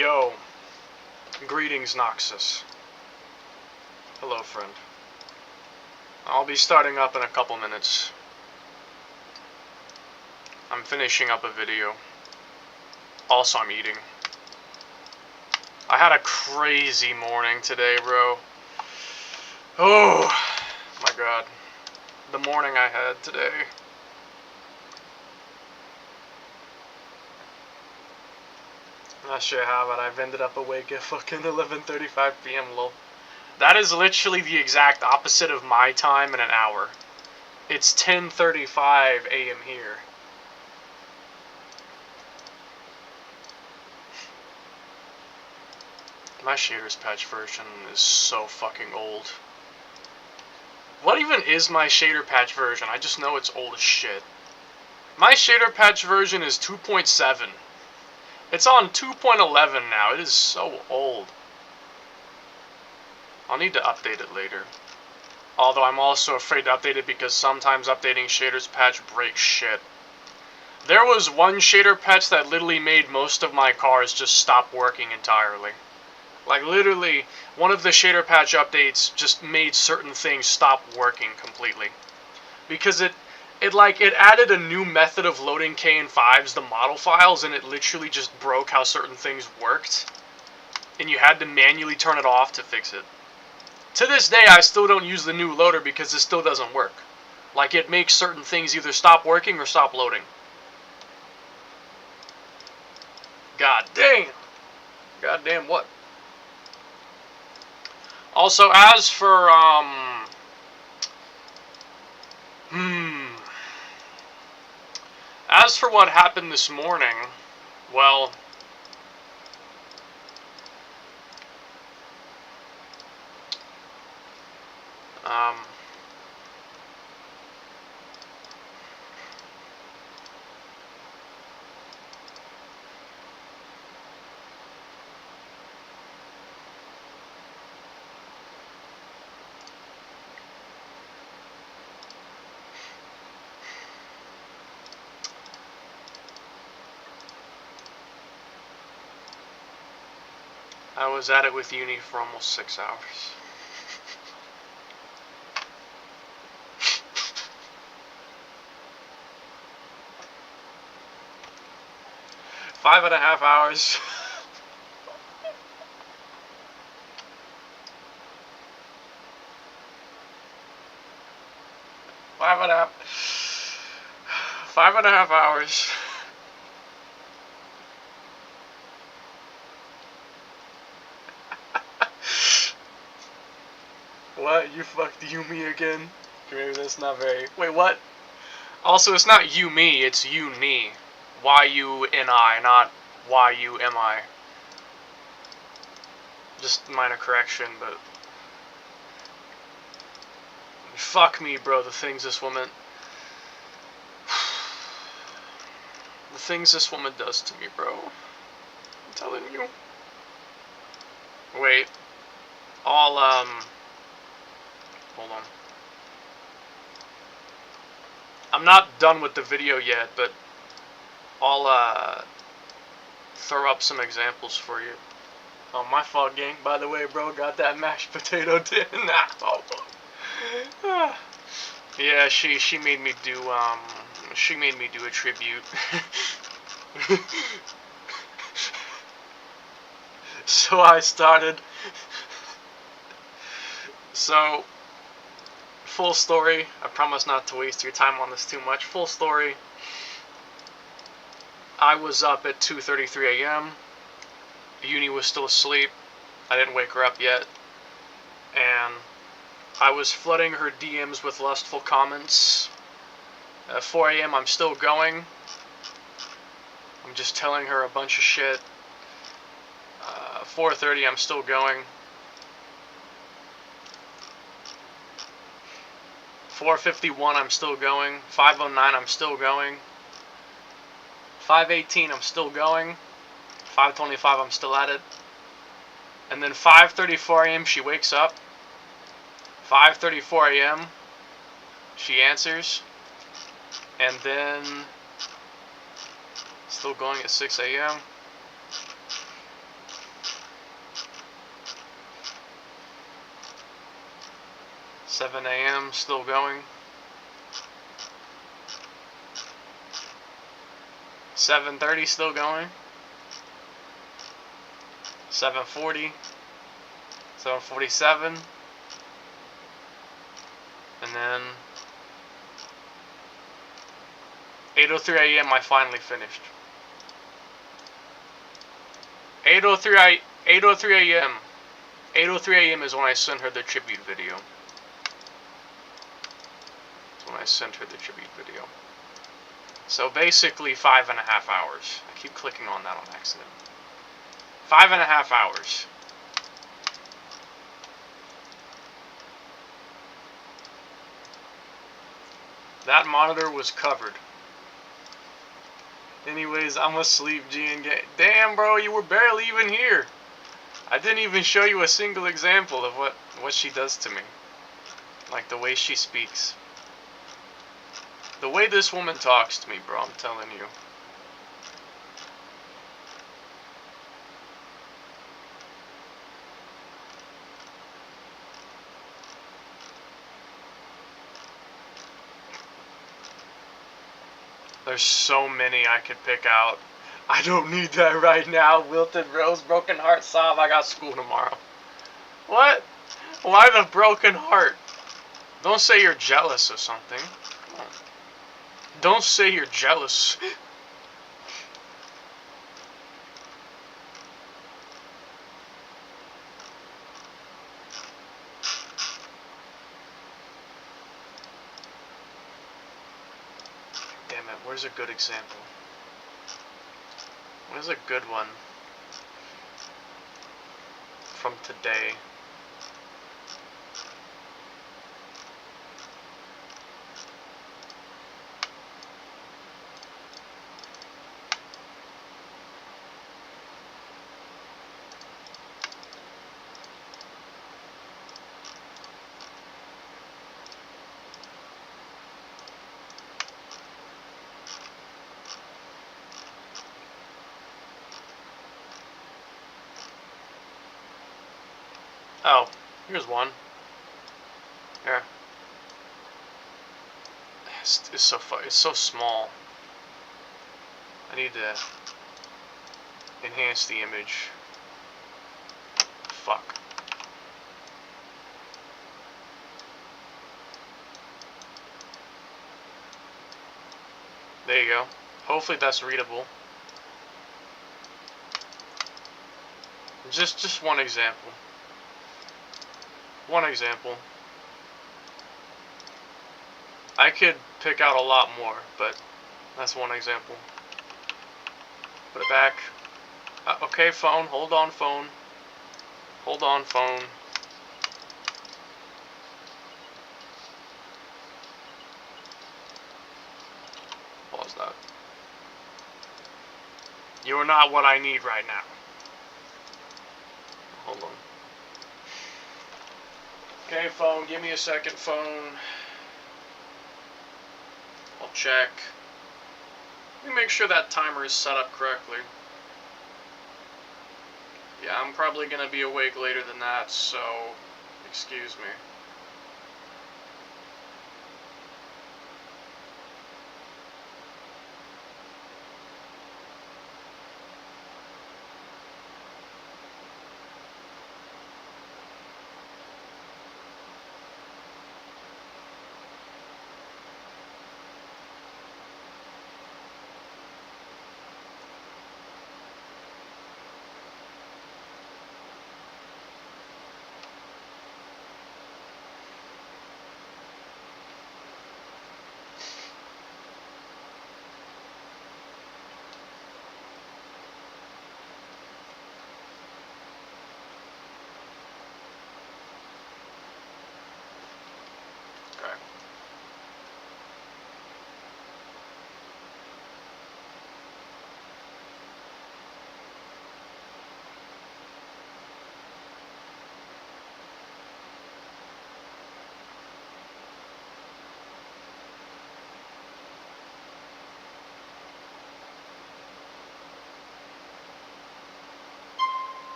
Yo, greetings Noxus. Hello friend. I'll be starting up in a couple minutes. I'm finishing up a video. Also I'm eating. I had a crazy morning today, bro. Oh my god. The morning I had today. I sure have it. I've ended up awake at fucking 11:35 p.m. lol. That is literally the exact opposite of my time in an hour. It's 10:35 a.m. here. My shaders patch version is so fucking old. What even is my shader patch version? I just know it's old as shit. My shader patch version is 2.7. It's on 2.11 now. It is so old. I'll need to update it later. Although I'm also afraid to update it because sometimes updating shaders patch breaks shit. There was one shader patch that literally made most of my cars just stop working entirely. Like literally, one of the shader patch updates just made certain things stop working completely. Because it added a new method of loading KN5s, the model files, and it literally just broke how certain things worked. And you had to manually turn it off to fix it. To this day, I still don't use the new loader because it still doesn't work. Like, it makes certain things either stop working or stop loading. God damn. God damn what? Also, as for, As for what happened this morning, well, I was at it with uni for almost 6 hours. Five and a half hours. Five and a half hours. What? You fucked Yumi again? Maybe that's not very... Wait, what? Also, it's not you me, it's you ni. Y-U-N-I, not Y-U-M-I. Just minor correction, but... Fuck me, bro, the things this woman... The things this woman does to me, bro. I'm telling you. Wait. Hold on. I'm not done with the video yet, but I'll, throw up some examples for you. Oh, my fault, gang. By the way, bro, got that mashed potato tin. Yeah, she made me do, a tribute. So I started... So... Full story. I promise not to waste your time on this too much. Full story. I was up at 2:33 a.m. Uni was still asleep. I didn't wake her up yet. And I was flooding her DMs with lustful comments. At 4 a.m. I'm still going. I'm just telling her a bunch of shit. 4:30 I'm still going. 4:51 I'm still going. 5:09 I'm still going. 5:18 I'm still going. 5:25 I'm still at it. And then 5:34 a.m. she wakes up. 5:34 a.m. she answers. And then still going at 6 a.m. 7 a.m. still going. 7:30 still going. 7:40. 7:47. And then 8:03 a.m. I finally finished. 8:03 a.m. 8:03 a.m. is when I sent her the tribute video. That's when I sent her the tribute video. So basically 5.5 hours. I keep clicking on that on accident. 5.5 hours. That monitor was covered. Anyways, I'm asleep, G and G. Damn, bro, you were barely even here. I didn't even show you a single example of what she does to me. Like the way she speaks. The way this woman talks to me, bro, I'm telling you. There's so many I could pick out. I don't need that right now. Wilted Rose, broken heart sob. I got school tomorrow. What? Why the broken heart? Don't say you're jealous or something. Come on. Don't say you're jealous. Damn it, where's a good example? Where's a good one from today? Oh, here's one. Here. It's so far. It's so small. I need to enhance the image. Fuck. There you go. Hopefully that's readable. Just one example. One example. I could pick out a lot more, but that's one example. Put it back. Okay, phone. Hold on, phone. Hold on, phone. Pause that. You are not what I need right now. Hold on. Okay, phone. Give me a second, phone. I'll check. Let me make sure that timer is set up correctly. Yeah, I'm probably going to be awake later than that, so excuse me.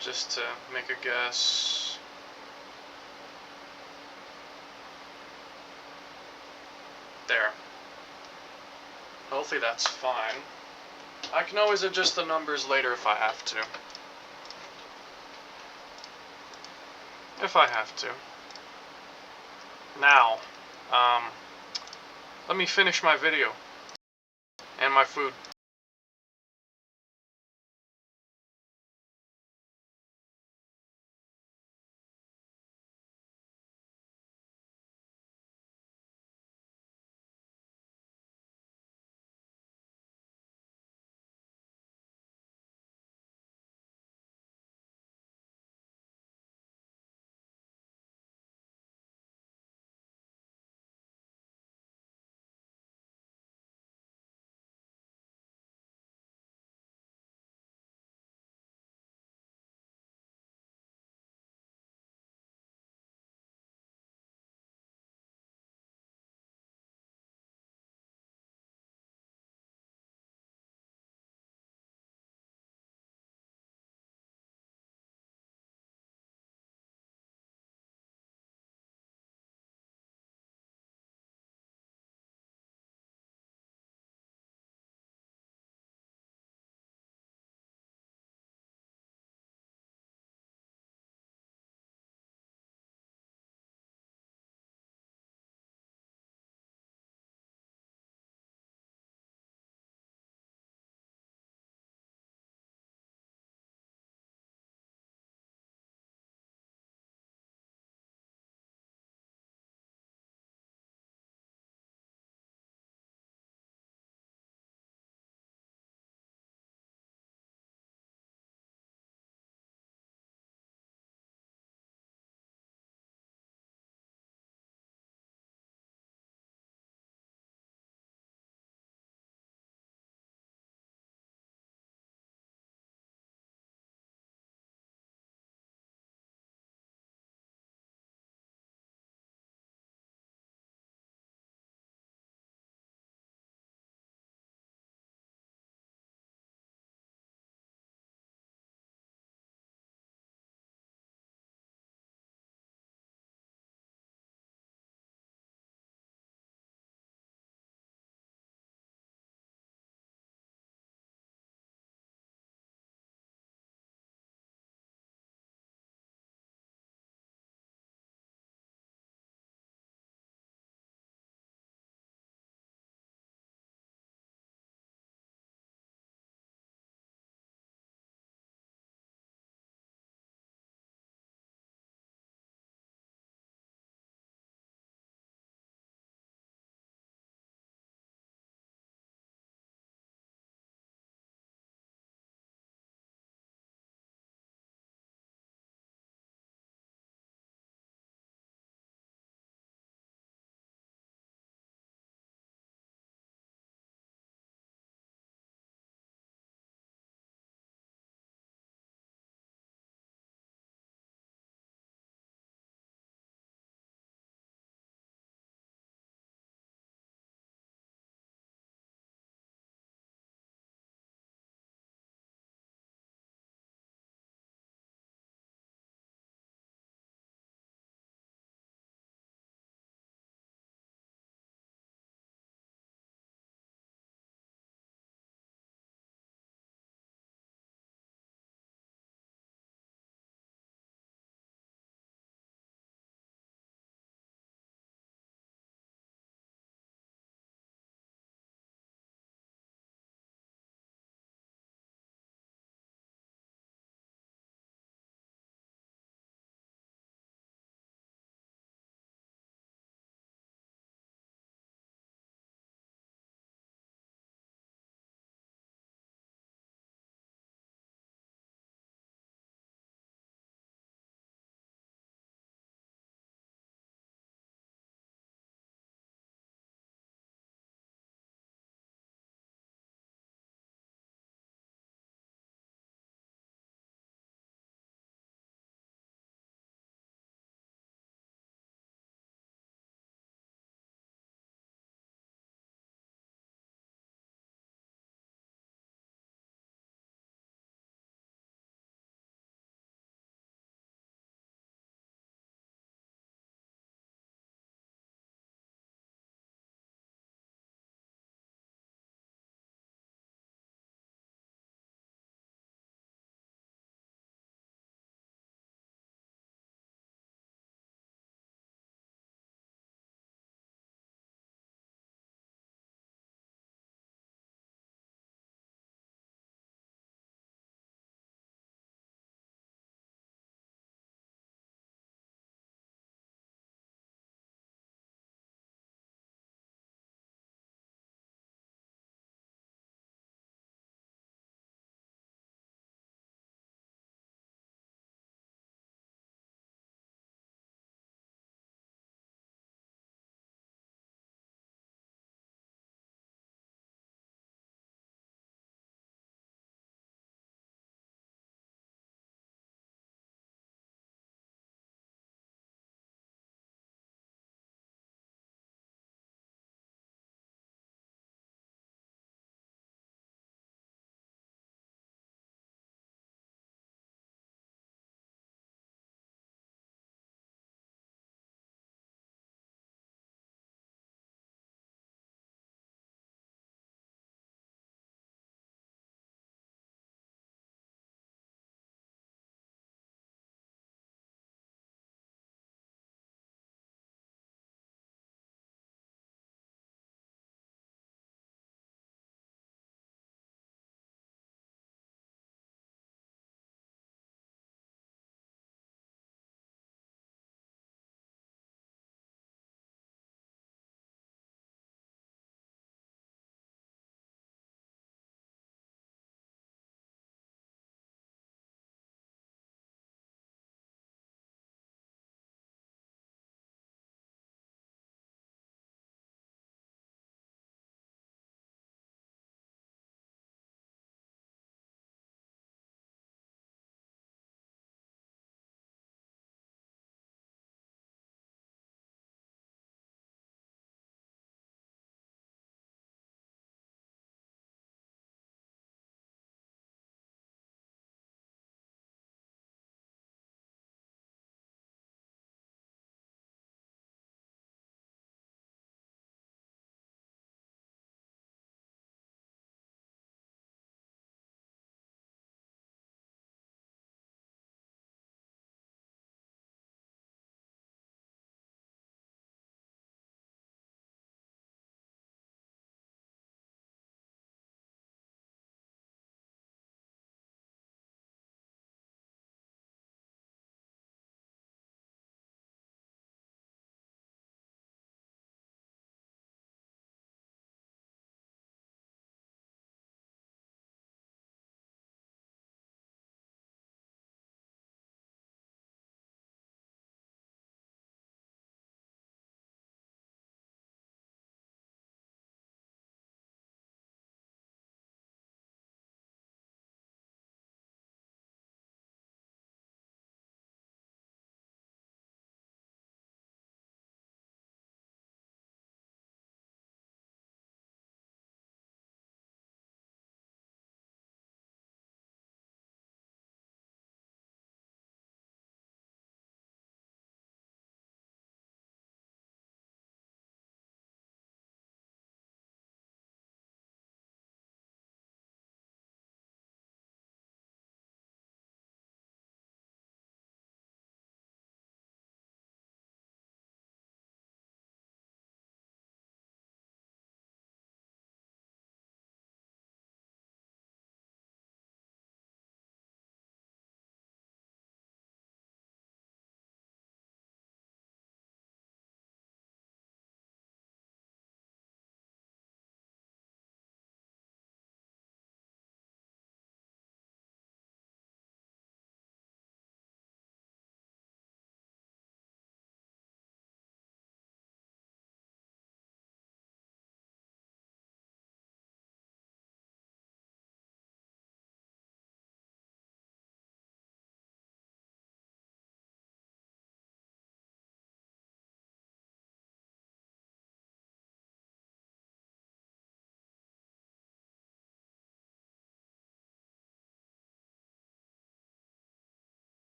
just to make a guess. There. Hopefully that's fine. I can always adjust the numbers later if I have to. If I have to. Now, let me finish my video. And my food.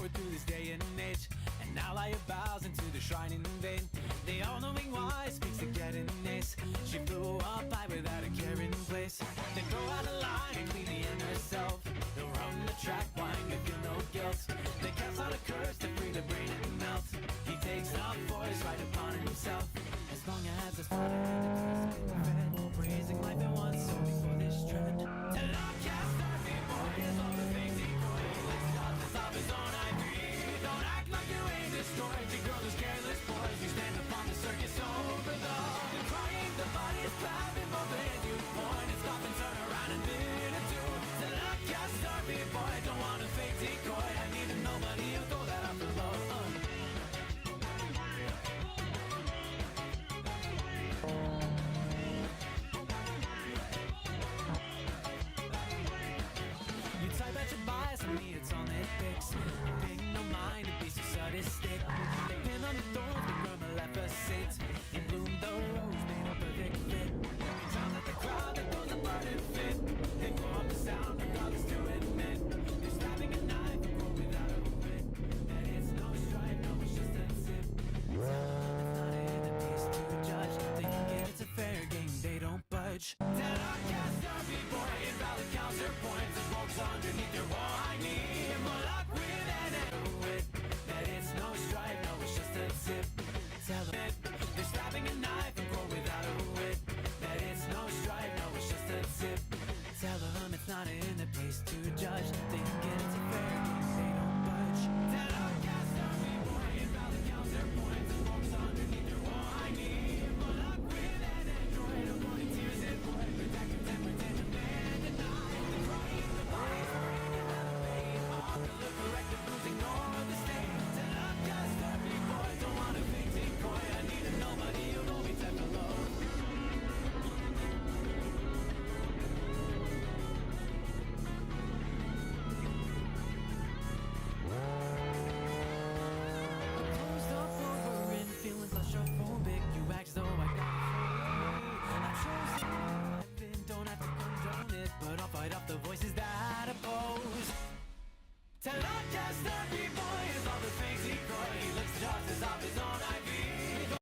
forward through this day and age, and now lie bows into the shrine in vain. The all-knowing why speaks to getting ace. She flew up high without a care in place. Then go out of line and clean the inner self. They'll run the track, whine to feel no guilt. They cast out a curse to free the brain and melt. He takes the voice right upon himself. As long as it's fun and fed, praising life at once, so before this trend. An outcast army boy is all the things he coins. Justice of his own IP. Don't act like you ain't destroyed. You girlish, careless boys, you stand upon the circus over the crying. The body's clapping, both hands you point. It's stop and turn around and bid it too. An outcast army boy, don't want a fake decoy. I need a nobody who'll go that up below. You type at your bias, and me it's on it fix. Paying no mind to be so sadistic. They pin on the thorns, but from Maleficent. In bloom the rose made a perfect fit. Sounds like the crowd that goes a burning fit. They go up the sound, regardless to admit. They're stabbing a knife, a rope without a wit. And it's no strife, no, it's just a tip. It's not in the piece to judge. They get it's a fair game, they don't budge. That outcast derby boy, invalid counterpoints. The ropes underneath your wall. I need more luck with an wit. That it's no strife, no, it's just a tip. Tell them they're stabbing a knife and grow without a wit. That it's no strife, no, it's just a tip. Tell them it's not in the place to judge. They get it's a fair game, they don't budge. That outcast derby boy, invalid counterpoints. The ropes underneath your wall. I need more luck with an android. I'm going to tears and void. Protect and pretend a man denied. The crying, the body's burning out of pain. All the look correct, the bruise, ignore the stain. That outcast derby boy, don't want a fake decoy. I need a nobody who'll hold me ten below. Closed up over and feeling claustrophobic. You act as though I got free. I chose to don't have to condone it, but I'll fight off the voices that oppose. Tell outcast derby boy is all the things he coy. He looks justice of his own IP.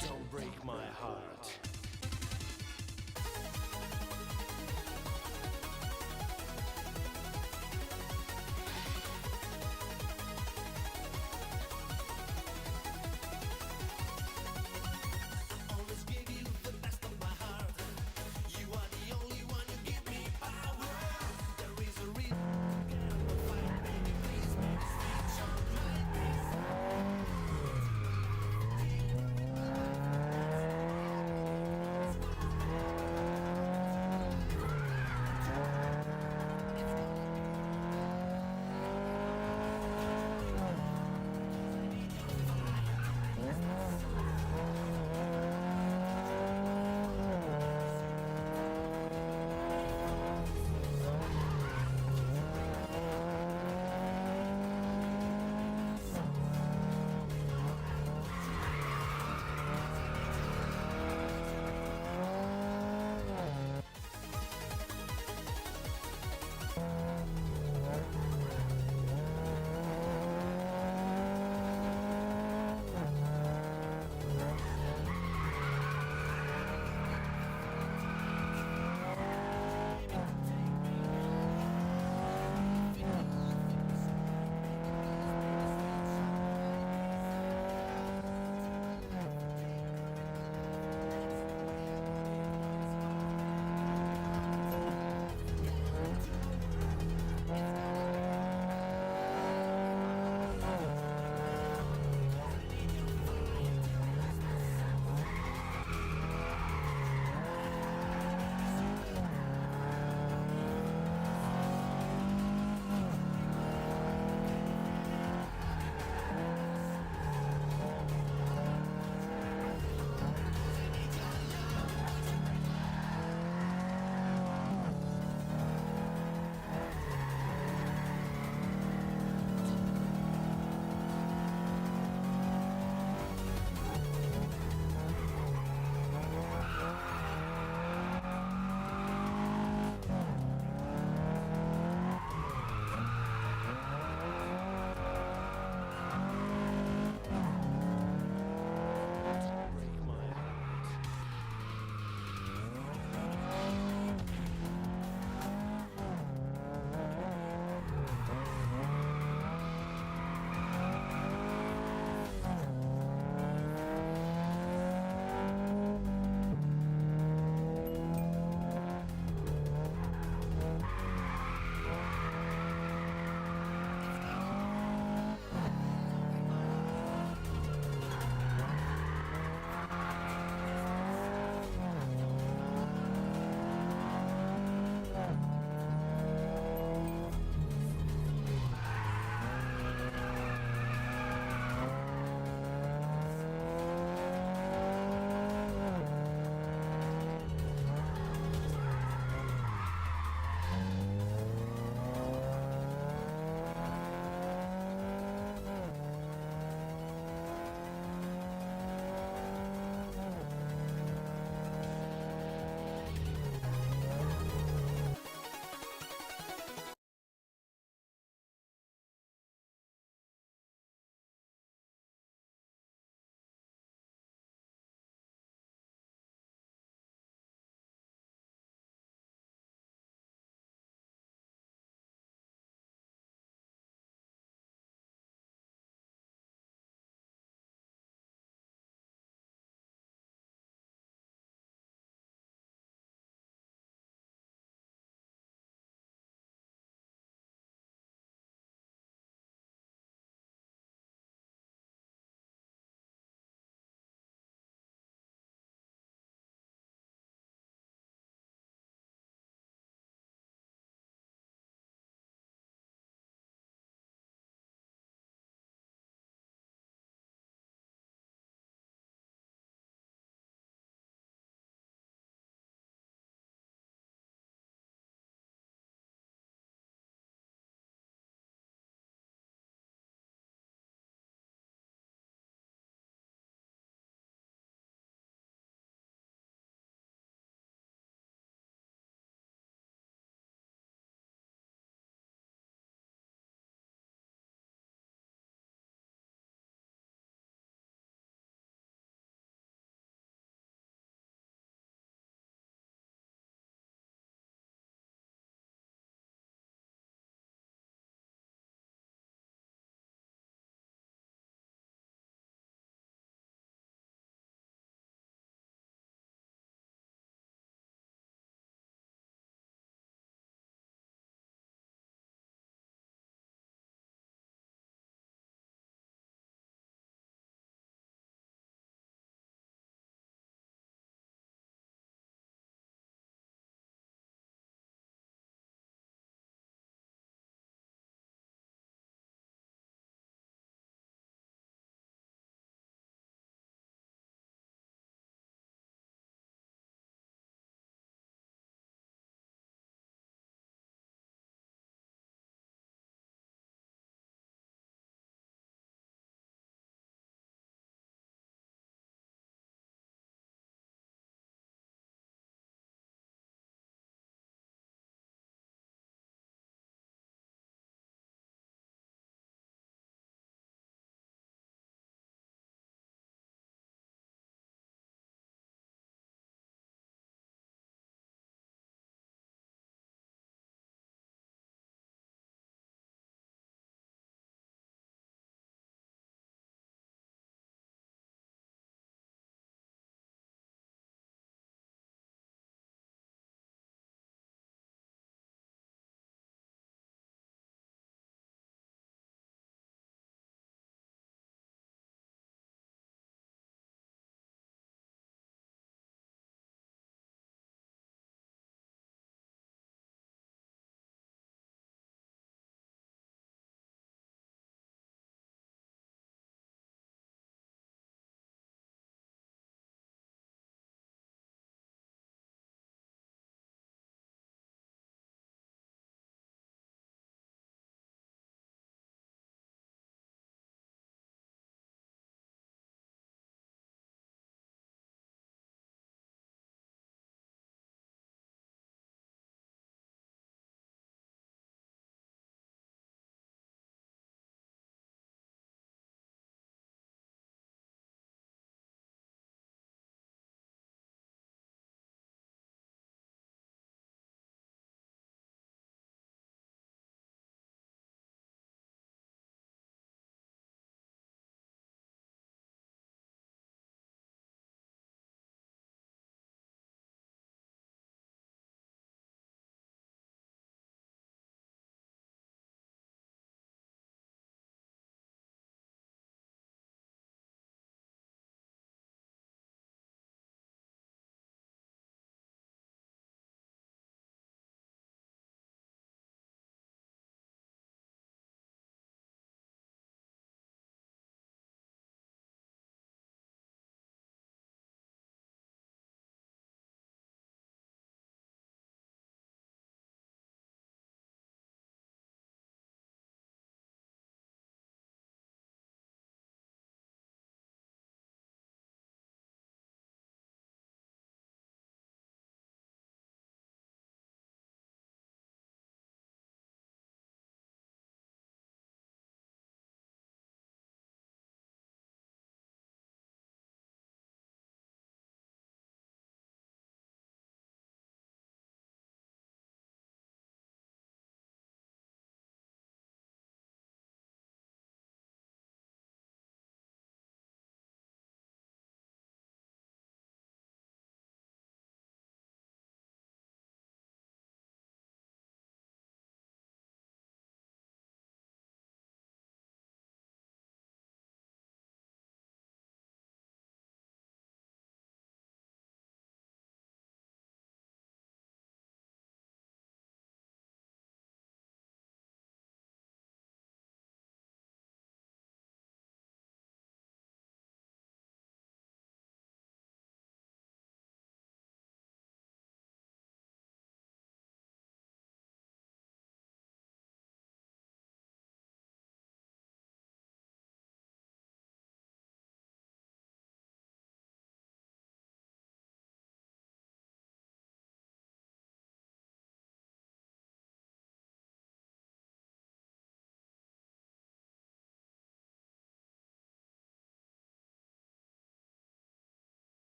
Don't break my heart.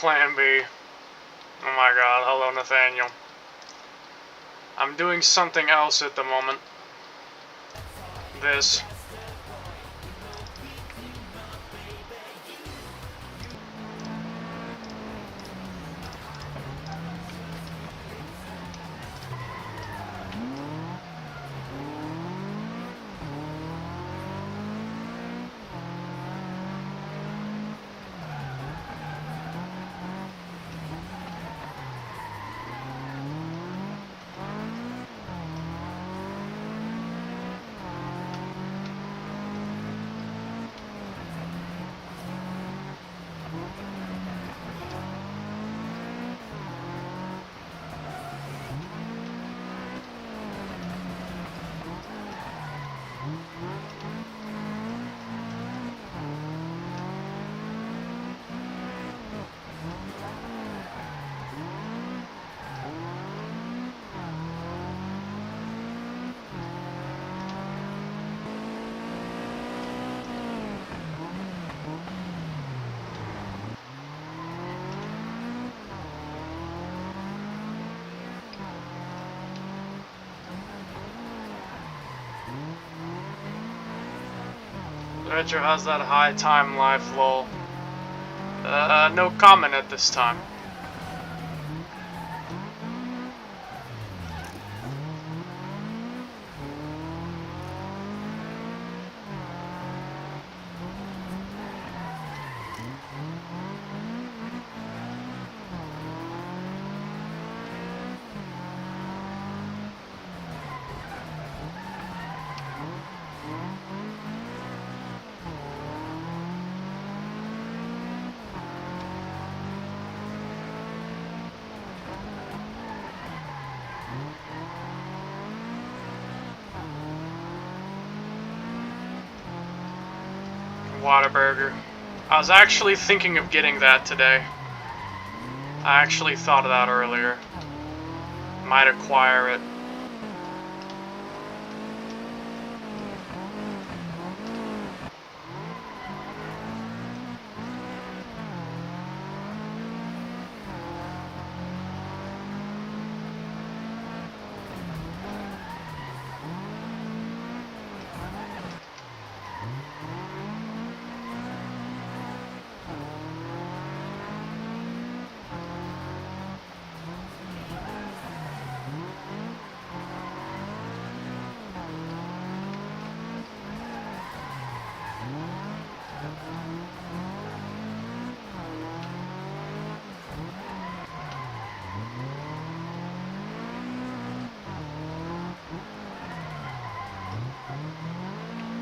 Plan B. Oh my god, hello Nathaniel. I'm doing something else at the moment. This. Retro, how's that high time life, lol? No comment at this time. Whataburger. I was actually thinking of getting that today. I actually thought of that earlier. Might acquire it.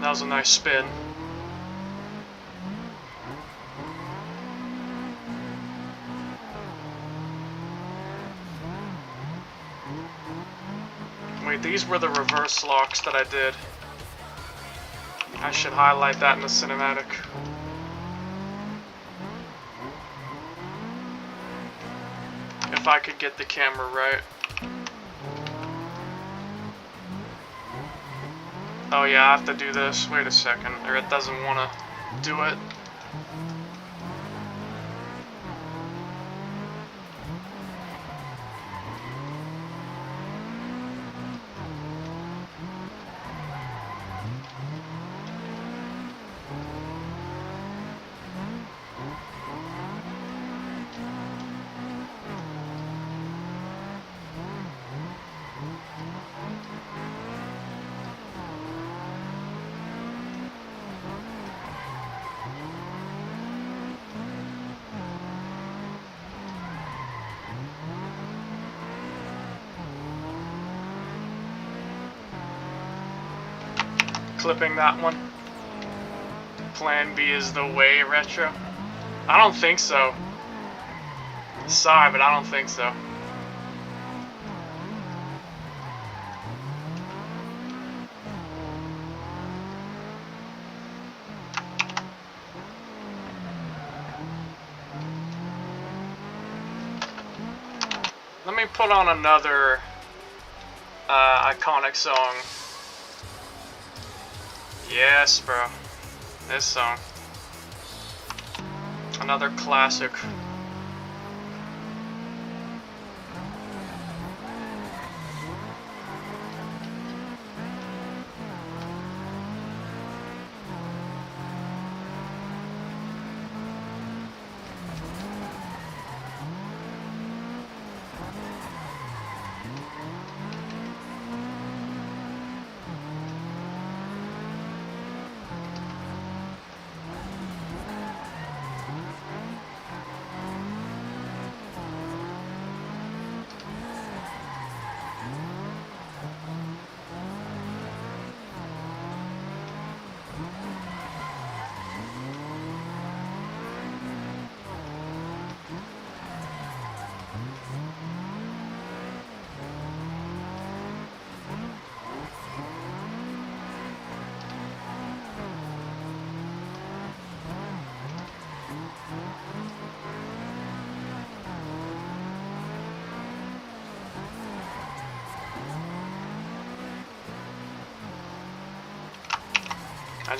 That was a nice spin. Wait, these were the reverse locks that I did. I should highlight that in the cinematic. If I could get the camera right. Oh yeah, I have to do this. Wait a second, or it doesn't want to do it. Clipping that one. Plan B is the way, Retro? I don't think so. Sorry, but I don't think so. Let me put on another iconic song. Yes, bro. This song. Another classic.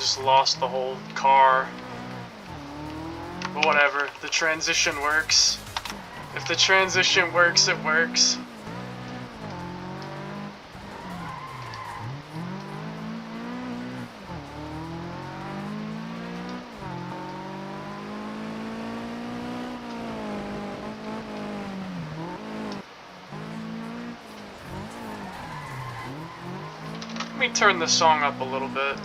just lost the whole car. But whatever, the transition works. If the transition works, it works. Let me turn the song up a little bit.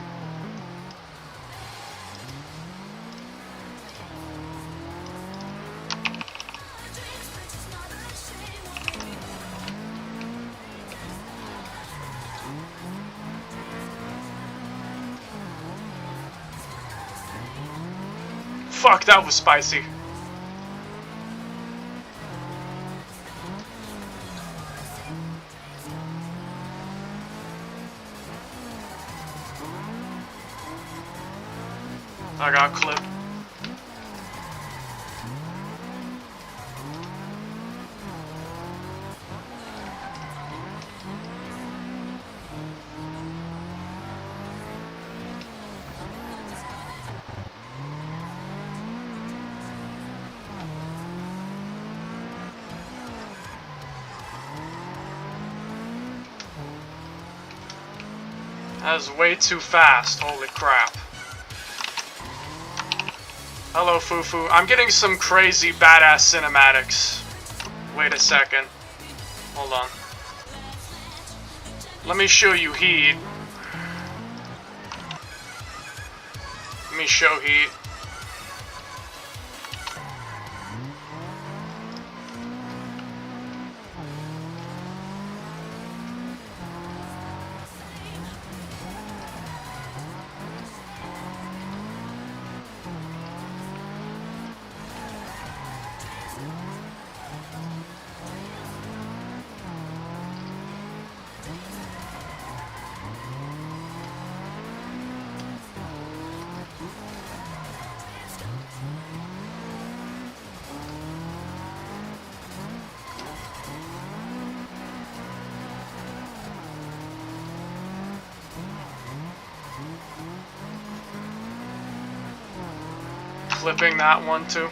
Fuck, that was spicy. I got clipped. That was way too fast, holy crap. Hello, Fufu. I'm getting some crazy badass cinematics. Wait a second. Hold on. Let me show you Heat. Let me show Heat. Flipping that one too.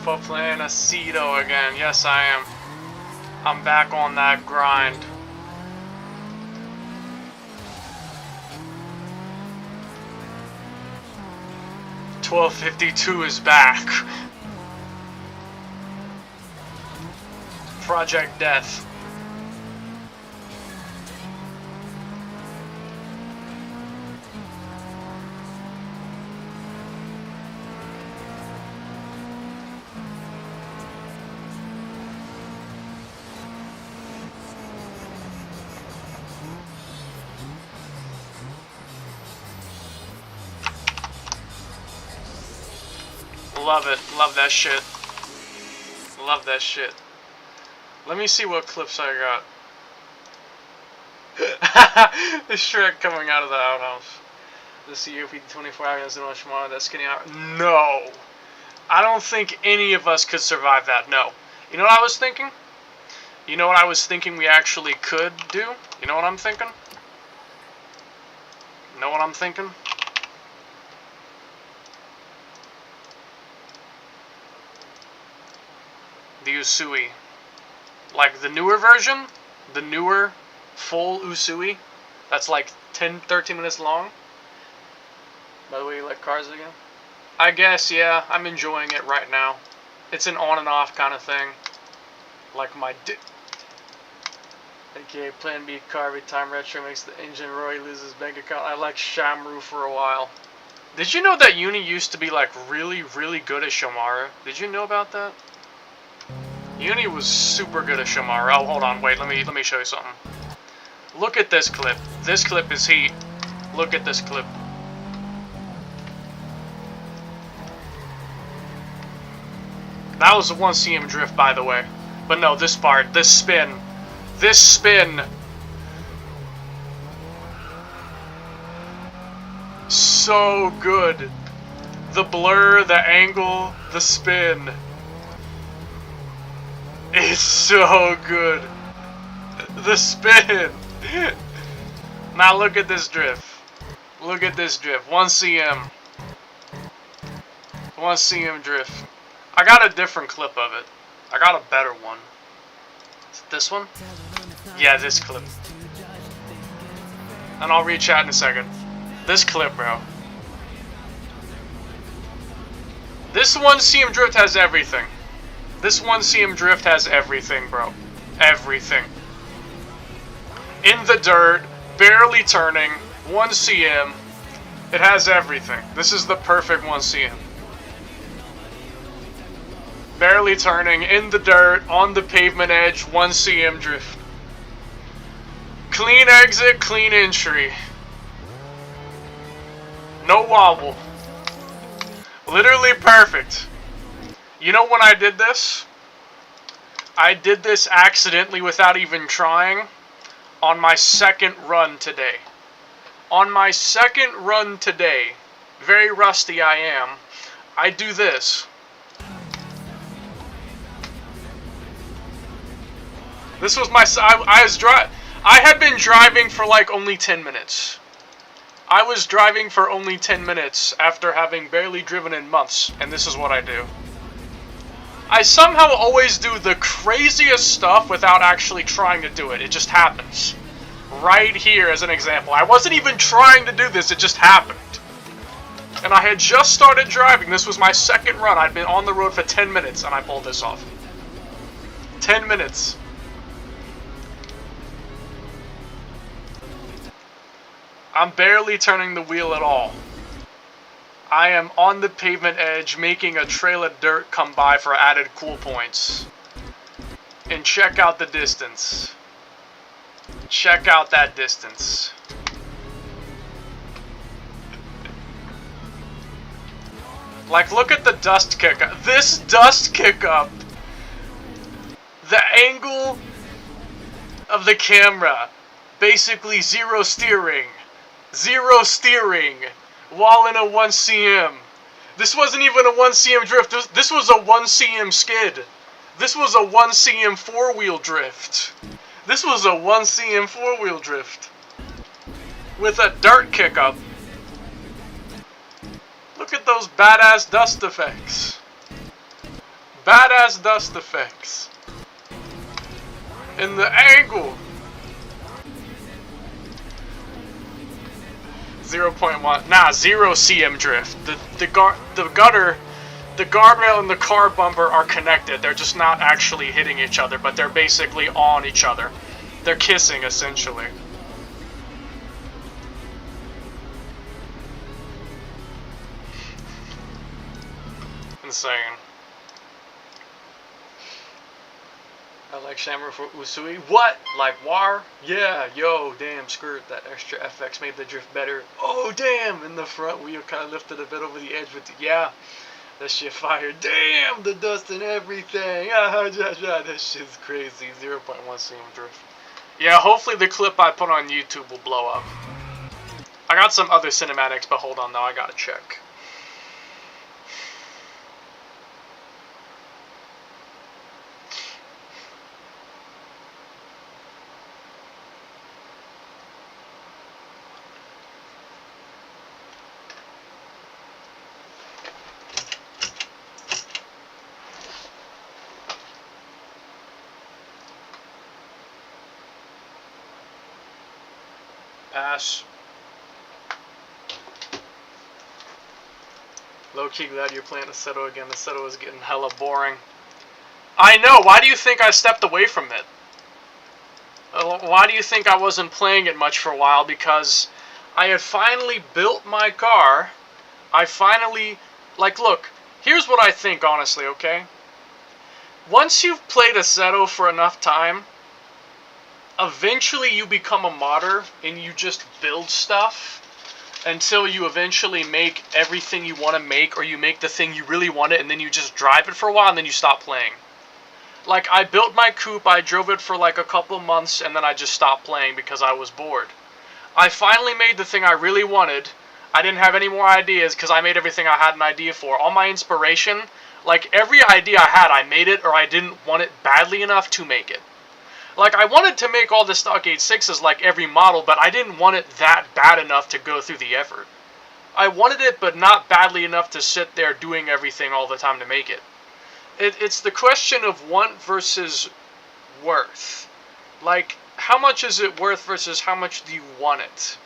For playing Aceto again. Yes, I am. I'm back on that grind. $12.52 is back. Project Death. Love it. Love that shit. Love that shit. Let me see what clips I got. The Shrek coming out of the outhouse. The COP 24 hours in tomorrow. That's getting out. No. I don't think any of us could survive that. No. You know what I was thinking? You know what I was thinking we actually could do? You know what I'm thinking? You know what I'm thinking? The Usui. Like the newer version, the newer full Usui, that's like 10-13 minutes long. By the way, you like cars again? I guess, yeah. I'm enjoying it right now. It's an on and off kind of thing. Like my AKA Plan B car every time Retro makes the engine roar, he loses his bank account. I liked Shamru for a while. Did you know that Uni used to be like really, really good at Shomara? Did you know about that? Uni was super good at Shomara. Oh, hold on, wait, let me show you something. Look at this clip. This clip is heat. Look at this clip. That was a 1cm drift, by the way. But no, this part, this spin. This spin. So good. The blur, the angle, the spin. It's so good. The spin. Now look at this drift. Look at this drift. 1cm. 1cm drift. I got a different clip of it. I got a better one. Is it this one? Yeah, this clip. And I'll reach out in a second. This clip, bro. This 1cm drift has everything. This 1cm drift has everything, bro. Everything. In the dirt, barely turning, 1cm. It has everything. This is the perfect 1cm. Barely turning, in the dirt, on the pavement edge, 1cm drift. Clean exit, clean entry. No wobble. Literally perfect. You know when I did this? I did this accidentally without even trying on my second run today. On my second run today, very rusty I am, I do this. This was my, I had been driving for like only 10 minutes. I was driving for only 10 minutes after having barely driven in months, and this is what I do. I somehow always do the craziest stuff without actually trying to do it. It just happens. Right here as an example. I wasn't even trying to do this, it just happened. And I had just started driving. This was my second run. I'd been on the road for 10 minutes, and I pulled this off. 10 minutes. I'm barely turning the wheel at all. I am on the pavement edge making a trail of dirt come by for added cool points. And check out the distance. Check out that distance. Like, look at the dust kick up. This dust kick up. The angle of the camera. Basically zero steering. Zero steering. While in a 1cm. This wasn't even a 1cm drift. This was a 1cm skid. This was a 1cm four-wheel drift. This was a 1cm four-wheel drift. With a dirt kick up. Look at those badass dust effects. Badass dust effects. And the angle. 0.1. Nah, 0 cm drift. The gutter, the guardrail and the car bumper are connected. They're just not actually hitting each other, but they're basically on each other. They're kissing, essentially. Insane. I like Shamrock for Usui. What? Like War? Yeah, yo, damn, skirt. That extra FX made the drift better. Oh, damn! And the front wheel kind of lifted a bit over the edge with the, yeah. That shit fire. Damn, the dust and everything. That shit's crazy. 0.1 cm drift. Yeah, hopefully the clip I put on YouTube will blow up. I got some other cinematics, but hold on though, I gotta check. Pass. Low-key glad you're playing Assetto again. Assetto is getting hella boring. I know, why do you think I stepped away from it? Why do you think I wasn't playing it much for a while? Because I had finally built my car. I finally... Like, look, here's what I think, honestly, okay? Once you've played Assetto for enough time, eventually you become a modder and you just build stuff until you eventually make everything you want to make, or you make the thing you really want it and then you just drive it for a while and then you stop playing. Like, I built my coupe, I drove it for like a couple of months, and then I just stopped playing because I was bored. I finally made the thing I really wanted. I didn't have any more ideas because I made everything I had an idea for. All my inspiration, like every idea I had, I made it, or I didn't want it badly enough to make it. Like, I wanted to make all the stock 8.6s like every model, but I didn't want it that bad enough to go through the effort. I wanted it, but not badly enough to sit there doing everything all the time to make it. It's the question of want versus worth. Like, how much is it worth versus how much do you want it?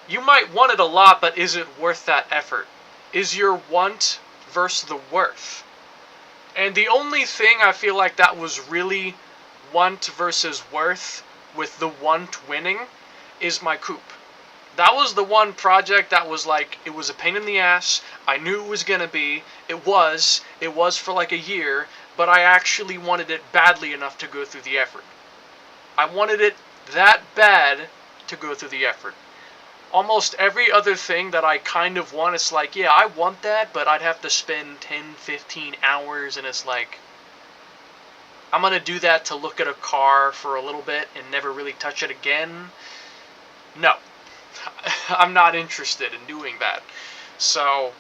You might want it a lot, but is it worth that effort? Is your want versus the worth? And the only thing I feel like that was really want versus worth, with the want winning, is my coupe. That was the one project that was like, it was a pain in the ass. I knew it was gonna be. It was for like a year, but I actually wanted it badly enough to go through the effort. I wanted it that bad to go through the effort. Almost every other thing that I kind of want, it's like, yeah, I want that, but I'd have to spend 10, 15 hours, and it's like, I'm gonna do that to look at a car for a little bit and never really touch it again. No. I'm not interested in doing that. So,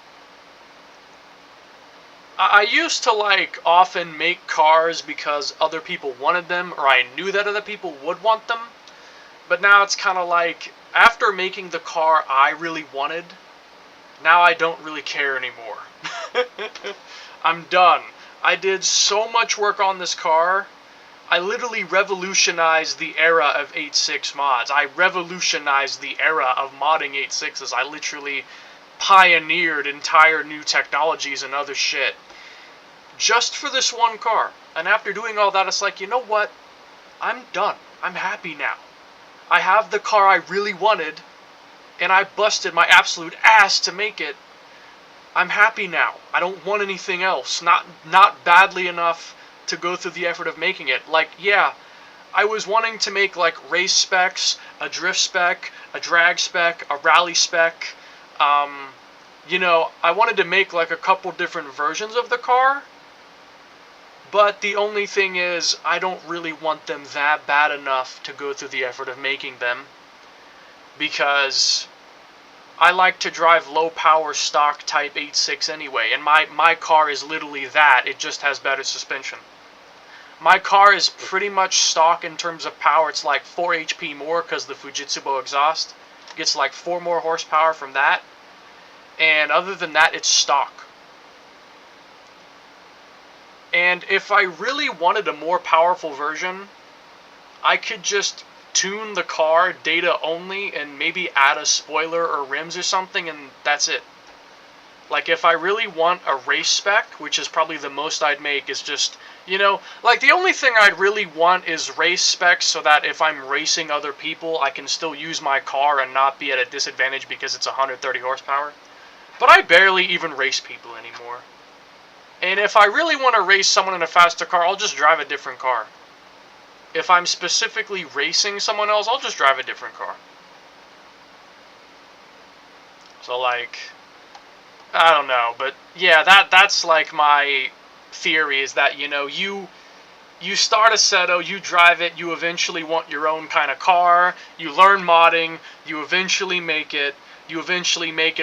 I used to, like, often make cars because other people wanted them, or I knew that other people would want them. But now it's kind of like, after making the car I really wanted, now I don't really care anymore. I'm done. I did so much work on this car. I literally revolutionized the era of 8.6 mods. I revolutionized the era of modding 8.6s. I literally pioneered entire new technologies and other shit just for this one car. And after doing all that, it's like, you know what? I'm done. I'm happy now. I have the car I really wanted, and I busted my absolute ass to make it. I'm happy now. I don't want anything else. Not badly enough to go through the effort of making it. Like, yeah, I was wanting to make like race specs, a drift spec, a drag spec, a rally spec. You know, I wanted to make like a couple different versions of the car. But the only thing is, I don't really want them that bad enough to go through the effort of making them. Because I like to drive low power stock type 8.6 anyway, and my car is literally that, it just has better suspension. My car is pretty much stock in terms of power. It's like 4 HP more because the Fujitsu exhaust gets like 4 more horsepower from that. And other than that, it's stock. And if I really wanted a more powerful version, I could just tune the car data only and maybe add a spoiler or rims or something, and that's it. Like, if I really want a race spec, which is probably the most I'd make, is just, you know, like, the only thing I'd really want is race specs so that if I'm racing other people, I can still use my car and not be at a disadvantage because it's 130 horsepower. But I barely even race people anymore. And if I really want to race someone in a faster car, I'll just drive a different car. If I'm specifically racing someone else, I'll just drive a different car. So, like, I don't know, but yeah, that's like my theory, is that, you know, you start Assetto, you drive it, you eventually want your own kind of car, you learn modding, you eventually make it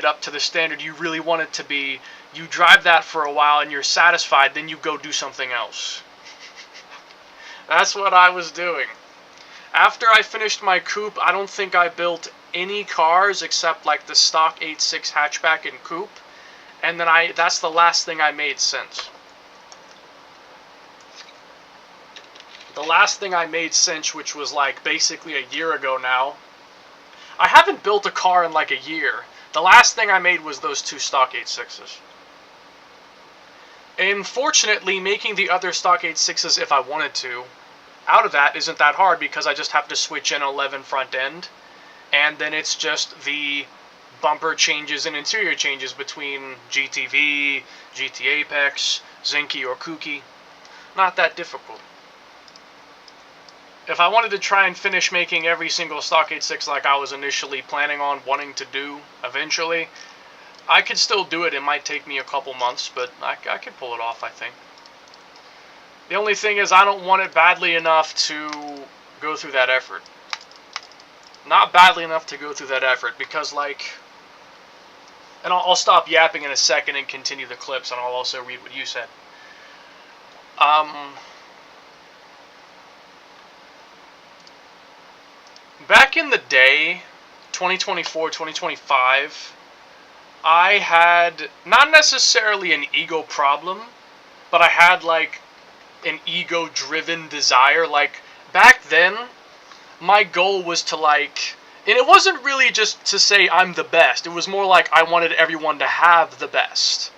up to the standard you really want it to be, you drive that for a while and you're satisfied, then you go do something else. That's what I was doing. After I finished my coupe, I don't think I built any cars except like the stock 8.6 hatchback and coupe. And then that's the last thing I made since. The last thing I made since, which was like basically a year ago now. I haven't built a car in like a year. The last thing I made was those 2 stock 8.6s. And fortunately, making the other stock 8.6s if I wanted to, out of that isn't that hard because I just have to switch in 11 front end, and then it's just the bumper changes and interior changes between GTV, GT Apex, Zinky, or Kuki. Not that difficult. If I wanted to try and finish making every single stock 8.6 like I was initially planning on wanting to do eventually, I could still do it. It might take me a couple months, but I could pull it off, I think. The only thing is I don't want it badly enough to go through that effort. Not badly enough to go through that effort, because, like... And I'll stop yapping in a second and continue the clips, and I'll also read what you said. Back in the day, 2024, 2025, I had not necessarily an ego problem, but I had, like, an ego-driven desire. Like, back then, my goal was to, like... And it wasn't really just to say I'm the best. It was more like I wanted everyone to have the best.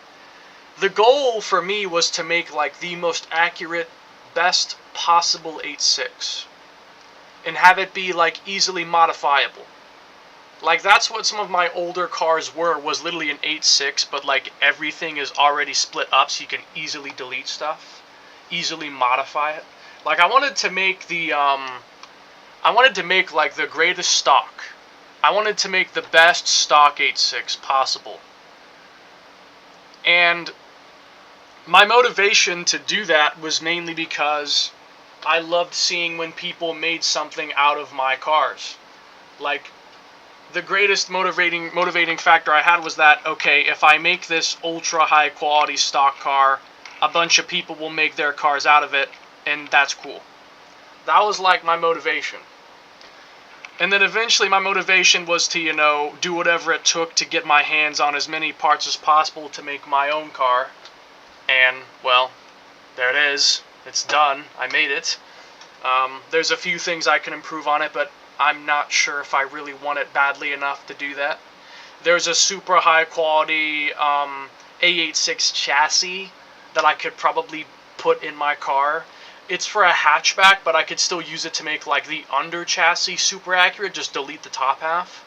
The goal for me was to make, like, the most accurate, best possible 8.6. And have it be, like, easily modifiable. Like, that's what some of my older cars were, was literally an 8.6, but, like, everything is already split up so you can easily delete stuff. Easily modify it. Like, I wanted to make the, like, the greatest stock. I wanted to make the best stock 8.6 possible. And my motivation to do that was mainly because I loved seeing when people made something out of my cars. Like, the greatest motivating factor I had was that, okay, if I make this ultra high quality stock car, a bunch of people will make their cars out of it, and that's cool. That was, like, my motivation. And then eventually my motivation was to, you know, do whatever it took to get my hands on as many parts as possible to make my own car. And, well, there it is. It's done. I made it. There's a few things I can improve on it, but I'm not sure if I really want it badly enough to do that. There's a super high quality A86 chassis that I could probably put in my car. It's for a hatchback, but I could still use it to make, like, the under chassis super accurate. Just delete the top half.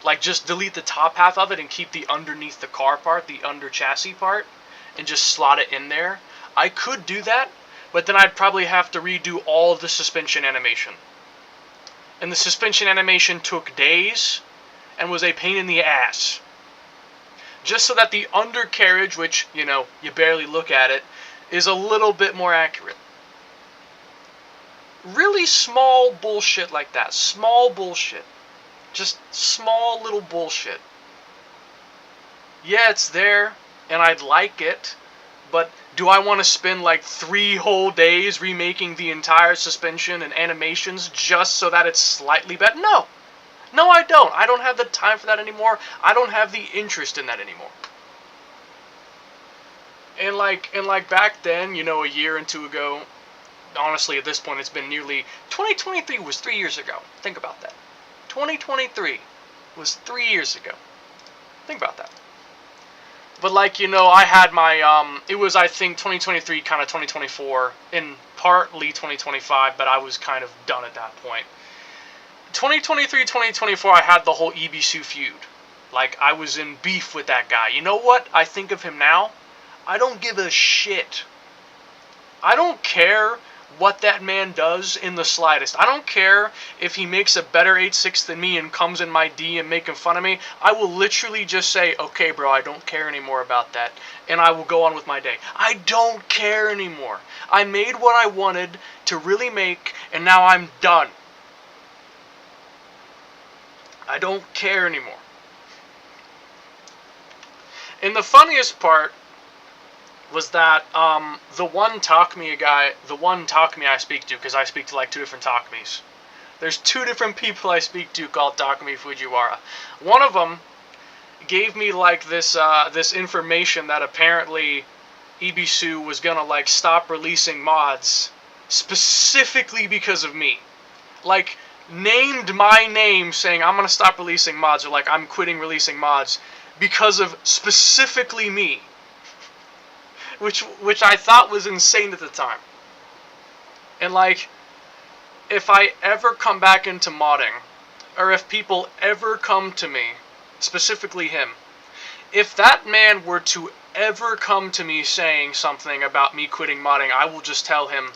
Like, just delete the top half of it and keep the underneath the car part, the under chassis part, and just slot it in there. I could do that, but then I'd probably have to redo all of the suspension animation. And the suspension animation took days and was a pain in the ass. Just so that the undercarriage, which, you know, you barely look at it, is a little bit more accurate. Really small bullshit like that. Small bullshit. Just small little bullshit. Yeah, it's there, and I'd like it, but do I want to spend like 3 whole days remaking the entire suspension and animations just so that it's slightly better? No. No, I don't. I don't have the time for that anymore. I don't have the interest in that anymore. And like back then, you know, a year or two ago, honestly, at this point, it's been nearly... 2023 was 3 years ago. Think about that. 2023 was 3 years ago. Think about that. But, like, you know, I had my, it was, I think, 2023, kind of 2024, and partly 2025, but I was kind of done at that point. 2023, 2024, I had the whole Ibisu feud. Like, I was in beef with that guy. You know what? I think of him now. I don't give a shit. I don't care what that man does in the slightest. I don't care if he makes a better 8.6 than me and comes in my DM making fun of me. I will literally just say, okay, bro, I don't care anymore about that. And I will go on with my day. I don't care anymore. I made what I wanted to really make, and now I'm done. I don't care anymore. And the funniest part was that the one talk me I speak to, because I speak to like 2 different talk me's. There's 2 different people I speak to called Takumi Fujiwara. One of them gave me like this this information that apparently Ibisu was gonna like stop releasing mods specifically because of me. Like, named my name saying I'm gonna stop releasing mods, or like I'm quitting releasing mods because of specifically me. which I thought was insane at the time. And like, if I ever come back into modding, or if people ever come to me, specifically him, if that man were to ever come to me saying something about me quitting modding, I will just tell him,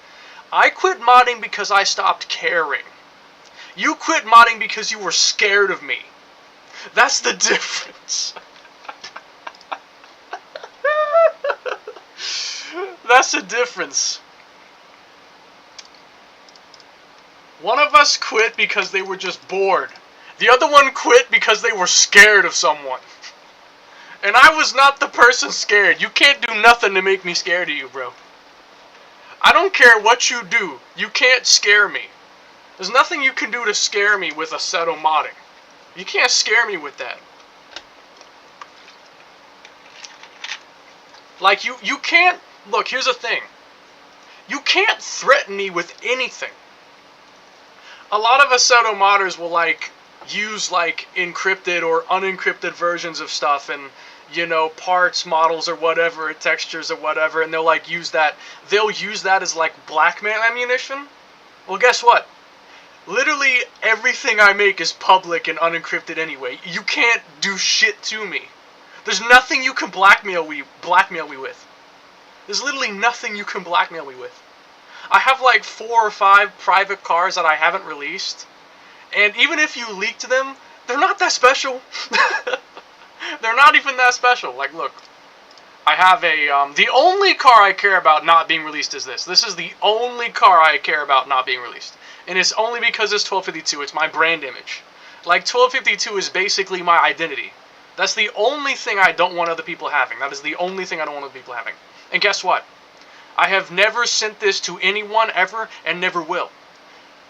I quit modding because I stopped caring. You quit modding because you were scared of me. That's the difference. That's the difference. One of us quit because they were just bored. The other one quit because they were scared of someone. And I was not the person scared. You can't do nothing to make me scared of you, bro. I don't care what you do. You can't scare me. There's nothing you can do to scare me with Aceto modding. You can't scare me with that. Like, you can't... Look, here's the thing. You can't threaten me with anything. A lot of Aceto modders will, like, use, like, encrypted or unencrypted versions of stuff and, you know, parts, models, or whatever, textures or whatever, and they'll, like, use that. They'll use that as, like, blackmail ammunition. Well, guess what? Literally everything I make is public and unencrypted anyway. You can't do shit to me. There's nothing you can blackmail me with. There's literally nothing you can blackmail me with. I have like 4 or 5 private cars that I haven't released. And even if you leaked them, they're not that special. They're not even that special. Like, look. I have a, the only car I care about not being released is this. This is the only car I care about not being released. And it's only because it's 1252. It's my brand image. Like, 1252 is basically my identity. That's the only thing I don't want other people having. That is the only thing I don't want other people having. And guess what? I have never sent this to anyone ever and never will.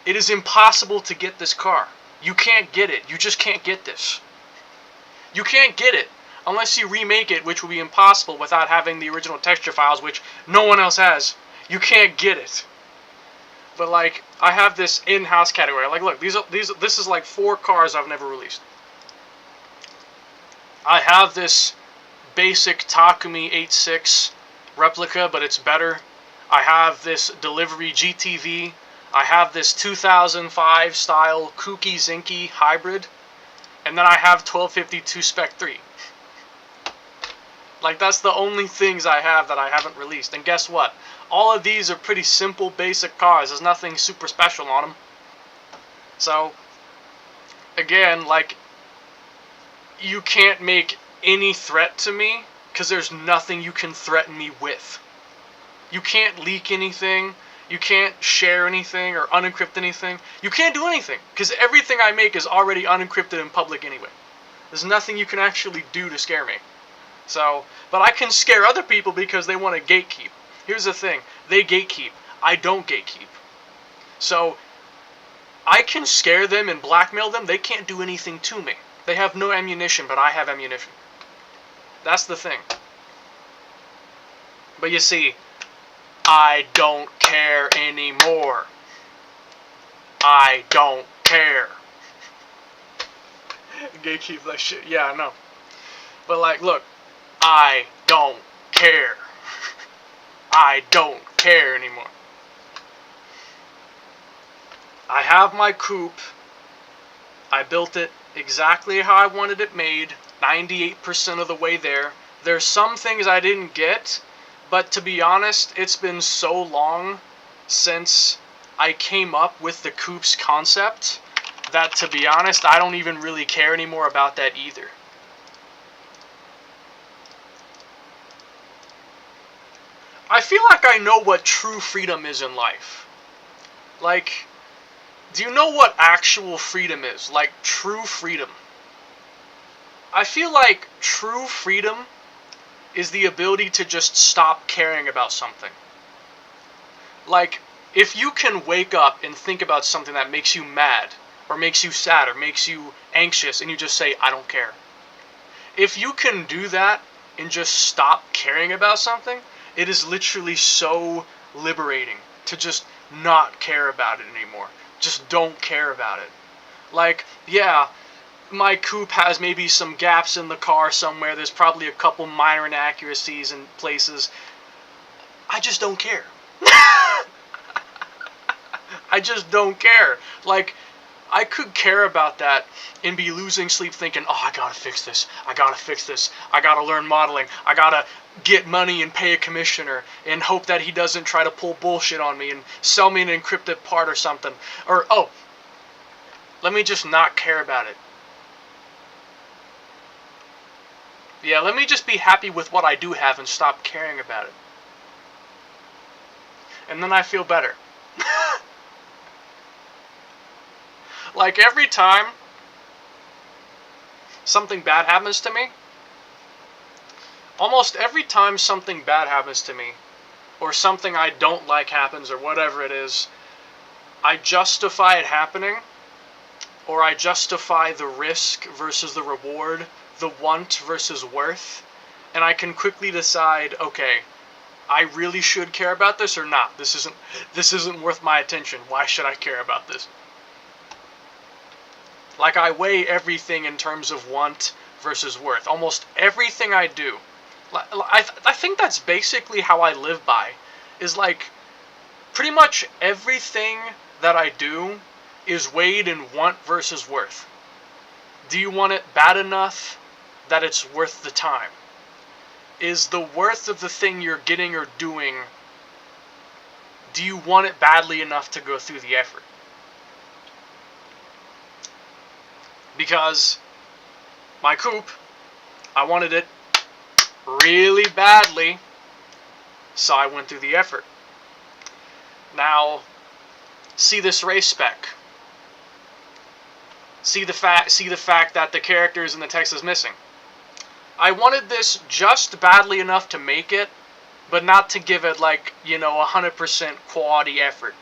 It is impossible to get this car. You can't get it. You just can't get this. You can't get it unless you remake it, which will be impossible without having the original texture files, which no one else has. You can't get it. But like, I have this in-house category. Like, look, this is like 4 cars I've never released. I have this basic Takumi 86 replica, but it's better. I have this delivery GTV. I have this 2005 style Kuki Zinky hybrid. And then I have 1252 Spec 3. Like, that's the only things I have that I haven't released. And guess what? All of these are pretty simple, basic cars. There's nothing super special on them. So, again, like, you can't make any threat to me, because there's nothing you can threaten me with. You can't leak anything. You can't share anything or unencrypt anything. You can't do anything, because everything I make is already unencrypted in public anyway. There's nothing you can actually do to scare me. So, but I can scare other people because they want to gatekeep. Here's the thing. They gatekeep. I don't gatekeep. So, I can scare them and blackmail them. They can't do anything to me. They have no ammunition, but I have ammunition. That's the thing. But you see, I don't care anymore. I don't care. Gatekeep that shit. Yeah, I know. But like, look. I don't care. I don't care anymore. I have my coupe. I built it exactly how I wanted it made. 98% of the way there. There's some things I didn't get, but to be honest, it's been so long since I came up with the coupe's concept that, to be honest, I don't even really care anymore about that either. I feel like I know what true freedom is in life. Like, do you know what actual freedom is? Like, true freedom. I feel like true freedom is the ability to just stop caring about something. Like, if you can wake up and think about something that makes you mad, or makes you sad, or makes you anxious, and you just say, I don't care. If you can do that and just stop caring about something, it is literally so liberating to just not care about it anymore. Just don't care about it. Like, yeah, my coupe has maybe some gaps in the car somewhere. There's probably a couple minor inaccuracies in places. I just don't care. I just don't care. Like, I could care about that and be losing sleep thinking, oh, I gotta fix this. I gotta fix this. I gotta learn modeling. I gotta get money and pay a commissioner and hope that he doesn't try to pull bullshit on me and sell me an encrypted part or something. Or, oh, let me just not care about it. Yeah, let me just be happy with what I do have and stop caring about it. And then I feel better. Like, every time something bad happens to me, almost every time something bad happens to me, or something I don't like happens, or whatever it is, I justify it happening, or I justify the risk versus the reward, the want versus worth, and I can quickly decide, okay, I really should care about this or not. This isn't worth my attention. Why should I care about this? Like, I weigh everything in terms of want versus worth. Almost everything I do. I think that's basically how I live by. Is like, pretty much everything that I do is weighed in want versus worth. Do you want it bad enough that it's worth the time? Is the worth of the thing you're getting or doing, do you want it badly enough to go through the effort? Because my coupe, I wanted it really badly, so I went through the effort. Now, see this race spec. See the fact that the characters in the text is missing. I wanted this just badly enough to make it, but not to give it, like, 100% quality effort.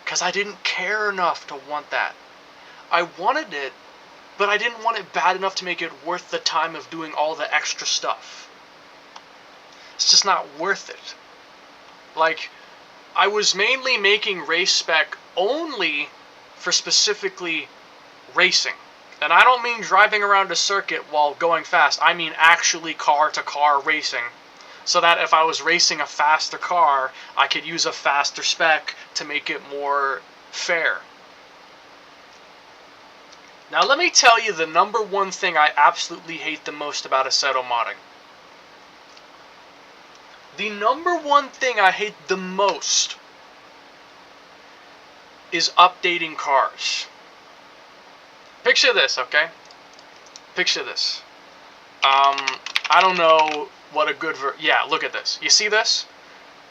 Because I didn't care enough to want that. I wanted it, but I didn't want it bad enough to make it worth the time of doing all the extra stuff. It's just not worth it. Like, I was mainly making race spec only for specifically racing. And I don't mean driving around a circuit while going fast. I mean actually car-to-car racing. So that if I was racing a faster car, I could use a faster spec to make it more fair. Now let me tell you the number one thing I absolutely hate the most about Assetto modding. The number one thing I hate the most is updating cars. Picture this, okay? Picture this. I don't know what a good yeah, look at this. You see this?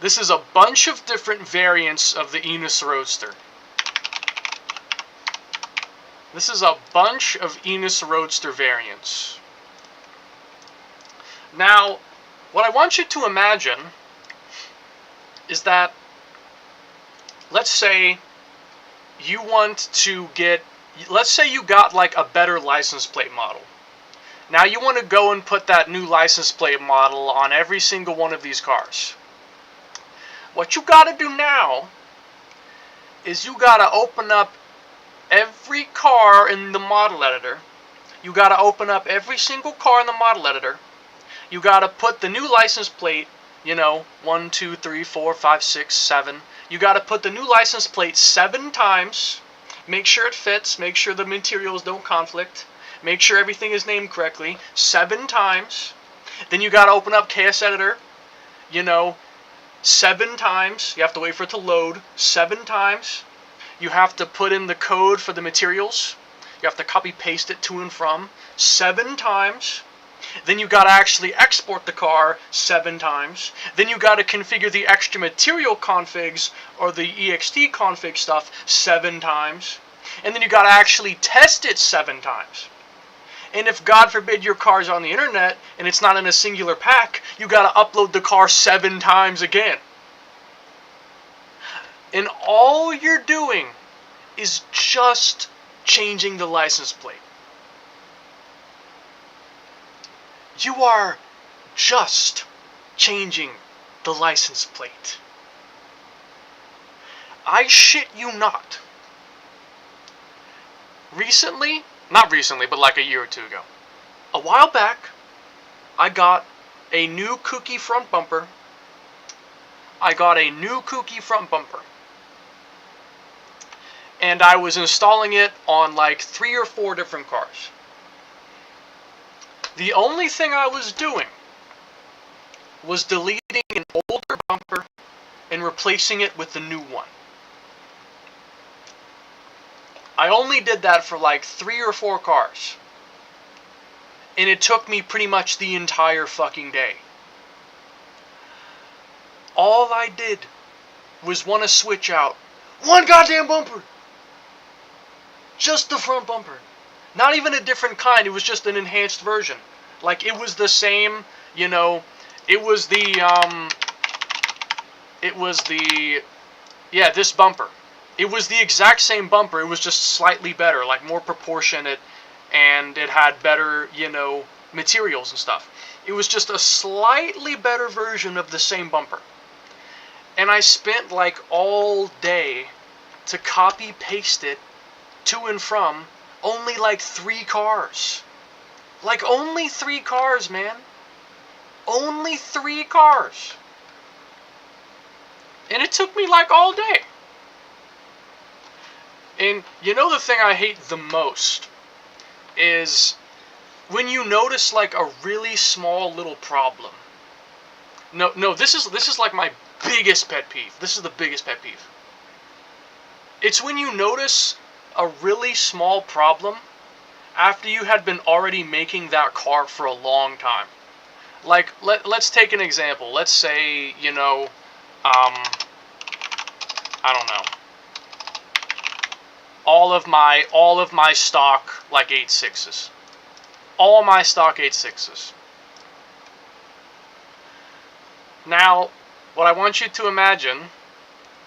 This is a bunch of different variants of the Enos Roadster. This is a bunch of Enos Roadster variants. Now, what I want you to imagine is that, let's say you want to get, let's say you got like a better license plate model. Now you want to go and put that new license plate model on every single one of these cars. What you gotta do now is you gotta open up every car in the model editor. You gotta open up every single car in the model editor. You gotta put the new license plate, 1, 2, 3, 4, 5, 6, 7. You gotta put the new license plate 7 times. Make sure it fits. Make sure the materials don't conflict. Make sure everything is named correctly 7 times. Then you gotta open up KS Editor, 7 times. You have to wait for it to load 7 times. You have to put in the code for the materials. You have to copy paste it to and from 7 times. Then you gotta actually export the car 7 times. Then you gotta configure the extra material configs or the ext config stuff 7 times. And then you gotta actually test it 7 times. And if, God forbid, your car's on the internet and it's not in a singular pack, you gotta upload the car 7 times again. And all you're doing is just changing the license plate. You are just changing the license plate. I shit you not. Recently, not recently, but like a year or two ago, a while back, I got a new kooky front bumper I got a new kooky front bumper. And I was installing it on like 3 or 4 different cars. The only thing I was doing was deleting an older bumper and replacing it with the new one. I only did that for like 3 or 4 cars. And it took me pretty much the entire fucking day. All I did was want to switch out one goddamn bumper. Just the front bumper. Not even a different kind, it was just an enhanced version. Like, it was the same, you know, it was the, yeah, this bumper. It was the exact same bumper, it was just slightly better, like more proportionate, and it had better, you know, materials and stuff. It was just a slightly better version of the same bumper. And I spent like all day to copy paste it to and from only like 3 cars. Like only 3 cars, man. Only 3 cars. And it took me like all day. And you know the thing I hate the most is when you notice like a really small little problem. No, this is like my biggest pet peeve. This is the biggest pet peeve. It's when you notice a really small problem after you had been already making that car for a long time. Like, let's take an example. Let's say, you know, I don't know. All of my stock, like, 8.6s. All my stock 8.6s. Now, what I want you to imagine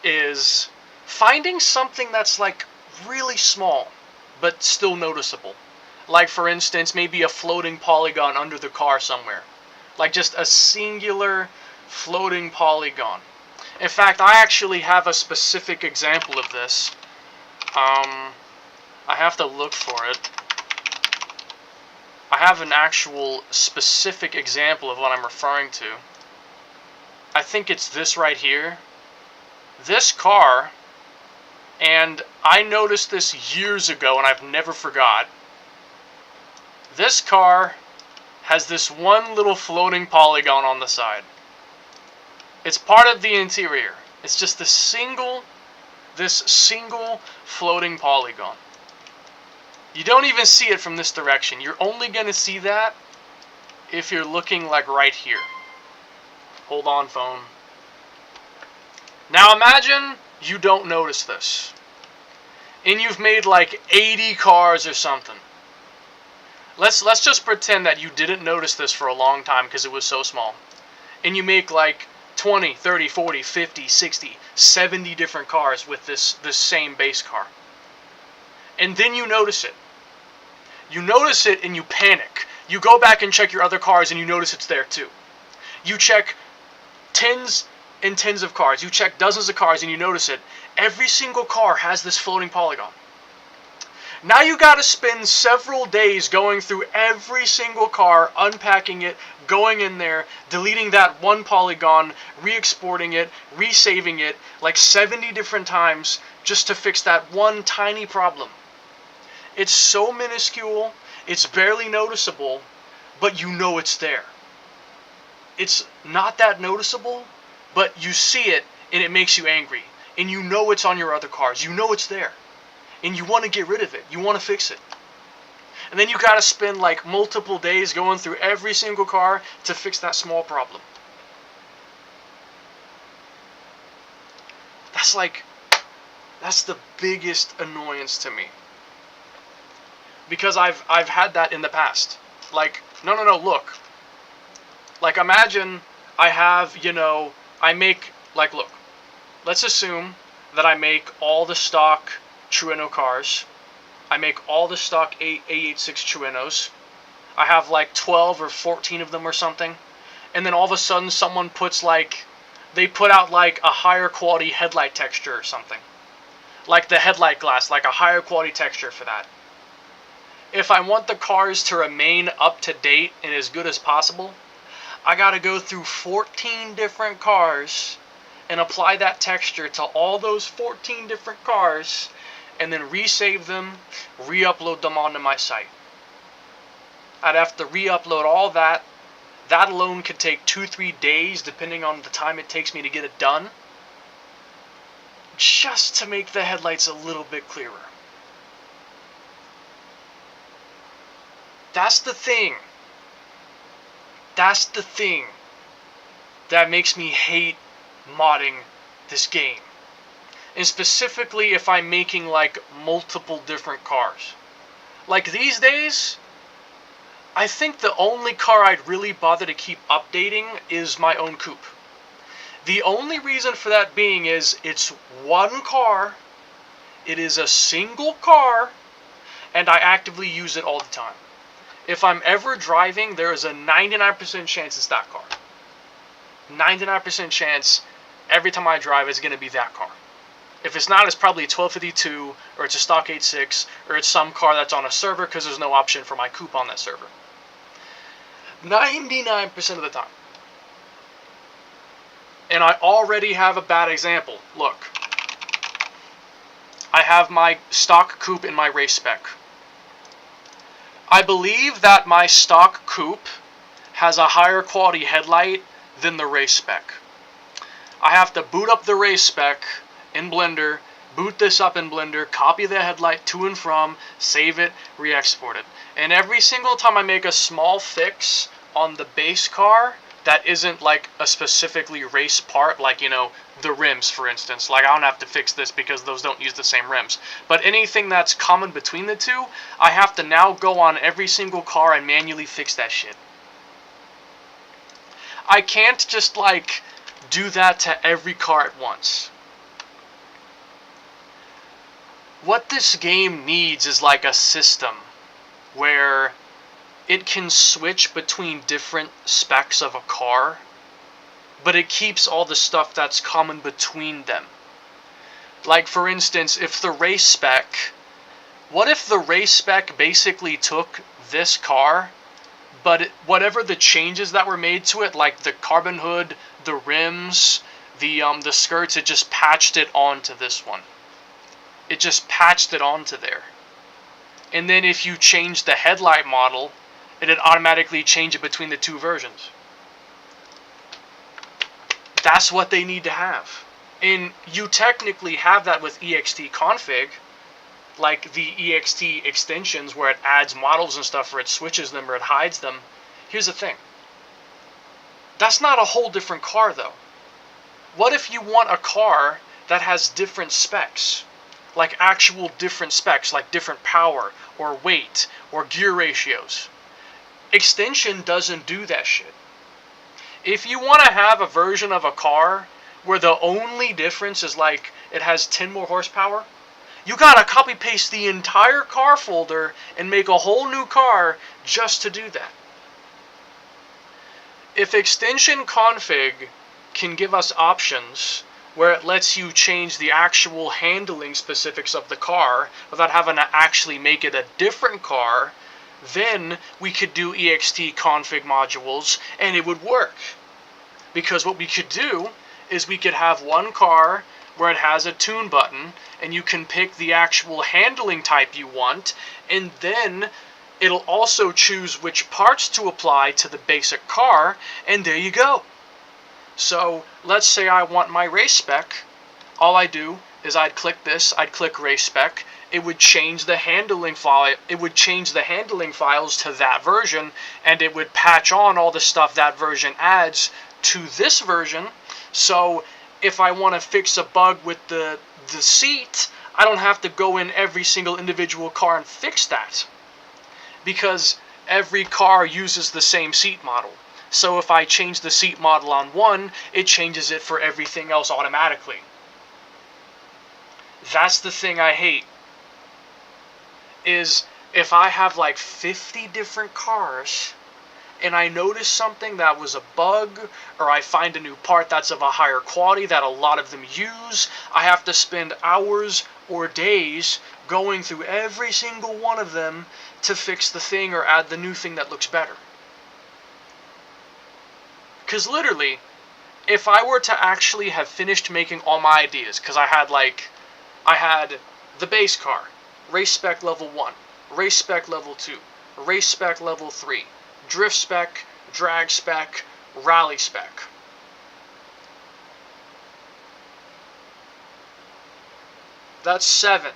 is finding something that's, like, really small, but still noticeable. Like, for instance, maybe a floating polygon under the car somewhere. Like, just a singular floating polygon. In fact, I actually have a specific example of this. I have to look for it. I have an actual specific example of what I'm referring to. I think it's this right here. This car, and I noticed this years ago and I've never forgot. This car has this one little floating polygon on the side. It's part of the interior. It's just this single floating polygon. You don't even see it from this direction. You're only going to see that if you're looking like right here. Hold on, phone. Now imagine you don't notice this. And you've made like 80 cars or something. Let's just pretend that you didn't notice this for a long time because it was so small. And you make like 20, 30, 40, 50, 60, 70 different cars with this same base car. And then you notice it. You notice it and you panic. You go back and check your other cars and you notice it's there too. You check tens and tens of cars. You check dozens of cars and you notice it. Every single car has this floating polygon. Now you gotta spend several days going through every single car, unpacking it, going in there, deleting that one polygon, re-exporting it, resaving it, like 70 different times just to fix that one tiny problem. It's so minuscule, it's barely noticeable, but you know it's there. It's not that noticeable, but you see it and it makes you angry. And you know it's on your other cars, you know it's there. And you want to get rid of it. You want to fix it. And then you got to spend like multiple days going through every single car to fix that small problem. That's the biggest annoyance to me. Because I've had that in the past. Like, no, look. Like, imagine I have, you know, I make, like, look. Let's assume that I make all the stock Trueno cars. I make all the stock A86 Truenos. I have like 12 or 14 of them or something. And then all of a sudden someone puts like, they put out like a higher quality headlight texture or something. Like the headlight glass, like a higher quality texture for that. If I want the cars to remain up to date and as good as possible, I gotta go through 14 different cars and apply that texture to all those 14 different cars, and then resave them, re-upload them onto my site. I'd have to re-upload all that. That alone could take 2-3 days, depending on the time it takes me to get it done, just to make the headlights a little bit clearer. That's the thing. That's the thing that makes me hate modding this game. And specifically if I'm making like multiple different cars. Like these days, I think the only car I'd really bother to keep updating is my own coupe. The only reason for that being is it's one car, it is a single car, and I actively use it all the time. If I'm ever driving, there is a 99% chance it's that car. 99% chance every time I drive it's going to be that car. If it's not, it's probably a 1252, or it's a stock 86, or it's some car that's on a server because there's no option for my coupe on that server. 99% of the time. And I already have a bad example. Look. I have my stock coupe in my race spec. I believe that my stock coupe has a higher quality headlight than the race spec. I have to boot up the race spec in Blender, boot this up in Blender, copy the headlight to and from, save it, re-export it. And every single time I make a small fix on the base car that isn't like a specifically race part, like, you know, the rims, for instance. Like, I don't have to fix this because those don't use the same rims. But anything that's common between the two, I have to now go on every single car and manually fix that shit. I can't just, like, do that to every car at once. What this game needs is, like, a system where it can switch between different specs of a car, but it keeps all the stuff that's common between them. Like, for instance, if the race spec... What if the race spec basically took this car, but whatever the changes that were made to it, like the carbon hood, the rims, the skirts, it just patched it onto this one. It just patched it onto there. And then if you change the headlight model, it'd automatically change it between the two versions. That's what they need to have. And you technically have that with ext-config, like the ext extensions where it adds models and stuff, or it switches them, or it hides them. Here's the thing. That's not a whole different car, though. What if you want a car that has different specs? Like actual different specs, like different power, or weight, or gear ratios. Extension doesn't do that shit. If you want to have a version of a car where the only difference is like it has 10 more horsepower, you gotta copy paste the entire car folder and make a whole new car just to do that. If extension config can give us options where it lets you change the actual handling specifics of the car without having to actually make it a different car, then we could do ext config modules and it would work. Because what we could do is we could have one car where it has a tune button and you can pick the actual handling type you want, and then it'll also choose which parts to apply to the basic car, and there you go. So let's say I want my race spec. All I do is I'd click this, I'd click race spec. It would change the handling file. It would change the handling files to that version, and it would patch on all the stuff that version adds to this version. So if I want to fix a bug with the seat, I don't have to go in every single individual car and fix that, because every car uses the same seat model. So if I change the seat model on one, it changes it for everything else automatically. That's the thing I hate. Is if I have like 50 different cars and I notice something that was a bug, or I find a new part that's of a higher quality that a lot of them use, I have to spend hours or days going through every single one of them to fix the thing or add the new thing that looks better. Because literally, if I were to actually have finished making all my ideas, because I had the base car, race spec level 1, race spec level 2, race spec level 3, drift spec, drag spec, rally spec. That's 7.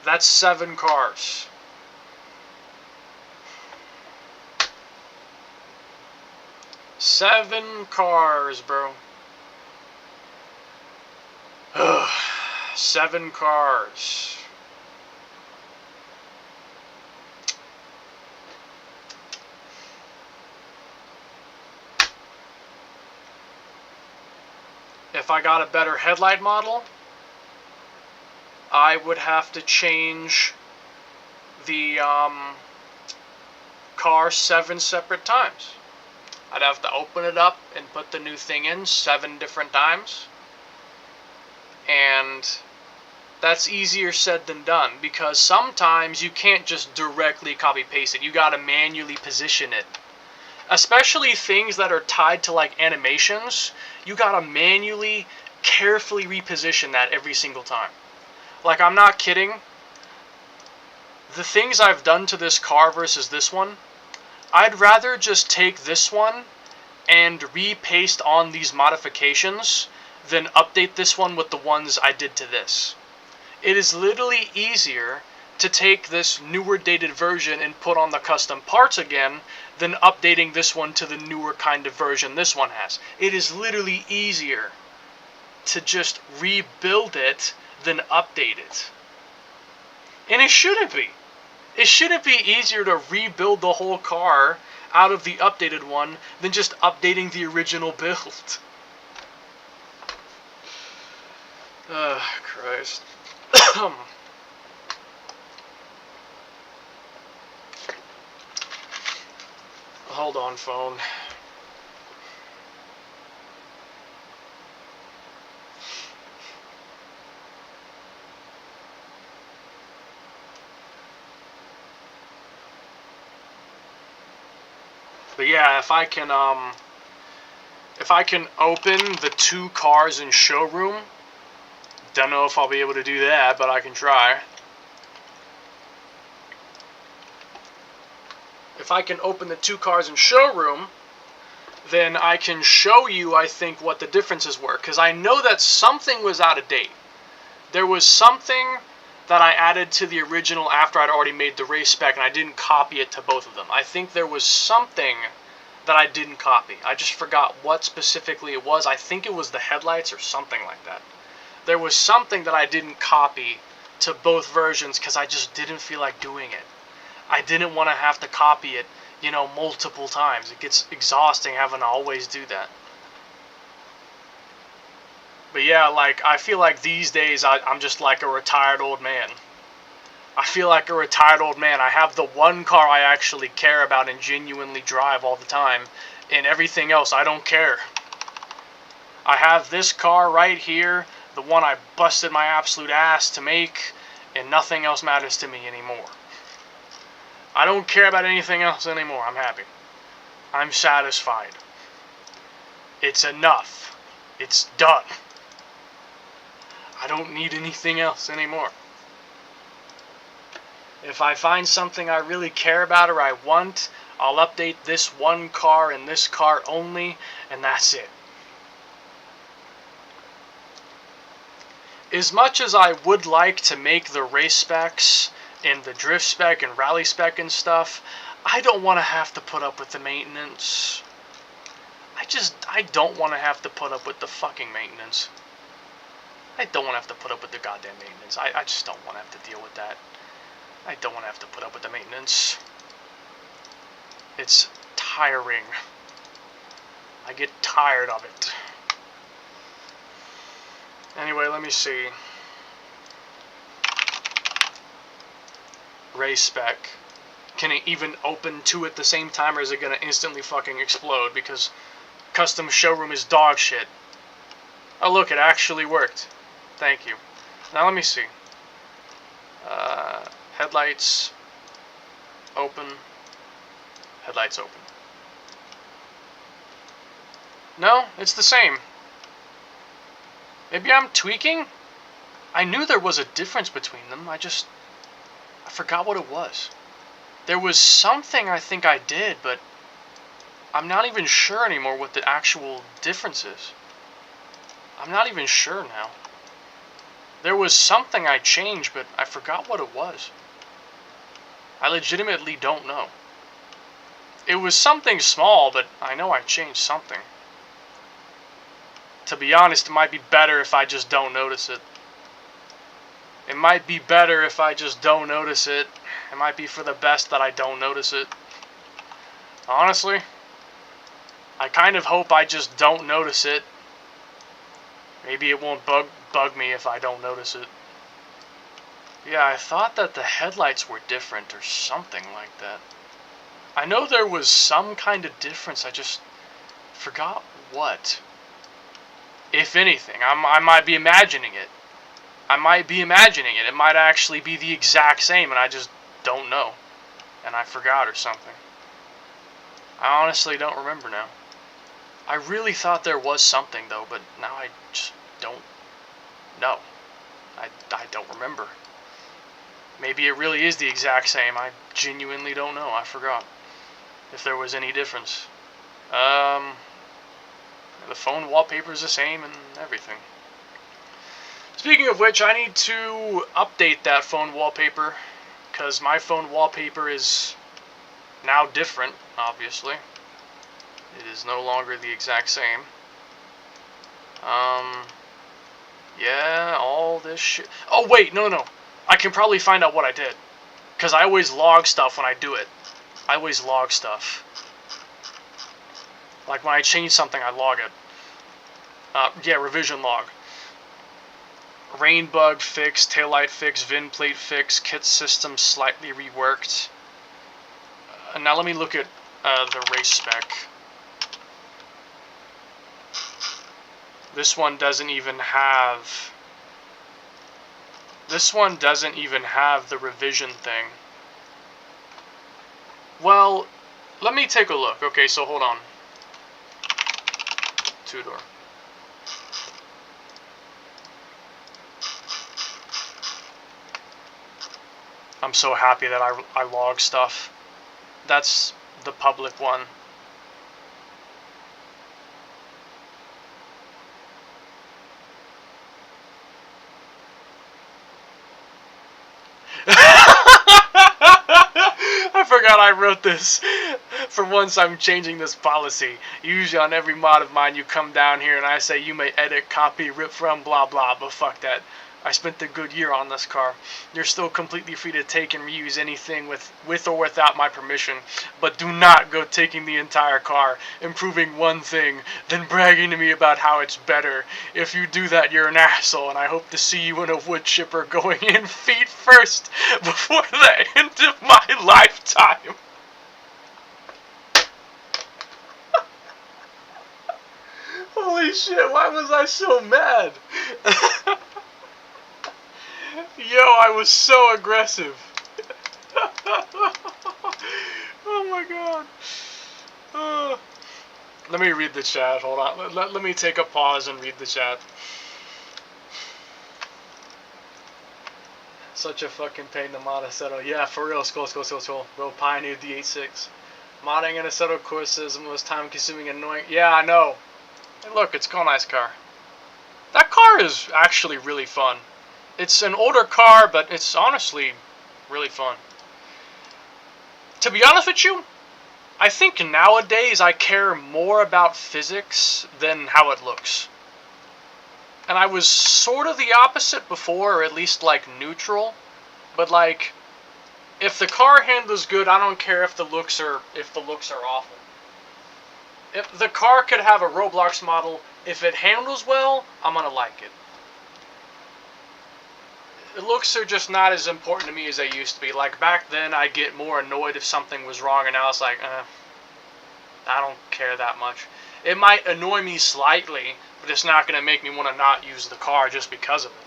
That's 7 cars. Seven cars, bro. Ugh. 7 cars. If I got a better headlight model, I would have to change the car 7 separate times. I'd have to open it up and put the new thing in 7 different times. And that's easier said than done, because sometimes you can't just directly copy paste it. You gotta manually position it. Especially things that are tied to like animations, you gotta manually, carefully reposition that every single time. Like, I'm not kidding. The things I've done to this car versus this one, I'd rather just take this one and repaste on these modifications than update this one with the ones I did to this. It is literally easier to take this newer dated version and put on the custom parts again than updating this one to the newer kind of version this one has. It is literally easier to just rebuild it than update it. And it shouldn't be. It shouldn't be easier to rebuild the whole car out of the updated one than just updating the original build. Christ. Hold on, phone. But yeah, if I can open the 2 cars in showroom, don't know if I'll be able to do that, but I can try. If I can open the 2 cars in showroom, then I can show you, I think, what the differences were. Because I know that something was out of date. There was something that I added to the original after I'd already made the race spec, and I didn't copy it to both of them. I think there was something that I didn't copy. I just forgot what specifically it was. I think it was the headlights or something like that. There was something that I didn't copy to both versions because I just didn't feel like doing it. I didn't want to have to copy it, you know, multiple times. It gets exhausting having to always do that. But yeah, like, I feel like these days I'm just like a retired old man. I feel like a retired old man. I have the one car I actually care about and genuinely drive all the time, and everything else I don't care. I have this car right here, the one I busted my absolute ass to make, and nothing else matters to me anymore. I don't care about anything else anymore. I'm happy. I'm satisfied. It's enough. It's done. I don't need anything else anymore. If I find something I really care about or I want, I'll update this one car and this car only, and that's it. As much as I would like to make the race specs and the drift spec and rally spec and stuff, I don't want to have to put up with the maintenance. I don't want to have to put up with the fucking maintenance. I don't want to have to put up with the goddamn maintenance. I just don't want to have to deal with that. I don't want to have to put up with the maintenance. It's tiring. I get tired of it. Anyway, let me see. Race spec. Can it even open 2 at the same time, or is it going to instantly fucking explode because custom showroom is dog shit? Oh look, it actually worked. Thank you. Now let me see. Headlights open. Headlights open. No, it's the same. Maybe I'm tweaking? I knew there was a difference between them, I forgot what it was. There was something I think I did, but I'm not even sure anymore what the actual difference is. I'm not even sure now. There was something I changed, but I forgot what it was. I legitimately don't know. It was something small, but I know I changed something. To be honest, it might be better if I just don't notice it. It might be better if I just don't notice it. It might be for the best that I don't notice it. Honestly, I kind of hope I just don't notice it. Maybe it won't bug me if I don't notice it. Yeah, I thought that the headlights were different or something like that. I know there was some kind of difference, I just forgot what. If anything, I might be imagining it. I might be imagining it. It might actually be the exact same and I just don't know. And I forgot or something. I honestly don't remember now. I really thought there was something though, but now I just don't know. I don't remember. Maybe it really is the exact same. I genuinely don't know. I forgot if there was any difference. The phone wallpaper is the same and everything. Speaking of which, I need to update that phone wallpaper because my phone wallpaper is now different, obviously. It is no longer the exact same. Yeah, all this shit. Oh, wait, no. I can probably find out what I did. Because I always log stuff when I do it. I always log stuff. Like when I change something, I log it. Yeah, revision log. Rain bug fix, taillight fix, VIN plate fix, kit system slightly reworked. Now let me look at the race spec. This one doesn't even have... This one doesn't even have the revision thing. Well, let me take a look. Okay, so hold on. Two-door. I'm so happy that I log stuff. That's the public one. I forgot I wrote this. For once, I'm changing this policy. Usually on every mod of mine, you come down here and I say you may edit, copy, rip from, blah, blah, but fuck that. I spent a good year on this car. You're still completely free to take and reuse anything with or without my permission, but do not go taking the entire car, improving one thing, then bragging to me about how it's better. If you do that, you're an asshole, and I hope to see you in a wood chipper going in feet first before the end of my lifetime. Holy shit, why was I so mad? Yo, I was so aggressive. Oh my god. Let me read the chat. Hold on. Let me take a pause and read the chat. Such a fucking pain to mod Assetto. Yeah, for real. Skull. Bro, pioneered the 8.6. Modding an Assetto course is the most time consuming and annoying. Yeah, I know. Hey, look, it's a nice car. That car is actually really fun. It's an older car, but it's honestly really fun. To be honest with you, I think nowadays I care more about physics than how it looks. And I was sort of the opposite before, or at least like neutral. But like, if the car handles good, I don't care if the looks are awful. If the car could have a Roblox model, if it handles well, I'm gonna like it. The looks are just not as important to me as they used to be. Like back then, I'd get more annoyed if something was wrong, and now it's like, I don't care that much. It might annoy me slightly, but it's not going to make me want to not use the car just because of it.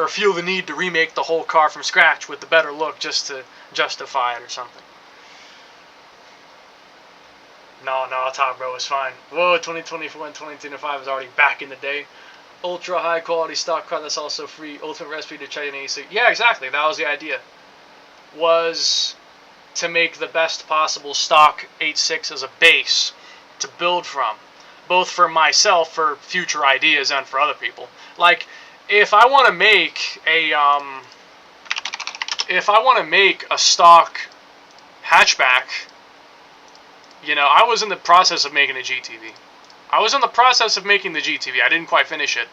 Or feel the need to remake the whole car from scratch with the better look just to justify it or something. No, Tom, bro, it's fine. Whoa, 2024 and 2025 is already back in the day. Ultra high quality stock car that's also free. Ultimate recipe to try an AC. Yeah, exactly. That was the idea. Was to make the best possible stock 8.6 as a base to build from, both for myself, for future ideas, and for other people. Like, if I want to make a stock hatchback, you know, I was in the process of making a GTV. I was in the process of making the GTV. I didn't quite finish it.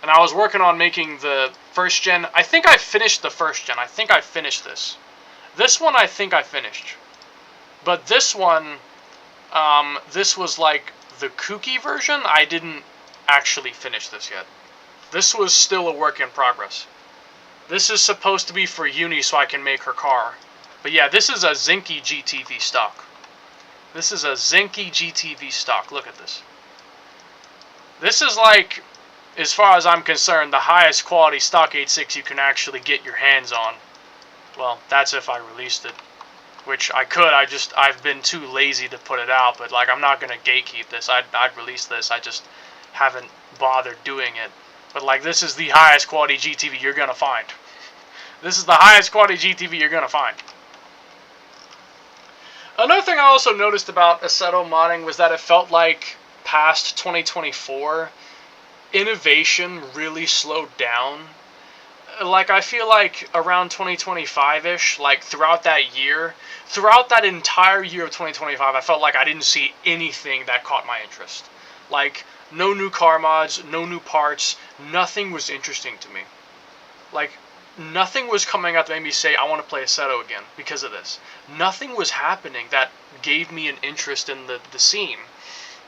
And I was working on making the first gen. I think I finished the first gen. I think I finished this. This one I think I finished. But this one, this was like the kooky version. I didn't actually finish this yet. This was still a work in progress. This is supposed to be for Uni so I can make her car. But yeah, this is a Zinky GTV stock. This is a Zinky GTV stock. Look at this. This is like, as far as I'm concerned, the highest quality stock 8.6 you can actually get your hands on. Well, that's if I released it. Which I could, I've been too lazy to put it out, but like, I'm not gonna gatekeep this. I'd release this, I just haven't bothered doing it. But like, this is the highest quality GTV you're gonna find. This is the highest quality GTV you're gonna find. Another thing I also noticed about Assetto modding was that it felt like past 2024, innovation really slowed down. Like, I feel like around 2025-ish, like throughout that year, throughout that entire year of 2025, I felt like I didn't see anything that caught my interest. Like, no new car mods, no new parts, nothing was interesting to me. Like, nothing was coming out that made me say, I want to play Assetto again because of this. Nothing was happening that gave me an interest in the scene.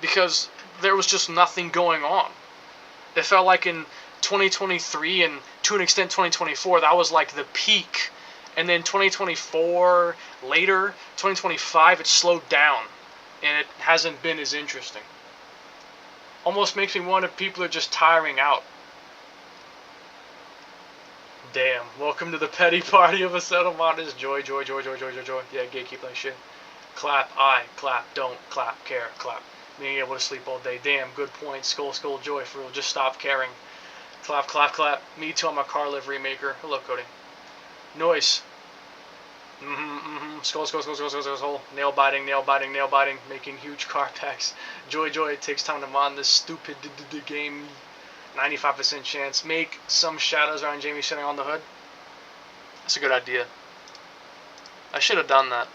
Because there was just nothing going on. It felt like in 2023 and to an extent 2024, that was like the peak. And then 2024, later, 2025, it slowed down. And it hasn't been as interesting. Almost makes me wonder if people are just tiring out. Damn. Welcome to the petty party of Assetto modders. Joy. Yeah, gatekeep that shit. Clap, clap, don't, clap, care, clap. Being able to sleep all day. Damn, good point. Skull, joy, for real. Just stop caring. Clap, clap. Me too, I'm a car livery maker. Hello, Cody. Noise. Skull. Nail biting. Making huge car packs. Joy, it takes time to mod this stupid game. 95% chance. Make some shadows around Jamie sitting on the hood. That's a good idea. I should have done that.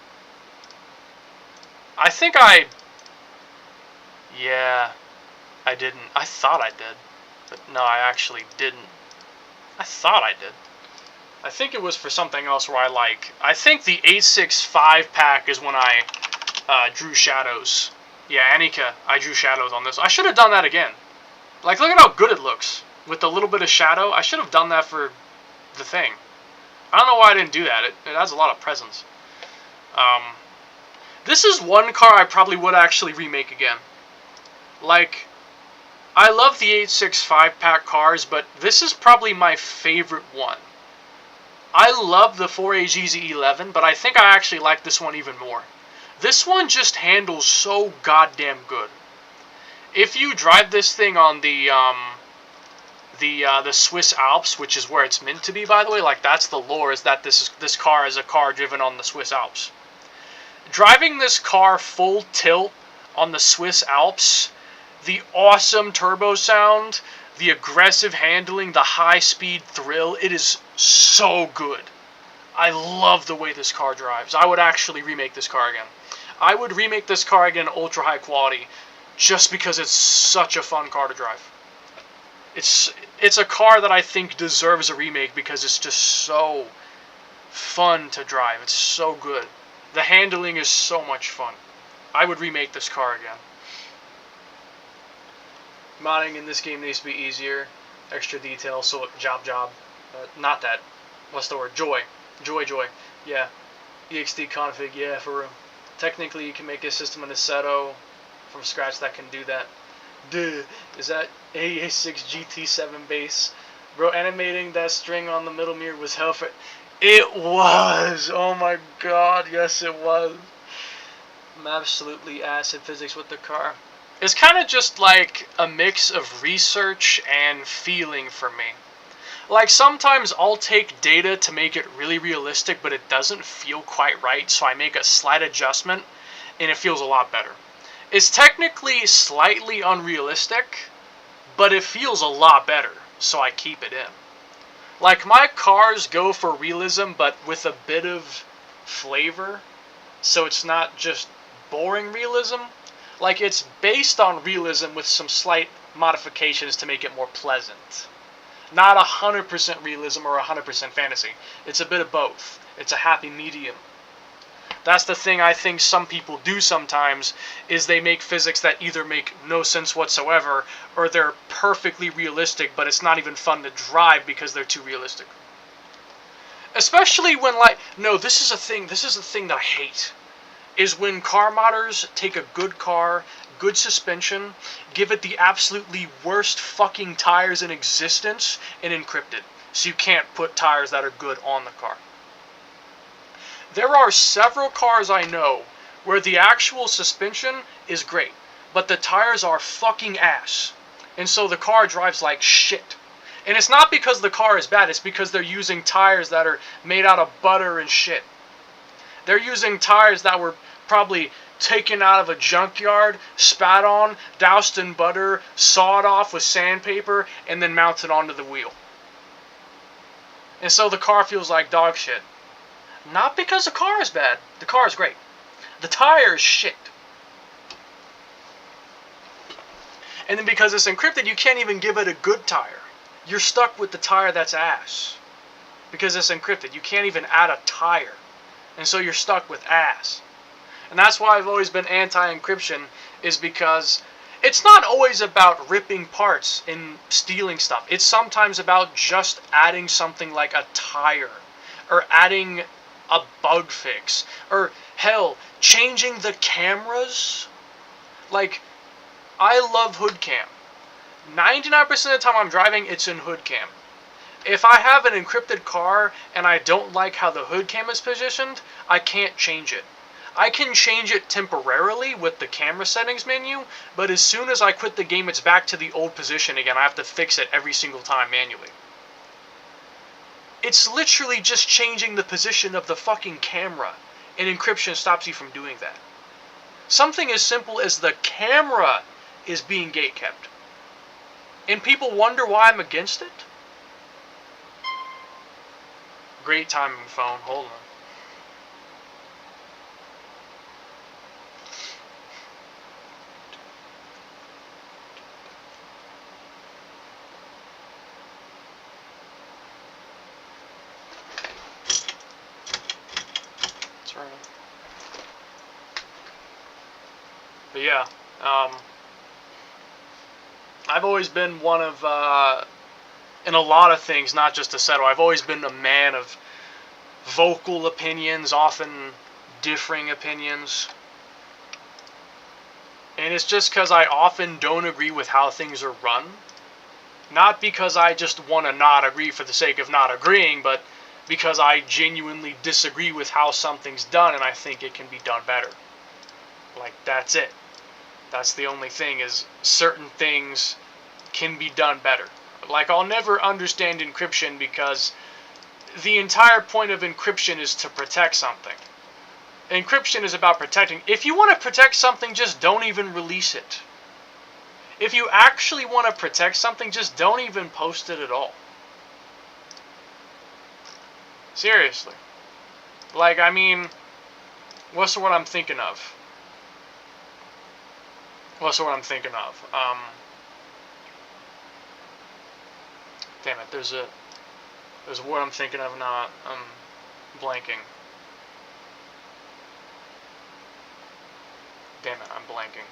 Yeah, I didn't. I thought I did. But no, I actually didn't. I thought I did. I think it was for something else where I think the 8.6 5-pack is when I drew shadows. Yeah, Annika, I drew shadows on this. I should have done that again. Like, look at how good it looks. With a little bit of shadow. I should have done that for the thing. I don't know why I didn't do that. It has a lot of presence. This is one car I probably would actually remake again. Like, I love the 8.6 5-pack cars, but this is probably my favorite one. I love the 4AGZ11, but I think I actually like this one even more. This one just handles so goddamn good. If you drive this thing on the Swiss Alps, which is where it's meant to be, by the way, like, that's the lore, is that this car is a car driven on the Swiss Alps. Driving this car full tilt on the Swiss Alps, the awesome turbo sound, the aggressive handling, the high-speed thrill, it is so good. I love the way this car drives. I would actually remake this car again. I would remake this car again in ultra-high quality just because it's such a fun car to drive. It's a car that I think deserves a remake because it's just so fun to drive. It's so good. The handling is so much fun. I would remake this car again. Modding in this game needs to be easier. Extra detail, so job. Not that. What's the word? Joy. Yeah. EXT config, yeah, for real. Technically, you can make a system in Assetto from scratch that can do that. Duh. Is that AA6 GT7 base? Bro, animating that string on the middle mirror was hell for... It was! Oh my god, yes it was. I'm absolutely ass at physics with the car. It's kind of just like a mix of research and feeling for me. Like, sometimes I'll take data to make it really realistic, but it doesn't feel quite right, so I make a slight adjustment, and it feels a lot better. It's technically slightly unrealistic, but it feels a lot better, so I keep it in. Like, my cars go for realism, but with a bit of flavor, so it's not just boring realism. Like, it's based on realism with some slight modifications to make it more pleasant. Not 100% realism or 100% fantasy. It's a bit of both. It's a happy medium. That's the thing I think some people do sometimes, is they make physics that either make no sense whatsoever, or they're perfectly realistic, but it's not even fun to drive because they're too realistic. Especially when, like, no, this is a thing that I hate, is when car modders take a good car, good suspension, give it the absolutely worst fucking tires in existence, and encrypt it, so you can't put tires that are good on the car. There are several cars I know where the actual suspension is great, but the tires are fucking ass, and so the car drives like shit. And it's not because the car is bad, it's because they're using tires that are made out of butter and shit. They're using tires that were probably taken out of a junkyard, spat on, doused in butter, sawed off with sandpaper, and then mounted onto the wheel. And so the car feels like dog shit. Not because the car is bad. The car is great. The tire is shit. And then because it's encrypted, you can't even give it a good tire. You're stuck with the tire that's ass. Because it's encrypted. You can't even add a tire. And so you're stuck with ass. And that's why I've always been anti-encryption, is because it's not always about ripping parts and stealing stuff. It's sometimes about just adding something like a tire, or adding a bug fix, or hell, changing the cameras. Like, I love hood cam. 99% of the time I'm driving, it's in hood cam. If I have an encrypted car and I don't like how the hood cam is positioned, I can't change it. I can change it temporarily with the camera settings menu, but as soon as I quit the game, it's back to the old position again. I have to fix it every single time manually. It's literally just changing the position of the fucking camera, and encryption stops you from doing that. Something as simple as the camera is being gatekept. And people wonder why I'm against it? Great timing, phone. Hold on. But yeah, I've always been one of, in a lot of things, not just a settle, I've always been a man of vocal opinions, often differing opinions. And it's just because I often don't agree with how things are run. Not because I just want to not agree for the sake of not agreeing, but because I genuinely disagree with how something's done and I think it can be done better. Like, that's it. That's the only thing, is certain things can be done better. Like, I'll never understand encryption because the entire point of encryption is to protect something. Encryption is about protecting. If you want to protect something, just don't even release it. If you actually want to protect something, just don't even post it at all. Seriously. Like, I mean, what's the word I'm thinking of? Damn it, there's a word I'm thinking of now. I'm blanking. Damn it, I'm blanking.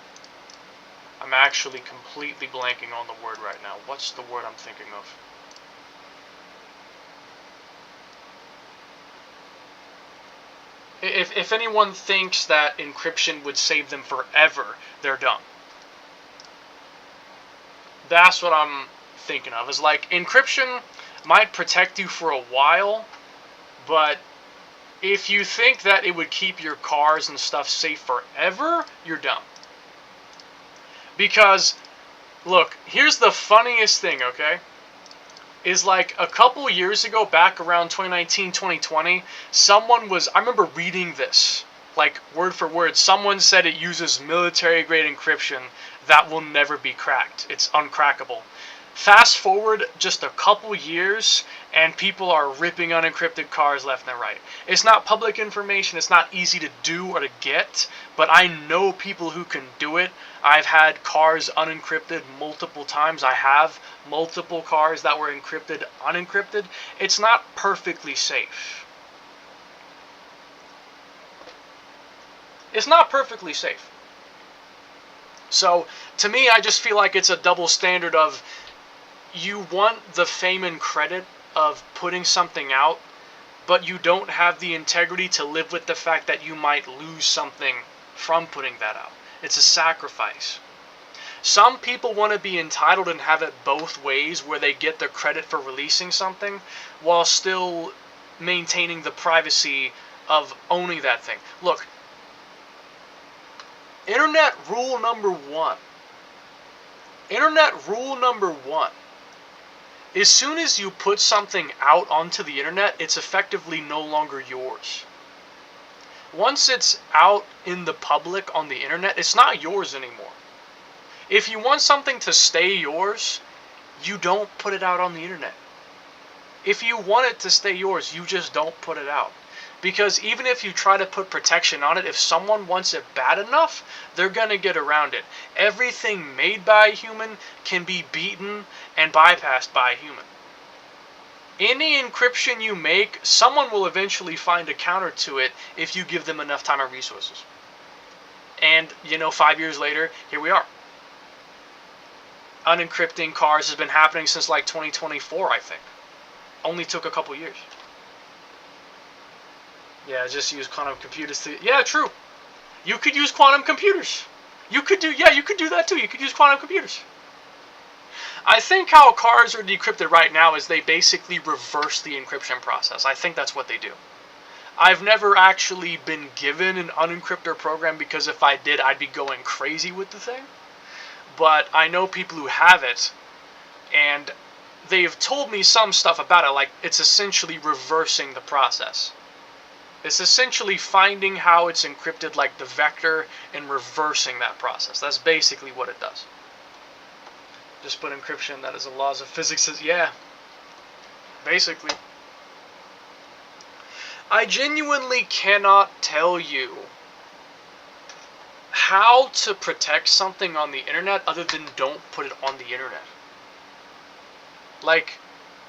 I'm actually completely blanking on the word right now. What's the word I'm thinking of? If anyone thinks that encryption would save them forever, they're dumb. That's what I'm thinking of. Is like, encryption might protect you for a while, but If you think that it would keep your cars and stuff safe forever, you're dumb. Because, look, here's the funniest thing, okay? Is like a couple years ago, back around 2019, 2020, I remember reading this, like word for word, someone said it uses military-grade encryption that will never be cracked. It's uncrackable. Fast forward just a couple years, and people are ripping unencrypted cars left and right. It's not public information, it's not easy to do or to get, but I know people who can do it. I've had cars unencrypted multiple times. I have multiple cars that were encrypted, unencrypted. It's not perfectly safe. It's not perfectly safe. So, to me, I just feel like it's a double standard of, you want the fame and credit of putting something out, but you don't have the integrity to live with the fact that you might lose something from putting that out. It's a sacrifice. Some people want to be entitled and have it both ways, where they get the credit for releasing something while still maintaining the privacy of owning that thing. Look, internet rule number one. Internet rule number one. As soon as you put something out onto the internet, it's effectively no longer yours. Once it's out in the public on the internet, it's not yours anymore. If you want something to stay yours, you don't put it out on the internet. If you want it to stay yours, you just don't put it out. Because even if you try to put protection on it, if someone wants it bad enough, they're going to get around it. Everything made by a human can be beaten and bypassed by a human. Any encryption you make, someone will eventually find a counter to it if you give them enough time and resources. And, 5 years later, here we are. Unencrypting cars has been happening since like 2024, I think. Only took a couple years. Yeah, just use quantum computers to... Yeah, true. You could use quantum computers. You could do that too. You could use quantum computers. I think how cars are decrypted right now is they basically reverse the encryption process. I think that's what they do. I've never actually been given an unencryptor program, because if I did, I'd be going crazy with the thing. But I know people who have it, and they've told me some stuff about it, like it's essentially reversing the process. It's essentially finding how it's encrypted, like the vector, and reversing that process. That's basically what it does. Just put encryption, that is the laws of physics. Yeah, basically. I genuinely cannot tell you how to protect something on the internet other than don't put it on the internet. Like,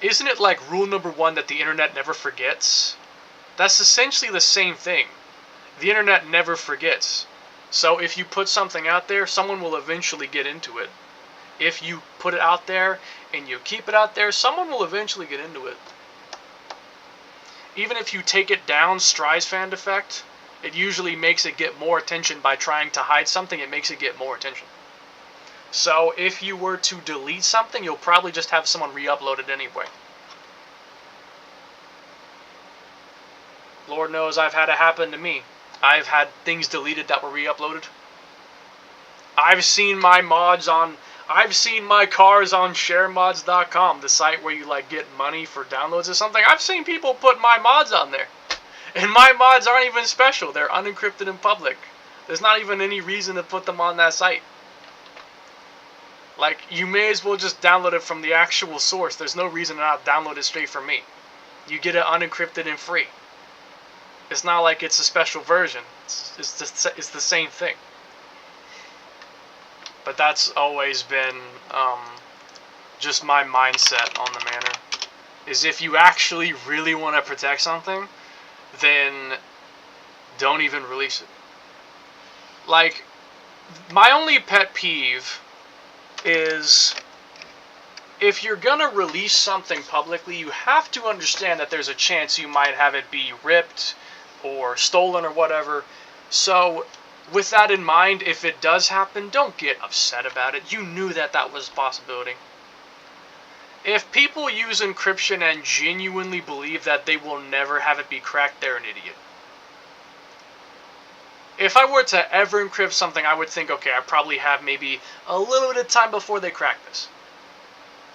isn't it like rule number one that the internet never forgets? That's essentially the same thing. The internet never forgets. So if you put something out there, someone will eventually get into it. If you put it out there and you keep it out there, someone will eventually get into it. Even if you take it down, Streisand effect, it usually makes it get more attention by trying to hide something. It makes it get more attention. So if you were to delete something, you'll probably just have someone re-upload it anyway. Lord knows I've had it happen to me. I've had things deleted that were re-uploaded. I've seen my cars on sharemods.com, the site where you like get money for downloads or something. I've seen people put my mods on there. And my mods aren't even special. They're unencrypted in public. There's not even any reason to put them on that site. Like, you may as well just download it from the actual source. There's no reason to not download it straight from me. You get it unencrypted and free. It's not like it's a special version. It's the same thing. But that's always been just my mindset on the matter. Is if you actually really want to protect something, then don't even release it. Like, my only pet peeve is, if you're gonna release something publicly, you have to understand that there's a chance you might have it be ripped or stolen or whatever. So with that in mind, if it does happen, don't get upset about it. You knew that was a possibility. If people use encryption and genuinely believe that they will never have it be cracked, they're an idiot. If I were to ever encrypt something, I would think, okay, I probably have maybe a little bit of time before they crack this.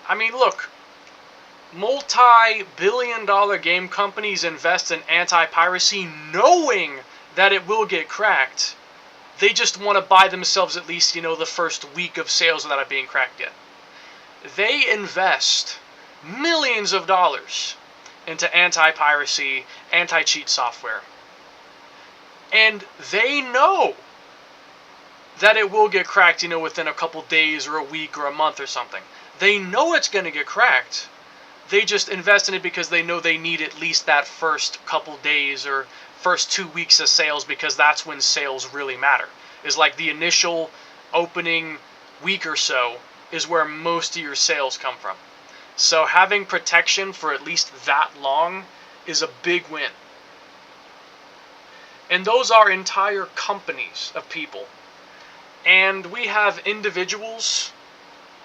I mean, look, multi-billion-dollar game companies invest in anti-piracy knowing that it will get cracked. They just want to buy themselves at least, the first week of sales without it being cracked yet. They invest millions of dollars into anti-piracy, anti-cheat software. And they know that it will get cracked, within a couple days or a week or a month or something. They know it's going to get cracked. They just invest in it because they know they need at least that first couple days or first 2 weeks of sales, because that's when sales really matter. Is like the initial opening week or so is where most of your sales come from. So having protection for at least that long is a big win. And those are entire companies of people. And we have individuals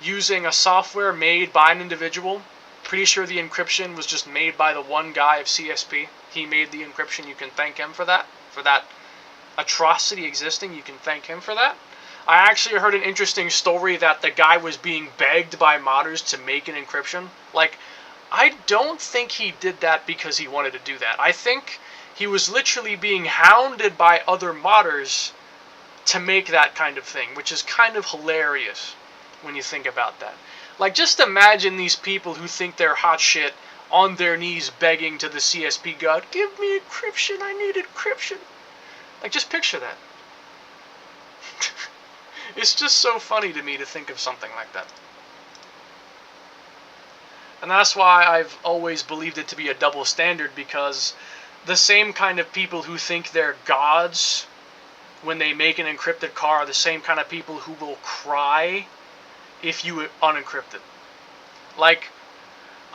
using a software made by an individual. Pretty sure the encryption was just made by the one guy of CSP. He made the encryption. You can thank him for that atrocity existing. You can thank him for that. I actually heard an interesting story that the guy was being begged by modders to make an encryption. Like, I don't think he did that because he wanted to do that. I think he was literally being hounded by other modders to make that kind of thing, which is kind of hilarious when you think about that. Like, just imagine these people who think they're hot shit on their knees begging to the CSP god, give me encryption, I need encryption. Like, just picture that. It's just so funny to me to think of something like that. And that's why I've always believed it to be a double standard, because the same kind of people who think they're gods when they make an encrypted car are the same kind of people who will cry if you unencrypt it. Like,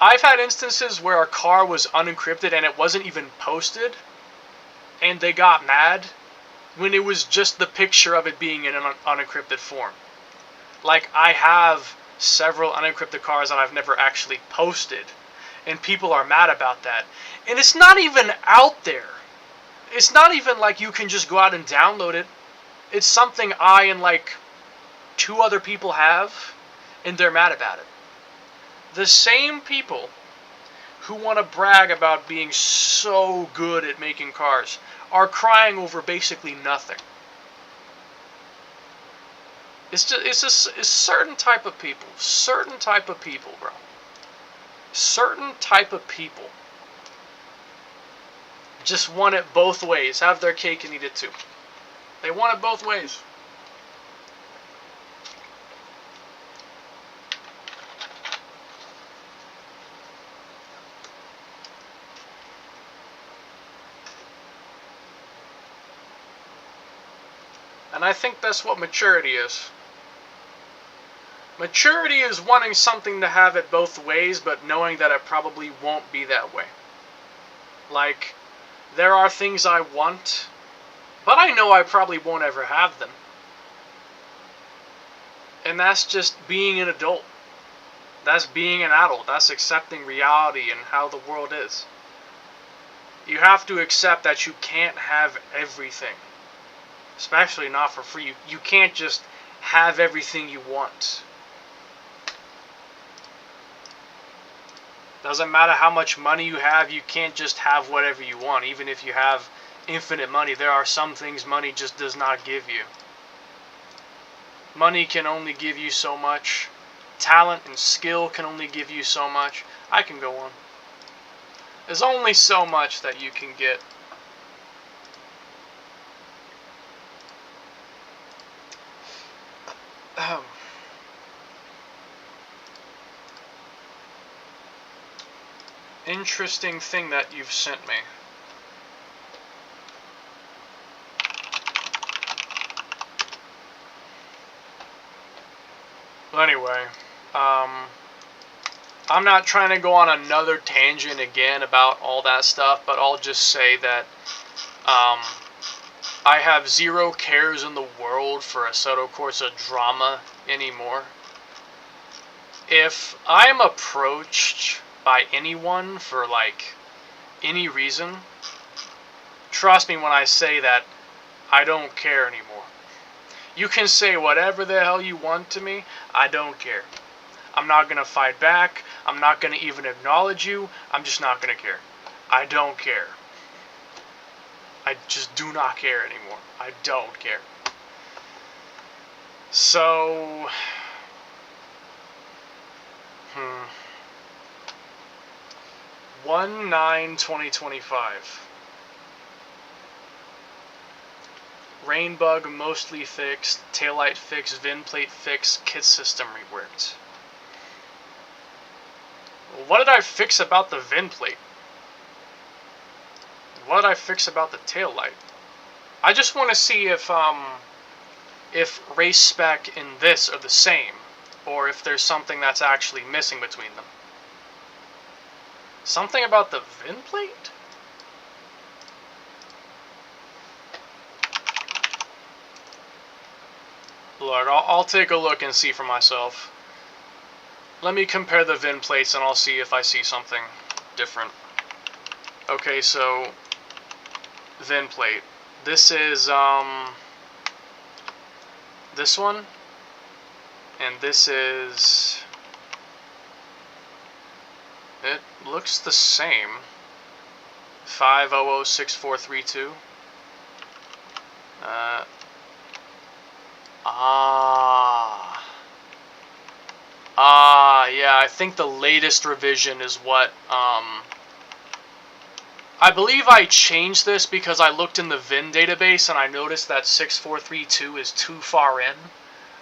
I've had instances where a car was unencrypted and it wasn't even posted, and they got mad when it was just the picture of it being in an unencrypted form. Like, I have several unencrypted cars that I've never actually posted, and people are mad about that. And it's not even out there. It's not even like you can just go out and download it. It's something I and like 2 other people have, and they're mad about it. The same people who want to brag about being so good at making cars are crying over basically nothing. It's a certain type of people. Certain type of people, bro. Certain type of people just want it both ways. Have their cake and eat it too. They want it both ways. And I think that's what maturity is. Maturity is wanting something to have it both ways, but knowing that it probably won't be that way. Like, there are things I want, but I know I probably won't ever have them. And that's just being an adult. That's being an adult. That's accepting reality and how the world is. You have to accept that you can't have everything. Especially not for free. You can't just have everything you want. Doesn't matter how much money you have, you can't just have whatever you want. Even if you have infinite money, there are some things money just does not give you. Money can only give you so much. Talent and skill can only give you so much. I can go on. There's only so much that you can get. Interesting thing that you've sent me. Well, anyway, I'm not trying to go on another tangent again about all that stuff, but I'll just say that I have zero cares in the world for a subtle course of drama anymore. if I'm approached by anyone for, like, any reason, trust me when I say that I don't care anymore. You can say whatever the hell you want to me, I don't care. I'm not gonna fight back, I'm not gonna even acknowledge you, I'm just not gonna care. I don't care. I just do not care anymore. I don't care. So... 1/9/2025. Rain bug mostly fixed, taillight fixed, VIN plate fixed, kit system reworked. What did I fix about the VIN plate? What did I fix about the taillight? I just want to see if race spec and this are the same, or if there's something that's actually missing between them. Something about the VIN plate? Look, I'll take a look and see for myself. Let me compare the VIN plates and I'll see if I see something different. Okay, so VIN plate. This is this one, and this is... It looks the same. 5006432. Yeah, I think the latest revision is what, I believe I changed this because I looked in the VIN database and I noticed that 6432 is too far in.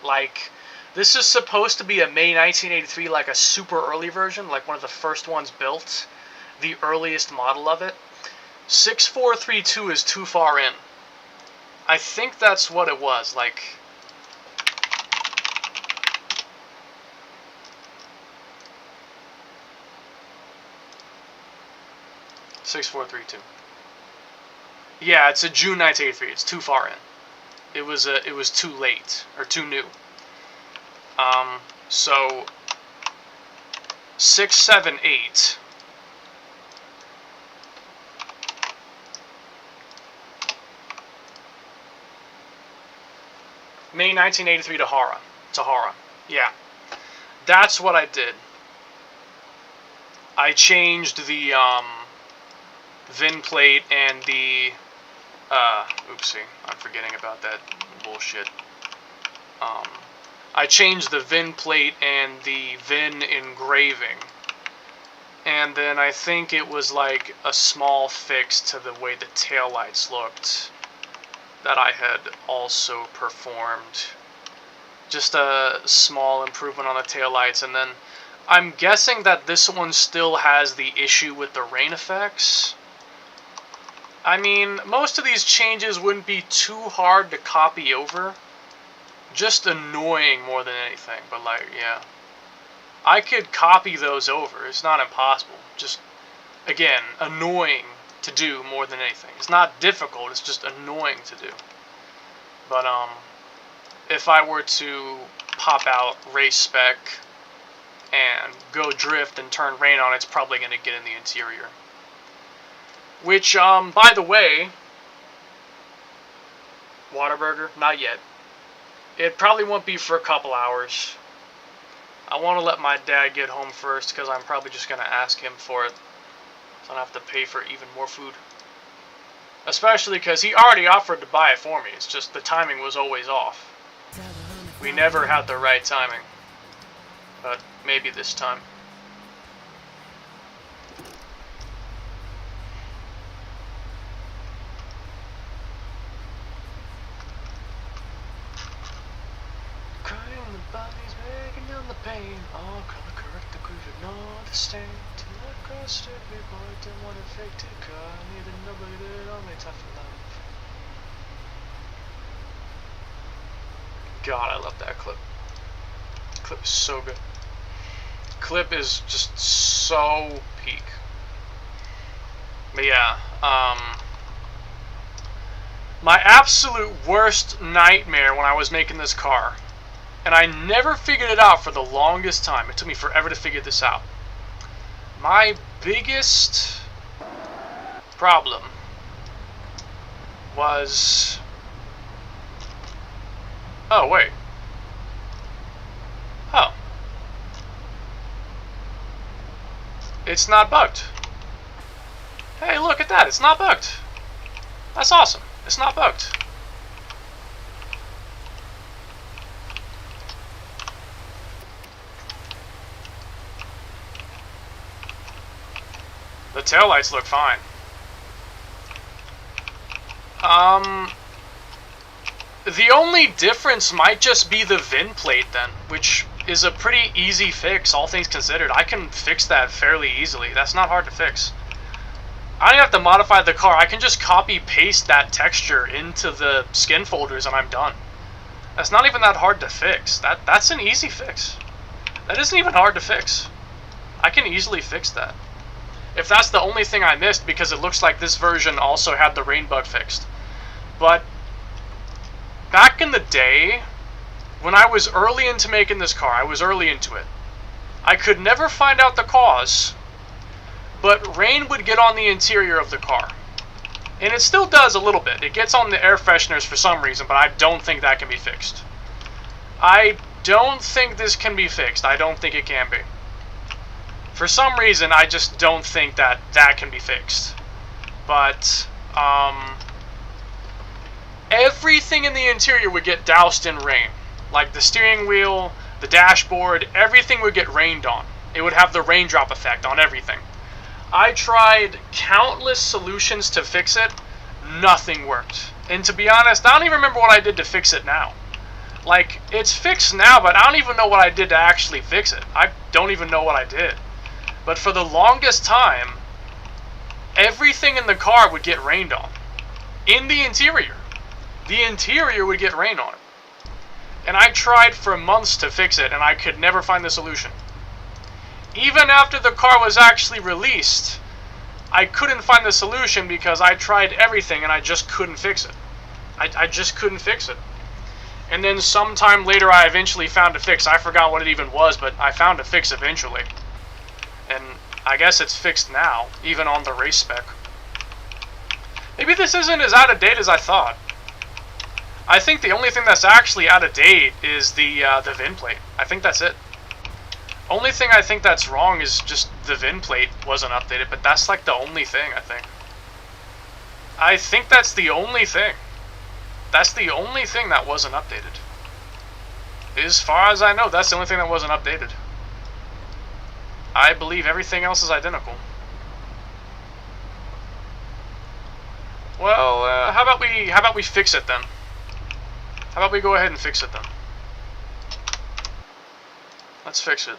Like, this is supposed to be a May 1983, like a super early version, like one of the first ones built, the earliest model of it. 6432 is too far in. I think that's what it was, like... $6432. Yeah, it's a June 1983. It's too far in. It was too late or too new. So 678. May 1983 Tahara. Yeah. That's what I did. I changed the VIN plate and the oopsie, I'm forgetting about that bullshit. I changed the VIN plate and the VIN engraving. And then I think it was like a small fix to the way the taillights looked that I had also performed. Just a small improvement on the taillights, and then I'm guessing that this one still has the issue with the rain effects. I mean, most of these changes wouldn't be too hard to copy over. Just annoying more than anything, but like, yeah. I could copy those over, it's not impossible. Just, again, annoying to do more than anything. It's not difficult, it's just annoying to do. But, if I were to pop out race spec and go drift and turn rain on, it's probably going to get in the interior. Which, by the way, Whataburger, not yet. It probably won't be for a couple hours. I want to let my dad get home first, because I'm probably just going to ask him for it. So I don't have to pay for even more food. Especially because he already offered to buy it for me. It's just the timing was always off. We never had the right timing. But maybe this time. Bodies breaking down the pain, all color correct the groove, ignore the stain. To let cross every boy, didn't want to fake to car, neither nobody that only tough love. God, I love that clip. Clip is so good. Clip is just so peak. But yeah, my absolute worst nightmare when I was making this car And I never figured it out for the longest time. It took me forever to figure this out. My biggest problem was... Oh, wait. Oh. It's not bugged. Hey, look at that. It's not bugged. That's awesome. It's not bugged. The taillights look fine. The only difference might just be the VIN plate then, which is a pretty easy fix, all things considered. I can fix that fairly easily. That's not hard to fix. I don't have to modify the car. I can just copy-paste that texture into the skin folders and I'm done. That's not even that hard to fix. That's an easy fix. That isn't even hard to fix. I can easily fix that. If that's the only thing I missed, because it looks like this version also had the rain bug fixed. But back in the day, when I was early into making this car, I was early into it, I could never find out the cause, but rain would get on the interior of the car. And it still does a little bit. It gets on the air fresheners for some reason, but I don't think that can be fixed. I don't think this can be fixed. I don't think it can be. For some reason, I just don't think that that can be fixed. But, everything in the interior would get doused in rain. Like the steering wheel, the dashboard, everything would get rained on. It would have the raindrop effect on everything. I tried countless solutions to fix it. Nothing worked. And to be honest, I don't even remember what I did to fix it now. Like, it's fixed now, but I don't even know what I did to actually fix it. I don't even know what I did. But for the longest time, everything in the car would get rained on. In the interior. The interior would get rain on it. And I tried for months to fix it, and I could never find the solution. Even after the car was actually released, I couldn't find the solution because I tried everything and I just couldn't fix it. I just couldn't fix it. And then sometime later I eventually found a fix. I forgot what it even was, but I found a fix eventually. And I guess it's fixed now, even on the race spec. Maybe this isn't as out of date as I thought. I think the only thing that's actually out of date is the VIN plate. I think that's it. Only thing I think that's wrong is just the VIN plate wasn't updated, but that's like the only thing, I think. I think that's the only thing. That's the only thing that wasn't updated. As far as I know, that's the only thing that wasn't updated. I believe everything else is identical. Well, how about we fix it then? How about we go ahead and fix it then? Let's fix it.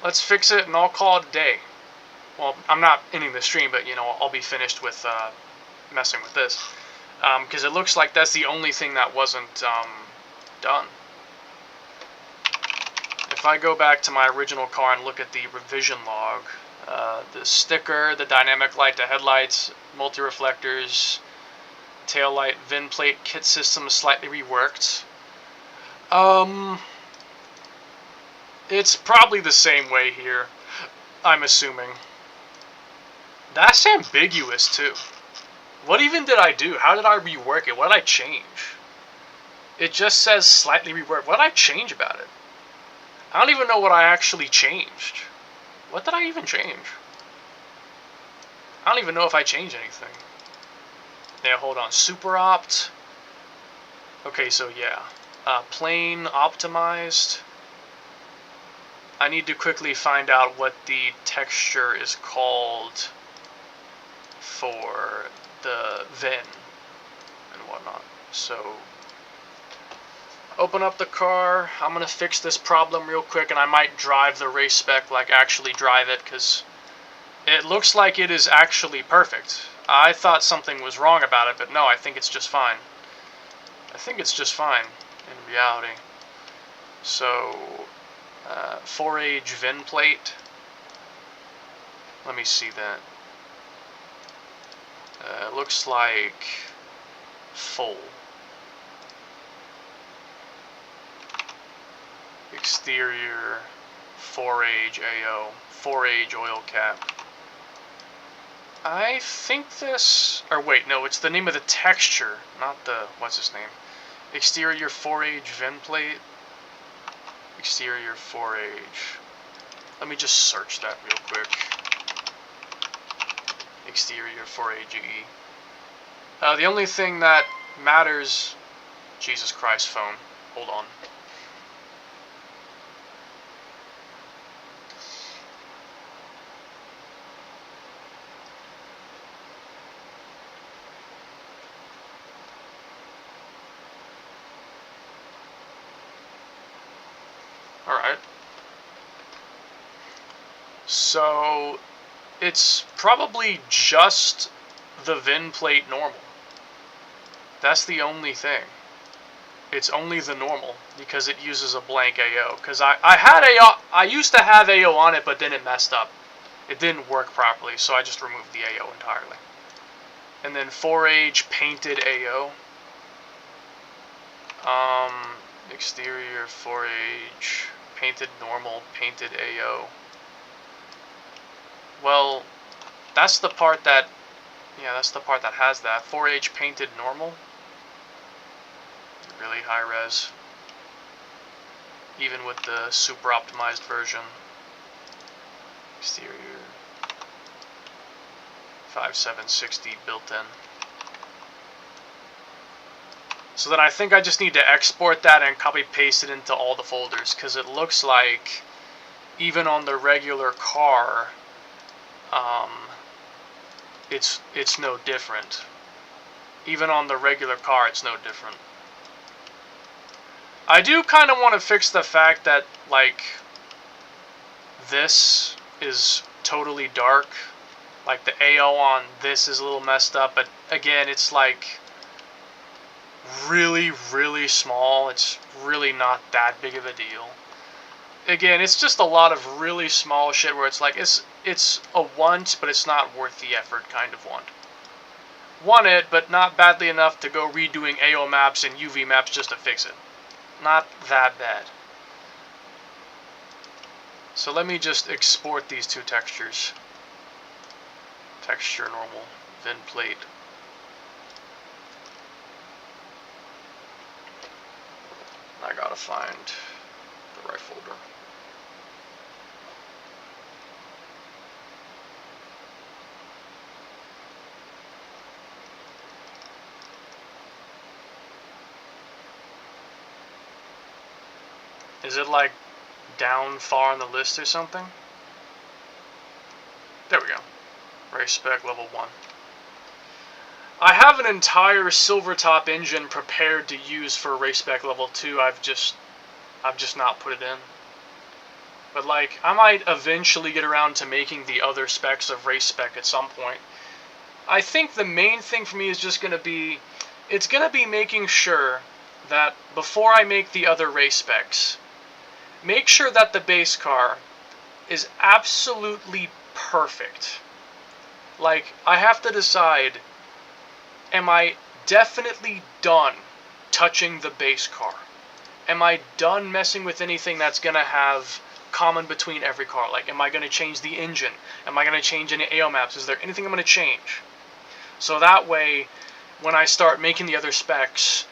Let's fix it and I'll call it a day. Well, I'm not ending the stream, but, you know, I'll be finished with messing with this. Because it looks like that's the only thing that wasn't done. If I go back to my original car and look at the revision log, the sticker, the dynamic light to headlights, multi-reflectors, tail light, VIN plate, kit system slightly reworked. It's probably the same way here, I'm assuming. That's ambiguous too. What even did I do? How did I rework it? What did I change? It just says slightly reworked. What did I change about it? I don't even know what I actually changed. What did I even change? I don't even know if I changed anything. Yeah, hold on. Super opt. Okay, so yeah. Plane optimized. I need to quickly find out what the texture is called for the VIN and whatnot. So, open up the car. I'm going to fix this problem real quick, and I might drive the race spec, like actually drive it, because it looks like it is actually perfect. I thought something was wrong about it, but no, I think it's just fine. I think it's just fine in reality. So, 4-age VIN plate. Let me see that. Looks like full. exterior 4-age AO, 4-age oil cap. I think this, or wait, no, it's the name of the texture, not the, what's his name? Exterior 4-age VIN plate. Exterior 4-age. Let me just search that real quick. Exterior 4-age GE. The only thing that matters, Jesus Christ, phone, hold on. Alright. So, it's probably just the VIN plate normal. That's the only thing. It's only the normal, because it uses a blank AO. Because I used to have AO on it, but then it messed up. It didn't work properly, so I just removed the AO entirely. And then 4-age painted AO. Exterior 4-age painted normal, painted AO. Well, that's the part that, yeah, that's the part that has that. 4-age painted normal. Really high res. Even with the super optimized version. Exterior 5760 built in. So then I think I just need to export that and copy paste it into all the folders, because it looks like even on the regular car, it's no different. Even on the regular car, it's no different. I do kind of want to fix the fact that, like, this is totally dark. Like, the AO on this is a little messed up, but again, it's like really, really small. It's really not that big of a deal. Again, it's just a lot of really small shit where it's like, it's a want, but it's not worth the effort kind of want. Want it, but not badly enough to go redoing AO maps and UV maps just to fix it. Not that bad. So let me just export these two textures. Texture normal, VIN plate. I gotta find the right folder. Is it like down far on the list or something? There we go. Race spec level 1. I have an entire silver top engine prepared to use for race spec level 2. I've just not put it in. But like, I might eventually get around to making the other specs of race spec at some point. I think the main thing for me is just gonna be, it's gonna be making sure that before I make the other race specs, make sure that the base car is absolutely perfect. Like, I have to decide, am I definitely done touching the base car? Am I done messing with anything that's going to have common between every car? Like, am I going to change the engine? Am I going to change any AO maps? Is there anything I'm going to change? So that way, when I start making the other specs,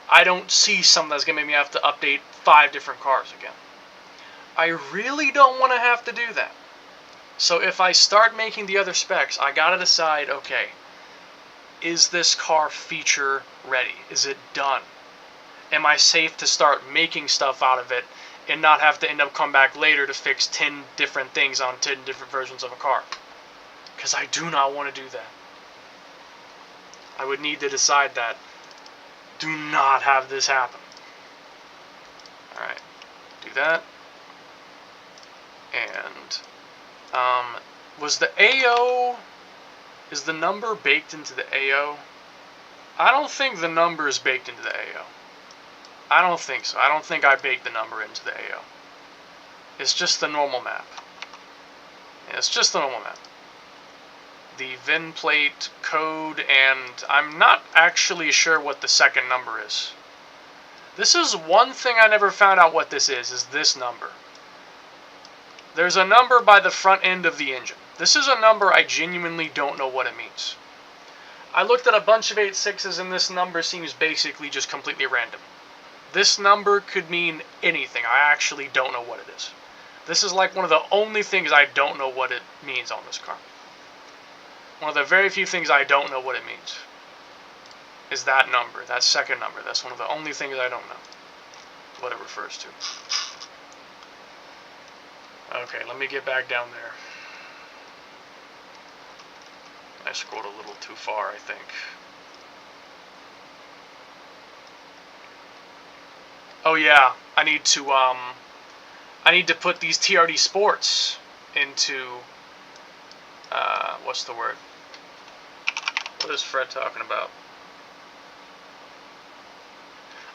I don't see something that's going to make me have to update 5 different cars again. I really don't want to have to do that. So if I start making the other specs, I gotta decide, okay, is this car feature ready? Is it done? Am I safe to start making stuff out of it and not have to end up come back later to fix 10 different things on 10 different versions of a car? Because I do not want to do that. I would need to decide that. Do not have this happen. Alright, do that. And was the AO, is the number baked into the AO? I don't think the number is baked into the AO. I don't think so. I don't think I baked the number into the AO. It's just the normal map. Yeah, it's just the normal map. The VIN plate code, and I'm not actually sure what the second number is. This is one thing I never found out what this is this number. There's a number by the front end of the engine. This is a number I genuinely don't know what it means. I looked at a bunch of 86s and this number seems basically just completely random. This number could mean anything. I actually don't know what it is. This is like one of the only things I don't know what it means on this car. One of the very few things I don't know what it means is that number, that second number. That's one of the only things I don't know what it refers to. Okay, let me get back down there. I scrolled a little too far, I think. Oh yeah, I need to put these TRD Sports into, what's the word? What is Fred talking about?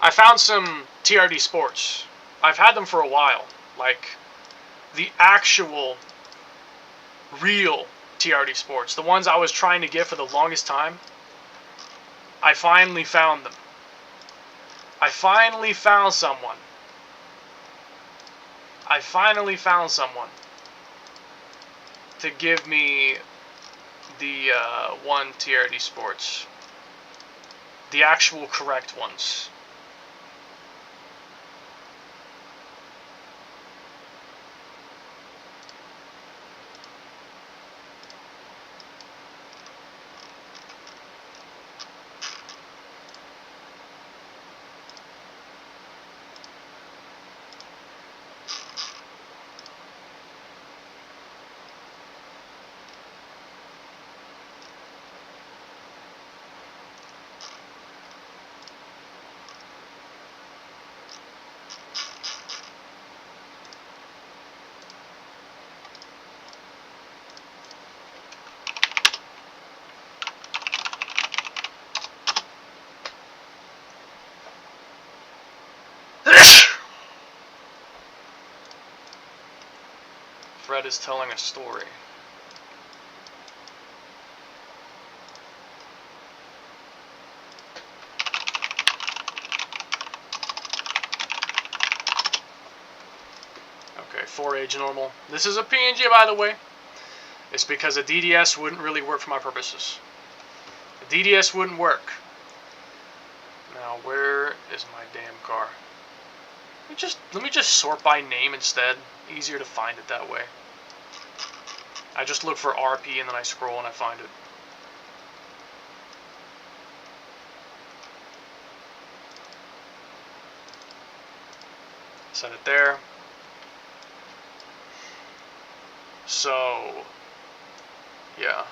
I found some TRD Sports. I've had them for a while. Like, the actual, real TRD Sports. The ones I was trying to get for the longest time. I finally found them. I finally found someone. I finally found someone to give me the one TRD Sports. The actual correct ones. Fred is telling a story. Okay, 4Age normal. This is a PNG, by the way. It's because a DDS wouldn't really work for my purposes. A DDS wouldn't work. Now, where is my damn car? Let me just sort by name instead. Easier to find it that way. I just look for RP and then I scroll and I find it. Set it there. So, yeah.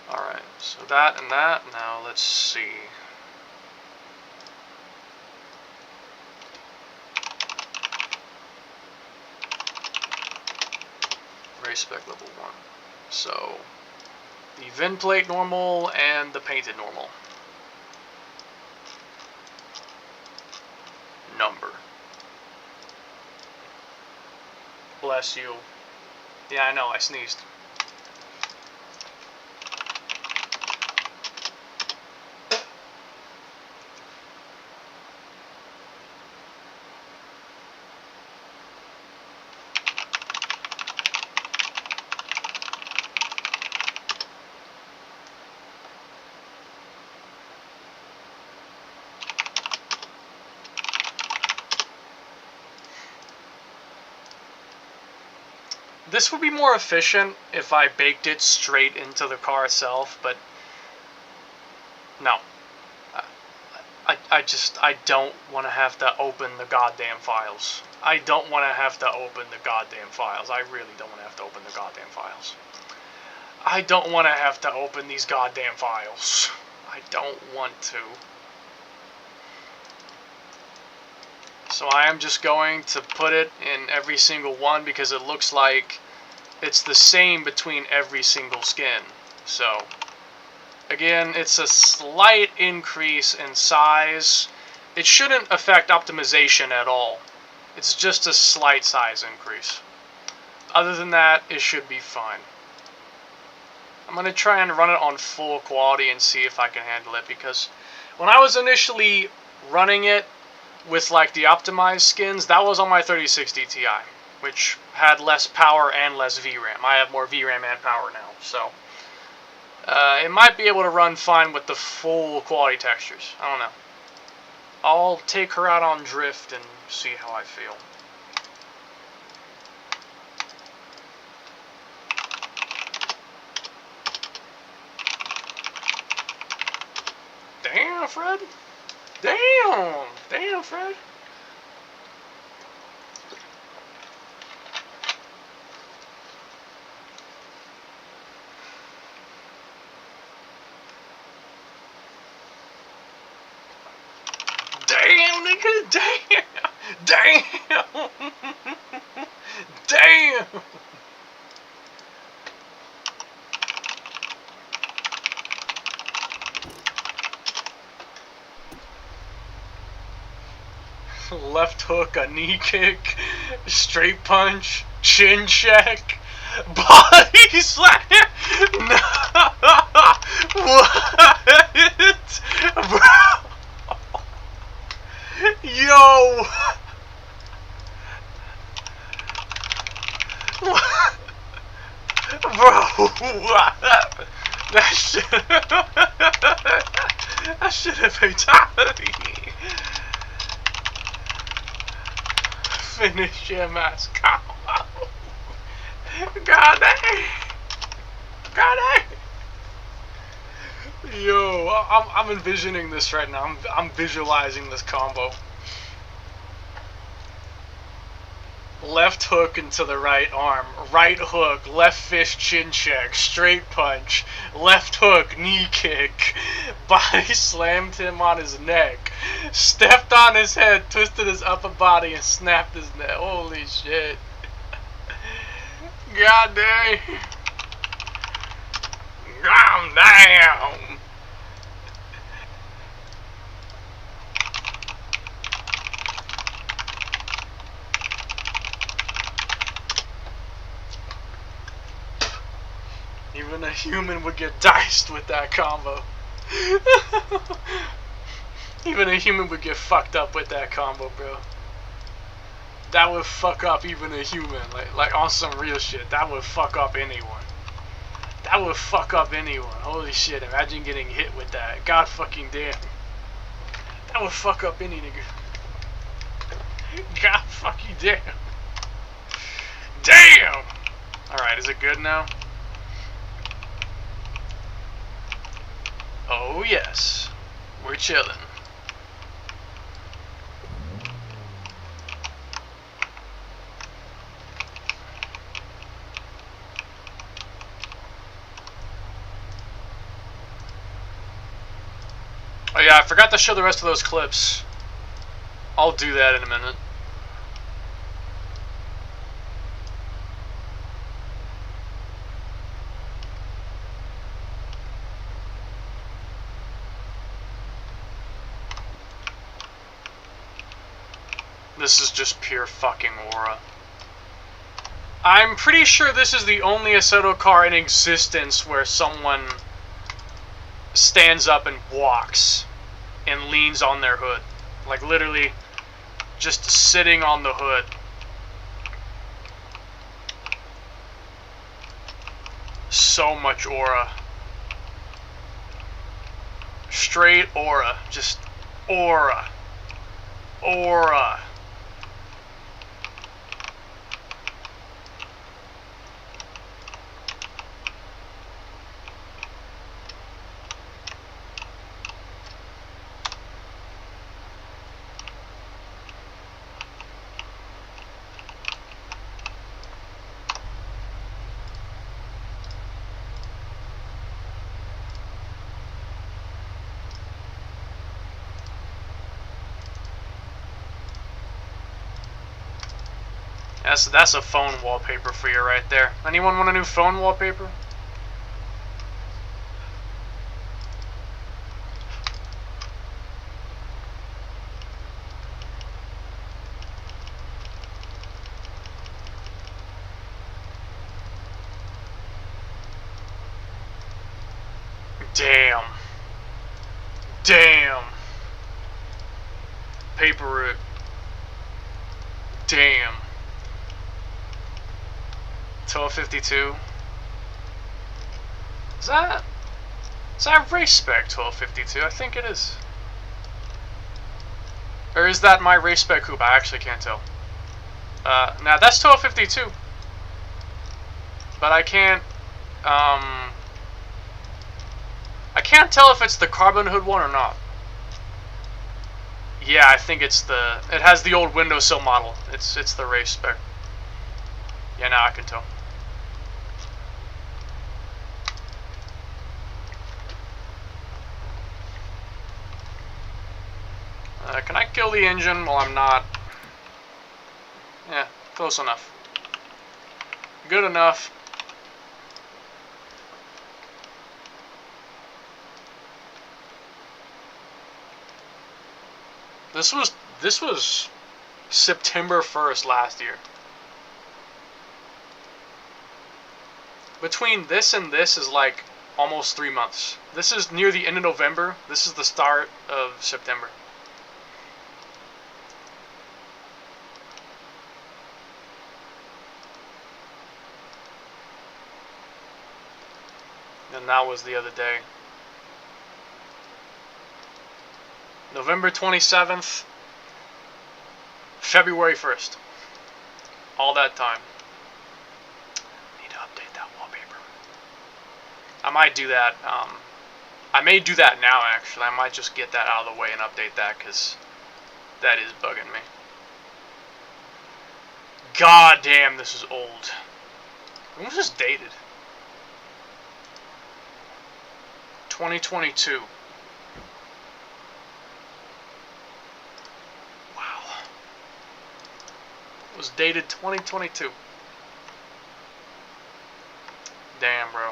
Alright, so that and that. Now let's see. Race spec level 1. So, the VIN plate normal and the painted normal. Number. Bless you. Yeah, I know, I sneezed. This would be more efficient if I baked it straight into the car itself, but no. I don't want to have to open the goddamn files. I don't want to have to open the goddamn files. I really don't want to have to open the goddamn files. I don't want to have to open these goddamn files. I don't want to. So I am just going to put it in every single one because it looks like it's the same between every single skin. So, again, it's a slight increase in size. It shouldn't affect optimization at all. It's just a slight size increase. Other than that, it should be fine. I'm going to try and run it on full quality and see if I can handle it, because when I was initially running it with like the optimized skins, that was on my 3060 Ti, which had less power and less VRAM. I have more VRAM and power now, so it might be able to run fine with the full quality textures. I don't know. I'll take her out on drift and see how I feel. Damn, Fred. Damn. Damn, Fred. Damn, nigga. Damn. Damn. Damn. Left hook, a knee kick, straight punch, chin check, body slam. No. What? Bro. Yo. Bro, what? That shit. That shit a fatality. Finish him, ass cow. God dang. God dang. Yo, I'm envisioning this right now. I'm visualizing this combo. Left hook into the right arm, right hook, left fist chin check, straight punch, left hook, knee kick, body slammed him on his neck, stepped on his head, twisted his upper body, and snapped his neck. Holy shit. God dang. God damn. Even a human would get diced with that combo. Even a human would get fucked up with that combo, bro. That would fuck up even a human. Like on some real shit. That would fuck up anyone. That would fuck up anyone. Holy shit, imagine getting hit with that. God fucking damn. That would fuck up any nigga. God fucking damn. Damn! Alright, is it good now? Oh yes, we're chilling. Oh yeah, I forgot to show the rest of those clips. I'll do that in a minute. This is just pure fucking aura. I'm pretty sure this is the only Assetto car in existence where someone stands up and walks and leans on their hood. Like literally just sitting on the hood. So much aura. Straight aura. Just aura. Aura. That's a phone wallpaper for you right there. Anyone want a new phone wallpaper? Damn. Damn. Paper route. Damn. 1252. Is that race spec 1252? I think it is. Or is that my race spec coupe? I actually can't tell. Now that's 1252. But I can't tell if it's the carbon hood one or not. Yeah, I think it has the old windowsill model. It's the race spec. Yeah, now I can tell. Can I kill the engine while I'm not? Yeah, close enough. Good enough. This was September 1st last year. Between this and this is like almost 3 months. This is near the end of November. This is the start of September. And that was the other day. November 27th, February 1st. All that time. Need to update that wallpaper. I might do that. I may do that now, actually. I might just get that out of the way and update that, because that is bugging me. God damn, this is old. When was this dated? 2022. Wow. It was dated 2022. Damn, bro.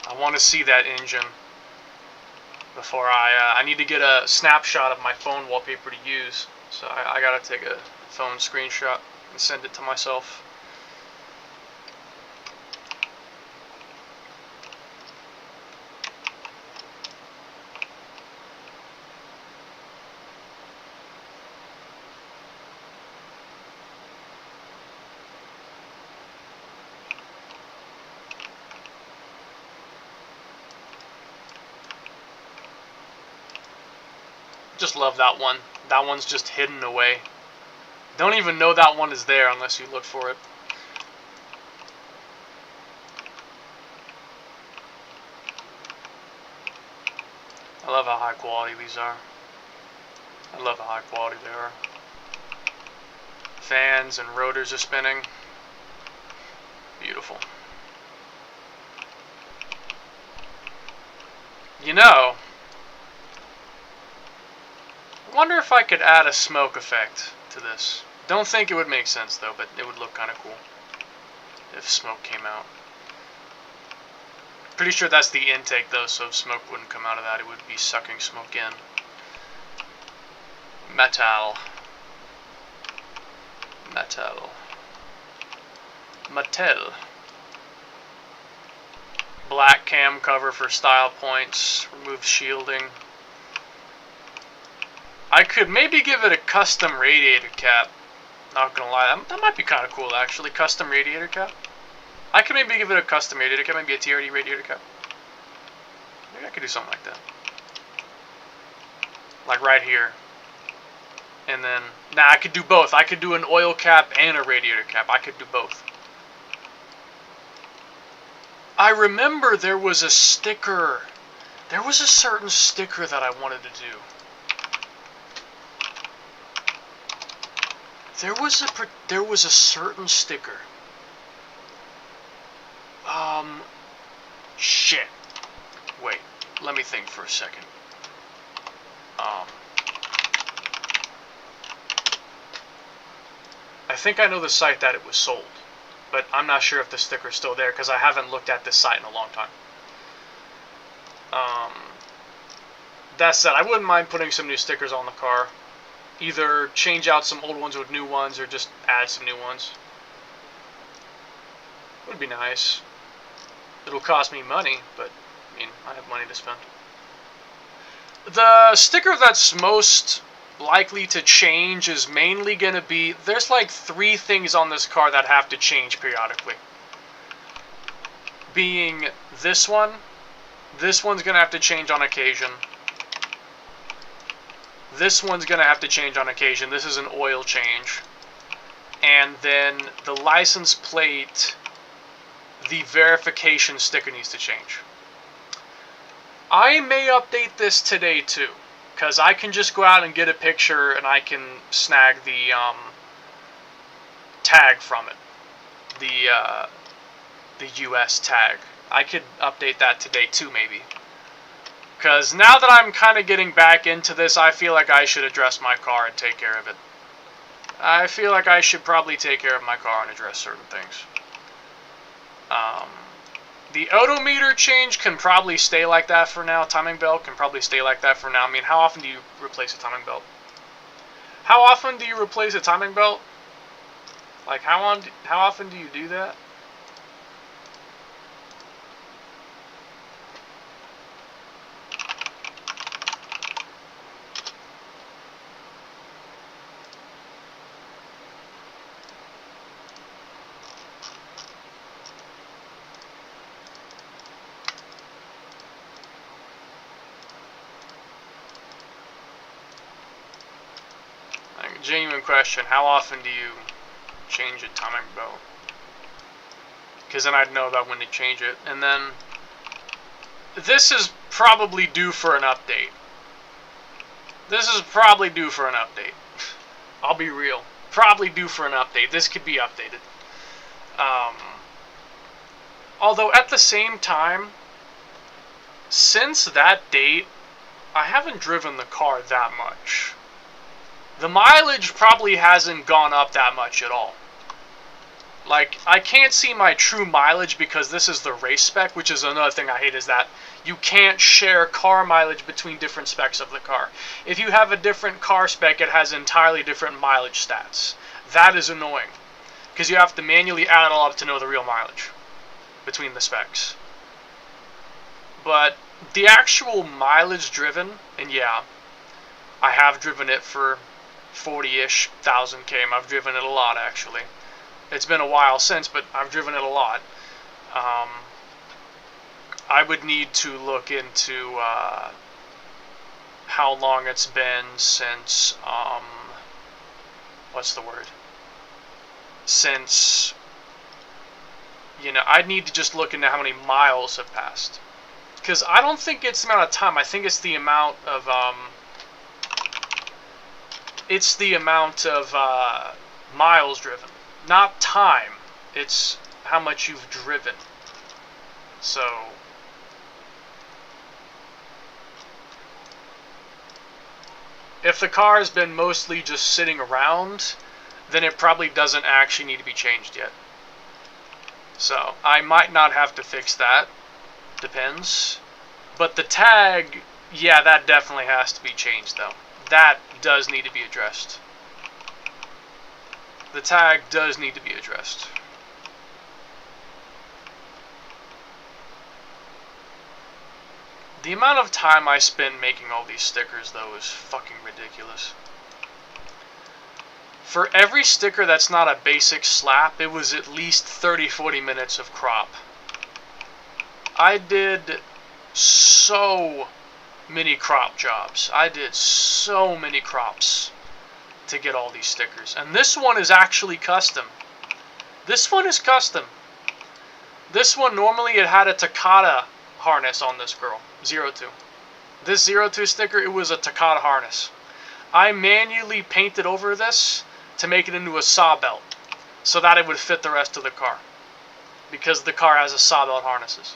I want to see that engine before I need to get a snapshot of my phone wallpaper to use. So I gotta take a phone screenshot and send it to myself. Just love that one. That one's just hidden away. Don't even know that one is there unless you look for it. I love how high quality these are. I love how high quality they are. Fans and rotors are spinning. Beautiful. You know, I wonder if I could add a smoke effect to this. Don't think it would make sense though, but it would look kind of cool if smoke came out. Pretty sure that's the intake though, so if smoke wouldn't come out of that, it would be sucking smoke in. Metal. Metal. Mattel. Black cam cover for style points. Remove shielding. I could maybe give it a custom radiator cap. Not gonna lie, that might be kind of cool actually. Custom radiator cap. I could maybe give it a custom radiator cap, maybe a TRD radiator cap. Maybe I could do something like that. Like right here. And then, I could do both. I could do an oil cap and a radiator cap. I could do both. I remember there was a sticker. There was a certain sticker that I wanted to do. There was a certain sticker. Shit. Wait, let me think for a second. I think I know the site that it was sold, but I'm not sure if the sticker's still there because I haven't looked at this site in a long time. That said, I wouldn't mind putting some new stickers on the car. Either change out some old ones with new ones or just add some new ones. Would be nice. It'll cost me money, but I mean, I have money to spend. The sticker that's most likely to change is mainly going to be, there's like 3 things on this car that have to change periodically. Being this one's going to have to change on occasion. This one's going to have to change on occasion. This is an oil change. And then the license plate, the verification sticker needs to change. I may update this today too, because I can just go out and get a picture and I can snag the tag from it, the US tag. I could update that today too, maybe. Because now that I'm kind of getting back into this, I feel like I should address my car and take care of it. I feel like I should probably take care of my car and address certain things. The odometer change can probably stay like that for now. Timing belt can probably stay like that for now. I mean, how often do you replace a timing belt? How often do you replace a timing belt? Like, how often do you do that? Genuine question, how often do you change a timing belt? Because then I'd know about when to change it. And then this is probably due for an update. This is probably due for an update. I'll be real. Probably due for an update. This could be updated. Although at the same time, since that date, I haven't driven the car that much. The mileage probably hasn't gone up that much at all. Like, I can't see my true mileage because this is the race spec, which is another thing I hate, is that you can't share car mileage between different specs of the car. If you have a different car spec, it has entirely different mileage stats. That is annoying, because you have to manually add it all up to know the real mileage between the specs. But the actual mileage driven, and yeah, I have driven it for 40-ish thousand km. I've driven it a lot, actually. It's been a while since, but I've driven it a lot. I would need to look into how long it's been since, what's the word? Since, you know, I'd need to just look into how many miles have passed. Because I don't think it's the amount of time, I think it's the amount of, miles driven. Not time. It's how much you've driven. So, if the car has been mostly just sitting around, then it probably doesn't actually need to be changed yet. So, I might not have to fix that. Depends. But the tag, yeah, that definitely has to be changed, though. That does need to be addressed. The tag does need to be addressed. The amount of time I spent making all these stickers, though, is fucking ridiculous. For every sticker that's not a basic slap, it was at least 30-40 minutes of crop. I did so many crop jobs. I did so many crops to get all these stickers. And this one is actually custom. This one is custom. This one, normally it had a Takata harness on this girl. 02. This 02 sticker, it was a Takata harness. I manually painted over this to make it into a saw belt so that it would fit the rest of the car. Because the car has a saw belt harnesses.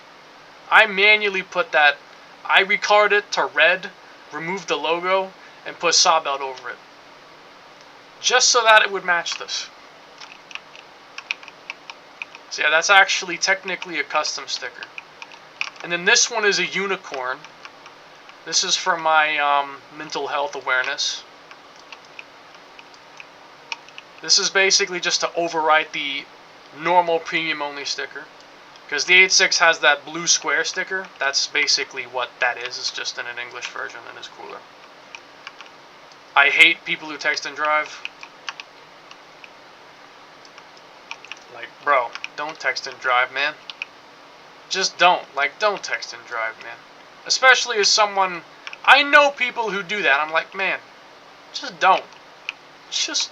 I manually put that, I recolored it to red, removed the logo, and put saw belt over it. Just so that it would match this. So yeah, that's actually technically a custom sticker. And then this one is a unicorn. This is for my mental health awareness. This is basically just to overwrite the normal premium only sticker. Because the 8.6 has that blue square sticker. That's basically what that is. It's just in an English version and it's cooler. I hate people who text and drive. Like, bro, don't text and drive, man. Just don't. Like, don't text and drive, man. Especially as someone... I know people who do that. I'm like, man, just don't. Just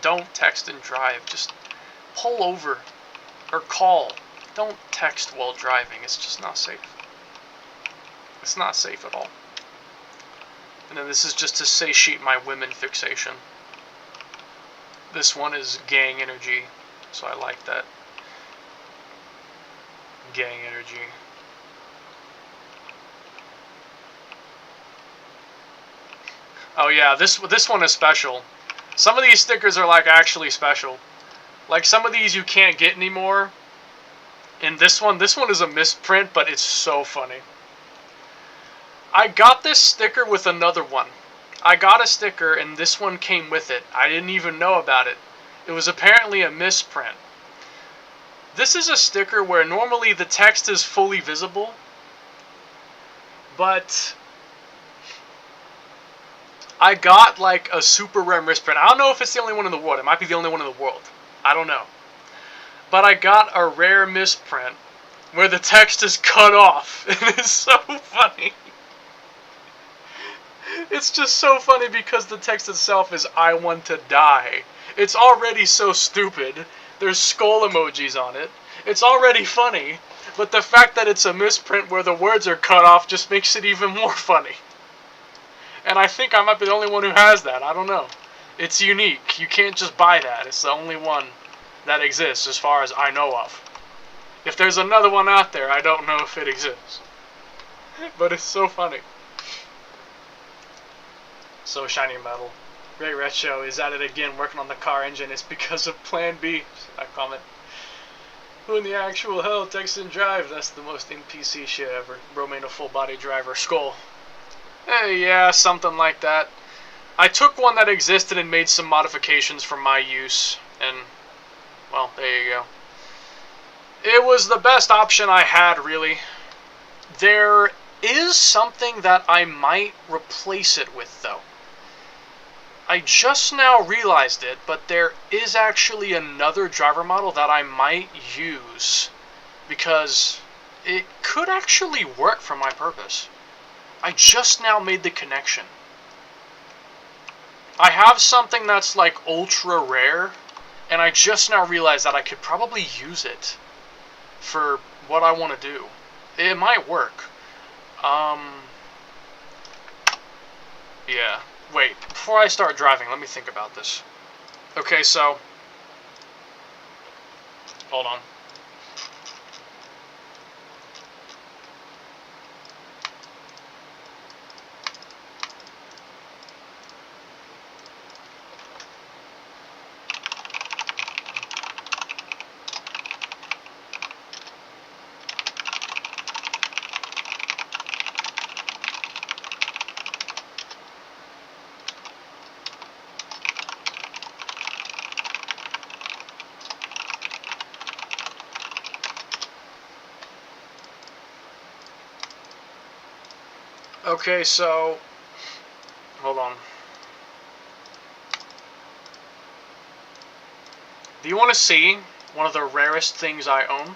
don't text and drive. Just pull over or call. Don't text while driving. It's just not safe. It's not safe at all. And then this is just to satiate my women fixation. This one is gang energy, so I like that. Gang energy. Oh yeah, this one is special. Some of these stickers are like actually special. Like some of these you can't get anymore. And this one is a misprint, but it's so funny. I got this sticker with another one. I got a sticker and this one came with it. I didn't even know about it. It was apparently a misprint. This is a sticker where normally the text is fully visible, but I got like a super rare misprint. I don't know if it's the only one in the world. It might be the only one in the world. I don't know. But I got a rare misprint where the text is cut off. And it's so funny. It's just so funny because the text itself is "I want to die." It's already so stupid. There's skull emojis on it. It's already funny. But the fact that it's a misprint where the words are cut off just makes it even more funny. And I think I might be the only one who has that. I don't know. It's unique. You can't just buy that. It's the only one that exists as far as I know of. If there's another one out there, I don't know if it exists. But it's so funny. So shiny metal. Great Retro is at it again, working on the car engine. It's because of Plan B. I comment. Who in the actual hell text and drive? That's the most NPC shit ever. Bro made a full body driver. Skull. Hey, yeah, something like that. I took one that existed and made some modifications for my use. And, well, there you go. It was the best option I had, really. There is something that I might replace it with, though. I just now realized it, but there is actually another driver model that I might use because it could actually work for my purpose. I just now made the connection. I have something that's like ultra rare, and I just now realized that I could probably use it for what I want to do. It might work. Yeah. Wait, before I start driving, let me think about this. Okay, so... Hold on. Okay, so, hold on. Do you want to see one of the rarest things I own?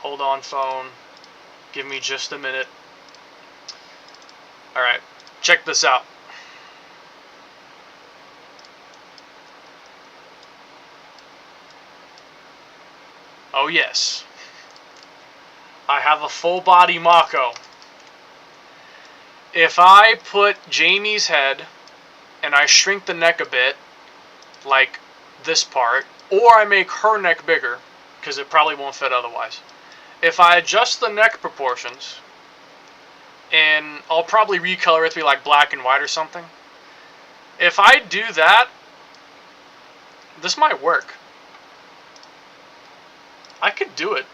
Hold on, phone. Give me just a minute. Alright, check this out. Oh yes, I have a full body Mako. If I put Jamie's head and I shrink the neck a bit, like this part, or I make her neck bigger, because it probably won't fit otherwise. If I adjust the neck proportions, and I'll probably recolor it to be like black and white or something. If I do that, this might work. I could do it.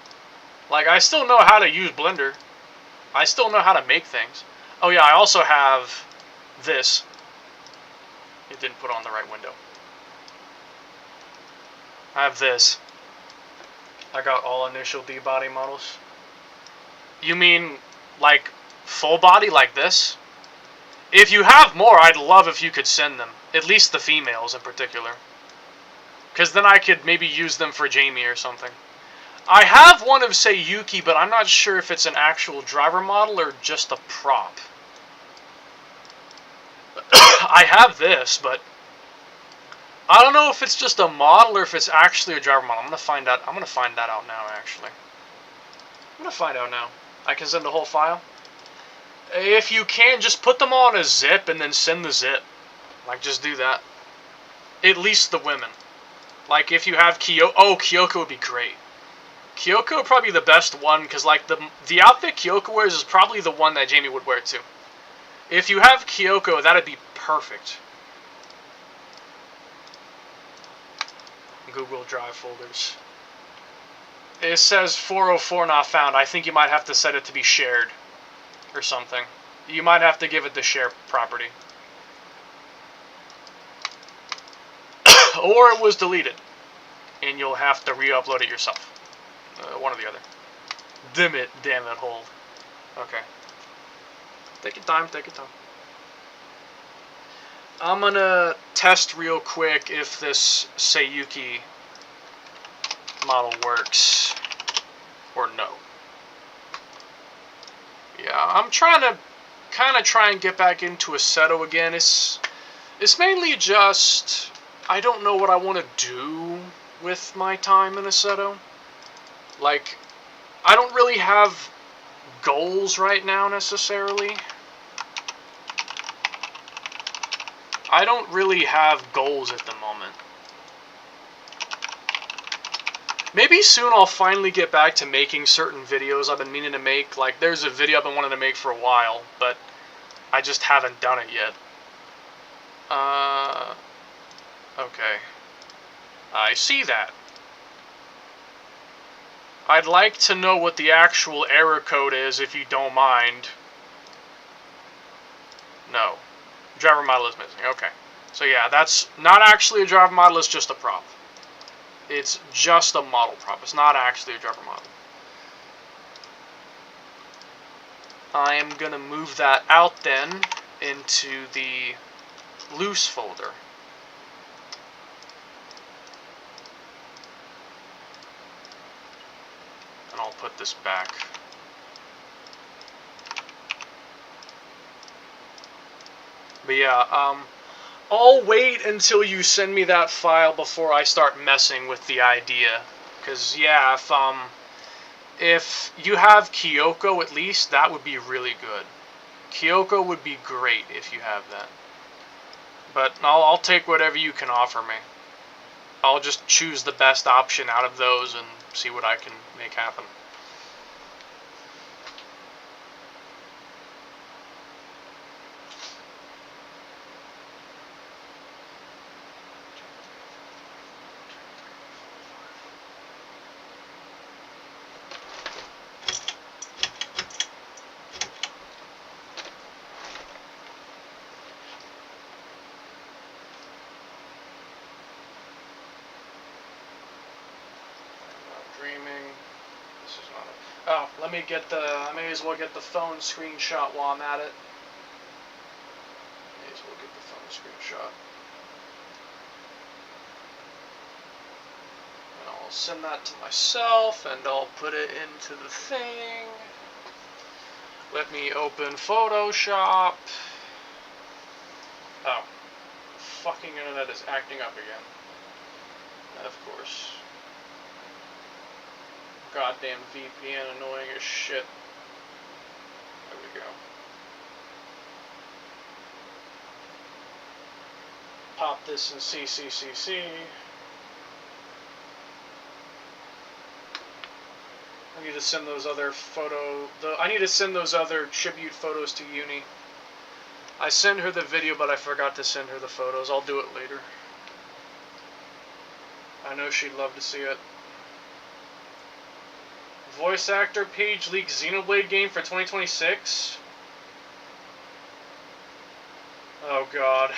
Like, I still know how to use Blender. I still know how to make things. Oh yeah, I also have this. It didn't put on the right window. I have this. I got all initial D body models. You mean like full body like this? If you have more, I'd love if you could send them. At least the females in particular. Because then I could maybe use them for Jamie or something. I have one of, say, Yuki, but I'm not sure if it's an actual driver model or just a prop. I have this, but I don't know if it's just a model or if it's actually a driver model. I'm gonna find out. I'm gonna find that out now, actually. I'm gonna find out now. I can send the whole file. If you can, just put them on a zip and then send the zip. Like, just do that. At least the women. Like, if you have Kyoko... Oh, Kyoko would be great. Kyoko would probably be the best one, because, like, the outfit Kyoko wears is probably the one that Jamie would wear, too. If you have Kyoko, that'd be perfect. Google Drive folders. It says 404 not found. I think you might have to set it to be shared. Or something. You might have to give it the share property. Or it was deleted. And you'll have to re-upload it yourself. One or the other. Damn it, hold. Okay. Take your time, take your time. I'm gonna test real quick if this Seiyuki model works. Or no. Yeah, I'm trying to kind of try and get back into Assetto again. It's mainly just I don't know what I want to do with my time in Assetto. Like, I don't really have goals right now necessarily. I don't really have goals at the moment. Maybe soon I'll finally get back to making certain videos I've been meaning to make. Like, there's a video I've been wanting to make for a while, but I just haven't done it yet. Okay. I see that. I'd like to know what the actual error code is, if you don't mind. No. Driver model is missing. Okay. So yeah, that's not actually a driver model, it's just a prop. It's just a model prop. It's not actually a driver model. I am going to move that out then into the loose folder. And I'll put this back. But yeah, I'll wait until you send me that file before I start messing with the idea. Because, yeah, if you have Kyoko at least, that would be really good. Kyoko would be great if you have that. But I'll take whatever you can offer me. I'll just choose the best option out of those and see what I can make happen. This is not a... Oh, let me get the... I may as well get the phone screenshot while I'm at it. May as well get the phone screenshot. And I'll send that to myself, and I'll put it into the thing. Let me open Photoshop. Oh. Fucking internet is acting up again. Of course. Goddamn VPN, annoying as shit. There we go. Pop this in CCCC. I need to send those other I need to send those other tribute photos to Uni. I sent her the video, but I forgot to send her the photos. I'll do it later. I know she'd love to see it. Voice actor page leaks Xenoblade game for 2026. Oh god.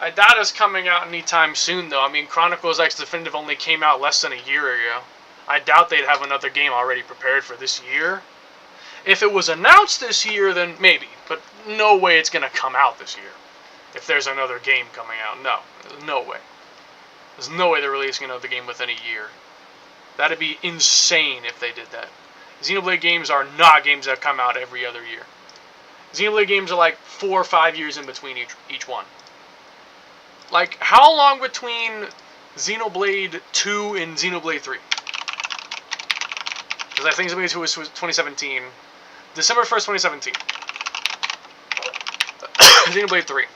I doubt it's coming out anytime soon, though. I mean, Chronicles X Definitive only came out less than a year ago. I doubt they'd have another game already prepared for this year. If it was announced this year, then maybe. But no way it's going to come out this year. If there's another game coming out. No. No way. There's no way they're releasing another game within a year. That'd be insane if they did that. Xenoblade games are not games that come out every other year. Xenoblade games are like 4 or 5 years in between each one. Like, how long between Xenoblade 2 and Xenoblade 3? Because I think Xenoblade 2 was 2017. December 1st, 2017. Xenoblade 3.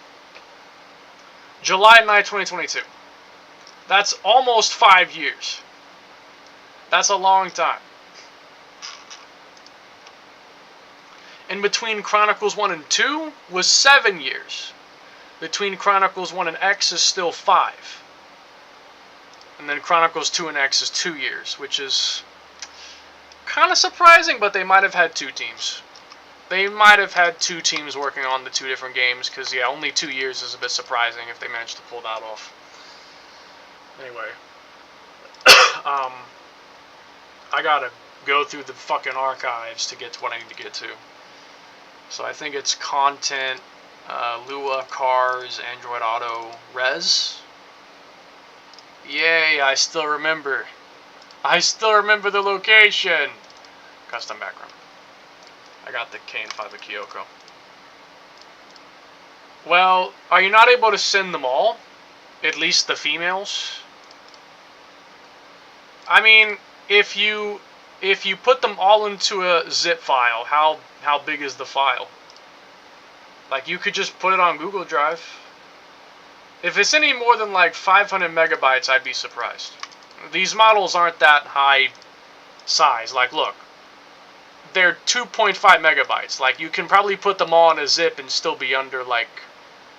July 9th, 2022. That's almost 5 years. That's a long time. In between Chronicles 1 and 2 was 7 years. Between Chronicles 1 and X is still 5. And then Chronicles 2 and X is 2 years, which is kind of surprising, but they might have had 2 teams. They might have had 2 teams working on the 2 different games, because, yeah, only 2 years is a bit surprising if they managed to pull that off. Anyway. I gotta go through the fucking archives to get to what I need to get to. So I think it's content, Lua, cars, Android Auto, res. Yay, I still remember. I still remember the location. Custom background. I got the K and 5 of Kyoko. Well, are you not able to send them all? At least the females? I mean, if you put them all into a zip file, how big is the file? Like, you could just put it on Google Drive. If it's any more than like 500 megabytes, I'd be surprised. These models aren't that high size. Like, look, they're 2.5 megabytes. Like, you can probably put them all in a zip and still be under like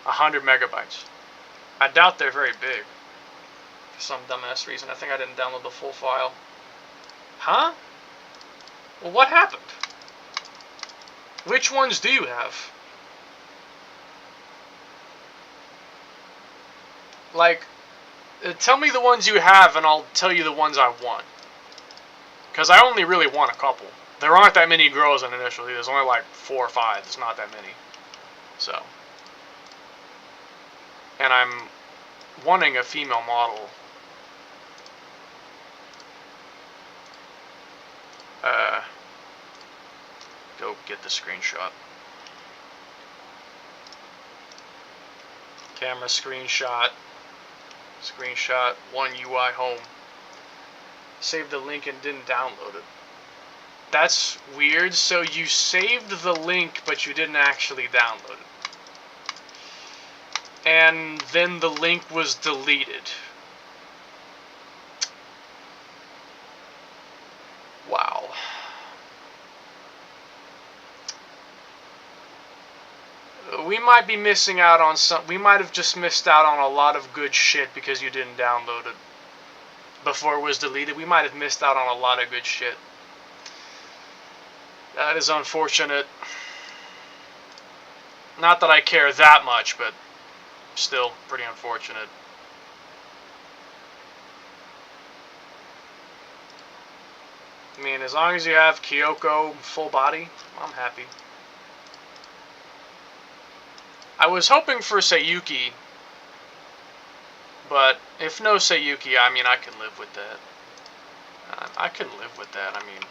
100 megabytes. I doubt they're very big. For some dumbass reason, I think I didn't download the full file. Huh? Well, what happened? Which ones do you have? Like, tell me the ones you have and I'll tell you the ones I want. Because I only really want a couple. There aren't that many girls in initially. There's only like 4 or 5. There's not that many. So. And I'm wanting a female model. Go get the screenshot. Camera screenshot. Screenshot 1 UI home. Saved the link and didn't download it. That's weird. So you saved the link, but you didn't actually download it. And then the link was deleted. Wow. We might be missing out on some. We might have just missed out on a lot of good shit because you didn't download it before it was deleted. We might have missed out on a lot of good shit. That is unfortunate. Not that I care that much, but still pretty unfortunate. I mean, as long as you have Kyoko full body, I'm happy. I was hoping for Sayuki, but if no Sayuki, I mean, I can live with that. I can live with that, I mean.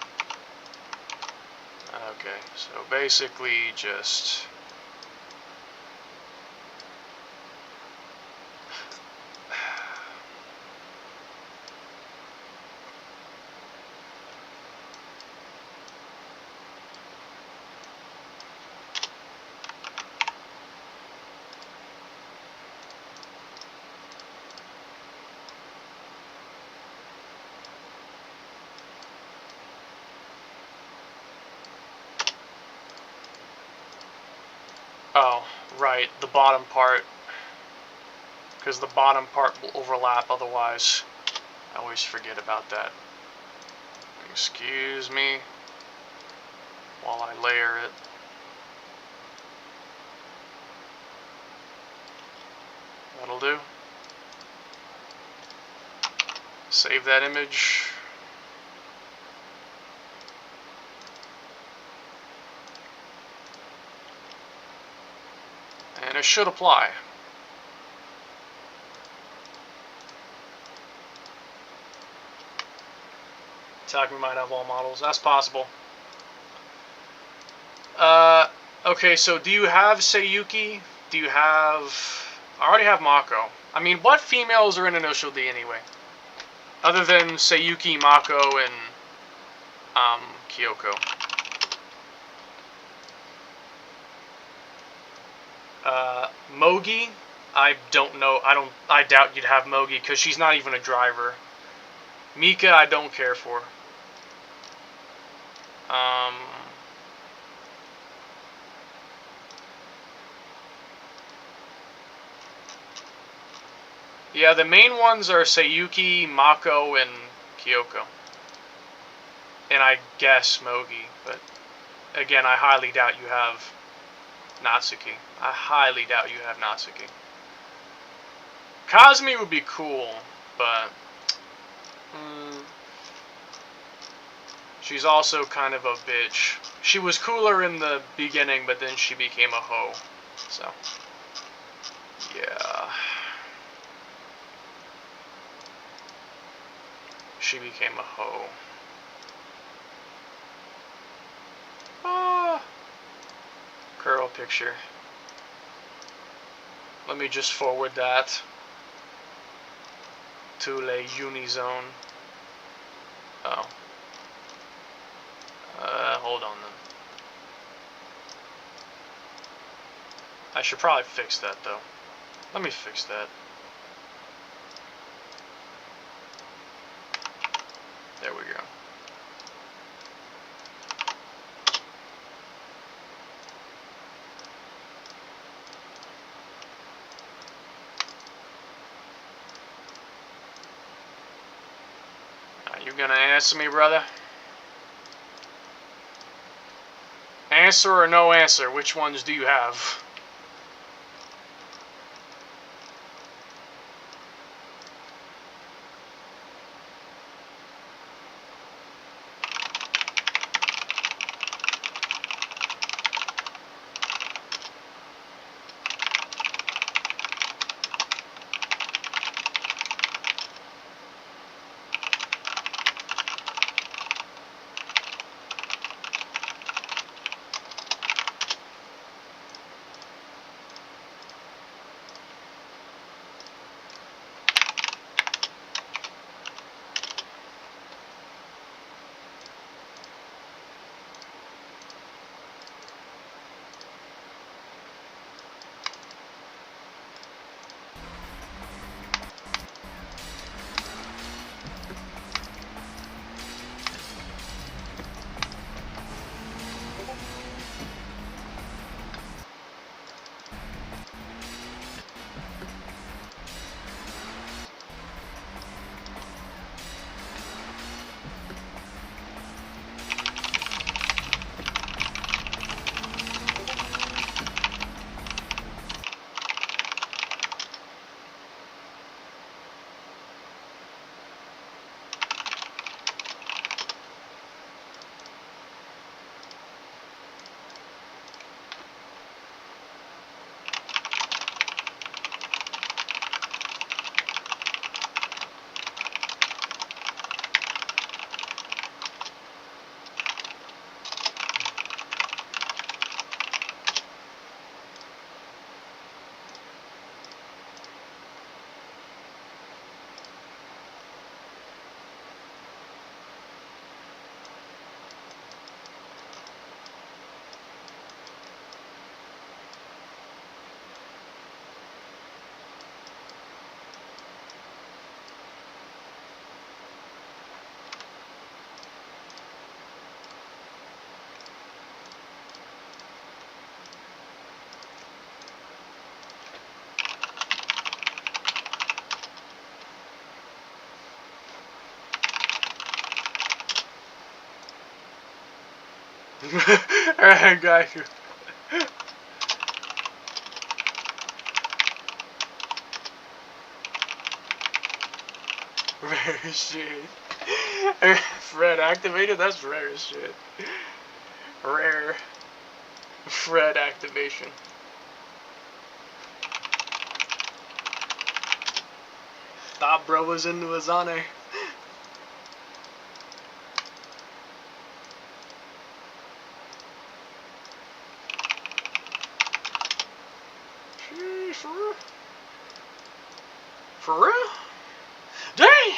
Okay, so basically just... Oh, right, the bottom part. Because the bottom part will overlap otherwise. I always forget about that. Excuse me while I layer it. That'll do. Save that image. And it should apply. Takumi might have all models. That's possible. Okay, so do you have Seiyuki? Do you have... I already have Mako. I mean, what females are in Initial D anyway? Other than Seiyuki, Mako, and Kyoko. Mogi, I don't know. I doubt you'd have Mogi because she's not even a driver. Mika, I don't care for. Yeah, the main ones are Seiyuki, Mako, and Kyoko. And I guess Mogi, but again, I highly doubt you have Natsuki. I highly doubt you have Natsuki. Kazumi would be cool, but she's also kind of a bitch. She was cooler in the beginning, but then she became a hoe. So, yeah. She became a hoe. Curl picture. Let me just forward that to Le Unizone. Oh. Hold on then. I should probably fix that though. Let me fix that. There we go. Are you gonna answer me, brother? Answer or no answer? Which ones do you have? Alright, got you. Rare as shit. Fred activated? That's rare as shit. Rare. Fred activation. Thought bro was into Azane. Sheesh, for real? For real? Dang!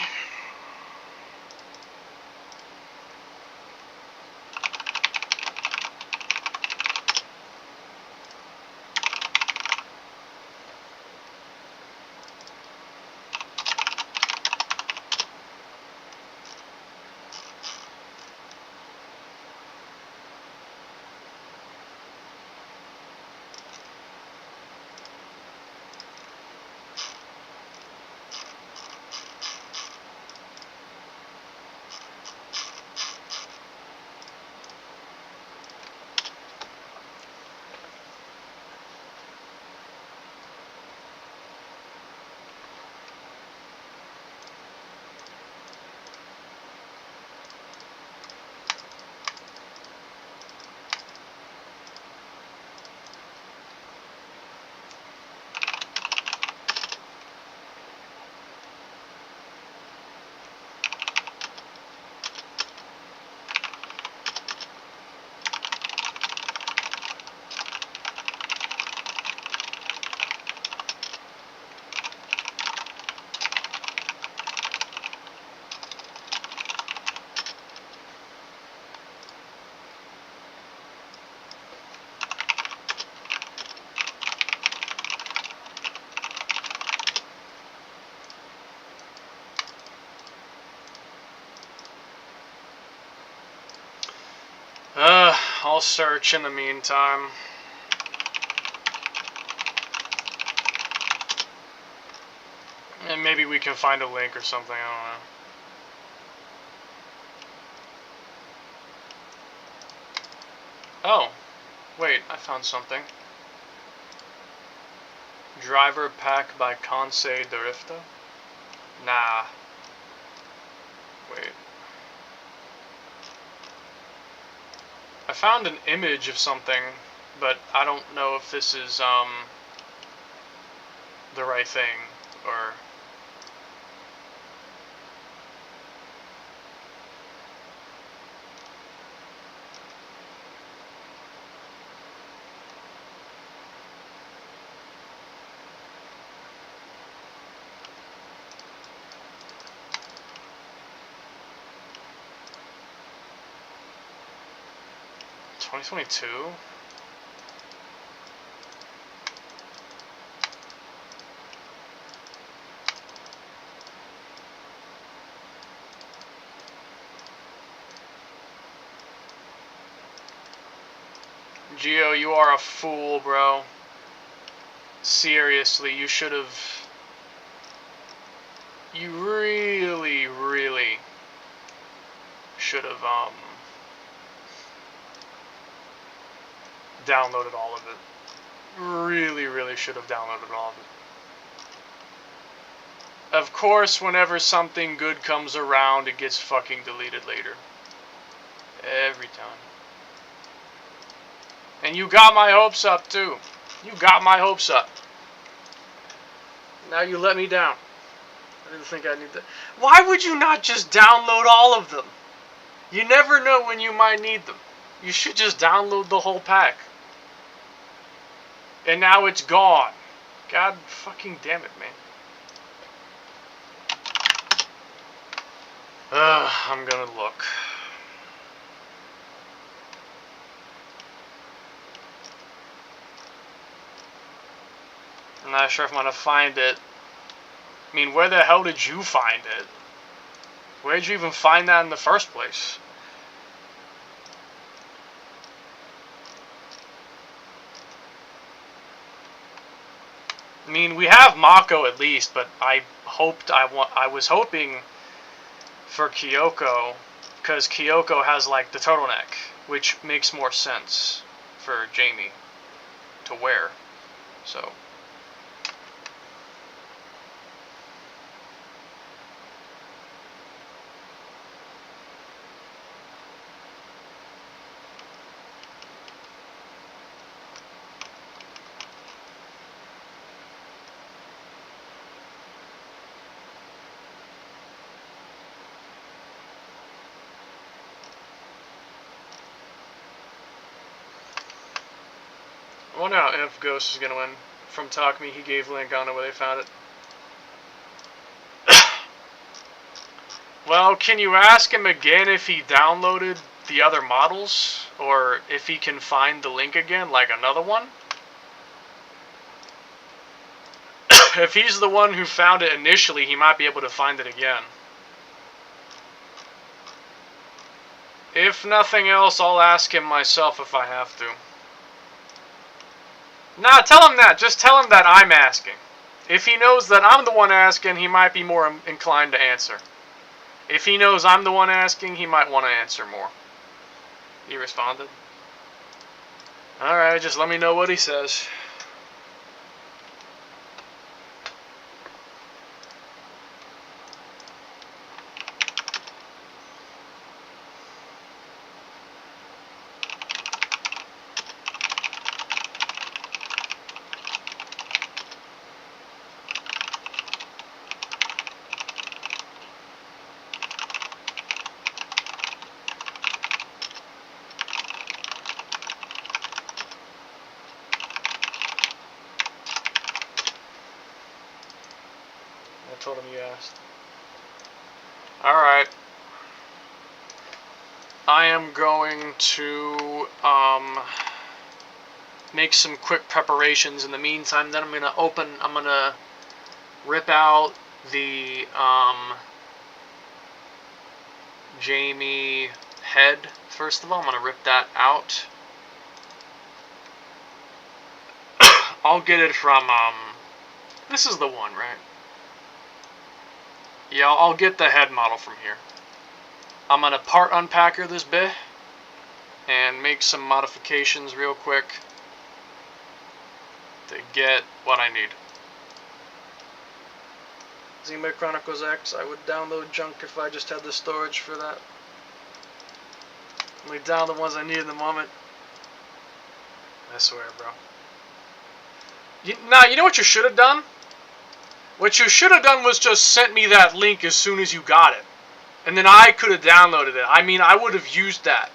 I'll search in the meantime. And maybe we can find a link or something, I don't know. Oh, wait, I found something. Driver pack by Conseil de Rifta? Nah. Wait. I found an image of something, but I don't know if this is, the right thing, or... $2022? Gio, you are a fool, bro. Seriously, you should have... You really, really should have, downloaded all of it. Really, really should have downloaded all of it. Of course, whenever something good comes around, it gets fucking deleted later. Every time. And you got my hopes up, too. You got my hopes up. Now you let me down. I didn't think I need that. Why would you not just download all of them? You never know when you might need them. You should just download the whole pack. And now it's gone. God fucking damn it, man. I'm gonna look. I'm not sure if I'm gonna find it. I mean, where the hell did you find it? Where did you even find that in the first place? I mean, we have Mako at least, but I was hoping for Kyoko, because Kyoko has like the turtleneck, which makes more sense for Jamie to wear. So. I wonder how if Ghost is gonna win. From Talk Me, he gave link. I don't know where they found it. Well, can you ask him again if he downloaded the other models? Or if he can find the link again, like another one? If he's the one who found it initially, he might be able to find it again. If nothing else, I'll ask him myself if I have to. Nah, tell him that. Just tell him that I'm asking. If he knows that I'm the one asking, he might be more inclined to answer. If he knows I'm the one asking, he might want to answer more. He responded. Alright, just let me know what he says. I told him you asked. Alright. I am going to make some quick preparations in the meantime. Then I'm gonna rip out the Jamie head. First of all, I'm gonna rip that out. I'll get it from this is the one, right? Yeah, I'll get the head model from here. I'm gonna part unpacker this bit and make some modifications real quick to get what I need. Xenoblade Chronicles X, I would download junk if I just had the storage for that. Only download the ones I need in the moment. I swear, bro. You know what you should have done? What you should have done was just sent me that link as soon as you got it. And then I could have downloaded it. I mean, I would have used that.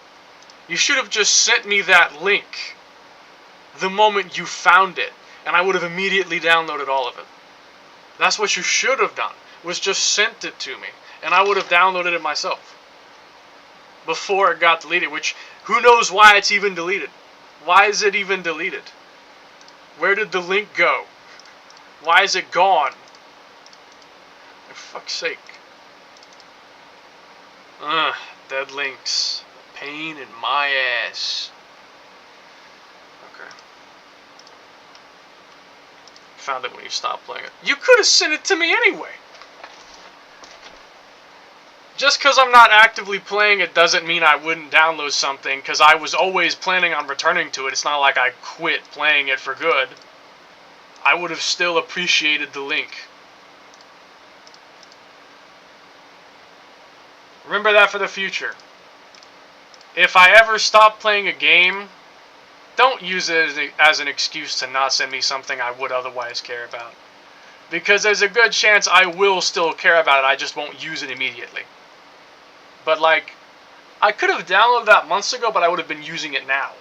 You should have just sent me that link the moment you found it. And I would have immediately downloaded all of it. That's what you should have done. Was just sent it to me. And I would have downloaded it myself. Before it got deleted. Which, who knows why it's even deleted. Why is it even deleted? Where did the link go? Why is it gone? For fuck's sake. Dead links. Pain in my ass. Okay. Found it when you stopped playing it. You could have sent it to me anyway. Just because I'm not actively playing it doesn't mean I wouldn't download something, because I was always planning on returning to it. It's not like I quit playing it for good. I would have still appreciated the link. Remember that for the future. If I ever stop playing a game, don't use it as an excuse to not send me something I would otherwise care about. Because there's a good chance I will still care about it, I just won't use it immediately. But like, I could have downloaded that months ago, but I would have been using it now.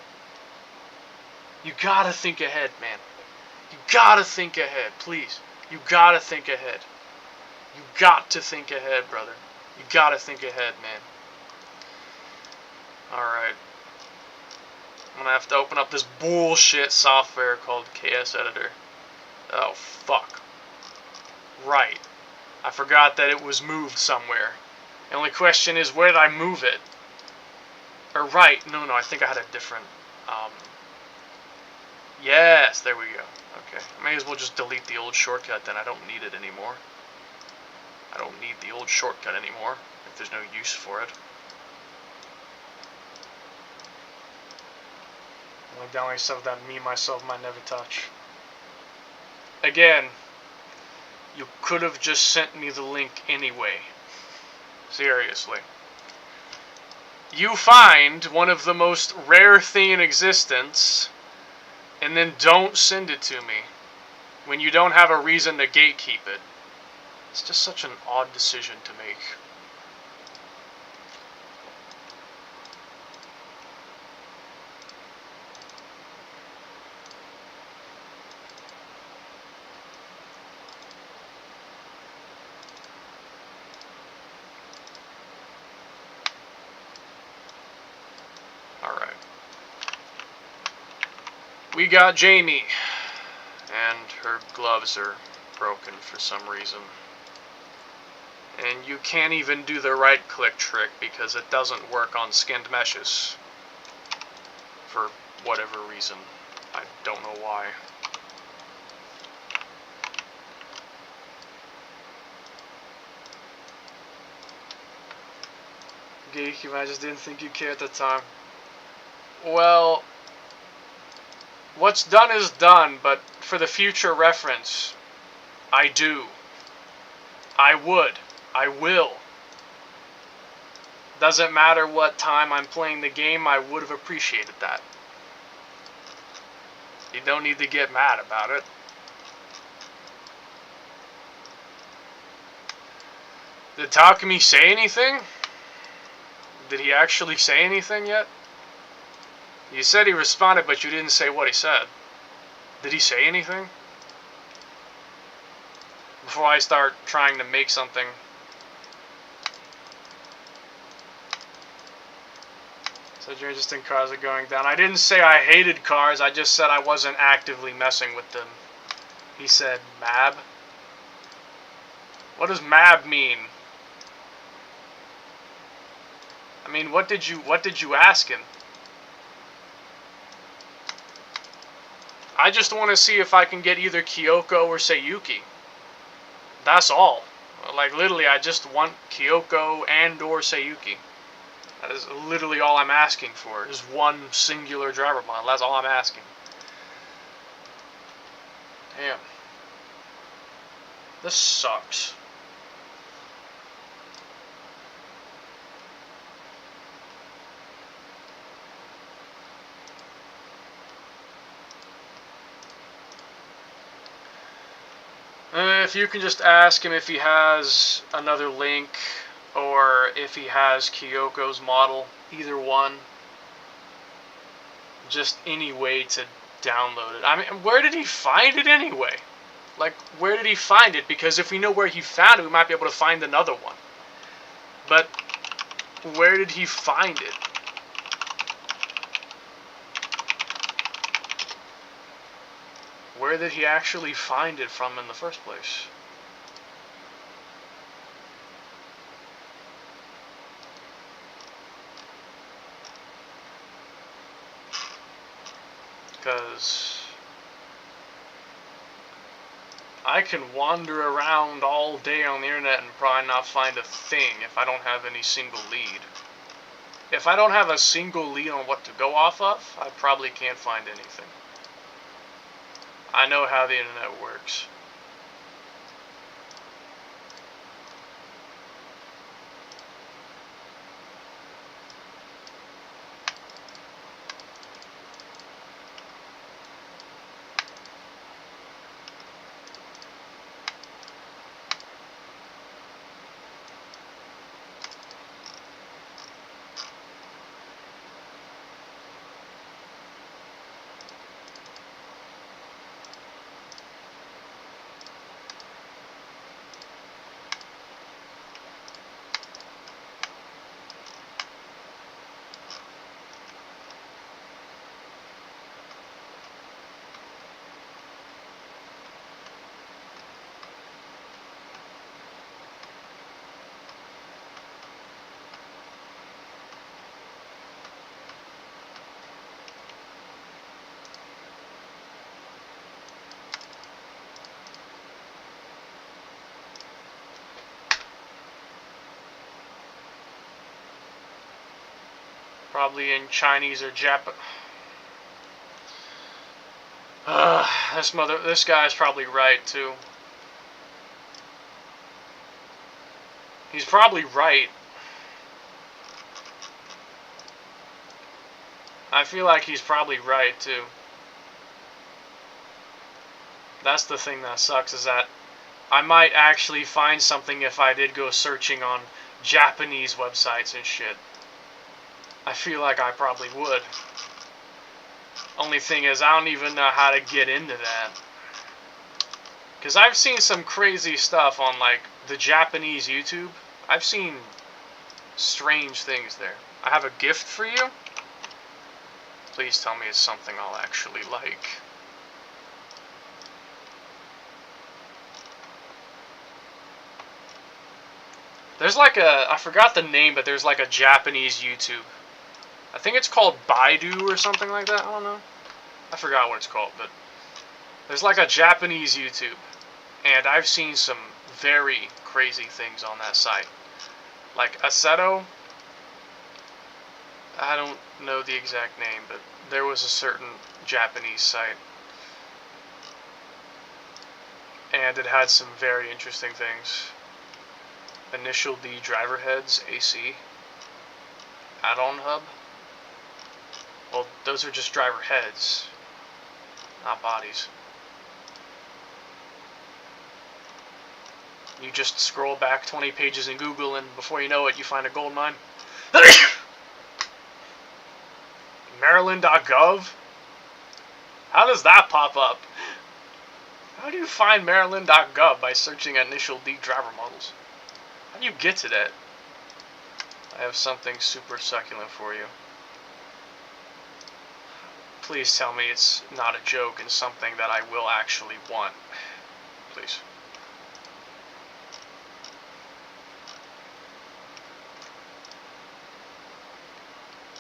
You gotta think ahead, man. You gotta think ahead, please. You gotta think ahead. You got to think ahead, brother. You gotta think ahead, man. Alright. I'm gonna have to open up this bullshit software called KS Editor. Oh, fuck. Right. I forgot that it was moved somewhere. The only question is, where did I move it? Or right. No, I think I had a different... Yes, there we go. Okay. I may as well just delete the old shortcut then. I don't need it anymore. I don't need the old shortcut anymore, if there's no use for it. I'm downloading stuff that me, myself, might never touch. Again, you could have just sent me the link anyway. Seriously. You find one of the most rare thing in existence, and then don't send it to me when you don't have a reason to gatekeep it. It's just such an odd decision to make. We got Jamie, and her gloves are broken for some reason. And you can't even do the right click trick because it doesn't work on skinned meshes. For whatever reason. I don't know why. Geek, I just didn't think you cared at the time. Well, what's done is done, but for the future reference, I do. I would. I will. Doesn't matter what time I'm playing the game, I would have appreciated that. You don't need to get mad about it. Did Takumi say anything? Did he actually say anything yet? You said he responded, but you didn't say what he said. Did he say anything? Before I start trying to make something. Said you're interested in cars are going down. I didn't say I hated cars, I just said I wasn't actively messing with them. He said, Mab? What does Mab mean? I mean, what did you ask him? I just want to see if I can get either Kyoko or Sayuki. That's all. Like, literally, I just want Kyoko and or Sayuki. That is literally all I'm asking for. Is one singular driver model. That's all I'm asking. Damn. This sucks. If you can just ask him if he has another link or if he has Kyoko's model, either one. Just any way to download it. I mean, where did he find it anyway? Like, where did he find it? Because if we know where he found it, we might be able to find another one. But where did he find it? Where did he actually find it from in the first place? Because I can wander around all day on the internet and probably not find a thing if I don't have any single lead. If I don't have a single lead on what to go off of, I probably can't find anything. I know how the internet works. Probably in Chinese or Japanese. This guy's probably right too. He's probably right. I feel like he's probably right too. That's the thing that sucks, is that I might actually find something if I did go searching on Japanese websites and shit. I feel like I probably would. Only thing is, I don't even know how to get into that. Because I've seen some crazy stuff on, like, the Japanese YouTube. I've seen strange things there. I have a gift for you. Please tell me it's something I'll actually like. There's like a, I forgot the name, but there's like a Japanese YouTube. I think it's called Baidu or something like that. I don't know. I forgot what it's called, but there's like a Japanese YouTube. And I've seen some very crazy things on that site. Like Aceto, I don't know the exact name, but there was a certain Japanese site. And it had some very interesting things. Initial D driver heads, AC. Add-on hub. Well, those are just driver heads, not bodies. You just scroll back 20 pages in Google, and before you know it, you find a gold mine. Maryland.gov? How does that pop up? How do you find Maryland.gov by searching initial D driver models? How do you get to that? I have something super succulent for you. Please tell me it's not a joke and something that I will actually want. Please.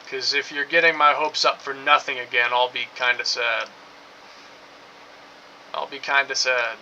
Because if you're getting my hopes up for nothing again, I'll be kinda sad. I'll be kinda sad.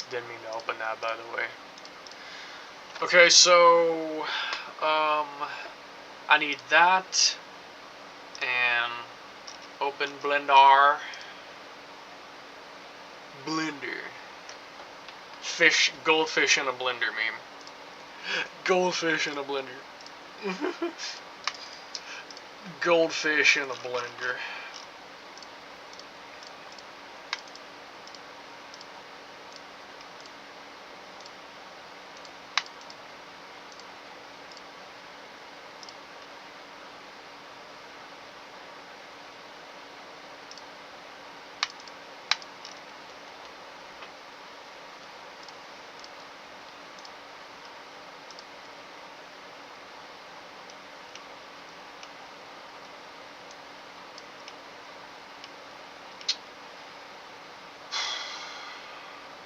Didn't mean to open that, by the way. Okay, so I need that and open Blender. Fish, goldfish in a blender meme. Goldfish in a blender. Goldfish in a blender.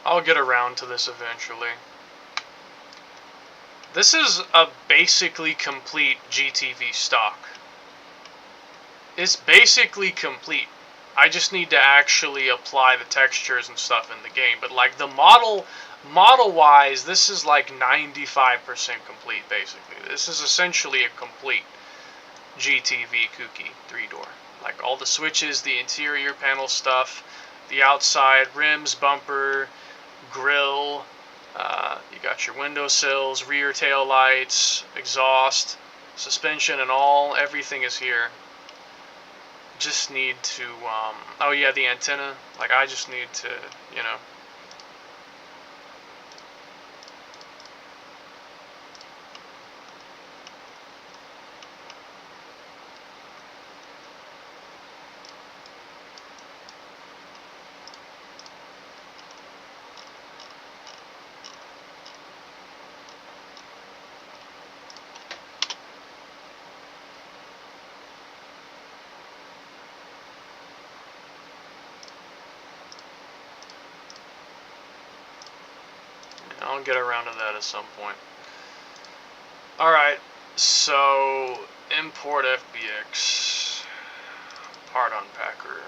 I'll get around to this eventually. This is a basically complete GTV stock. It's basically complete. I just need to actually apply the textures and stuff in the game. But like the model-wise, this is like 95% complete basically. This is essentially a complete GTV Kooky 3-door. Like all the switches, the interior panel stuff, the outside rims, bumper, grill, you got your windowsills, rear tail lights, exhaust, suspension and all, everything is here. Just need to, oh yeah, the antenna, like I just need to, you know. I'll get around to that at some point. Alright, so import FBX, part unpacker.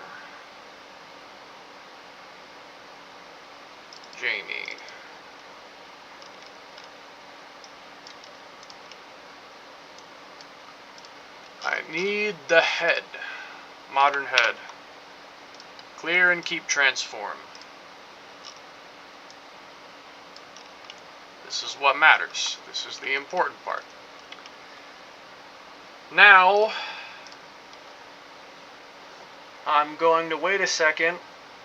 Jamie. I need the head. Modern head. Clear and keep transform. This is what matters. This is the important part. Now, I'm going to wait a second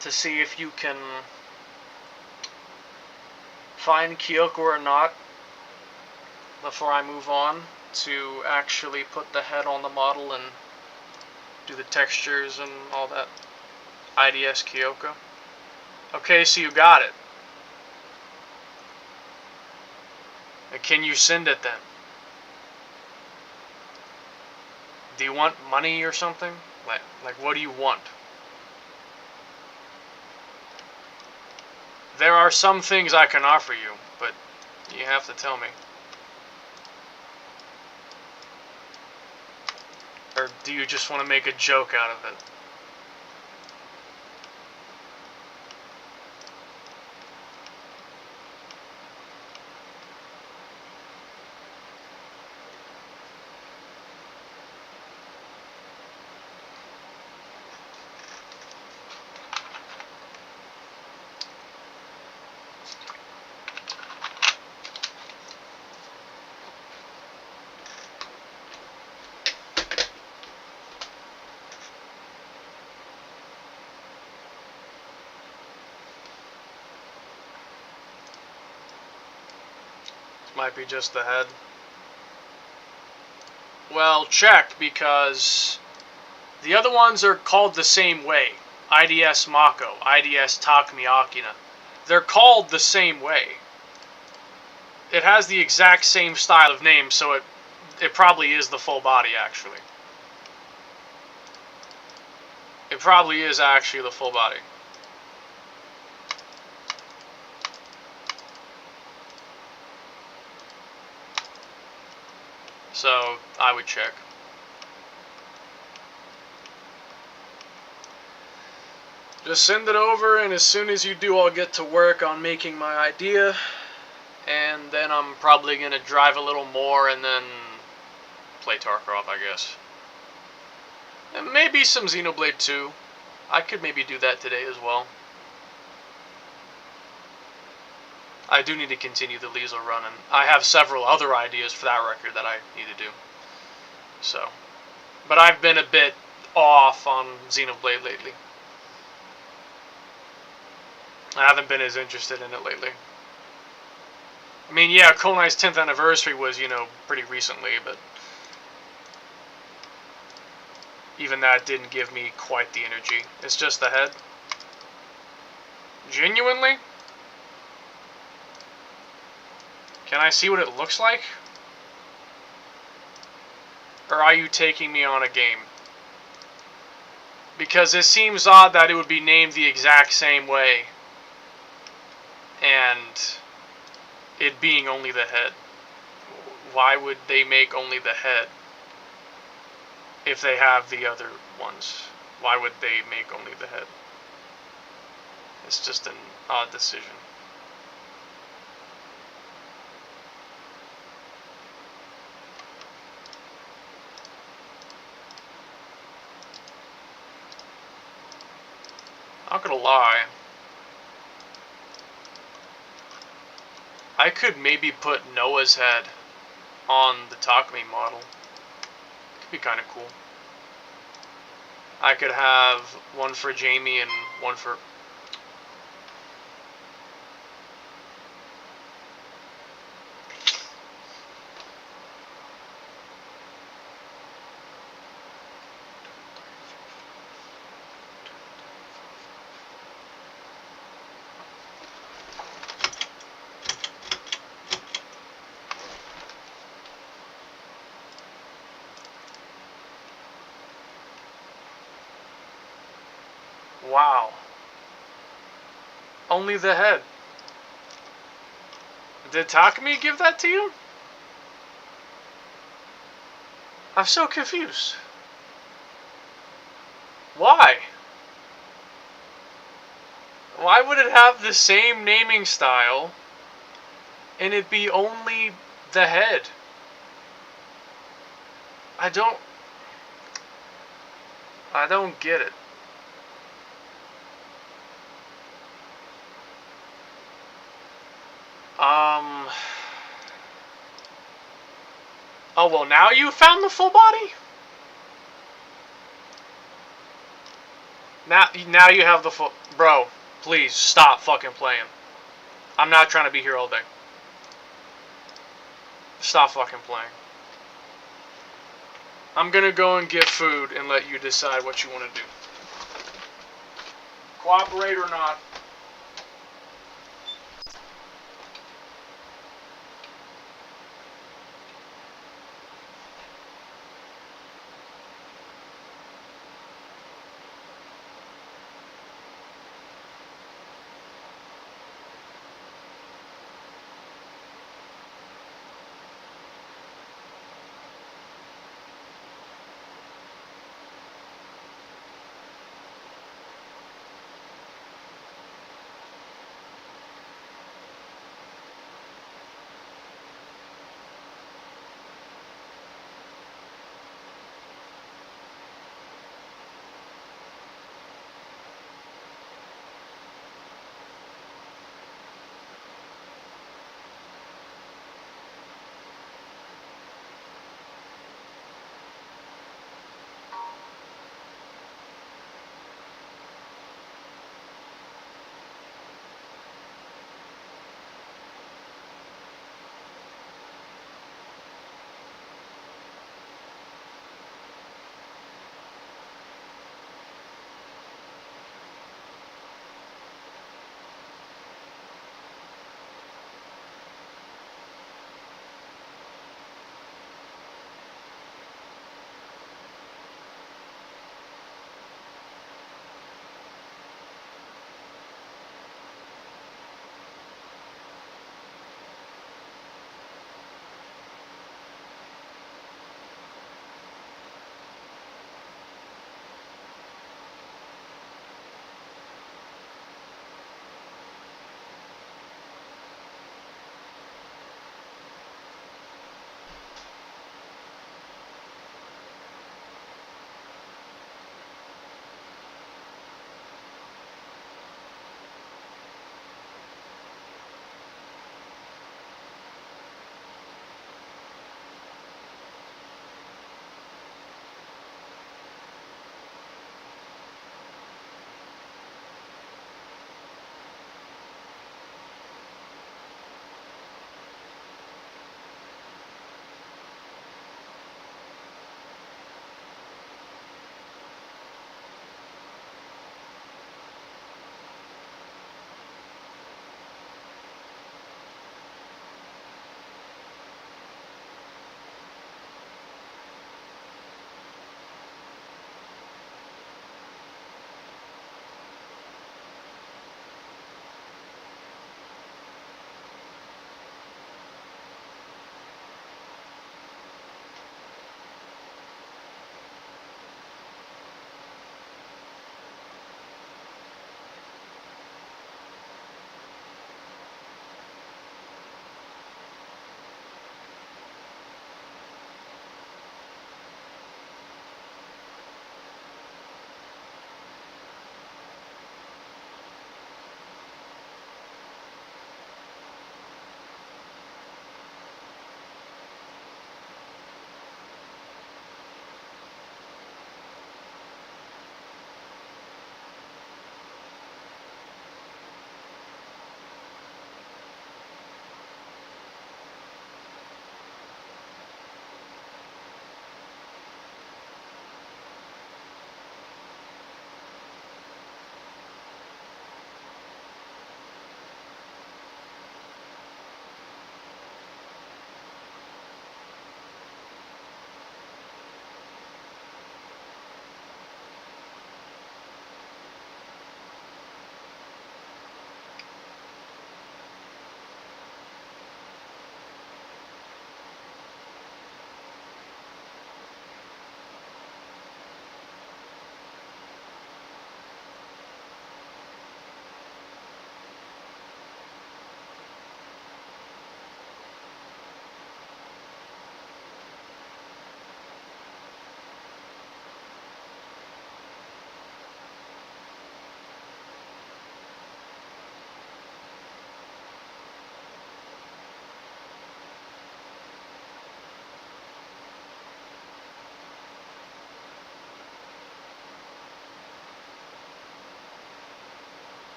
to see if you can find Kyoko or not before I move on to actually put the head on the model and do the textures and all that. IDS Kyoko. Okay, so you got it. Can you send it then? Do you want money or something? Like what do you want? There are some things I can offer you, but you have to tell me. Or do you just want to make a joke out of it? Might be just the head. Well, check, because the other ones are called the same way. IDS Mako, IDS Takumi Akina. They're called the same way. It has the exact same style of name, so it probably is the full body, actually. It probably is actually the full body. So, I would check. Just send it over, and as soon as you do, I'll get to work on making my idea. And then I'm probably going to drive a little more and then play Tarkov, I guess. And maybe some Xenoblade 2. I could maybe do that today as well. I do need to continue the Liesel run, and I have several other ideas for that record that I need to do. So, but I've been a bit off on Xenoblade lately. I haven't been as interested in it lately. I mean, yeah, Konai's 10th anniversary was, pretty recently, but even that didn't give me quite the energy. It's just the head. Genuinely? Can I see what it looks like? Or are you taking me on a game? Because it seems odd that it would be named the exact same way, and it being only the head. Why would they make only the head if they have the other ones? Why would they make only the head? It's just an odd decision. Not gonna lie, I could maybe put Noah's head on the Takumi model. Could be kind of cool. I could have one for Jamie and one for... Wow. Only the head. Did Takumi give that to you? I'm so confused. Why? Why would it have the same naming style and it be only the head? I don't get it. Oh, well, now you found the full body? Now you have the full... Bro, please, stop fucking playing. I'm not trying to be here all day. Stop fucking playing. I'm gonna go and get food and let you decide what you want to do. Cooperate or not.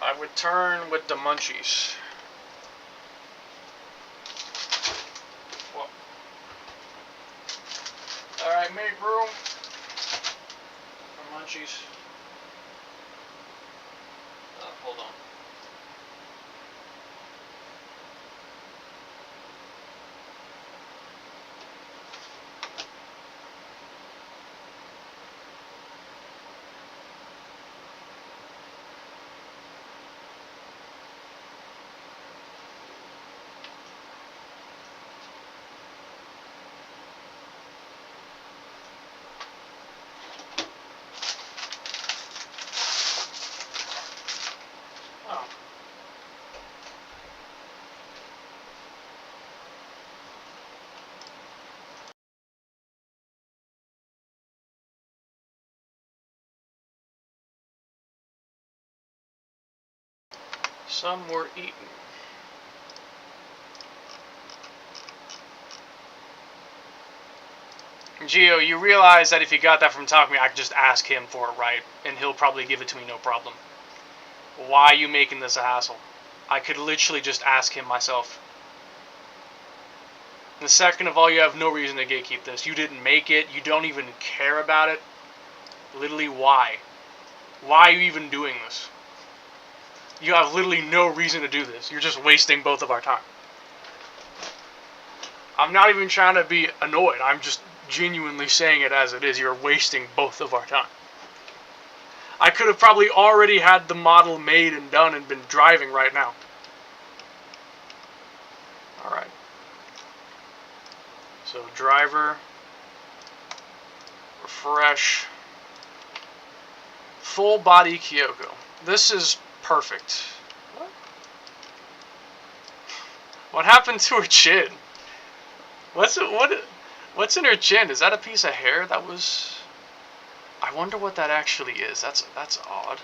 I would turn with the munchies. Whoa. Alright, make room for munchies. Hold on. Some were eaten. Gio, you realize that if you got that from Talk Me, I could just ask him for it, right? And he'll probably give it to me, no problem. Why are you making this a hassle? I could literally just ask him myself. And second of all, you have no reason to gatekeep this. You didn't make it. You don't even care about it. Literally, why? Why are you even doing this? You have literally no reason to do this. You're just wasting both of our time. I'm not even trying to be annoyed. I'm just genuinely saying it as it is. You're wasting both of our time. I could have probably already had the model made and done and been driving right now. Alright. So driver, refresh, full body Kyoko. This is perfect. What happened to her chin? What's in her chin? Is that a piece of hair that was? I wonder what that actually is. That's odd.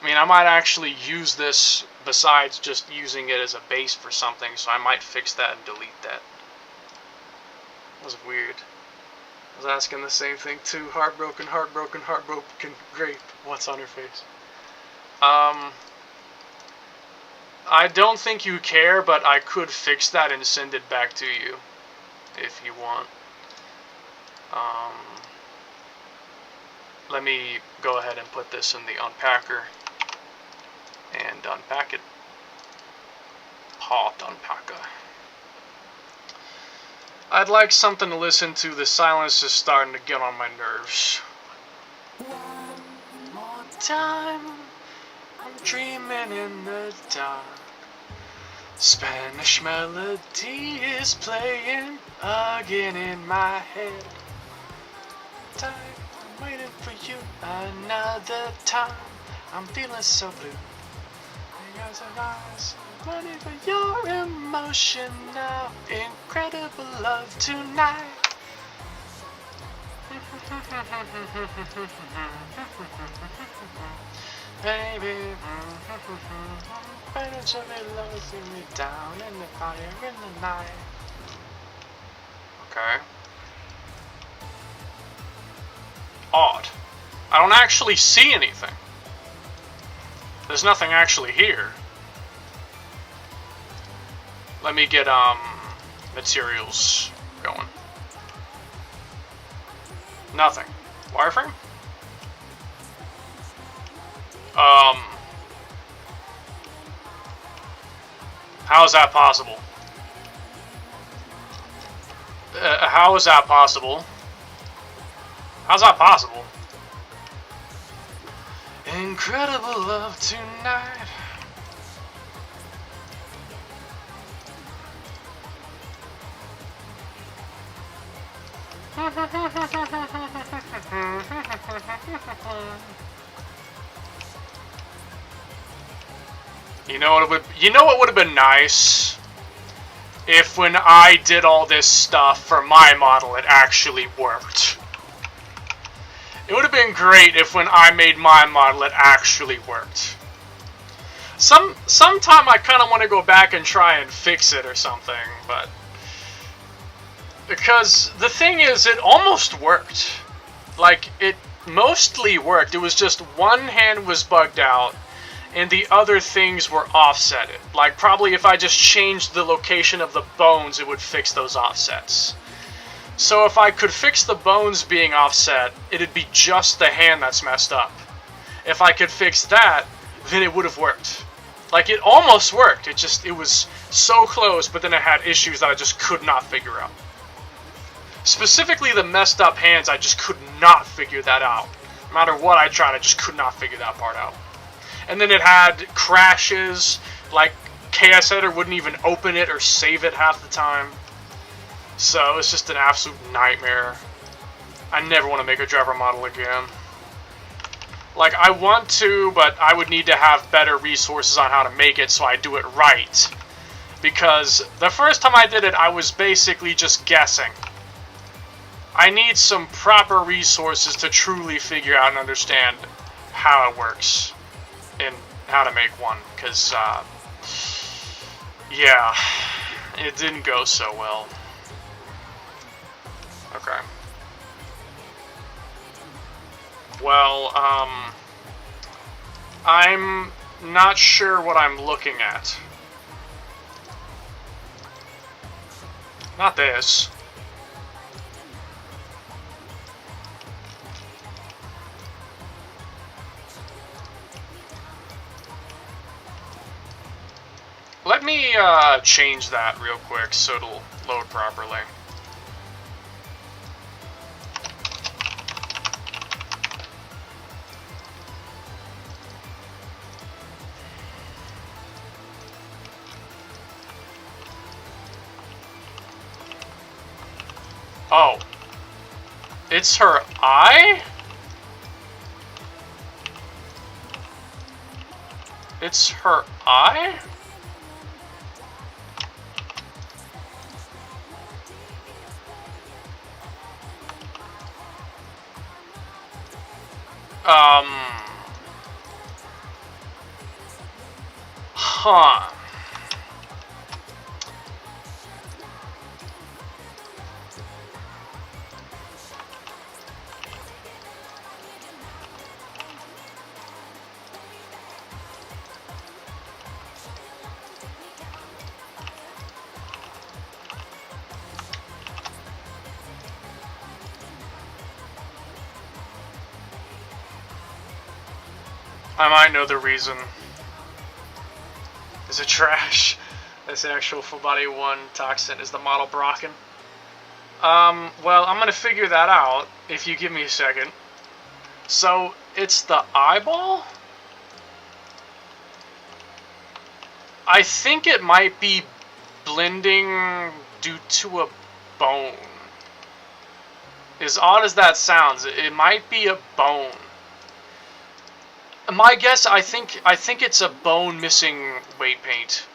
I mean, I might actually use this besides just using it as a base for something, so I might fix that and delete that. That was weird. I was asking the same thing too. Heartbroken, heartbroken, heartbroken, grape. What's on her face? I don't think you care, but I could fix that and send it back to you if you want. Let me go ahead and put this in the unpacker and unpack it. Hot unpacker. I'd like something to listen to. The silence is starting to get on my nerves. One more time, I'm dreaming in the dark. Spanish melody is playing again in my head. I'm waiting for you another time. I'm feeling so blue. Eyes of eyes, waiting for your emotion now. Incredible love tonight. Baby, better show me love, see me down in the fire in the night. Okay. Odd. I don't actually see anything. There's nothing actually here. Let me get materials going. Nothing. Wireframe? How is that possible? How is that possible? How's that possible? Incredible love tonight. You know what would have been nice? If when I did all this stuff for my model, it actually worked. It would have been great if when I made my model, it actually worked. Sometime I kind of want to go back and try and fix it or something, but... Because the thing is, it almost worked. Like, it mostly worked. It was just one hand was bugged out, and the other things were offsetted. Like, probably if I just changed the location of the bones, it would fix those offsets. So if I could fix the bones being offset, it'd be just the hand that's messed up. If I could fix that, then it would have worked. Like, it almost worked. It was so close, but then it had issues that I just could not figure out. Specifically, the messed up hands, I just could not figure that out. No matter what I tried, I just could not figure that part out. And then it had crashes, like Chaos Editor wouldn't even open it or save it half the time. So it's just an absolute nightmare. I never want to make a driver model again. Like, I want to, but I would need to have better resources on how to make it so I do it right. Because the first time I did it, I was basically just guessing. I need some proper resources to truly figure out and understand how it works and how to make one, because, yeah, it didn't go so well. Okay. Well, I'm not sure what I'm looking at. Not this. Let me change that real quick so it'll load properly. Oh. It's her eye? It's her eye? Huh. I might know the reason. Is it trash? That's an actual full body 1 toxin. Is the model broken? Well, I'm gonna figure that out if you give me a second. So, it's the eyeball? I think it might be blending due to a bone. As odd as that sounds, it might be a bone. My guess, I think it's a bone missing weight paint.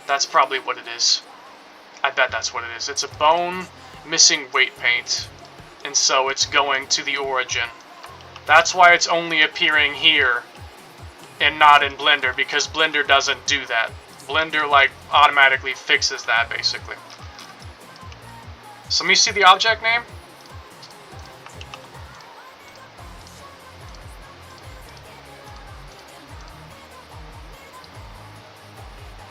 That's probably what it is. I bet that's what it is. It's a bone missing weight paint, and so it's going to the origin. That's why it's only appearing here and not in Blender, because Blender doesn't do that. Blender, like, automatically fixes that, basically. So let me see the object name.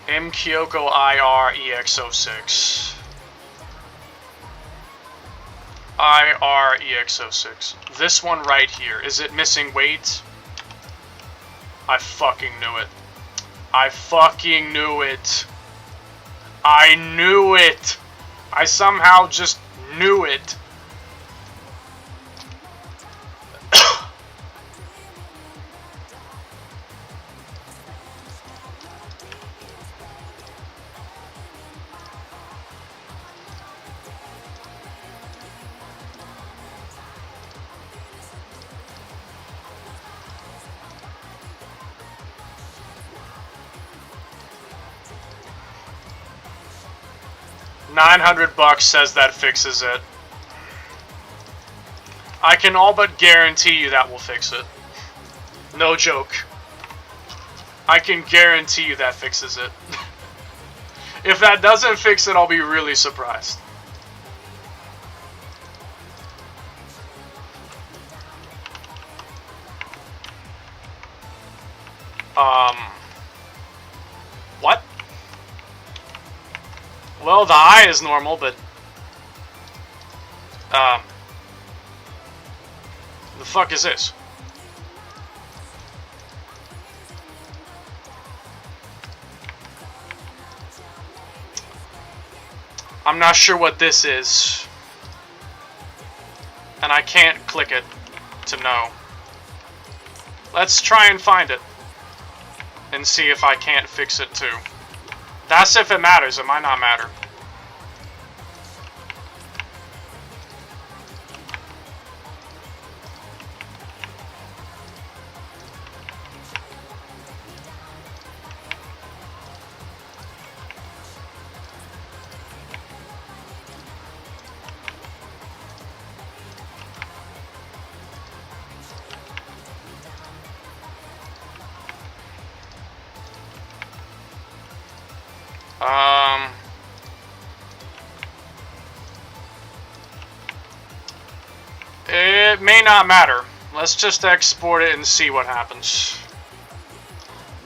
M Kyoko IREX06. IREX06. This one right here. Is it missing weight? I fucking knew it. I fucking knew it. I knew it. I somehow just knew it. $900 says that fixes it. I can all but guarantee you that will fix it. No joke. I can guarantee you that fixes it. If that doesn't fix it, I'll be really surprised. What? Well, the eye is normal, but... The fuck is this? I'm not sure what this is. And I can't click it to know. Let's try and find it. And see if I can't fix it too. That's if it matters. It might not matter. It may not matter. Let's just export it and see what happens.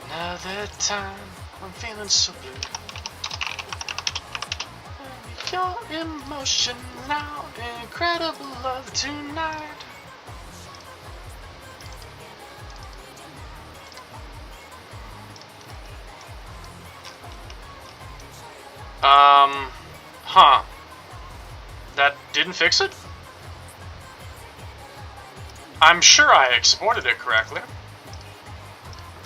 Another time, I'm feeling so blue. Your emotion now, incredible love tonight. Huh. That didn't fix it? I'm sure I exported it correctly.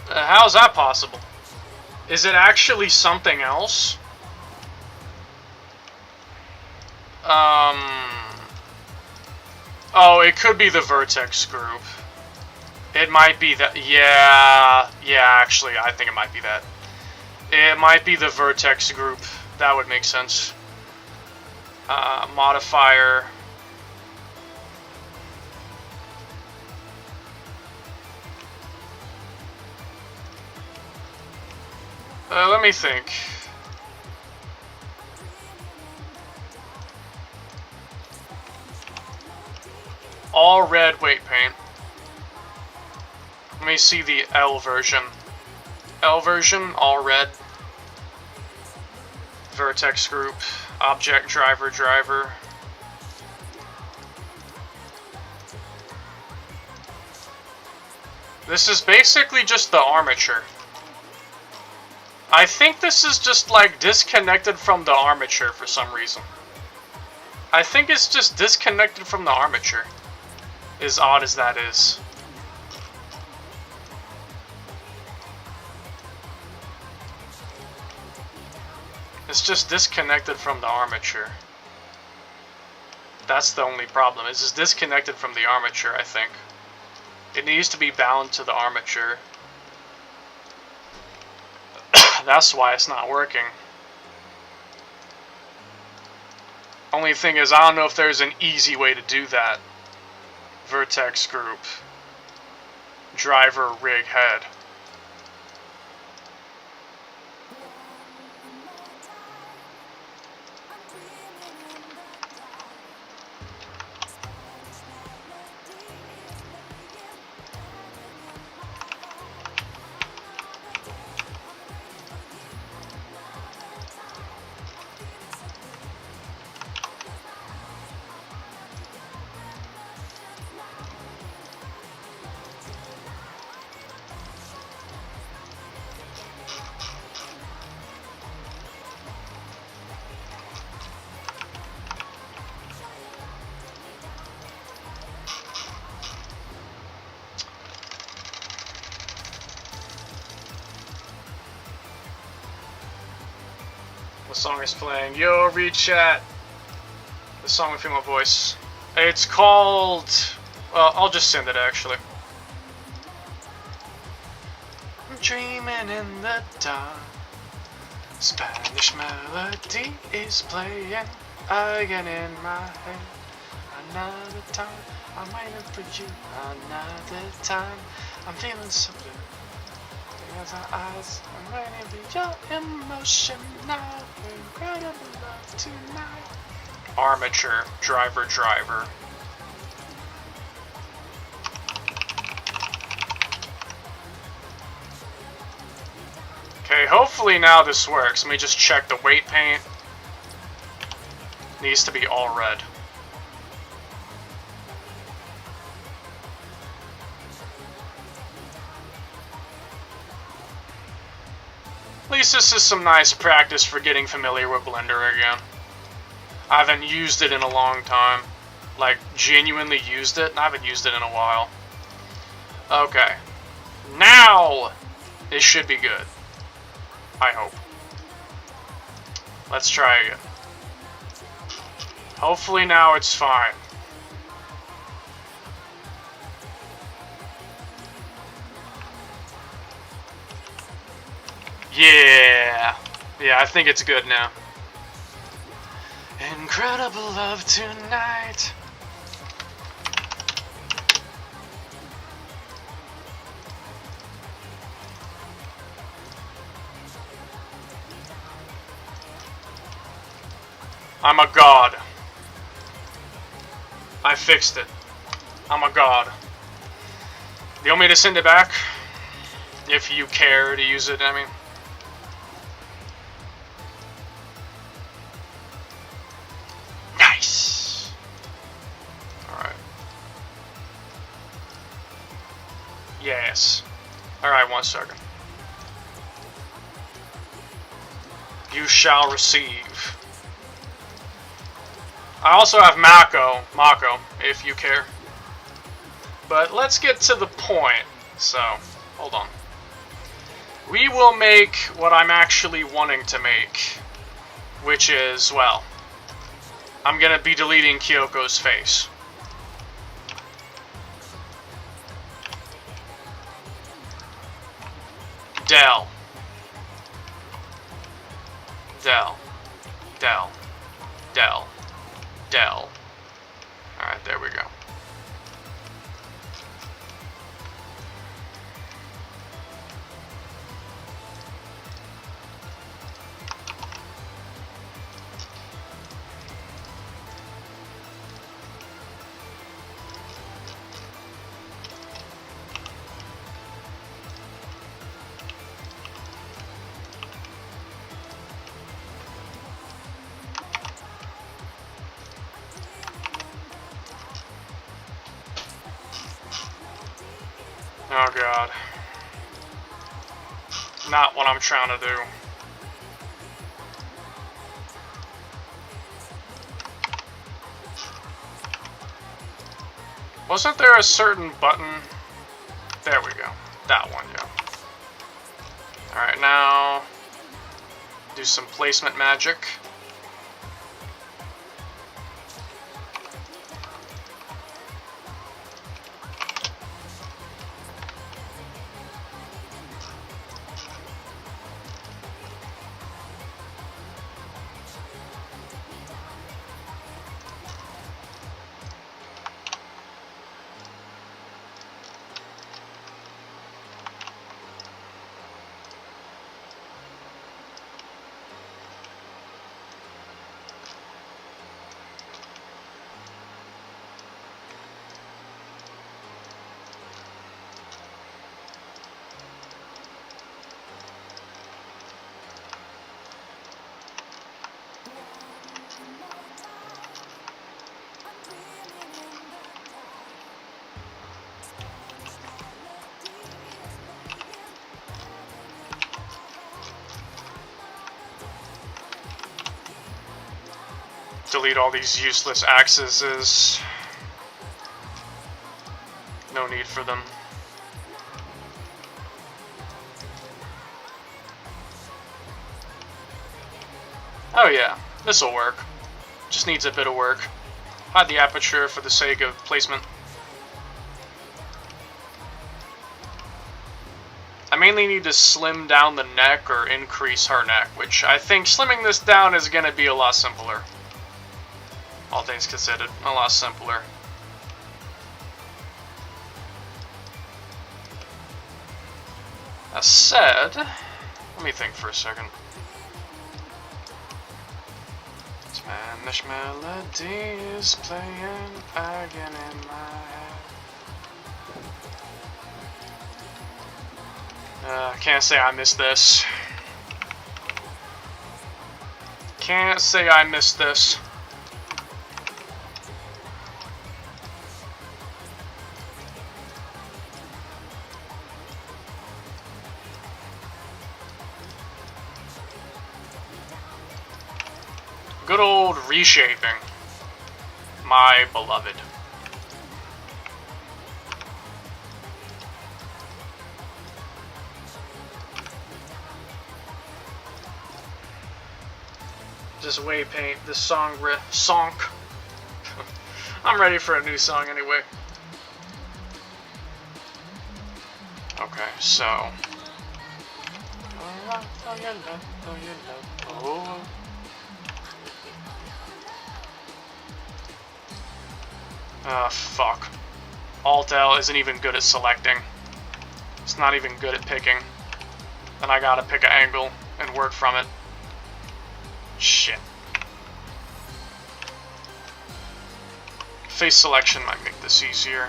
How's that possible? Is it actually something else? Oh, it could be the vertex group. It might be that. Yeah, actually, I think it might be that. It might be the vertex group. That would make sense. Modifier. Let me think. All red weight paint. Let me see the L version. L version, all red. Vertex group, object driver. This is basically just the armature. I think this is just like disconnected from the armature for some reason. I think it's just disconnected from the armature. As odd as that is. It's just disconnected from the armature. That's the only problem. It's just disconnected from the armature, I think. It needs to be bound to the armature. That's why it's not working. Only thing is, I don't know if there's an easy way to do that. Vertex group. Driver rig head. The song is playing. Yo, read chat. The song with female voice. It's called... I'll just send it actually. I'm dreaming in the dark. Spanish melody is playing again in my head. Another time, I'm waiting for you. Another time, I'm feeling so blue. As our eyes, I'm waiting for your emotion now. Incredible love tonight. Armature, driver. Okay, hopefully now this works. Let me just check the weight paint. Needs to be all red. At least this is some nice practice for getting familiar with Blender again. I haven't used it in a long time. Like, genuinely used it. I haven't used it in a while. Okay. Now, this should be good. I hope. Let's try again. Hopefully now it's fine. Yeah. Yeah, I think it's good now. Incredible love tonight. I'm a god. I fixed it. I'm a god. Do you want me to send it back? If you care to use it, I mean. Nice! Alright. Yes. Alright, 1 second. You shall receive. I also have Mako, if you care. But let's get to the point. So, hold on. We will make what I'm actually wanting to make. Which is, well, I'm gonna be deleting Kyoko's face. Del. Del. Del. Del. Del. Alright, there we go. Oh god. Not what I'm trying to do. Wasn't there a certain button? There we go. That one, yeah. Alright, now do some placement magic. Delete all these useless axes. No need for them. Oh yeah, this'll work. Just needs a bit of work. Hide the aperture for the sake of placement. I mainly need to slim down the neck or increase her neck, which I think slimming this down is going to be a lot simpler. All things considered, a lot simpler. That said, let me think for a second. Spanish melody is playing again in my head. Can't say I missed this. Can't say I missed this. Good old reshaping. My beloved. Just way paint this song sonk. I'm ready for a new song anyway. Okay, so. Oh. Fuck. Alt-L isn't even good at selecting. It's not even good at picking. Then I gotta pick an angle and work from it. Shit. Face selection might make this easier.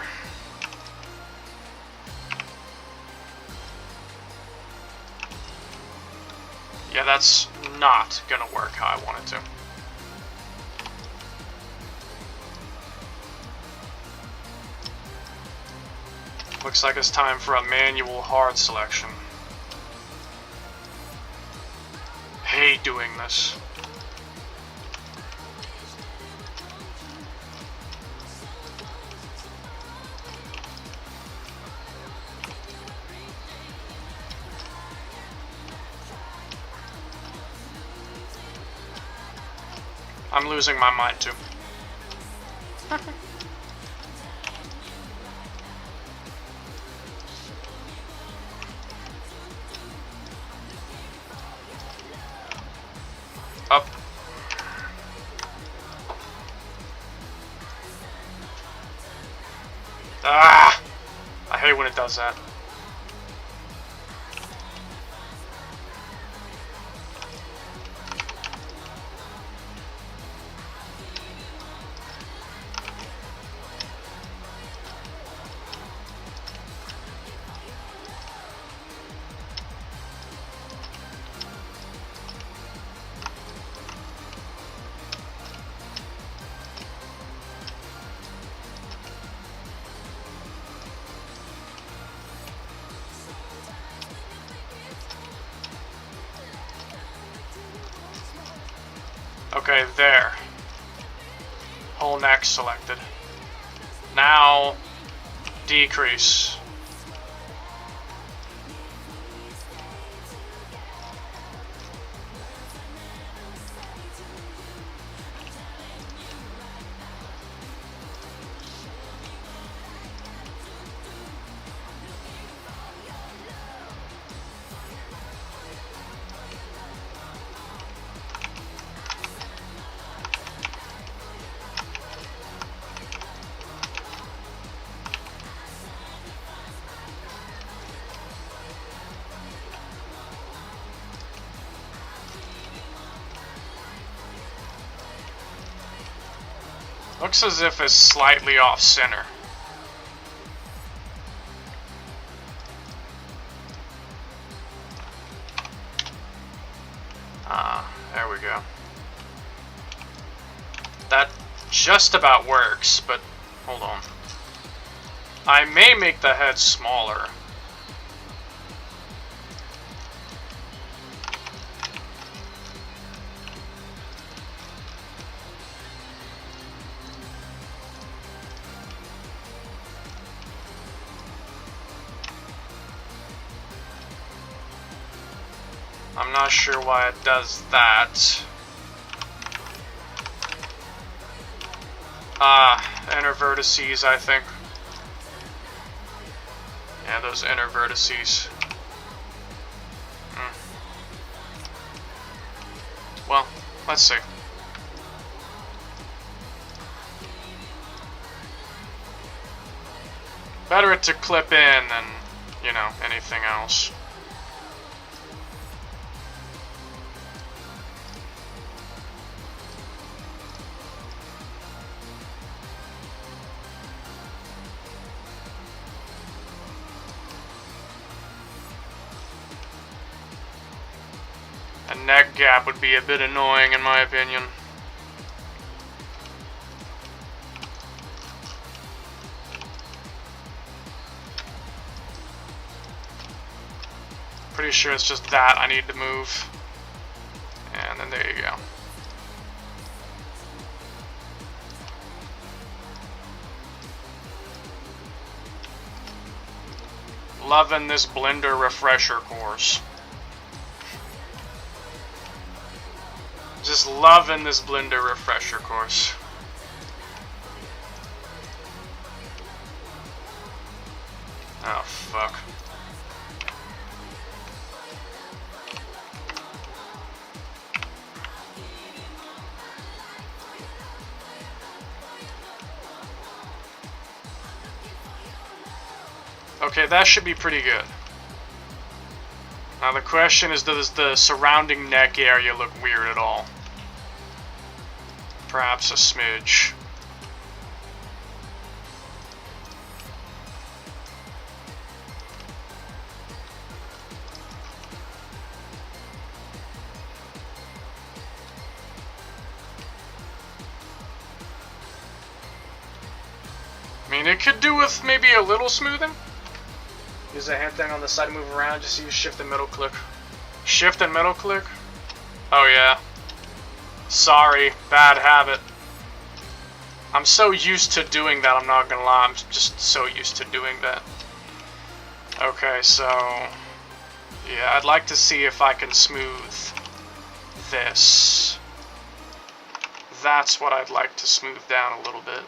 Yeah, that's not gonna work how I want it to. Looks like it's time for a manual hard selection. Hate doing this. I'm losing my mind too. Up. Ah! I hate when it does that. Okay, there. Whole neck selected. Now, decrease. Looks as if it's slightly off center. There we go. That just about works, but hold on. I may make the head smaller. I'm not sure why it does that. Inner vertices, I think. Yeah, those inner vertices. Well, let's see. Better it to clip in than, you know, anything else. A neck gap would be a bit annoying in my opinion. Pretty sure it's just that I need to move. And then there you go. Loving this blender refresher course. Just loving this blender refresher course. Oh, fuck. Okay, that should be pretty good. Now the question is, does the surrounding neck area look weird at all? Perhaps a smidge. I mean, it could do with maybe a little smoothing. Use the hand thing on the side to move around, just use shift and middle click. Shift and middle click? Oh yeah. Sorry, bad habit. I'm so used to doing that, I'm not gonna lie, I'm just so used to doing that. Okay, so... yeah, I'd like to see if I can smooth this. That's what I'd like to smooth down a little bit.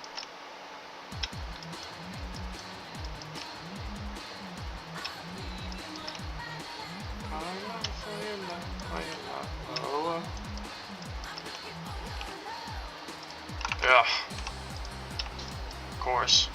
Ugh. Of course.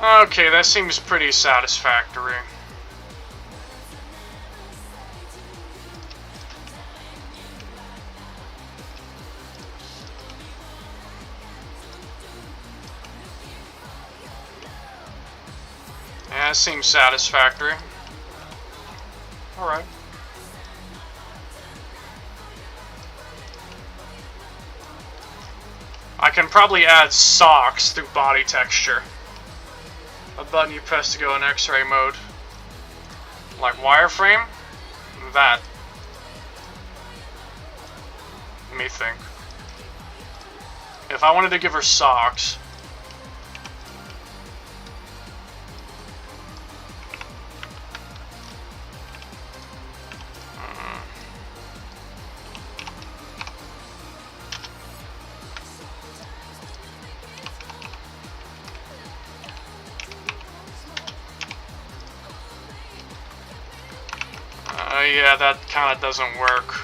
Okay, that seems pretty satisfactory. Yeah, that seems satisfactory. Alright. I can probably add socks through body texture. A button you press to go in X-ray mode. Like wireframe? That. Let me think. If I wanted to give her socks... yeah, that kind of doesn't work.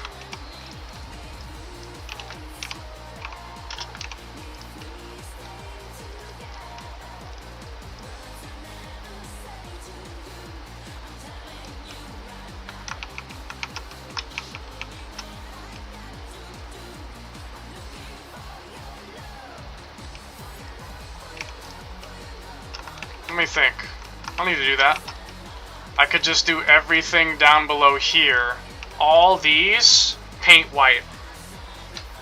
Let me think. I'll need to do that. I could just do everything down below here. All these, paint white.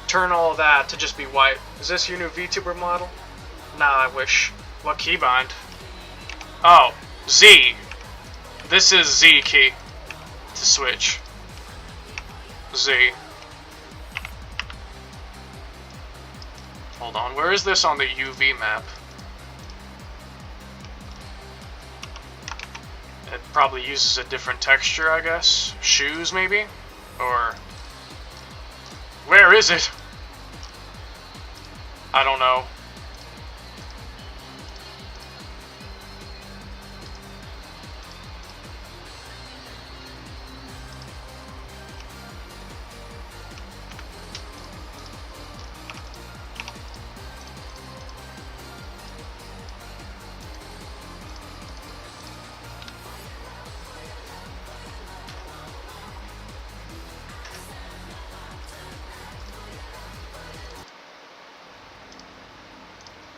Turn all that to just be white. Is this your new VTuber model? Nah, I wish. What keybind? Oh, Z. This is Z key to switch. Z. Hold on, where is this on the UV map? Probably uses a different texture, I guess. Shoes, maybe? Or... where is it? I don't know.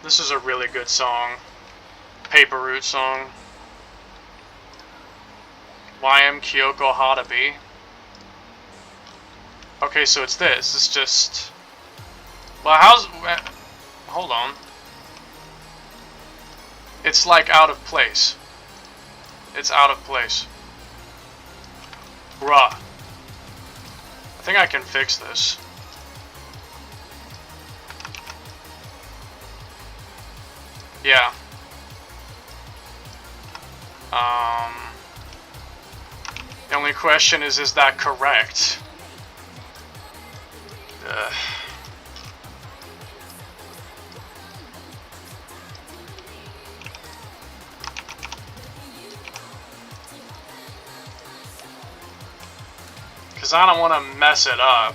This is a really good song. Paper Route song. YM Kyoko Hadabi. Okay, so it's this. It's just... well, how's... hold on. It's like out of place. It's out of place. Bruh. I think I can fix this. Yeah. The only question is that correct? Because I don't want to mess it up.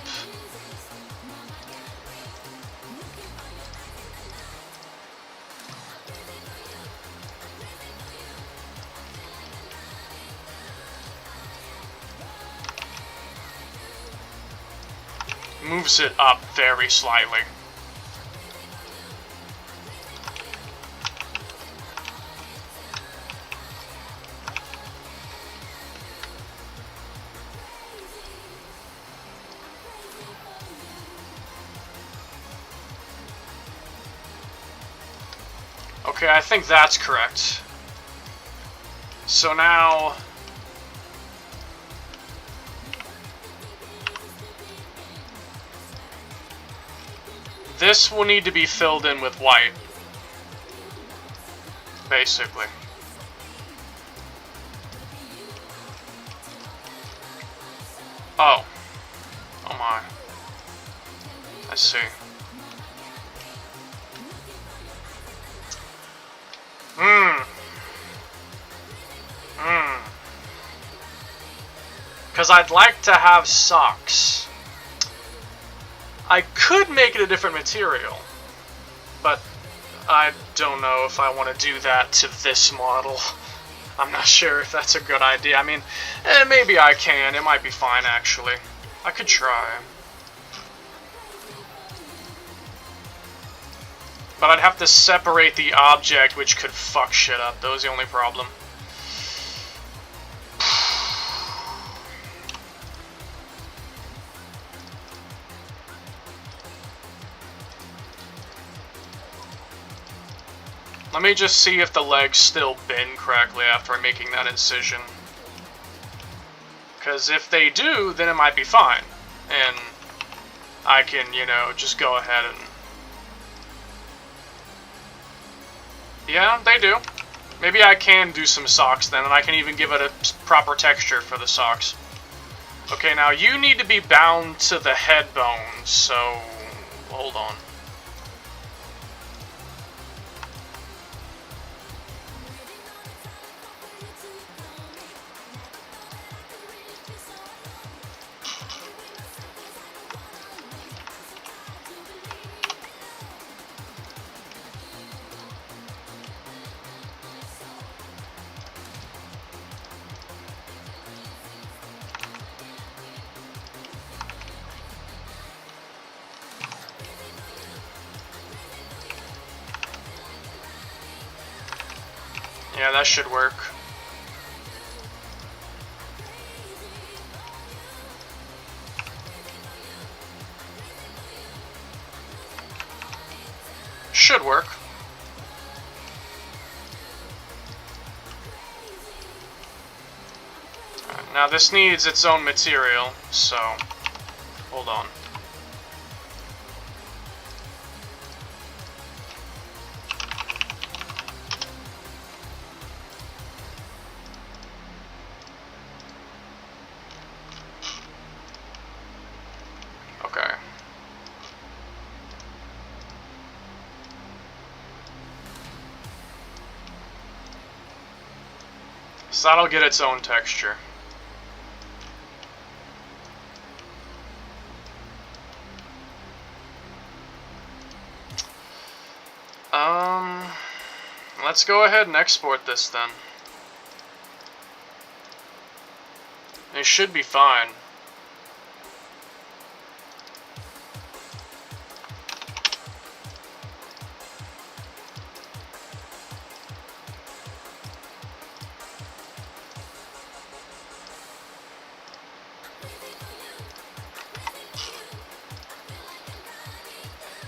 Moves it up very slightly. Okay, I think that's correct. So now... this will need to be filled in with white. Basically. Oh. Oh my. I see. Because I'd like to have socks. I could make it a different material, but I don't know if I want to do that to this model. I'm not sure if that's a good idea. I mean, maybe I can. It might be fine, actually. I could try. But I'd have to separate the object, which could fuck shit up. That was the only problem. Let me just see if the legs still bend correctly after I'm making that incision. Because if they do, then it might be fine. And I can, you know, just go ahead and... yeah, they do. Maybe I can do some socks then, and I can even give it a proper texture for the socks. Okay, now you need to be bound to the head bones, so... hold on. Yeah, that should work. Should work. Alright, now this needs its own material, so hold on. So that'll get its own texture. Let's go ahead and export this then. It should be fine.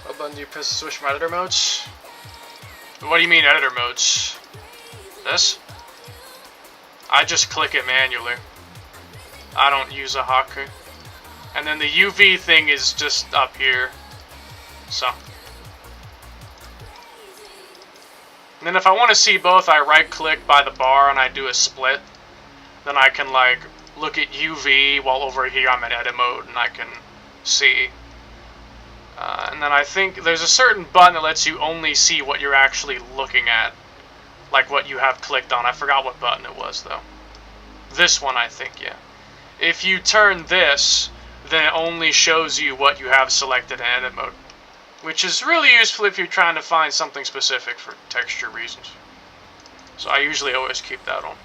How button do you press to switch from editor modes? What do you mean editor modes? This? I just click it manually. I don't use a hotkey. And then the UV thing is just up here. So. And then if I want to see both, I right click by the bar and I do a split. Then I can like look at UV while over here I'm in edit mode and I can see. And then I think there's a certain button that lets you only see what you're actually looking at. Like what you have clicked on. I forgot what button it was though. This one I think, yeah. If you turn this, then it only shows you what you have selected in edit mode. Which is really useful if you're trying to find something specific for texture reasons. So I usually always keep that on.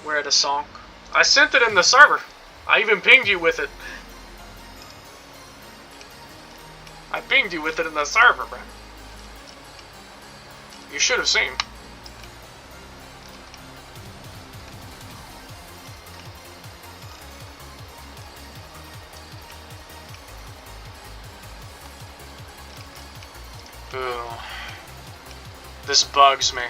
Where the song? I sent it in the server. I even pinged you with it. I pinged you with it in the server, bro. You should have seen. Ooh. This bugs me.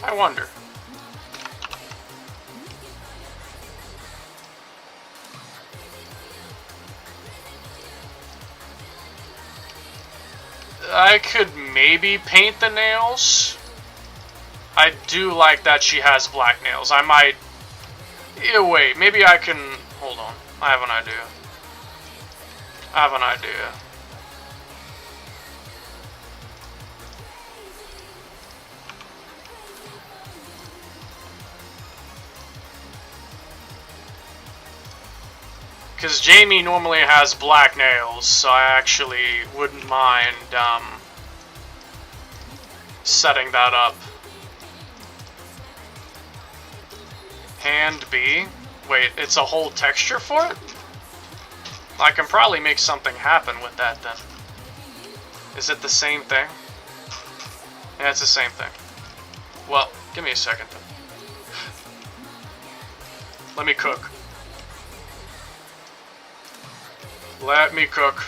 I wonder. I could maybe paint the nails. I do like that she has black nails. I might... Either way, maybe I can... Hold on. I have an idea. Because Jamie normally has black nails, so I actually wouldn't mind setting that up. Hand B? Wait, it's a whole texture for it? I can probably make something happen with that then. Is it the same thing? Yeah, it's the same thing. Well, give me a second then. Let me cook. Let me cook.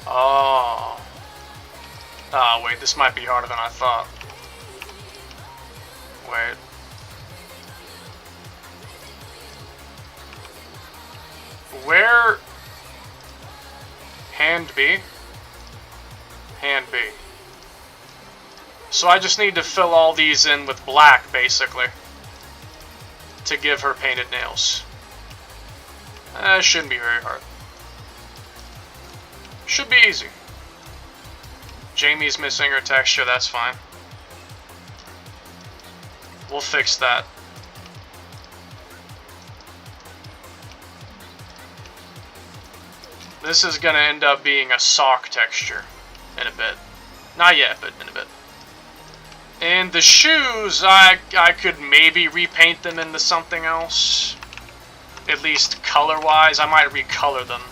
Oh. Oh, wait, this might be harder than I thought. Wait. Where... Hand B? Hand B. So I just need to fill all these in with black, basically. To give her painted nails. It shouldn't be very hard. Should be easy. Jamie's missing her texture, that's fine. We'll fix that. This is gonna end up being a sock texture in a bit. Not yet, but in a bit. And the shoes, I could maybe repaint them into something else. At least color-wise, I might recolor them.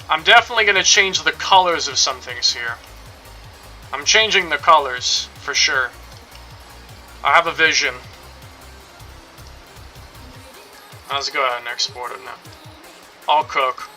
I'm definitely going to change the colors of some things here. I'm changing the colors, for sure. I have a vision. Let's go ahead and export it now. I'll cook.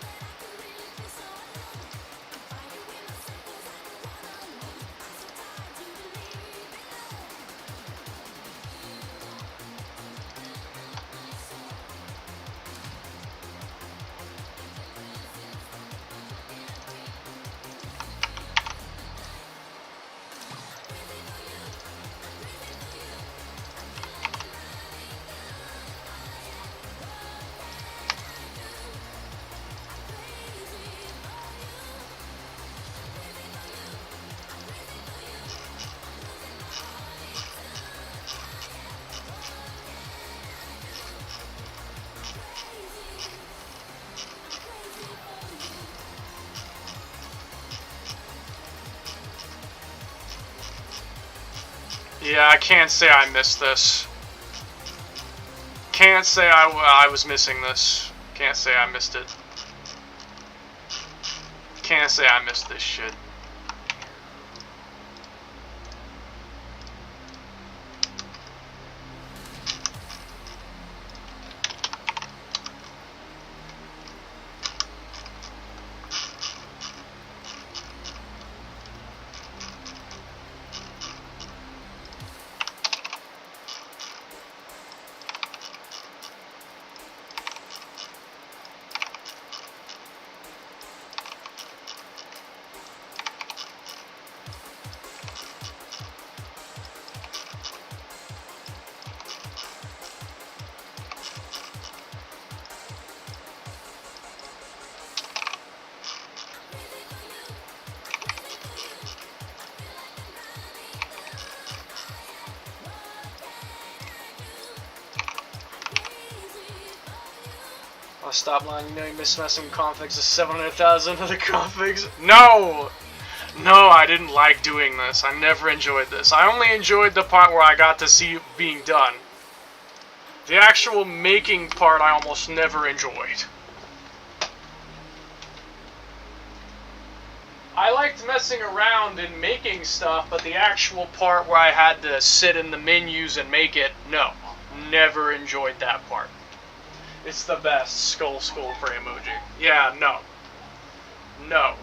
Yeah, I can't say I missed this. Can't say I was missing this. Can't say I missed it. Can't say I missed this shit. I'll stop lying. You know you miss messing with configs of 700,000 other configs. No! No, I didn't like doing this. I never enjoyed this. I only enjoyed the part where I got to see it being done. The actual making part I almost never enjoyed. I liked messing around and making stuff, but the actual part where I had to sit in the menus and make it, no. Never enjoyed that part. It's the best skull for emoji. Yeah, no. No.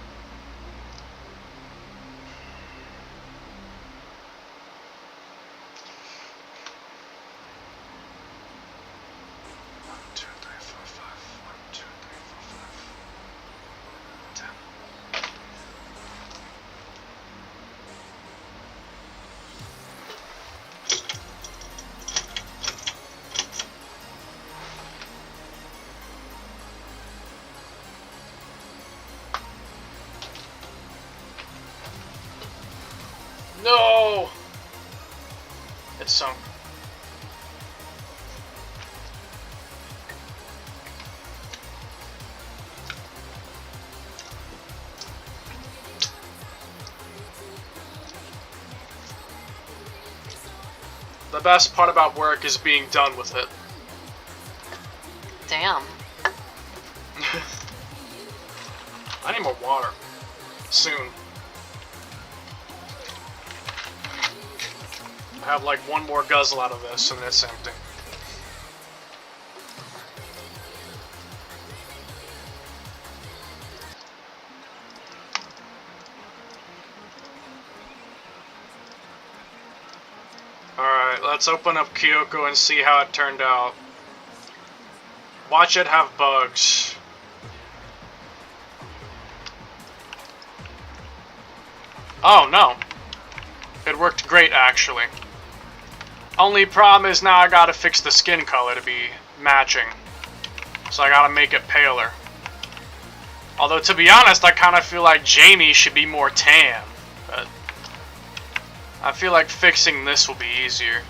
No! It's sunk. The best part about work is being done with it. Damn. I need more water. Soon. I have like one more guzzle out of this and it's empty. Alright, let's open up Kyoko and see how it turned out. Watch it have bugs. Oh no. It worked great actually. Only problem is now I gotta fix the skin color to be matching. So I gotta make it paler. Although to be honest, I kinda feel like Jamie should be more tan. But I feel like fixing this will be easier.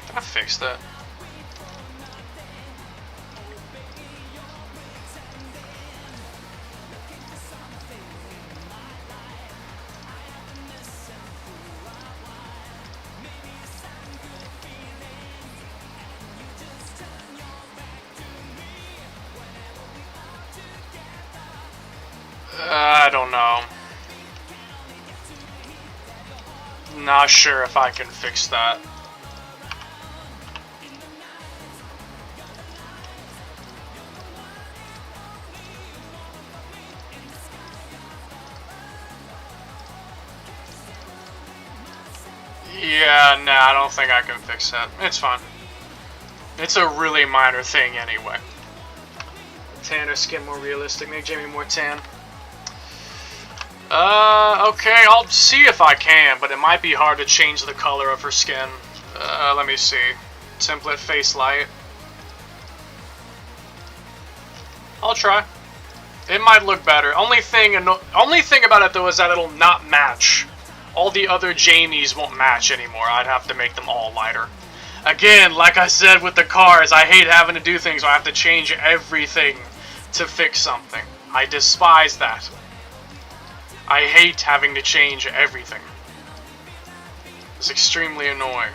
Did I fix that? I don't know. Not sure if I can fix that. Yeah, nah, I don't think I can fix that. It's fine. It's a really minor thing anyway. Tanner skin more realistic, make Jamie more tan. Okay, I'll see if I can, but it might be hard to change the color of her skin. Let me see. Template face light. I'll try. It might look better. Only thing about it though is that it'll not match. All the other Jamies won't match anymore. I'd have to make them all lighter. Again, like I said with the cars, I hate having to do things where I have to change everything to fix something. I despise that. I hate having to change everything. It's extremely annoying.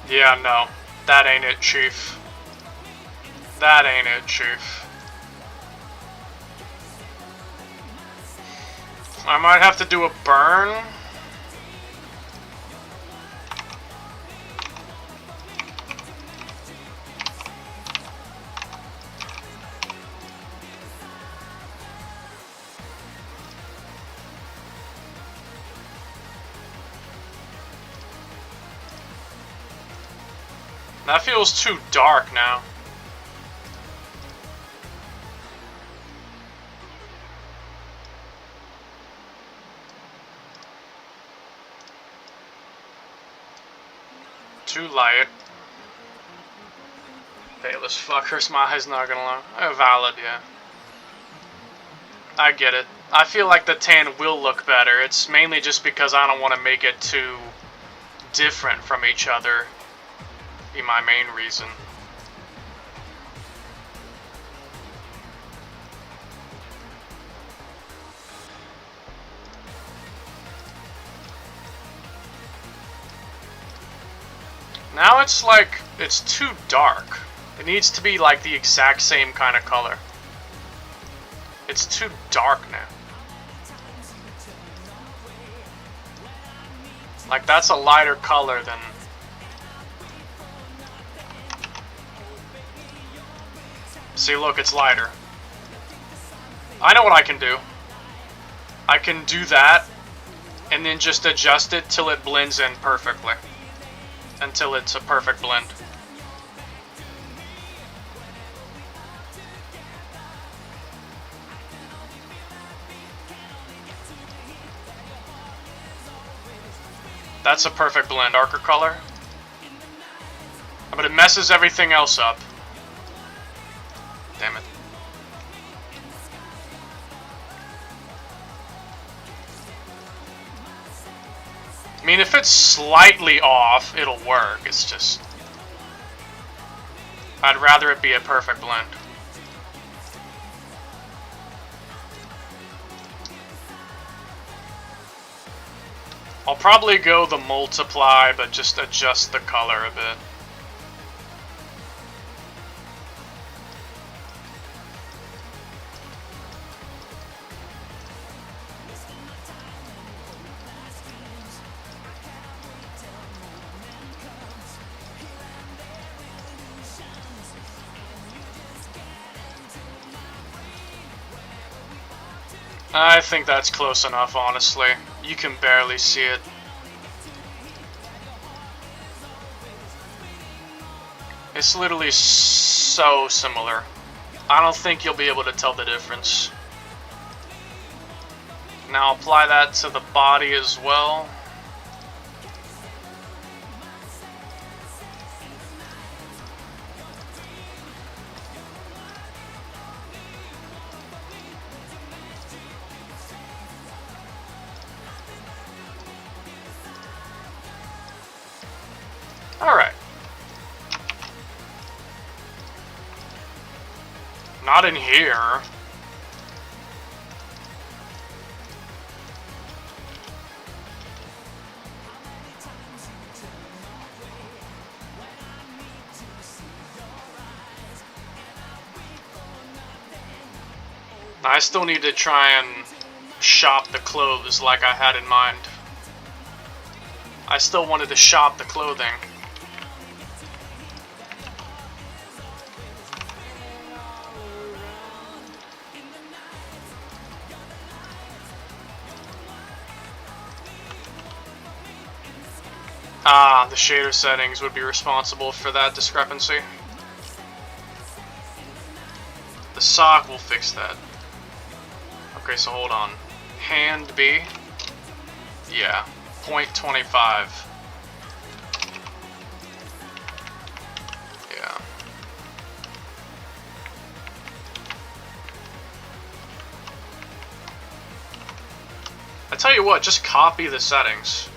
Yeah, no. That ain't it, Chief. That ain't it, Chief. I might have to do a burn. That feels too dark now. Too light. Hey, this fucker's my eyes not gonna lie. Valid, yeah. I get it. I feel like the tan will look better. It's mainly just because I don't want to make it too different from each other. Be my main reason. Now it's like, it's too dark. It needs to be like the exact same kind of color. It's too dark now. Like, that's a lighter color than... See, look, it's lighter. I know what I can do. I can do that, and then just adjust it till it blends in perfectly. Until it's a perfect blend. That's a perfect blend. Darker color. But it messes everything else up. Damn it. I mean, if it's slightly off, it'll work. It's just... I'd rather it be a perfect blend. I'll probably go the multiply, but just adjust the color a bit. I think that's close enough, honestly. You can barely see it. It's literally so similar. I don't think you'll be able to tell the difference. Now apply that to the body as well. Alright. Not in here. I still need to try and shop the clothes like I had in mind. I still wanted to shop the clothing. Ah, the shader settings would be responsible for that discrepancy. The sock will fix that. Okay, so hold on. Hand B? Yeah, 0.25. Yeah. I tell you what, just copy the settings.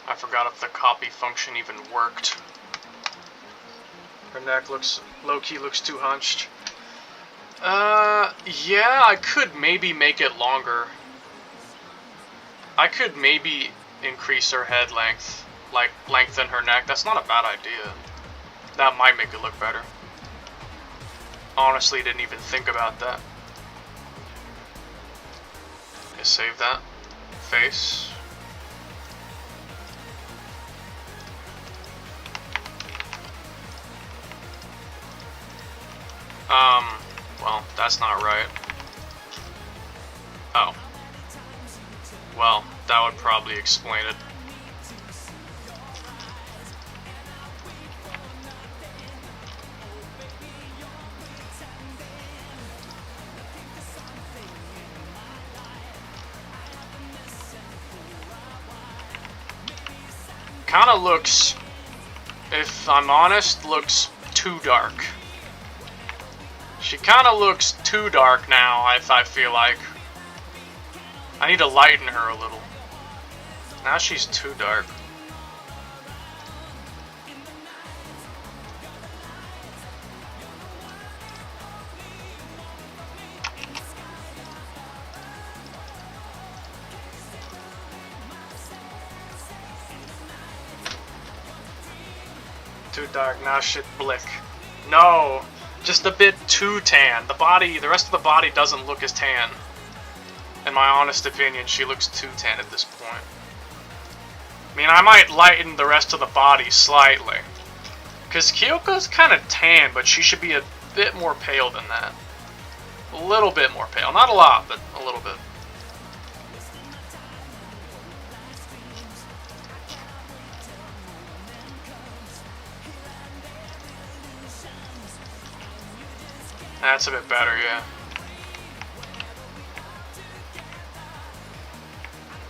I forgot if the copy function even worked. Her neck looks, low-key looks too hunched. Yeah, I could maybe make it longer. I could maybe increase her head length, like lengthen her neck. That's not a bad idea. That might make it look better. Honestly, didn't even think about that. Okay, save that. Face. Well, that's not right. Oh. Well, that would probably explain it. Kinda looks, if I'm honest, looks too dark. She kinda looks too dark now, I feel like. I need to lighten her a little. Now she's too dark. Too dark, now shit blick. No! Just a bit too tan. The rest of the body doesn't look as tan. In my honest opinion, she looks too tan at this point. I mean, I might lighten the rest of the body slightly. Because Kyoko's kind of tan, but she should be a bit more pale than that. A little bit more pale. Not a lot, but a little bit. That's a bit better, yeah.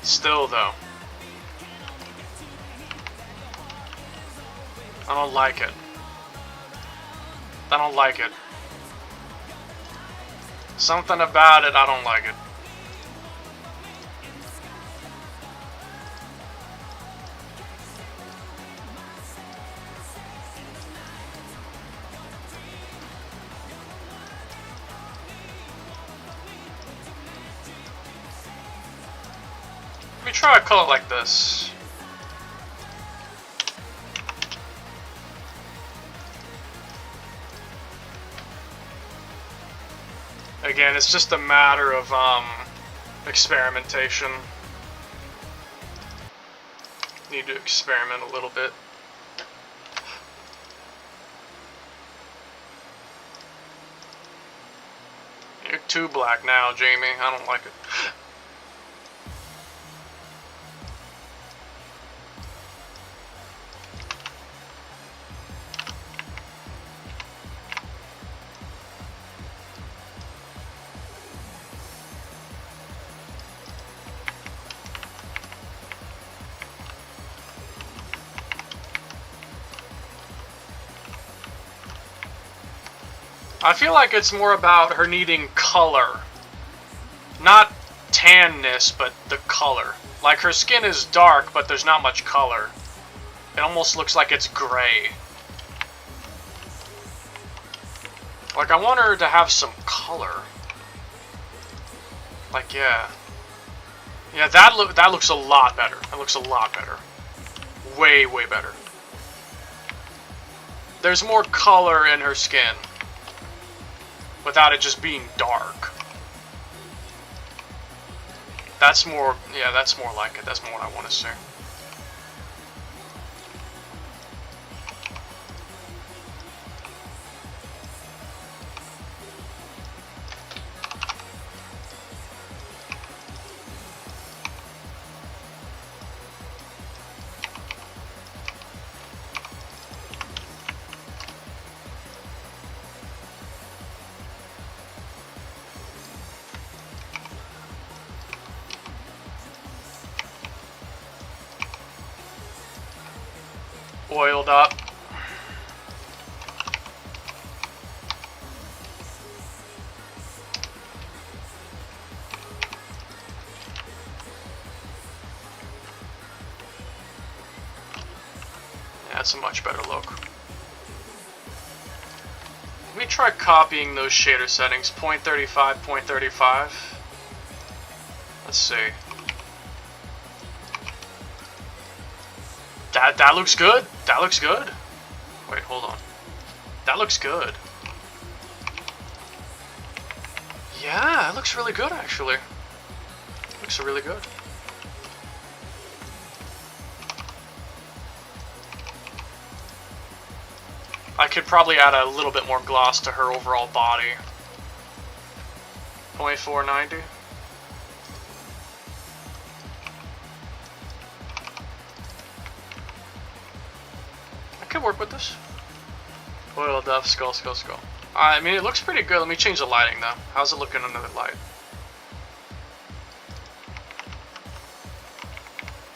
Still, though. I don't like it. I don't like it. Something about it, I don't like it. Let me try a color like this. Again, it's just a matter of experimentation. Need to experiment a little bit. You're too black now, Jamie. I don't like it. I feel like it's more about her needing color. Not tanness, but the color. Like, her skin is dark, but there's not much color. It almost looks like it's gray. Like, I want her to have some color. Like, yeah. Yeah, that looks a lot better. That looks a lot better. way, way better. There's more color in her skin without it just being dark. That's more, yeah, that's more like it. That's more what I want to see. Oiled up. Yeah, that's a much better look. Let me try copying those shader settings. 0.35, 0.35. Let's see. That looks good. That looks good. Wait, hold on. That looks good. Yeah, it looks really good actually. Looks really good. I could probably add a little bit more gloss to her overall body. 0.490. I could work with this. Oiled up, skull, skull, skull. I mean, it looks pretty good. Let me change the lighting though. How's it looking under the light?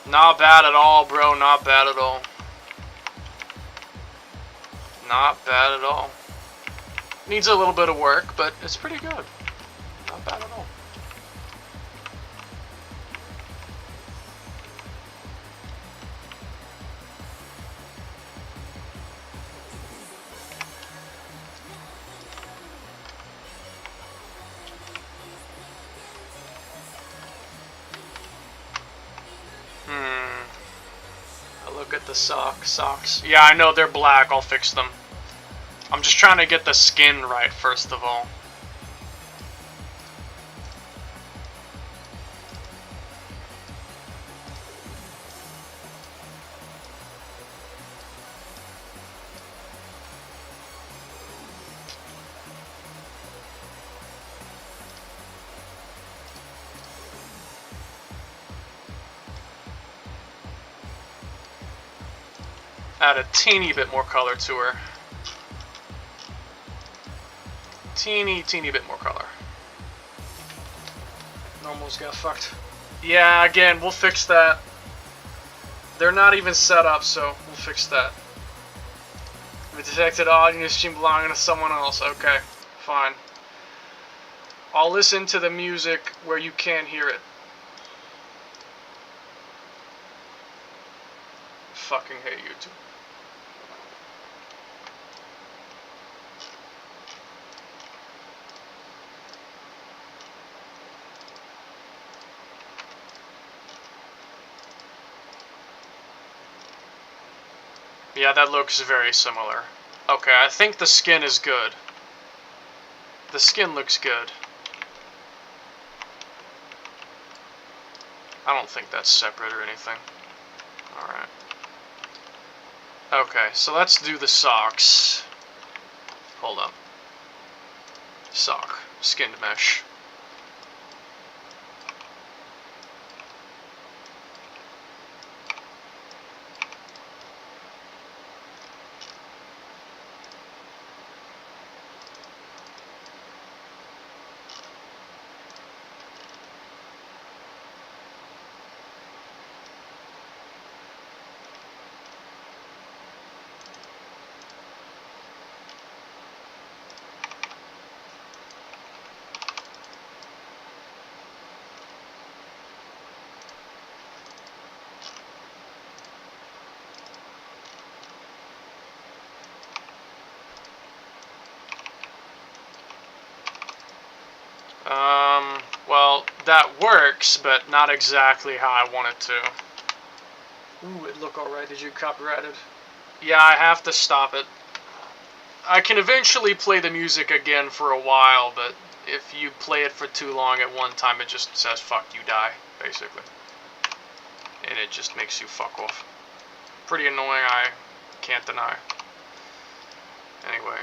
Not bad at all, bro. Not bad at all. Not bad at all. Needs a little bit of work, but it's pretty good. Not bad at all. Look at the socks. Yeah, I know they're black. I'll fix them. I'm just trying to get the skin right first of all. Add a teeny bit more color to her. Teeny bit more color. Almost got fucked. Yeah, again, we'll fix that. They're not even set up, so we'll fix that. The detected audio in your stream belonging to someone else. Okay, fine. I'll listen to the music where you can't hear it. Fucking hate YouTube. Yeah, that looks very similar. Okay, I think the skin is good. The skin looks good. I don't think that's separate or anything. Alright. Okay, so let's do the socks. Hold up. Sock. Skinned mesh. Well, that works, but not exactly how I want it to. Ooh, it look alright. Did you copyright it? Yeah, I have to stop it. I can eventually play the music again for a while, but if you play it for too long at one time, it just says, fuck, you die, basically. And it just makes you fuck off. Pretty annoying, I can't deny. Anyway.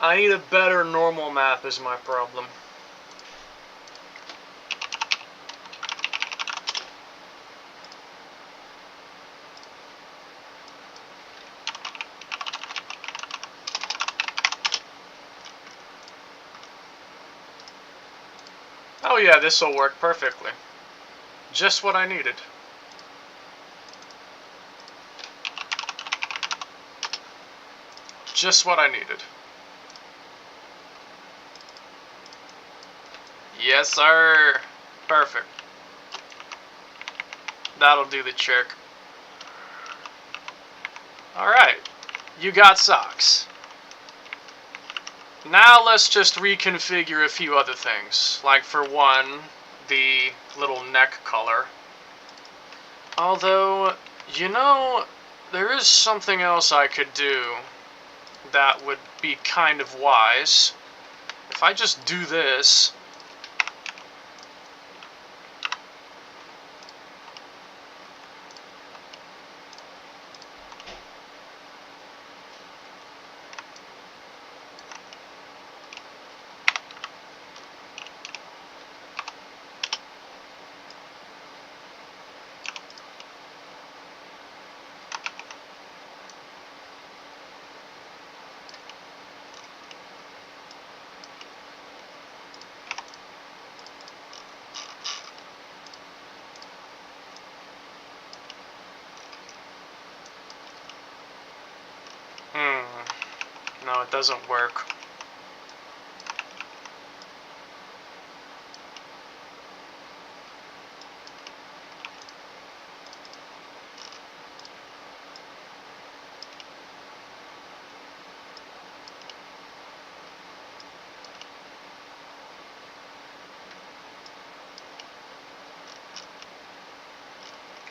I need a better normal map is my problem. Oh yeah, this'll work perfectly. Just what I needed. Just what I needed. Yes, sir. Perfect. That'll do the trick. Alright. You got socks. Now let's just reconfigure a few other things. Like for one, the little neck color. Although, you know, there is something else I could do that would be kind of wise. If I just do this... No, it doesn't work.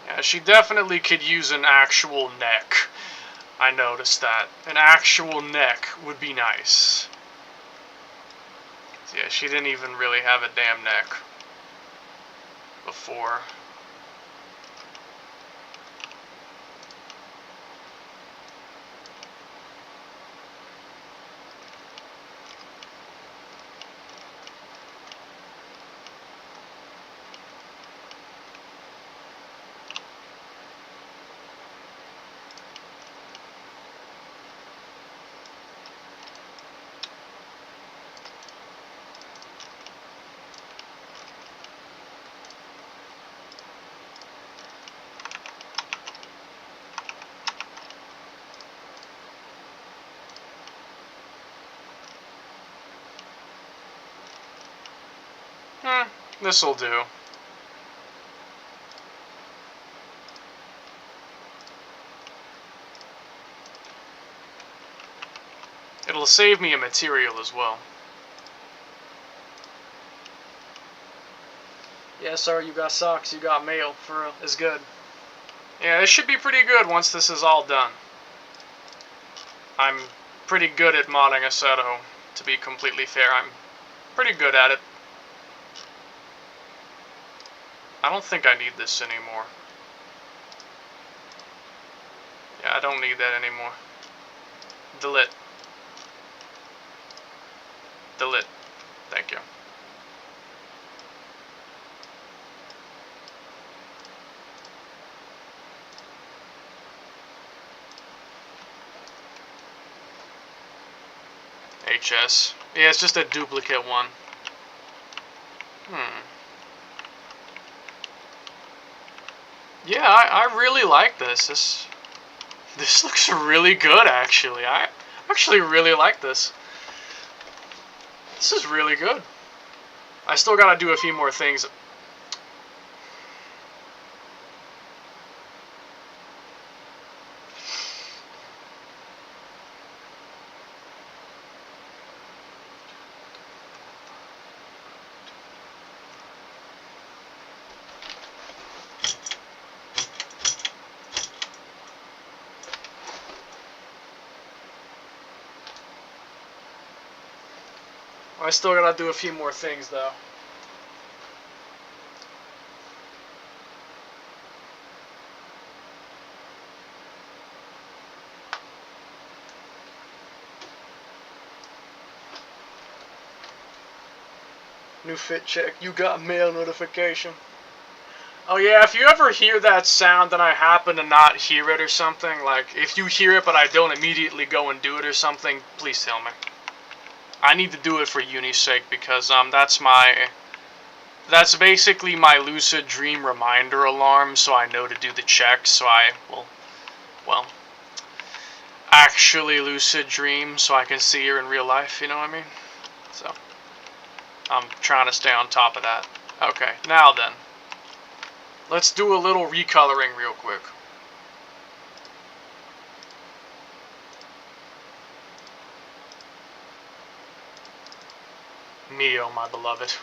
Yeah, she definitely could use an actual neck. I noticed that. An actual neck would be nice. Yeah, she didn't even really have a damn neck before. This'll do. It'll save me a material as well. Yes, sir, you got socks, you got mail, for real. It's good. Yeah, this should be pretty good once this is all done. I'm pretty good at modding Assetto, to be completely fair. I'm pretty good at it. I don't think I need this anymore. Yeah, I don't need that anymore. Delete. Delete. Thank you. HS. Yeah, it's just a duplicate one. Yeah, I really like this. This looks really good, actually. I actually really like this. This is really good. I still gotta do a few more things. I still gotta do a few more things, though. New fit check. You got mail notification. Oh yeah, if you ever hear that sound and I happen to not hear it or something, like, if you hear it but I don't immediately go and do it or something, please tell me. I need to do it for uni's sake because, that's basically my lucid dream reminder alarm, so I know to do the check, so I will, well, actually lucid dream so I can see her in real life, you know what I mean? So, I'm trying to stay on top of that. Okay, now then. Let's do a little recoloring real quick. Mio, my beloved.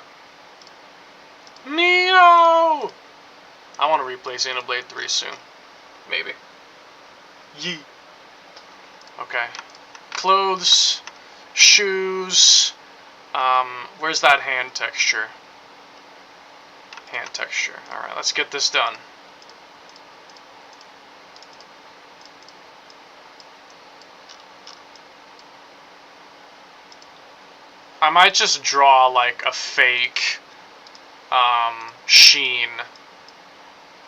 Mio! I want to replace Xenoblade 3 soon. Maybe. Yee. Okay. Clothes. Shoes. Where's that hand texture? Hand texture. Alright, let's get this done. I might just draw like a fake sheen.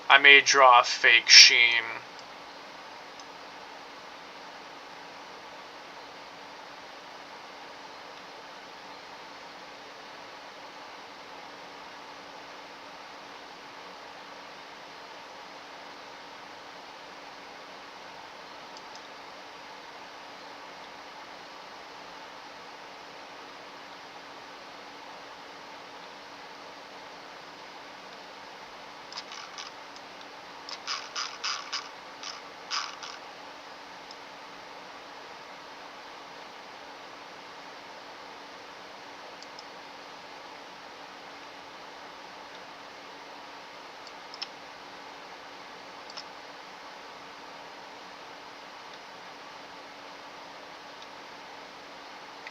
I may draw a fake sheen.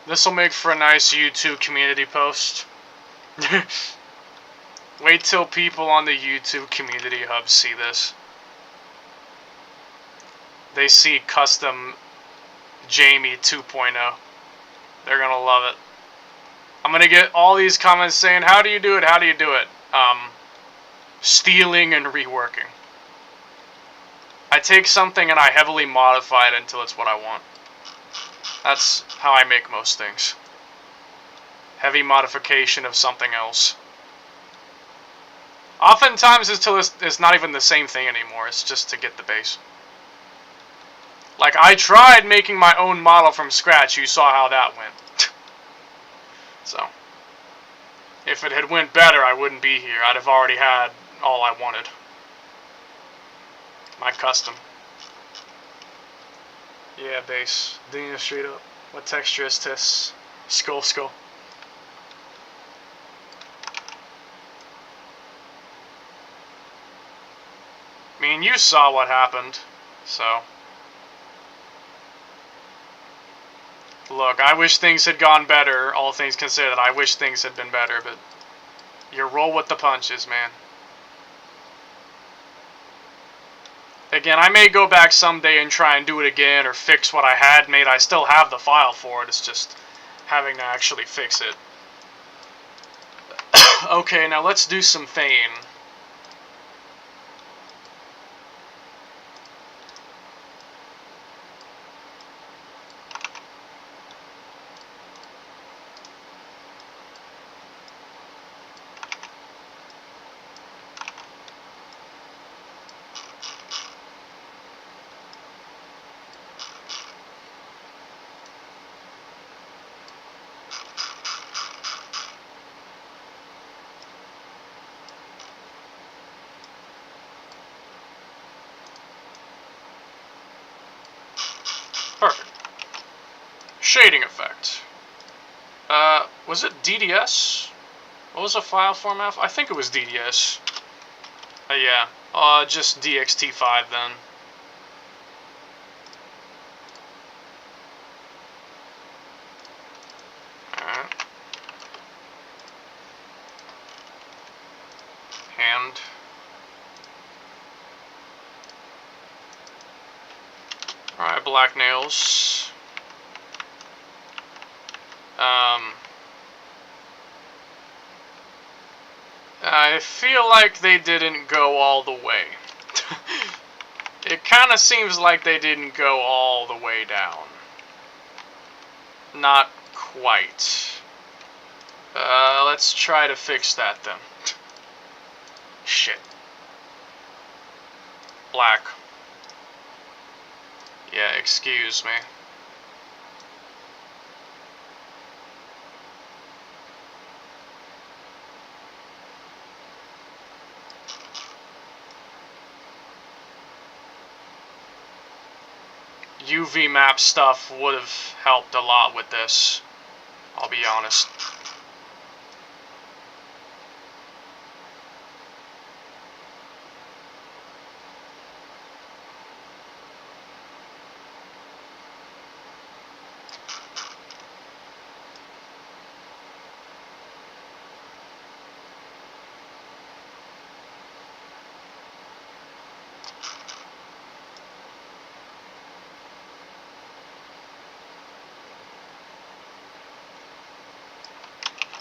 This will make for a nice YouTube community post. Wait till people on the YouTube community hub see this. They see custom Jamie 2.0. They're gonna love it. I'm gonna get all these comments saying, how do you do it, how do you do it? Stealing and reworking. I take something and I heavily modify it until it's what I want. That's how I make most things. Heavy modification of something else. Oftentimes it's not even the same thing anymore, it's just to get the base. Like, I tried making my own model from scratch, you saw how that went. So, if it had went better, I wouldn't be here. I'd have already had all I wanted. My custom. Yeah, base. Dina straight up. What texture is this? Skull. I mean, you saw what happened, so. Look, I wish things had gone better, all things considered. I wish things had been better, but you roll with the punches, man. Again, I may go back someday and try and do it again or fix what I had made. I still have the file for it, it's just having to actually fix it. Okay, now let's do some Thane. Perfect. Shading effect. Was it DDS? What was the file format? I think it was DDS. Yeah. Just DXT5 then. Alright. Hand. Alright, black nails. I feel like they didn't go all the way. It kind of seems like they didn't go all the way down. Not quite. Let's try to fix that then. Shit. Black. Yeah, excuse me. UV map stuff would have helped a lot with this, I'll be honest.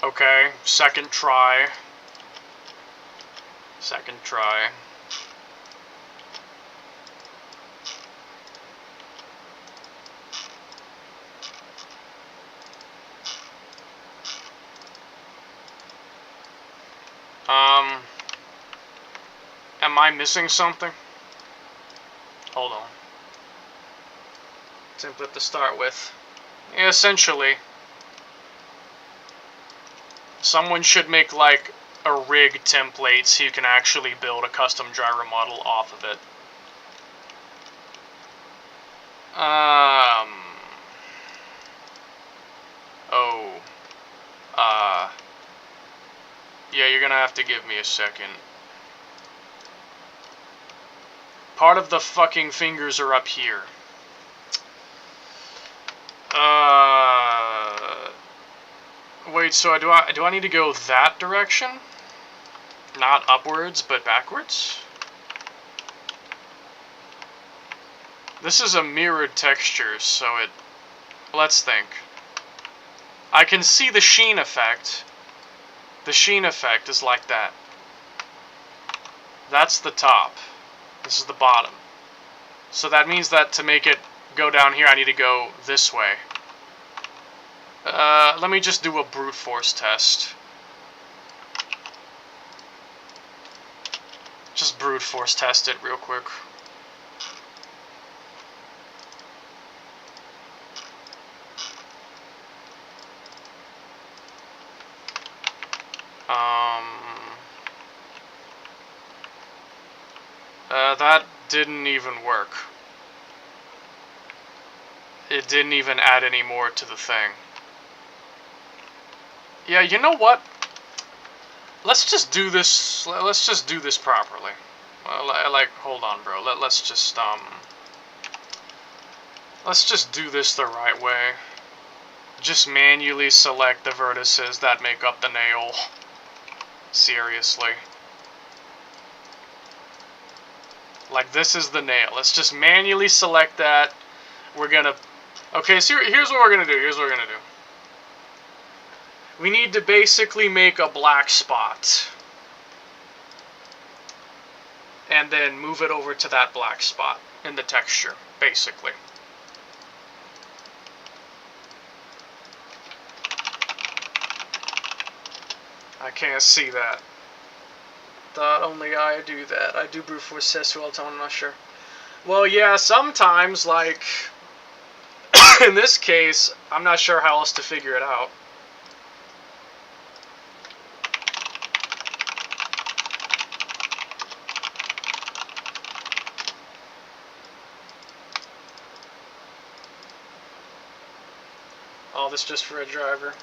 Okay, second try. Second try. Am I missing something? Hold on. Template to start with. Yeah, essentially. Someone should make, like, a rig template so you can actually build a custom gyro model off of it. Yeah, you're gonna have to give me a second. Part of the fucking fingers are up here. Wait, so do I need to go that direction? Not upwards, but backwards? This is a mirrored texture, so it... Let's think. I can see the sheen effect. The sheen effect is like that. That's the top. This is the bottom. So that means that to make it go down here, I need to go this way. Let me just do a brute force test. Just brute force test it real quick. That didn't even work. It didn't even add any more to the thing. Yeah, you know what? Let's just do this. Let's just do this properly. Like, hold on, bro. Let's just do this the right way. Just manually select the vertices that make up the nail. Seriously. Like, this is the nail. Let's just manually select that. We're gonna... Okay, so here's what we're gonna do. Here's what we're gonna do. We need to basically make a black spot. And then move it over to that black spot in the texture, basically. I can't see that. Thought only I do that. I do brute force test all the time, I'm not sure. Well, yeah, sometimes, like, in this case, I'm not sure how else to figure it out. All this just for a driver.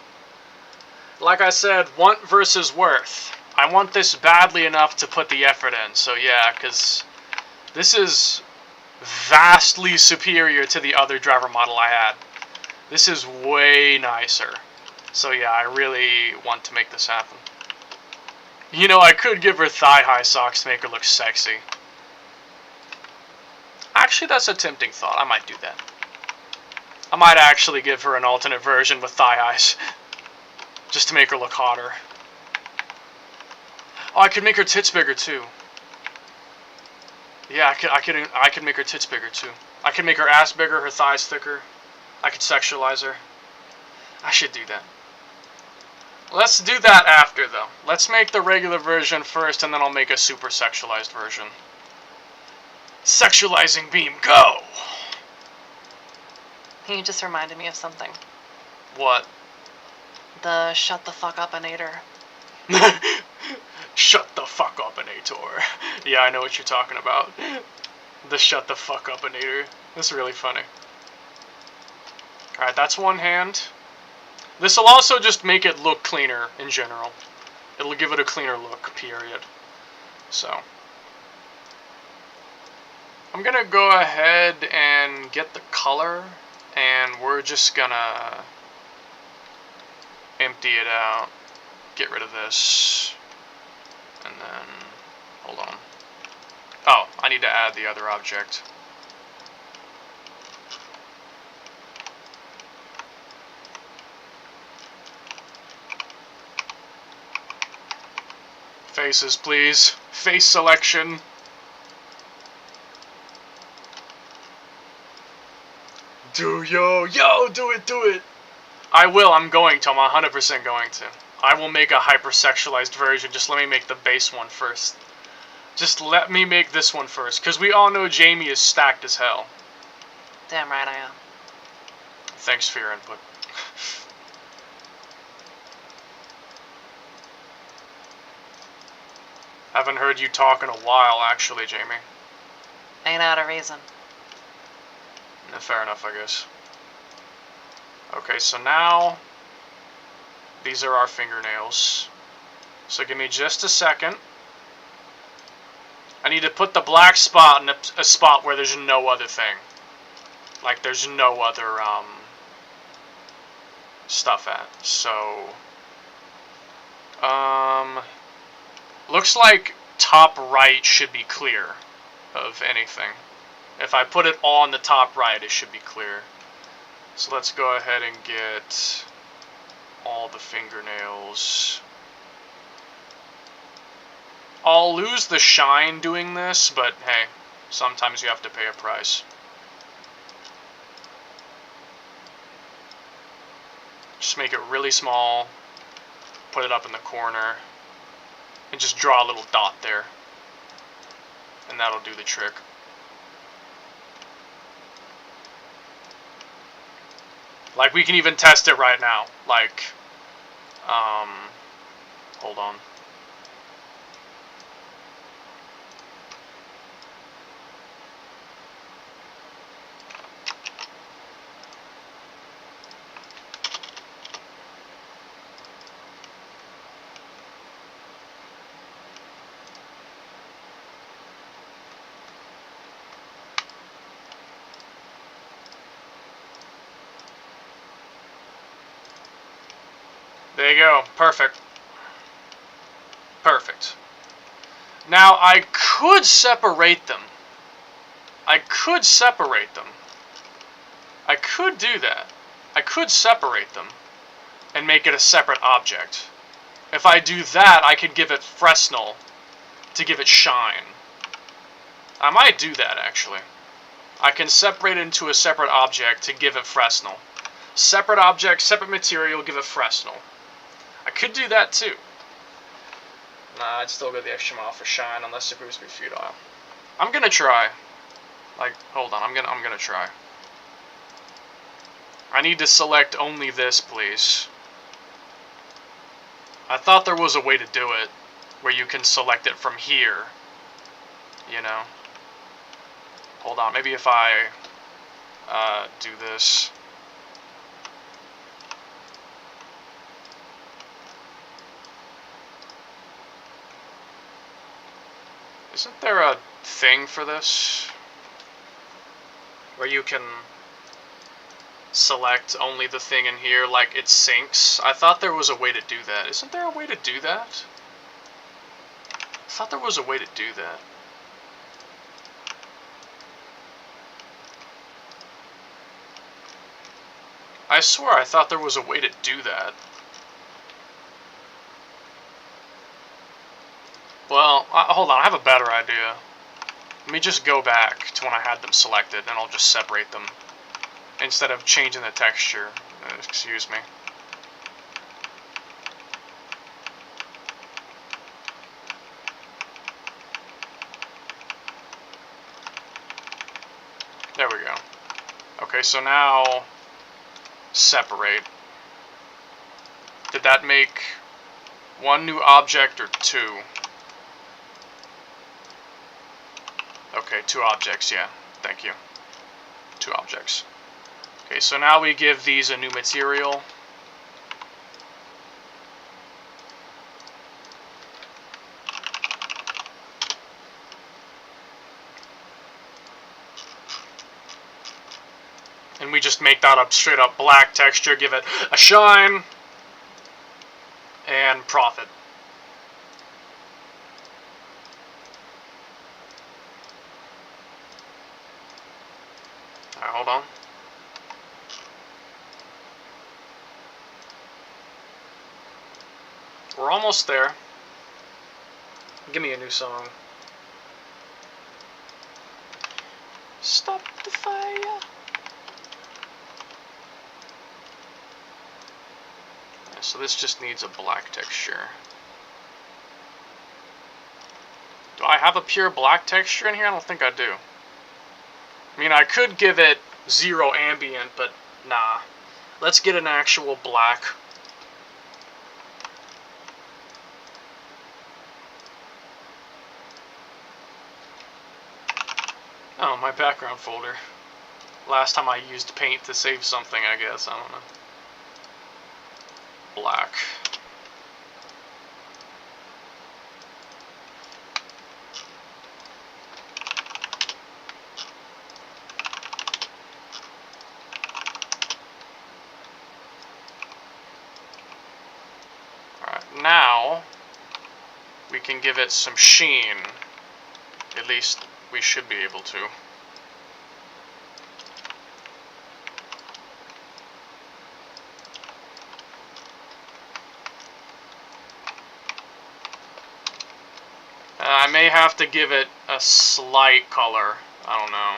Like I said, want versus worth. I want this badly enough to put the effort in. So yeah, because this is vastly superior to the other driver model I had. This is way nicer. So yeah, I really want to make this happen. You know, I could give her thigh-high socks to make her look sexy. Actually, that's a tempting thought. I might do that. I might actually give her an alternate version with thigh-highs. Just to make her look hotter. Oh, I could make her tits bigger, too. Yeah, I could make her tits bigger, too. I could make her ass bigger, her thighs thicker. I could sexualize her. I should do that. Let's do that after, though. Let's make the regular version first, and then I'll make a super sexualized version. Sexualizing beam, go! You just reminded me of something. What? The shut the fuck up anator. Shut the fuck up, anator. Yeah, I know what you're talking about. The shut the fuck up, anator. That's really funny. Alright, that's one hand. This will also just make it look cleaner in general. It'll give it a cleaner look, period. So. I'm gonna go ahead and get the color, and we're just gonna empty it out, get rid of this, and then, hold on. Oh, I need to add the other object. Faces, please. Face selection. Do yo, do it. I will, I'm going to, I'm 100% going to. I will make a hypersexualized version, just let me make the base one first. Just let me make this one first, because we all know Jamie is stacked as hell. Damn right I am. Thanks for your input. Haven't heard you talk in a while, actually, Jamie. Ain't out of reason. Fair enough, I guess. Okay, so now these are our fingernails. So give me just a second. I need to put the black spot in a spot where there's no other thing. Like there's no other stuff at. So looks like top right should be clear of anything. If I put it all on the top right, it should be clear. So let's go ahead and get all the fingernails. I'll lose the shine doing this, but hey, sometimes you have to pay a price. Just make it really small, put it up in the corner, and just draw a little dot there. And that'll do the trick. Like, we can even test it right now. Like, hold on. There you go. Perfect. Perfect. Now, I could separate them. I could do that. I could separate them and make it a separate object. If I do that, I could give it Fresnel to give it shine. I might do that, actually. I can separate it into a separate object to give it Fresnel. Separate object, separate material, give it Fresnel. I could do that too. Nah, I'd still go the extra mile for shine unless it proves to be futile. I'm gonna try. Like, hold on, I'm gonna try. I need to select only this, please. I thought there was a way to do it where you can select it from here. You know? Hold on, maybe if I do this. Isn't there a thing for this? Where you can select only the thing in here, like it syncs? I thought there was a way to do that. Isn't there a way to do that? I thought there was a way to do that. I swear I thought there was a way to do that. Well, hold on, I have a better idea. Let me just go back to when I had them selected, and I'll just separate them. Instead of changing the texture. Excuse me. There we go. Okay, so now separate. Did that make one new object or two? Okay, two objects, yeah. Thank you. Two objects. Okay, so now we give these a new material. And we just make that a straight up black texture, give it a shine, and profit. Alright, hold on. We're almost there. Give me a new song. Stop the fire. So this just needs a black texture. Do I have a pure black texture in here? I don't think I do. I mean, I could give it 0 ambient, but nah. Let's get an actual black. Oh, my background folder. Last time I used paint to save something, I guess. I don't know. Black. Alright, now we can give it some sheen. At least we should be able to. I may have to give it a slight color. I don't know.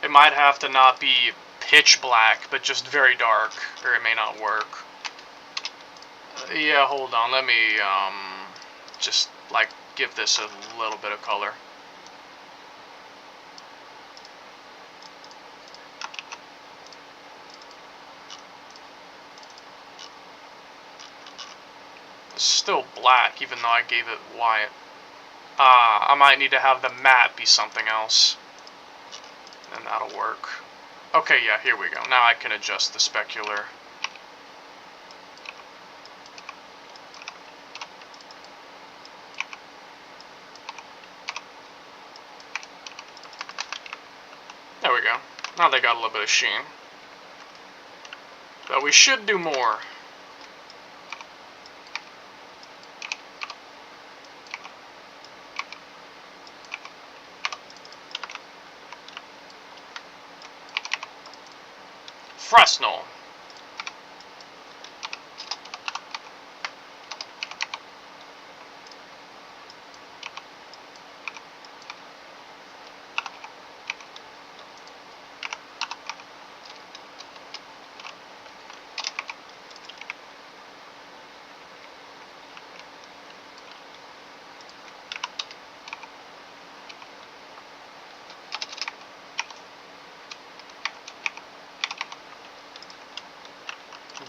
It might have to not be pitch black, but just very dark, or it may not work. Yeah, hold on. Let me just like give this a little bit of color. It's still black, even though I gave it white. I might need to have the matte be something else. And that'll work. Okay, yeah, here we go. Now I can adjust the specular. There we go. Now they got a little bit of sheen. But we should do more. Fresnel.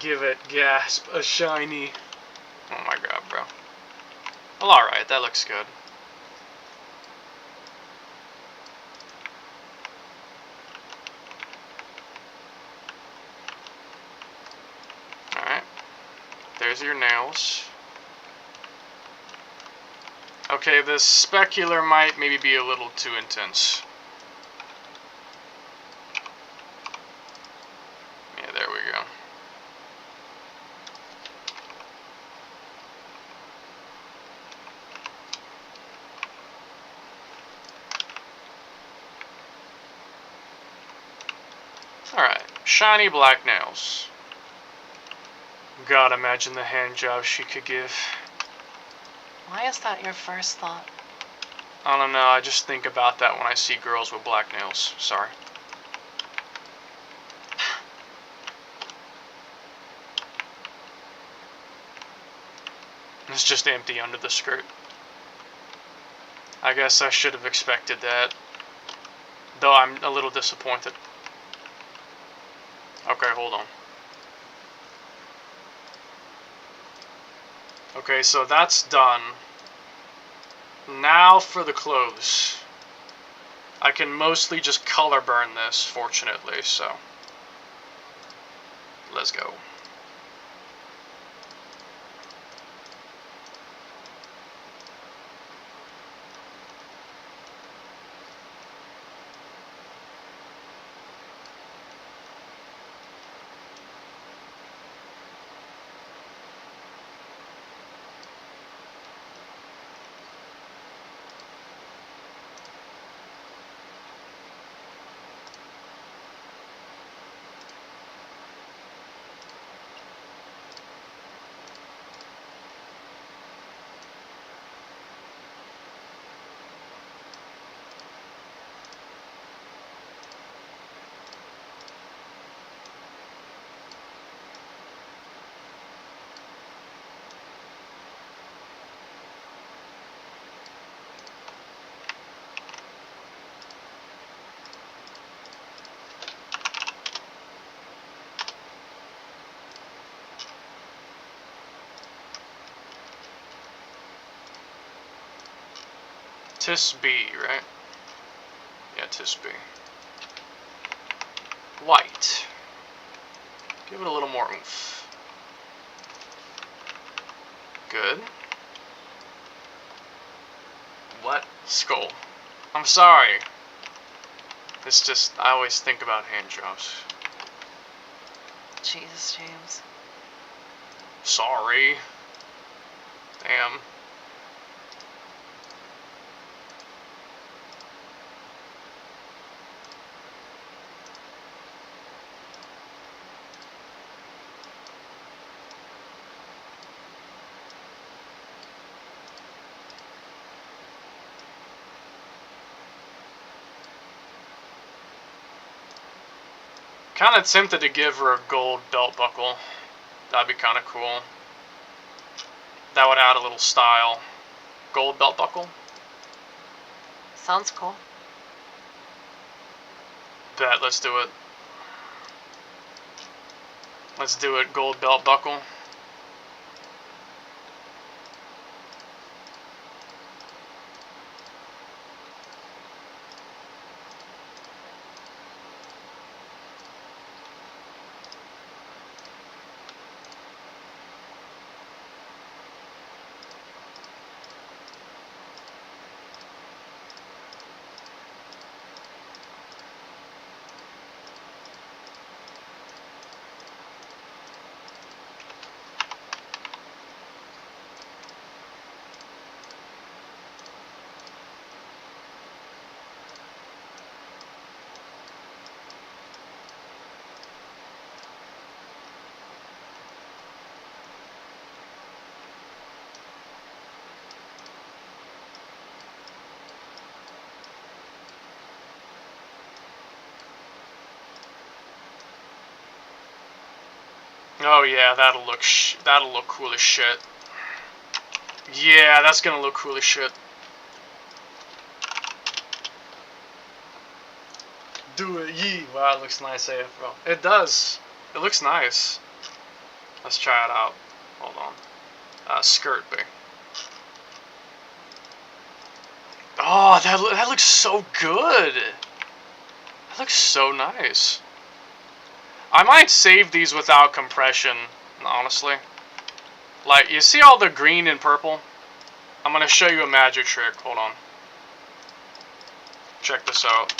Give it, gasp, a shiny. Oh my god, bro. Well, alright, that looks good. Alright. There's your nails. Okay, this specular might maybe be a little too intense. Yeah, there we go. Alright, shiny black nails. God, imagine the hand job she could give. Why is that your first thought? I don't know, I just think about that when I see girls with black nails. Sorry. It's just empty under the skirt. I guess I should have expected that. Though I'm a little disappointed. Okay, hold on. Okay, so that's done. Now for the clothes. I can mostly just color burn this, fortunately, so let's go. Tis B, right? Yeah, Tis B. White. Give it a little more oomph. Good. What? Skull. I'm sorry. It's just, I always think about hand jobs. Jesus, James. Sorry. Damn. Kind of tempted to give her a gold belt buckle. That'd be kind of cool. That would add a little style. Gold belt buckle? Sounds cool. Bet, let's do it. Let's do it, gold belt buckle. Oh yeah, that'll look cool as shit. Yeah, that's gonna look cool as shit. Do it, yee. Wow, it looks nice AFL. It does. It looks nice. Let's try it out. Hold on. Skirt B. Oh, that looks so good. That looks so nice. I might save these without compression, honestly. Like, you see all the green and purple? I'm gonna show you a magic trick. Hold on. Check this out.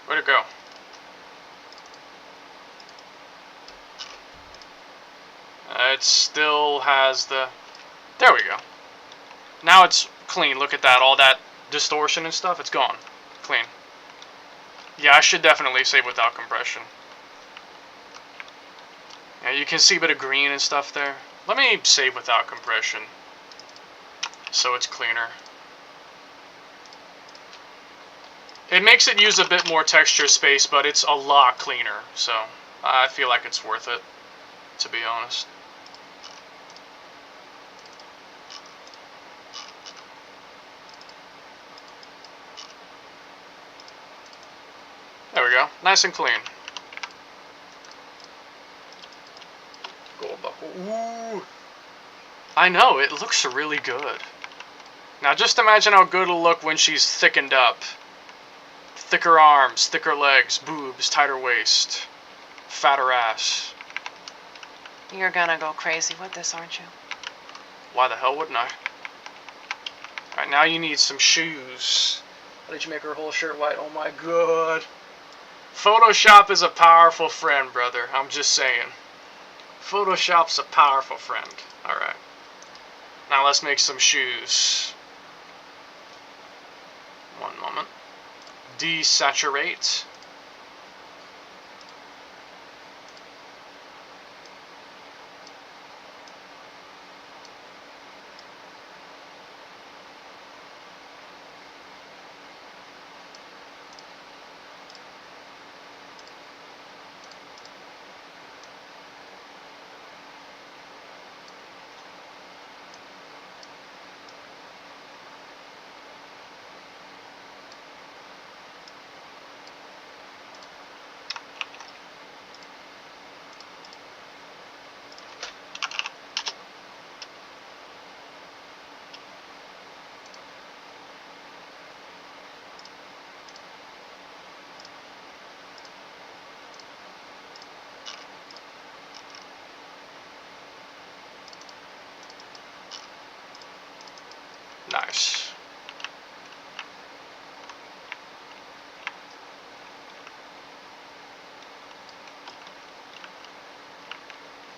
Where'd it go? It still has the... There we go. Now it's clean. Look at that. All that distortion and stuff, it's gone. Clean. Yeah, I should definitely save without compression. Yeah, you can see a bit of green and stuff there. Let me save without compression, so it's cleaner. It makes it use a bit more texture space, but it's a lot cleaner, so I feel like it's worth it, to be honest. There we go. Nice and clean. Gold buckle. Ooh. I know, it looks really good. Now just imagine how good it'll look when she's thickened up. Thicker arms, thicker legs, boobs, tighter waist, fatter ass. You're gonna go crazy with this, aren't you? Why the hell wouldn't I? Alright, now you need some shoes. Why did you make her whole shirt white? Oh my god. Photoshop is a powerful friend, brother. I'm just saying. Photoshop's a powerful friend. Alright. Now let's make some shoes. One moment. Desaturate. Nice.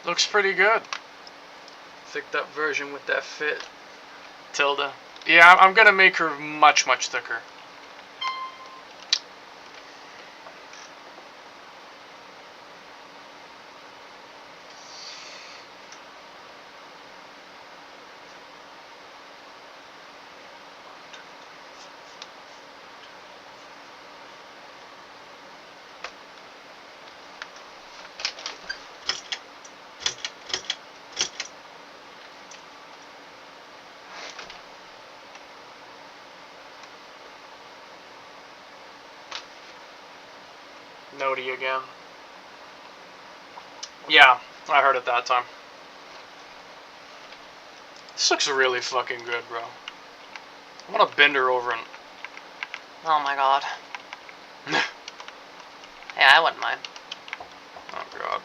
Looks pretty good. Thicked up version with that fit. Tilda. Yeah, I'm gonna make her much, much thicker. Noti again. Yeah, I heard it that time. This looks really fucking good, bro. I want to bend her over and... Oh my god. Yeah, I wouldn't mind. Oh god.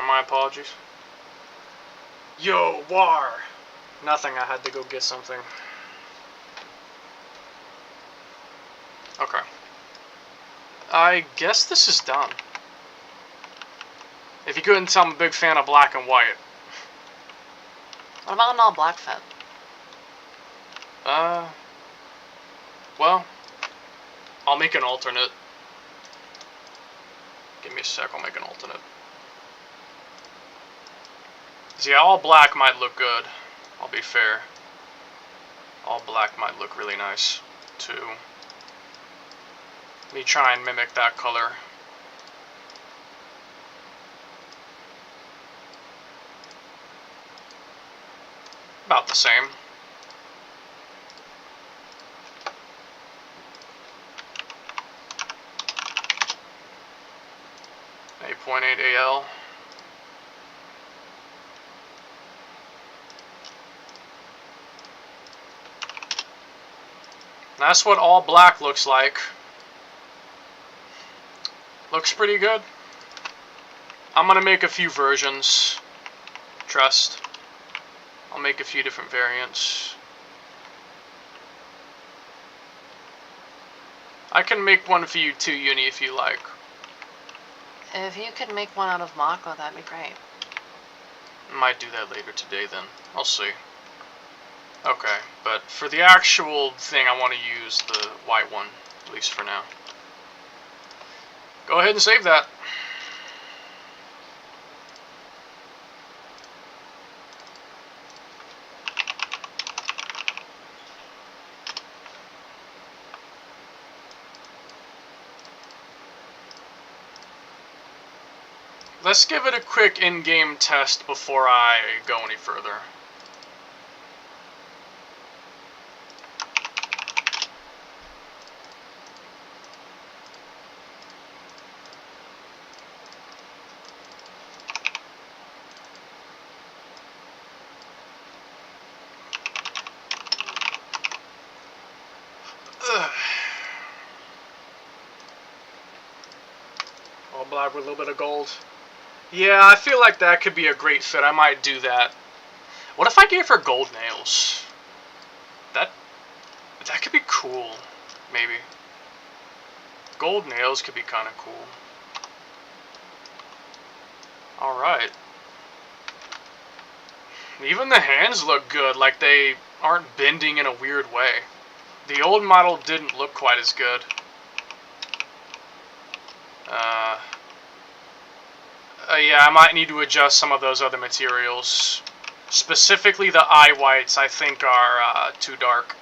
My apologies. Yo, War! Nothing, I had to go get something. Okay. I guess this is done. If you couldn't tell, I'm a big fan of black and white. What about an all black fit? Well, I'll make an alternate. Give me a sec, I'll make an alternate. See, all black might look good. I'll be fair. All black might look really nice, too. Let me try and mimic that color. About the same. .8 AL. That's what all black looks like. Looks pretty good. I'm gonna make a few versions. Trust. I'll make a few different variants. I can make one for you too, Uni, if you like. If you could make one out of Mako, that'd be great. Might do that later today then. I'll see. Okay, but for the actual thing, I want to use the white one, at least for now. Go ahead and save that. Let's give it a quick in-game test before I go any further. All black with a little bit of gold. Yeah, I feel like that could be a great fit. I might do that. What if I gave her gold nails? That could be cool, maybe. Gold nails could be kind of cool. Alright. Even the hands look good, like they aren't bending in a weird way. The old model didn't look quite as good. Yeah, I might need to adjust some of those other materials. Specifically the eye whites, I think, are too dark.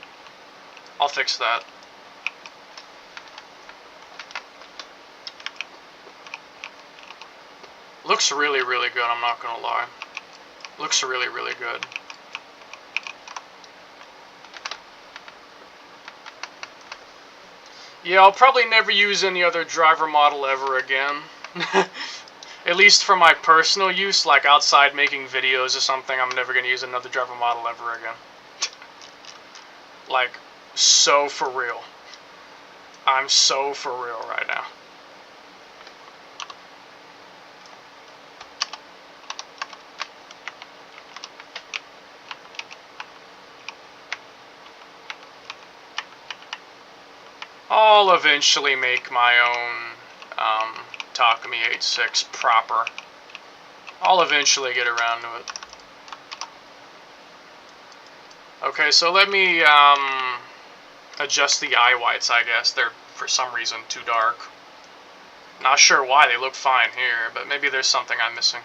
I'll fix that. Looks really, really good, I'm not gonna lie. Looks really, really good. Yeah, I'll probably never use any other driver model ever again. At least for my personal use, like outside making videos or something, I'm never going to use another driver model ever again. Like, so for real. I'm so for real right now. I'll eventually make my own Takumi 86 proper. I'll eventually get around to it. Okay, so let me adjust the eye whites, I guess. They're, for some reason, too dark. Not sure why, they look fine here, but maybe there's something I'm missing.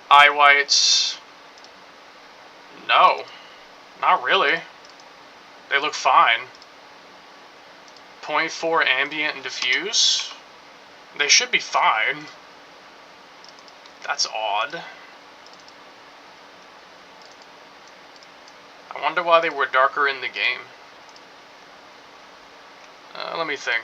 Eye whites... No. Not really. They look fine. 0.4 ambient and diffuse? They should be fine. That's odd. I wonder why they were darker in the game. Let me think.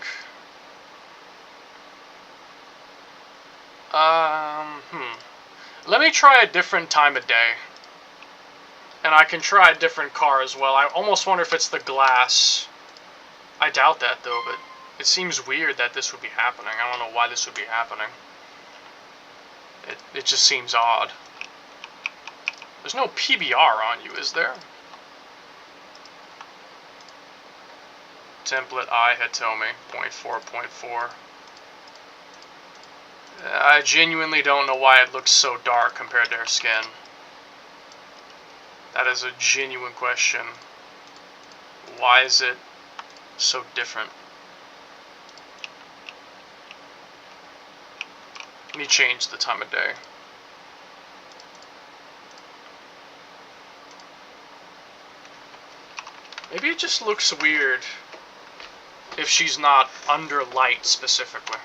Let me try a different time of day. And I can try a different car as well. I almost wonder if it's the glass. I doubt that though, but it seems weird that this would be happening. I don't know why this would be happening. It just seems odd. There's no PBR on you, is there? Template I Hitomi, 0.4.4. I genuinely don't know why it looks so dark compared to her skin. That is a genuine question. Why is it so different? Let me change the time of day. Maybe it just looks weird if she's not under light specifically.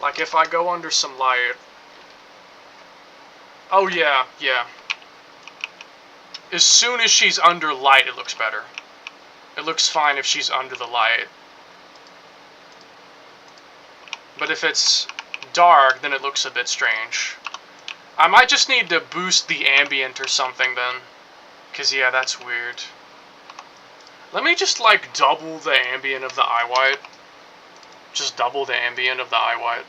Like if I go under some light. Oh yeah, yeah. As soon as she's under light, it looks better. It looks fine if she's under the light. But if it's dark, then it looks a bit strange. I might just need to boost the ambient or something then. Cause yeah, that's weird. Let me just like double the ambient of the eye white. Just double the ambient of the eye white.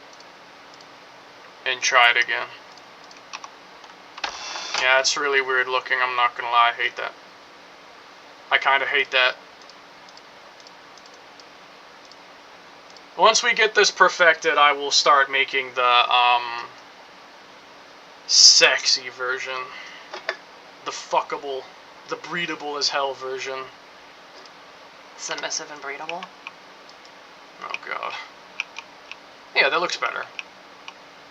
And try it again. Yeah, it's really weird looking, I'm not gonna lie, I hate that. I kinda hate that. Once we get this perfected, I will start making the, sexy version. The fuckable, the breedable as hell version. Submissive and breedable. Oh god. Yeah, that looks better.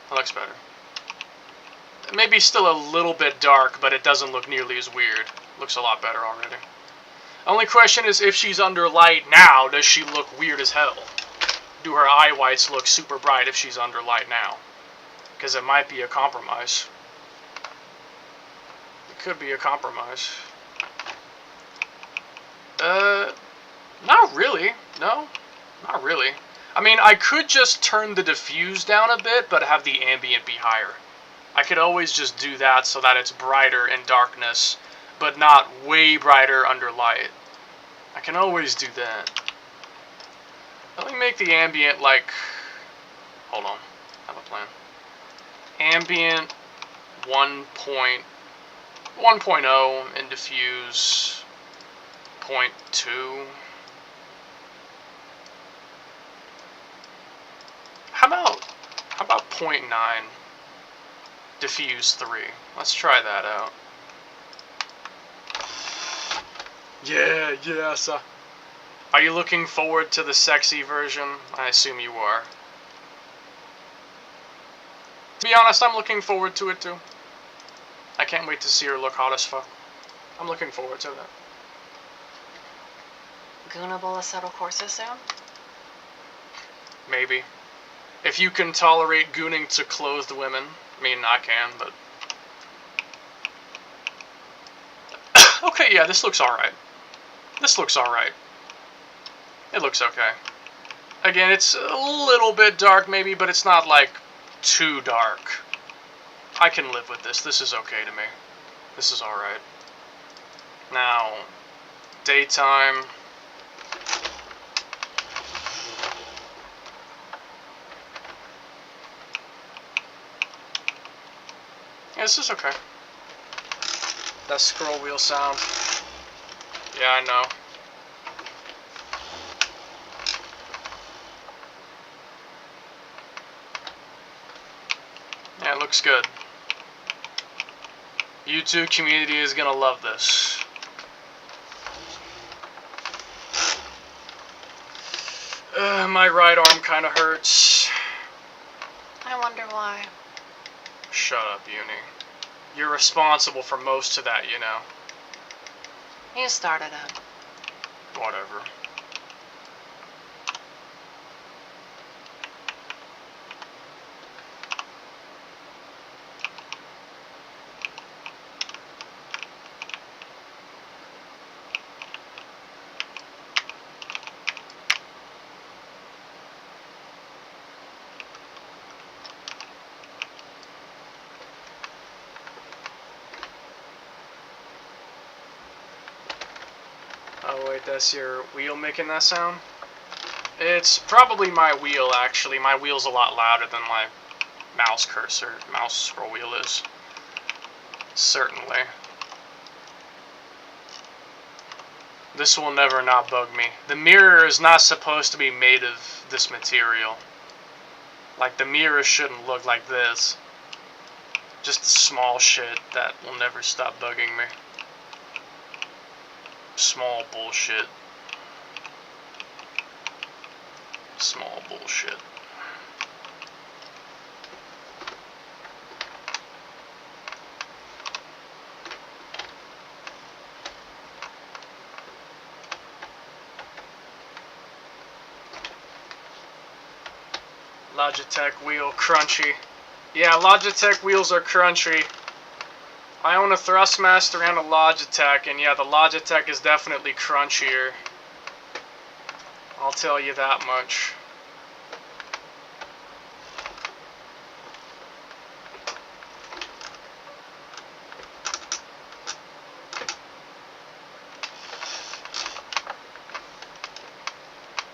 That looks better. Maybe still a little bit dark, but it doesn't look nearly as weird. Looks a lot better already. Only question is, if she's under light now, does she look weird as hell? Do her eye whites look super bright if she's under light now? Because it might be a compromise. It could be a compromise. Not really. No, not really. I mean, I could just turn the diffuse down a bit, but have the ambient be higher. I could always just do that so that it's brighter in darkness, but not way brighter under light. I can always do that. Let me make the ambient like... Hold on. I have a plan. Ambient 1.0 and diffuse 0.2. How about 0.9? Diffuse 3. Let's try that out. Yeah, yes. Are you looking forward to the sexy version? I assume you are. To be honest, I'm looking forward to it too. I can't wait to see her look hot as fuck. I'm looking forward to that. Goonable acetyl corsa soon? Maybe. If you can tolerate gooning to clothed women. I mean, I can, but... Okay, yeah, this looks alright. This looks alright. It looks okay. Again, it's a little bit dark maybe, but it's not, like, too dark. I can live with this. This is okay to me. This is alright. Now, daytime... Yeah, this is okay. That scroll wheel sound. Yeah, I know. Yeah, it looks good. YouTube community is gonna love this. My right arm kinda hurts. I wonder why. Shut up, Uni. You're responsible for most of that, you know. You started it. Whatever. Oh wait, that's your wheel making that sound? It's probably my wheel, actually. My wheel's a lot louder than my mouse cursor, mouse scroll wheel is. Certainly. This will never not bug me. The mirror is not supposed to be made of this material. Like, the mirror shouldn't look like this. Just small shit that will never stop bugging me. Small bullshit. Small bullshit. Logitech wheel, crunchy. Yeah, Logitech wheels are crunchy. I own a Thrustmaster and a Logitech, and yeah, the Logitech is definitely crunchier. I'll tell you that much.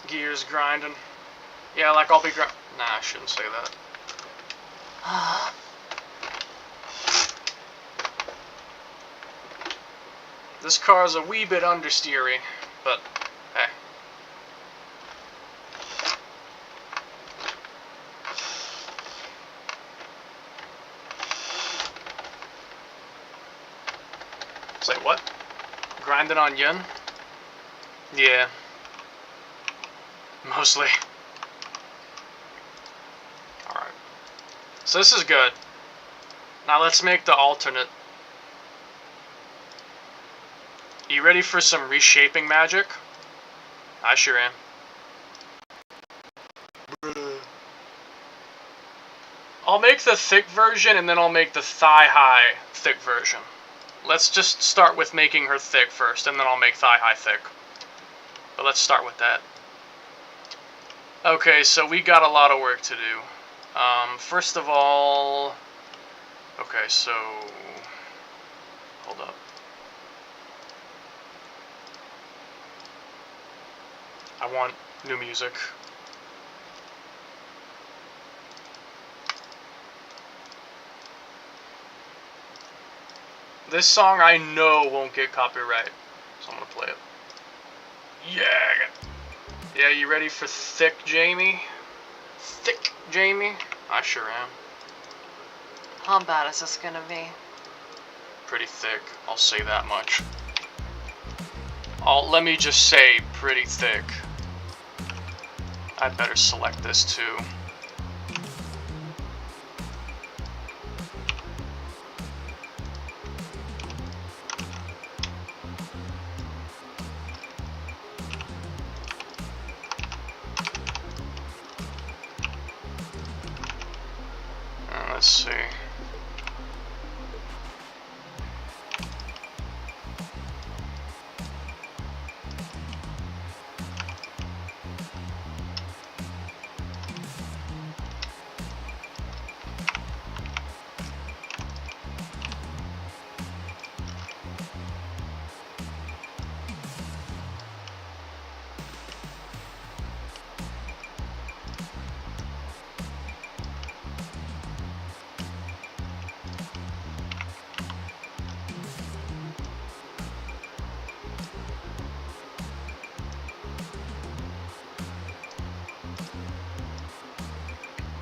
Gears grinding. Yeah, like I'll be nah, I shouldn't say that. This car is a wee bit understeery, but hey. Say what? Grinding on yin? Yeah. Mostly. Alright. So this is good. Now let's make the alternate. You ready for some reshaping magic? I sure am. I'll make the thick version and then I'll make the thigh-high thick version. Let's just start with making her thick first, and then I'll make thigh-high thick. But let's start with that. Okay, so we got a lot of work to do. First of all... Okay, so... Hold up. I want new music. This song I know won't get copyright, so I'm gonna play it. Yeah! Yeah, you ready for thick Jamie? Thick Jamie? I sure am. How bad is this gonna be? Pretty thick, I'll say that much. Let me just say, pretty thick. I'd better select this too. Let's see.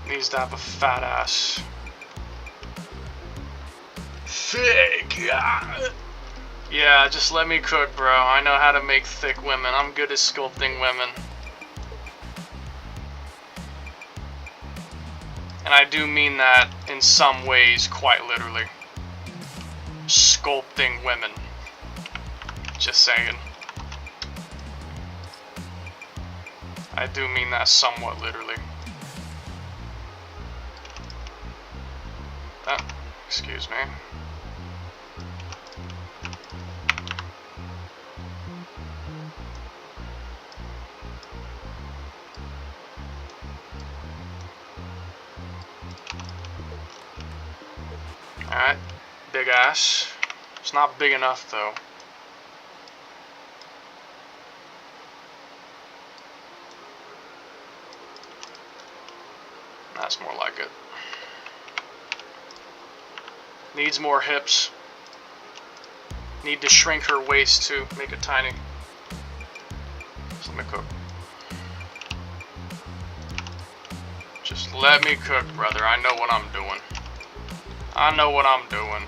Needs to have a fat ass. Thick, yeah. Yeah, just let me cook, bro. I know how to make thick women. I'm good at sculpting women. And I do mean that in some ways, quite literally. Sculpting women. Just saying. I do mean that somewhat literally. Excuse me. Alright, big ass. It's not big enough though. That's more like it. Needs more hips. Need to shrink her waist too, make it tiny. Just let me cook. Just let me cook, brother. I know what I'm doing. I know what I'm doing.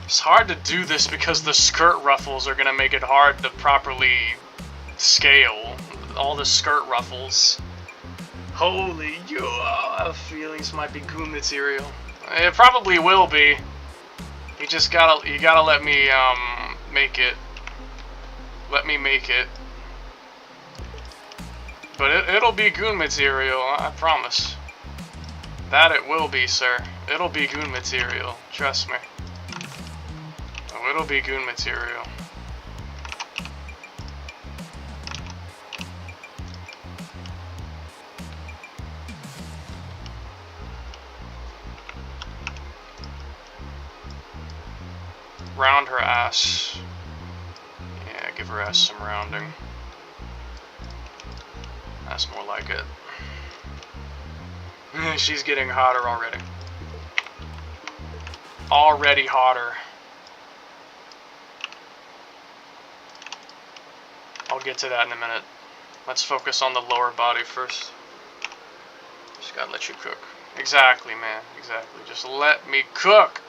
It's hard to do this because the skirt ruffles are gonna make it hard to properly scale. All the skirt ruffles. Holy, you have feelings might be goo material. It probably will be. You gotta let me make it. Let me make it. But it'll be goon material, I promise. That it will be, sir. It'll be goon material. Trust me. Oh, it'll be goon material. Round her ass. Yeah, give her ass some rounding. That's more like it. She's getting hotter already. Already hotter. I'll get to that in a minute. Let's focus on the lower body first. Just gotta let you cook. Exactly, man. Exactly. Just let me cook.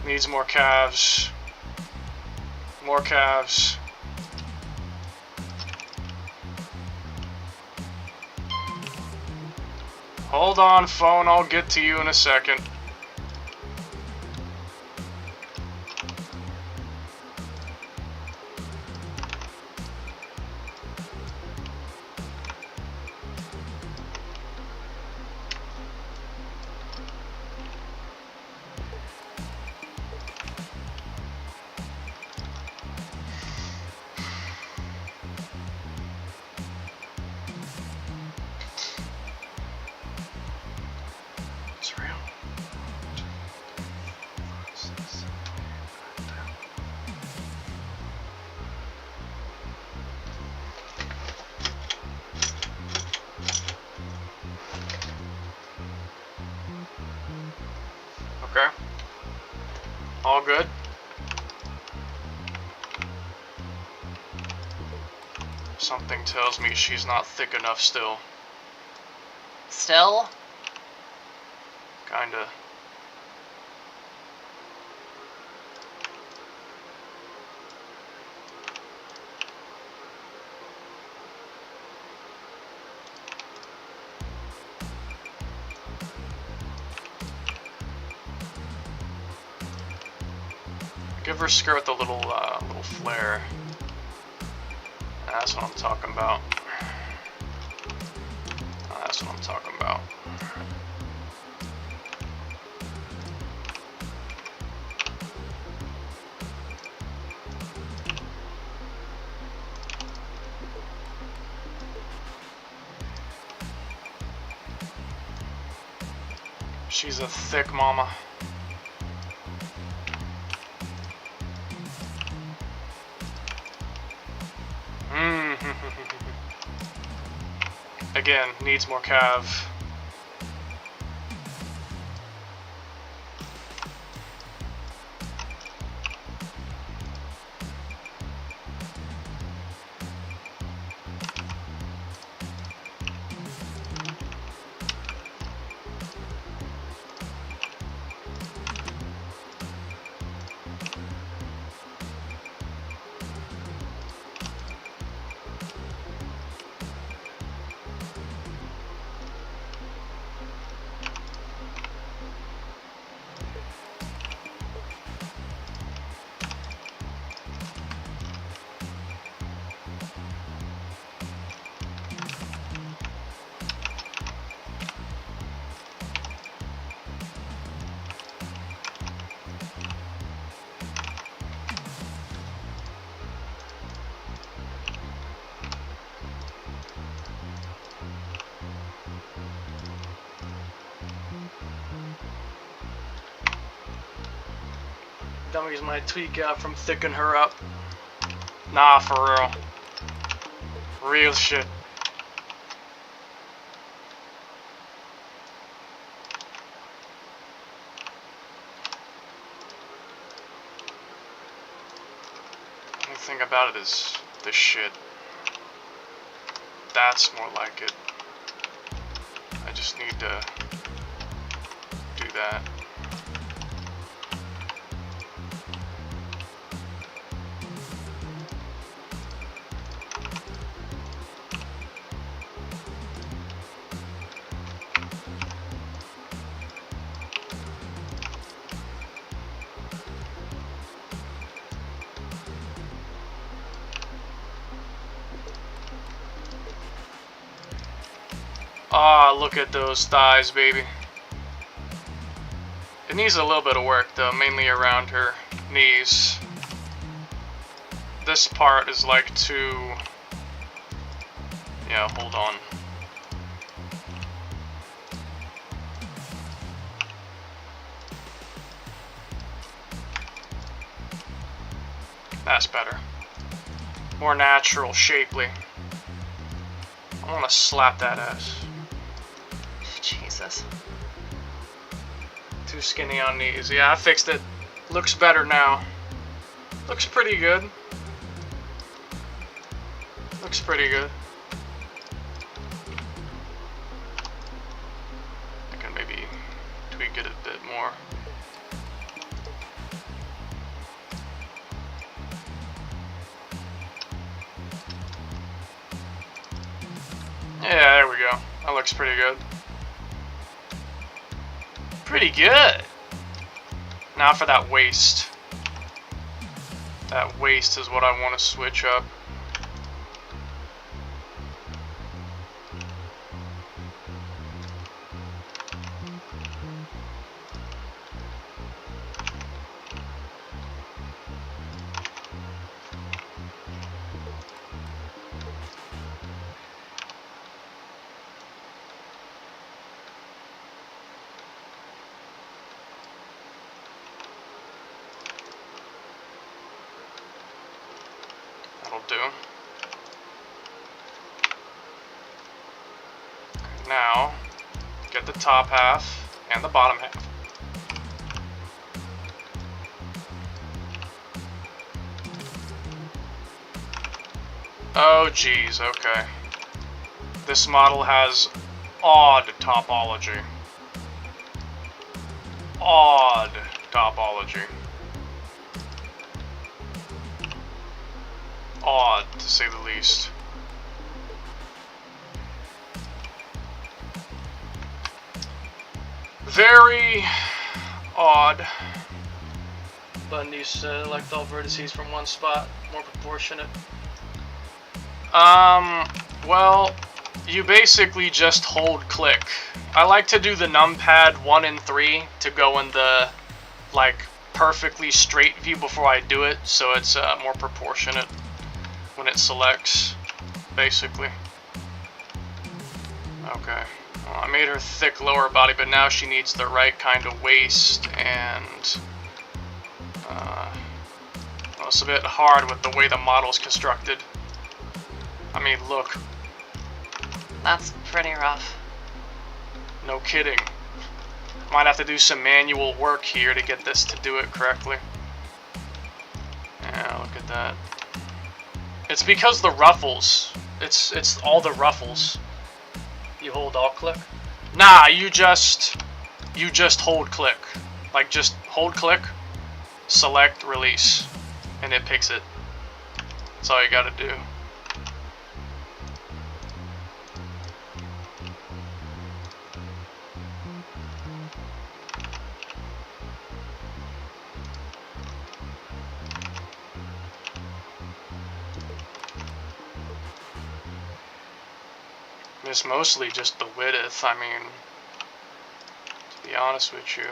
Needs more calves. More calves. Hold on, phone. I'll get to you in a second. It's real. Okay. All good. Something tells me she's not thick enough still. Still? Kinda. Give her skirt the little flare. That's what I'm talking about. That's what I'm talking about. She's a thick mama. Again, needs more cav. Dummies might tweak out from thicking her up. Nah, for real. Real shit. The only thing about it is this shit. That's more like it. I just need to do that. Ah, look at those thighs, baby. It needs a little bit of work, though, mainly around her knees. This part is like too... Yeah, hold on. That's better. More natural, shapely. I want to slap that ass. Jesus. Too skinny on knees. Yeah, I fixed it. Looks better now. Looks pretty good. Looks pretty good. I can maybe tweak it a bit more. Yeah, there we go. That looks pretty good. Pretty good. Now for that waist. That waist is what I want to switch up. That'll do. Now, get the top half and the bottom half. Oh geez, okay. This model has odd topology. Odd topology. Odd, to say the least. Very odd. But needs to select all vertices from one spot, more proportionate. Well, you basically just hold click. I like to do the numpad 1 and 3 to go in the, like, perfectly straight view before I do it, so it's more proportionate when it selects, basically. Okay, Well, I made her thick lower body, but now she needs the right kind of waist, and well, it's a bit hard with the way the model's constructed. I mean, look. That's pretty rough. No kidding. Might have to do some manual work here to get this to do it correctly. Yeah, look at that. It's because the ruffles. It's all the ruffles. You hold alt click? Nah, you just hold click. Like, just hold click, select, release, and it picks it. That's all you gotta do. It's mostly just the width, I mean, to be honest with you.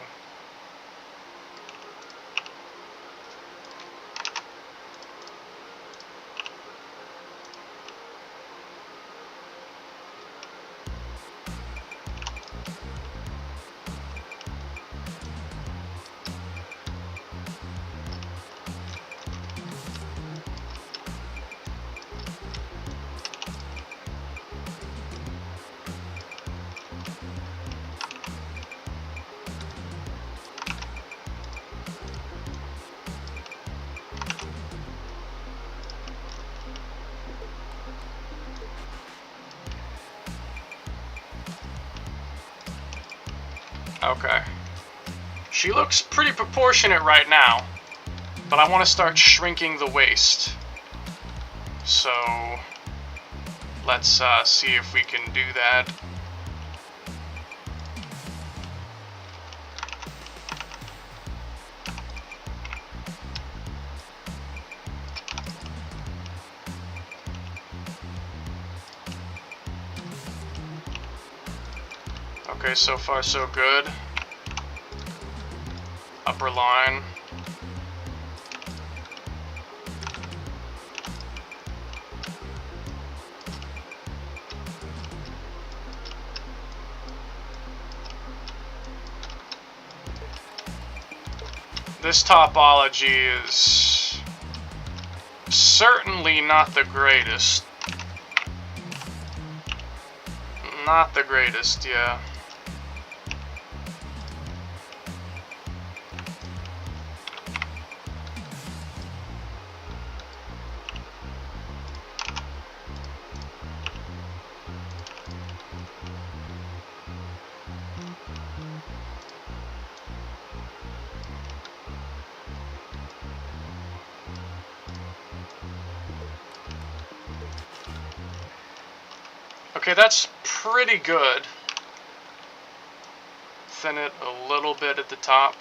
Okay. She looks pretty proportionate right now, but I want to start shrinking the waist. So, let's see if we can do that. Okay, so far so good. Upper line. This topology is certainly not the greatest. Not the greatest, yeah. Okay, that's pretty good. Thin it a little bit at the top.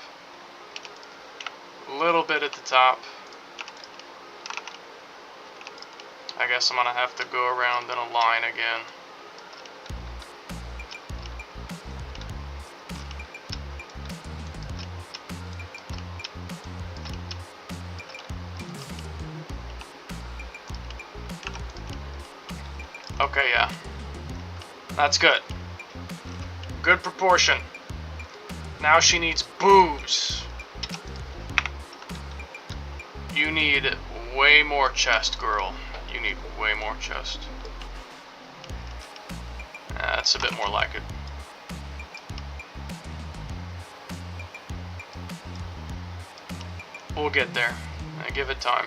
A little bit at the top. I guess I'm gonna have to go around in a line again. Okay, yeah. That's good. Good proportion. Now she needs boobs. You need way more chest, girl. You need way more chest. That's a bit more like it. We'll get there. Give it time.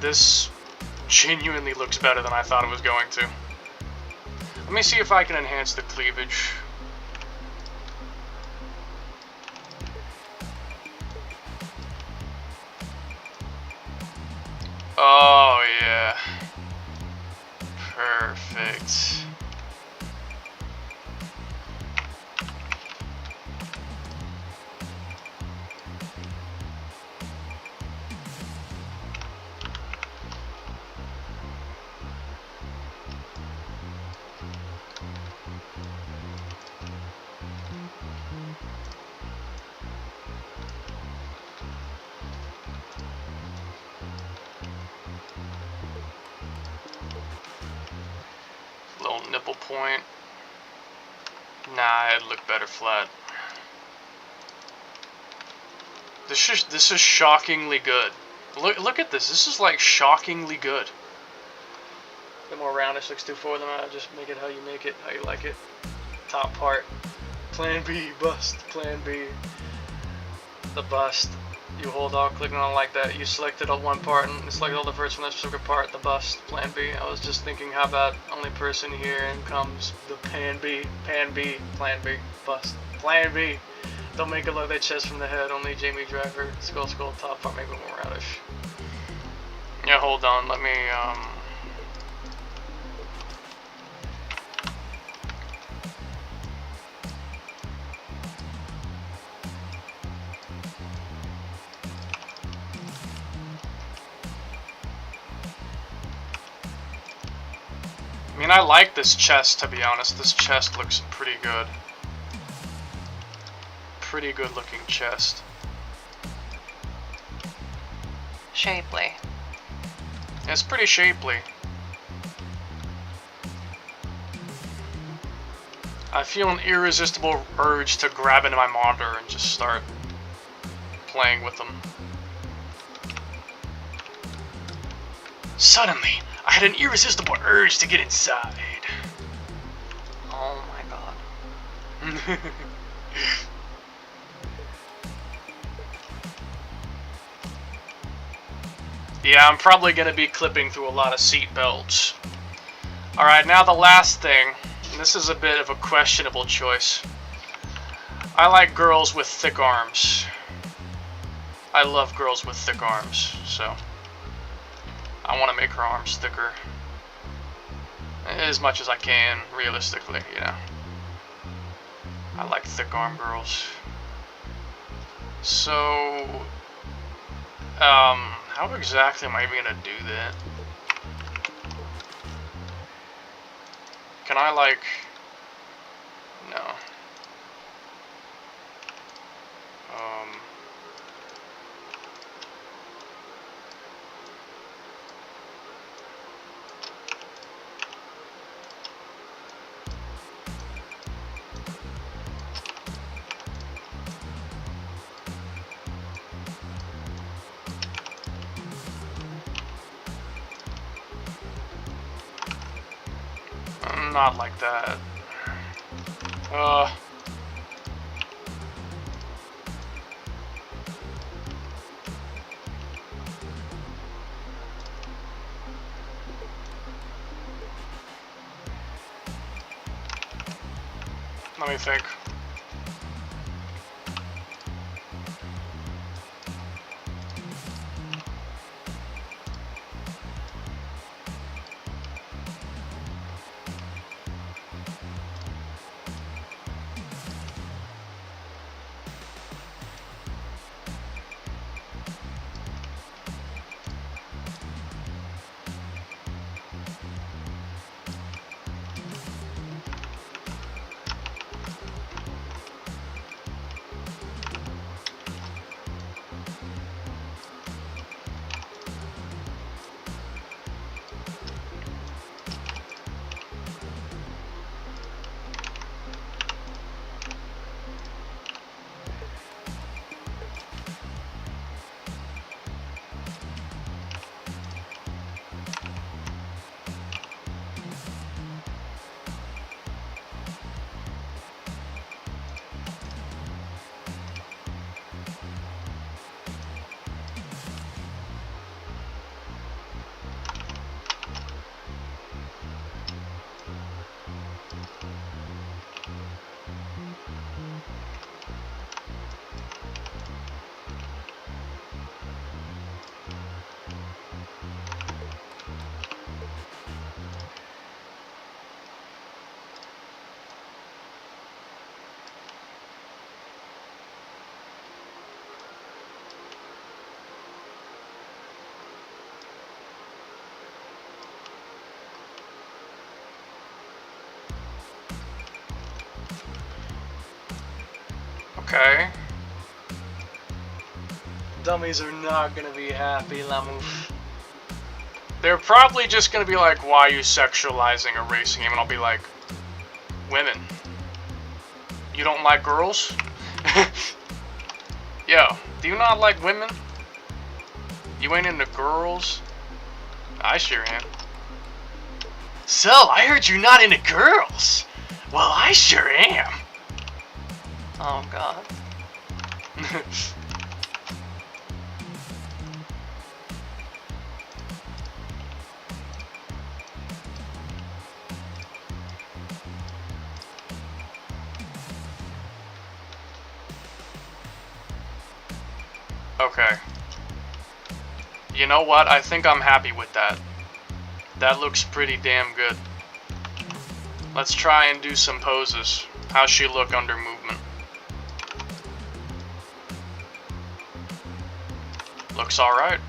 This genuinely looks better than I thought it was going to. Let me see if I can enhance the cleavage. Oh, yeah. Perfect. nipple point. Nah, it'd look better flat. This is shockingly good. Look at this. This is like shockingly good. A bit more roundish, looks too for them. Just make it how you make it, how you like it. Top part. Plan B, bust. Plan B. The bust. You hold on, clicking on like that. You selected on one part and select all the verts from that specific part. The bust. Plan B. I was just thinking, how about only person here and comes the Pan B. Pan B. Plan B. Bust. Plan B. Don't make it look like chest from the head. Only Jamie Driver. Skull, top part. Make it more roundish. Yeah, hold on. Let me, I mean, I like this chest, to be honest. This chest looks pretty good. Pretty good looking chest. Shapely. It's pretty shapely. I feel an irresistible urge to grab into my monitor and just start playing with them. Suddenly, I had an irresistible urge to get inside. Oh my god. Yeah, I'm probably going to be clipping through a lot of seat belts. Alright, now the last thing. This is a bit of a questionable choice. I like girls with thick arms. I love girls with thick arms, so I want to make her arms thicker. As much as I can, realistically, you know. I like thick arm girls. So, how exactly am I even gonna do that? Can I, like, no. Not like that. Let me think. Okay. Dummies are not gonna be happy, Lamouf. They're probably just gonna be like, why are you sexualizing a racing game? And I'll be like, women. You don't like girls? Yo, do you not like women? You ain't into girls? I sure am. So, I heard you're not into girls. Well, I sure am. Oh, God. Okay. You know what? I think I'm happy with that. That looks pretty damn good. Let's try and do some poses. How's she look under movement? Looks alright.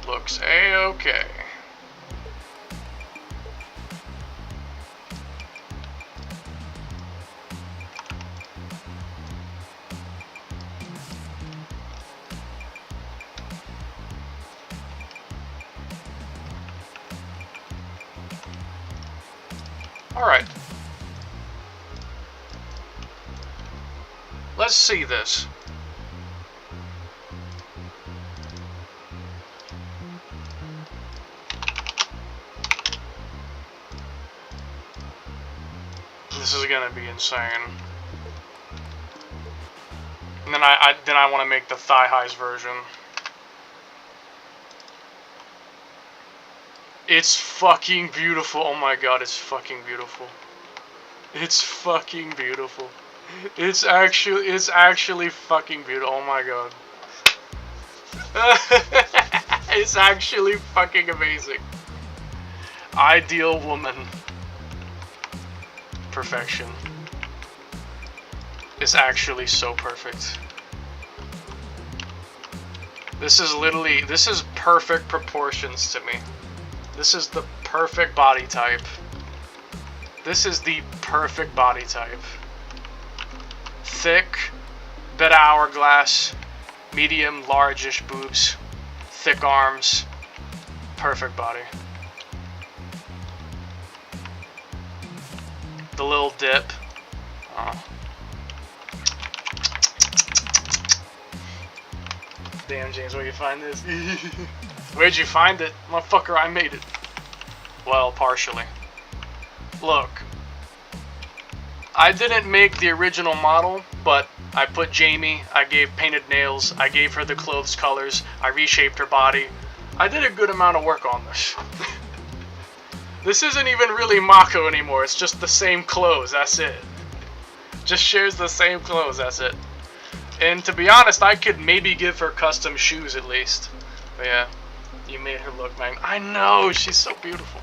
Looks a-okay. Alright. Let's see this. This is gonna be insane. And then I want to make the thigh highs version. It's fucking beautiful. Oh my god, it's fucking beautiful. It's fucking beautiful. It's actually fucking beautiful. Oh my god. It's actually fucking amazing. Ideal woman. Perfection. It's actually so perfect. This is perfect proportions to me. This is the perfect body type. This is the perfect body type. Thick, bit of hourglass, medium, large-ish boobs, thick arms, perfect body. The little dip. Oh. Damn, James, where'd you find this? Where'd you find it? Motherfucker, I made it. Well, partially. Look. I didn't make the original model, but I put Jamie, I gave painted nails, I gave her the clothes colors, I reshaped her body. I did a good amount of work on this. This isn't even really Mako anymore, it's just the same clothes, that's it. Just shares the same clothes, that's it. And to be honest, I could maybe give her custom shoes at least. But yeah. You made her look, man. I know, she's so beautiful.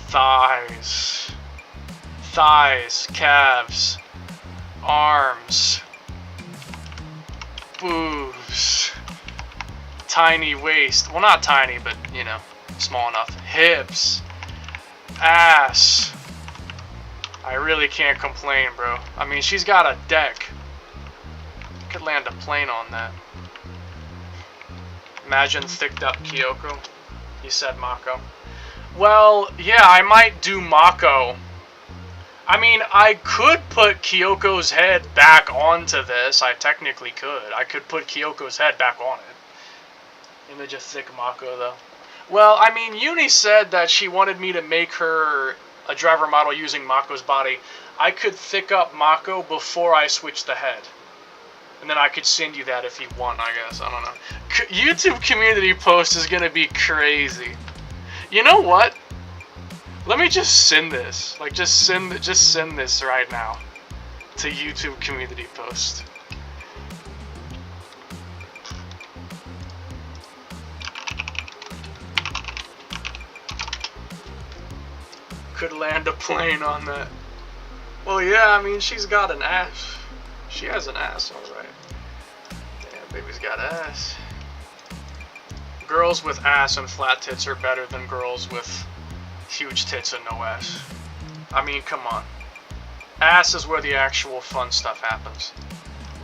Thighs. Thighs, calves, arms, boobs, tiny waist. Well, not tiny, but, you know, small enough. Hips, ass. I really can't complain, bro. I mean, she's got a deck. Could land a plane on that. Imagine thicked up Kyoko. You said Mako. Well, yeah, I might do Mako. I mean, I could put Kyoko's head back onto this. I technically could. I could put Kyoko's head back on it. Image of thick Mako, though. Well, I mean, Uni said that she wanted me to make her a driver model using Mako's body. I could thick up Mako before I switch the head. And then I could send you that if you want, I guess. I don't know. YouTube community post is gonna be crazy. You know what? Let me just send this. Like, just send this right now to YouTube community post. Could land a plane on that. Well, yeah, I mean, she's got an ass. She has an ass, alright. Damn, baby's got ass. Girls with ass and flat tits are better than girls with huge tits and no ass. I mean, come on. Ass is where the actual fun stuff happens.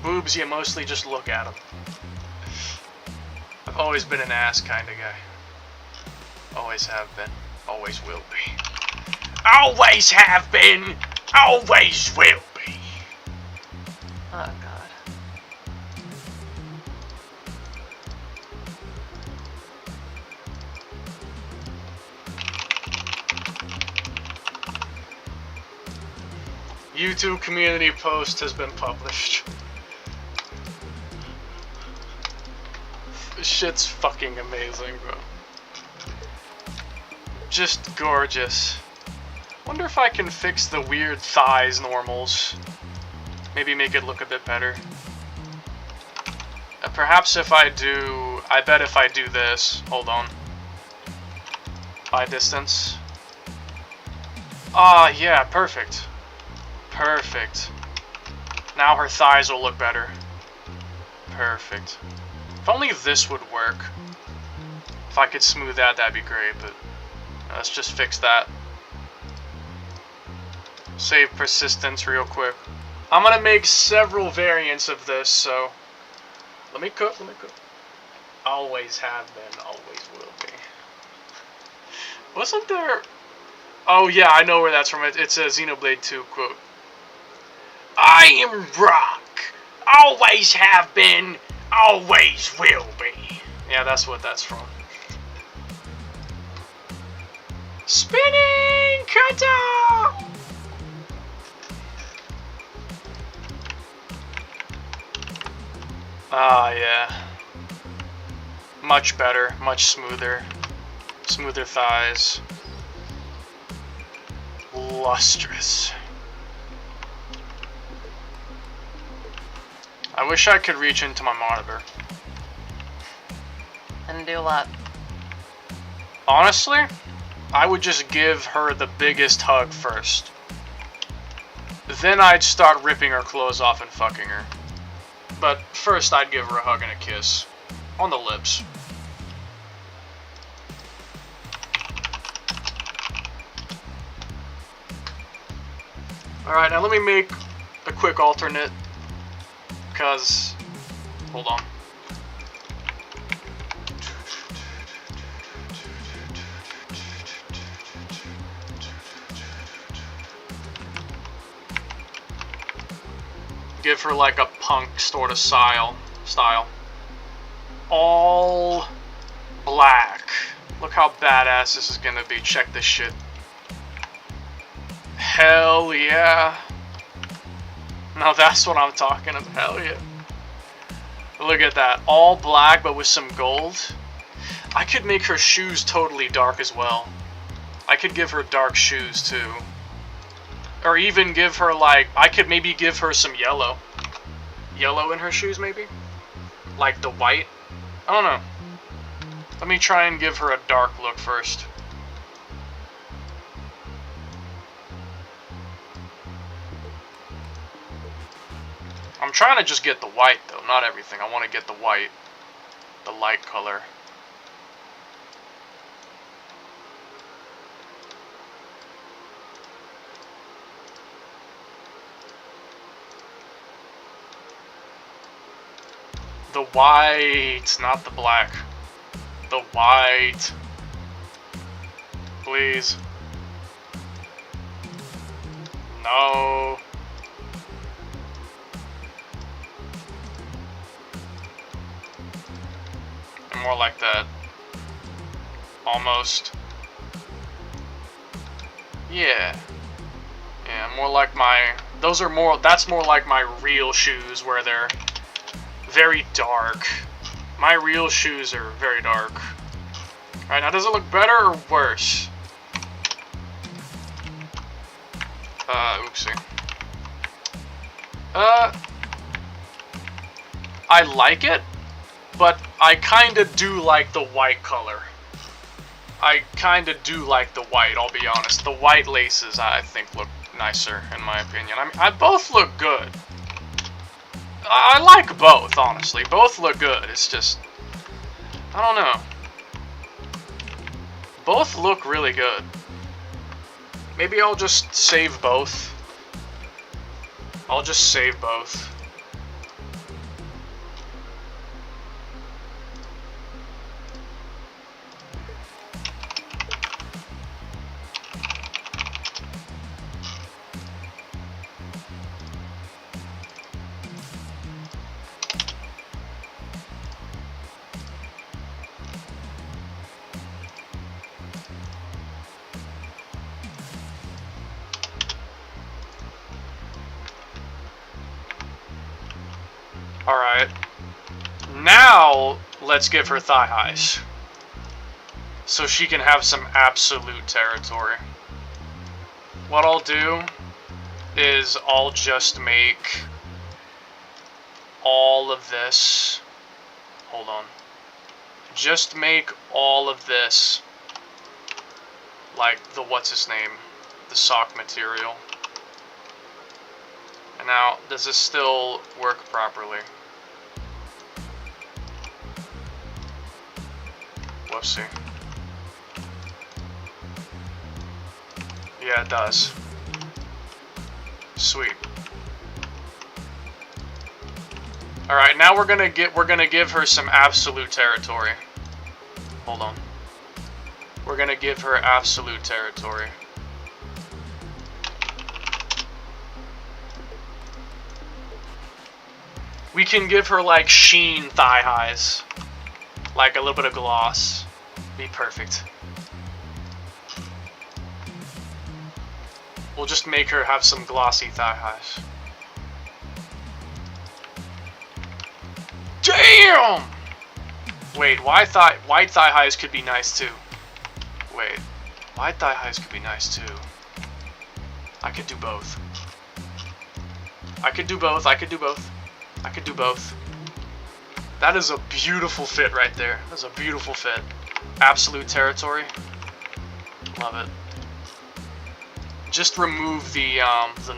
Boobs, you mostly just look at them. I've always been an ass kind of guy. Always have been. Always will be. Always have been. Always will be. Oh god. YouTube community post has been published. This shit's fucking amazing, bro. Just gorgeous. Wonder if I can fix the weird thighs normals. Maybe make it look a bit better. Perhaps if I do... I bet if I do this... Hold on. By distance. Ah, yeah, perfect. Perfect. Now her thighs will look better. Perfect. If only this would work. If I could smooth that, that'd be great, but... let's just fix that. Save persistence real quick. I'm gonna make several variants of this, so... Let me cook. Always have been, always will be. Wasn't there... Oh yeah, I know where that's from. It's a Xenoblade 2 quote. I am rock. Always have been, always will be. Yeah, that's what that's from. Spinning cutter! Ah, yeah. Much better, much smoother. Smoother thighs. Lustrous. I wish I could reach into my monitor. And do what? Honestly, I would just give her the biggest hug first. Then I'd start ripping her clothes off and fucking her. But first I'd give her a hug and a kiss. On the lips. Alright, now let me make a quick alternate. Because... hold on. Give her like a punk sort of style. All black. Look how badass this is gonna be. Check this shit. Hell yeah. Now that's what I'm talking about. Hell yeah. Look at that. All black but with some gold. I could make her shoes totally dark as well. I could give her dark shoes too. Or even give her like, I could maybe give her some yellow. Yellow in her shoes maybe? Like the white? I don't know. Let me try and give her a dark look first. I'm trying to just get the white though, not everything. I want to get the white, the light color. The white, not the black. The white. Please. No. And more like that. Almost. Yeah. Yeah, more like my... Those are more... That's more like my real shoes where they're... very dark. My real shoes are very dark. Alright, now does it look better or worse? Oopsie. I like it, but I kinda do like the white color. I kinda do like the white, I'll be honest. The white laces, I think, look nicer, in my opinion. I mean, both look good. I like both, honestly. Both look good. It's just... I don't know. Both look really good. Maybe I'll just save both. I'll just save both. Alright. Now, let's give her thigh highs. So she can have some absolute territory. What I'll do is I'll just make all of this. Hold on. Just make all of this like the what's his name? The sock material. And now, does this still work properly? Whoopsie. Yeah, it does. Sweet. All right, now we're gonna give her some absolute territory. Hold on. We're gonna give her absolute territory. We can give her like sheen thigh highs, like a little bit of gloss. Be perfect. We'll just make her have some glossy thigh highs. Damn! Wait, white thigh highs could be nice too. Wait, white thigh highs could be nice too. I could do both. I could do both. I could do both. I could do both. That is a beautiful fit right there. That's a beautiful fit. Absolute territory. Love it. Just remove the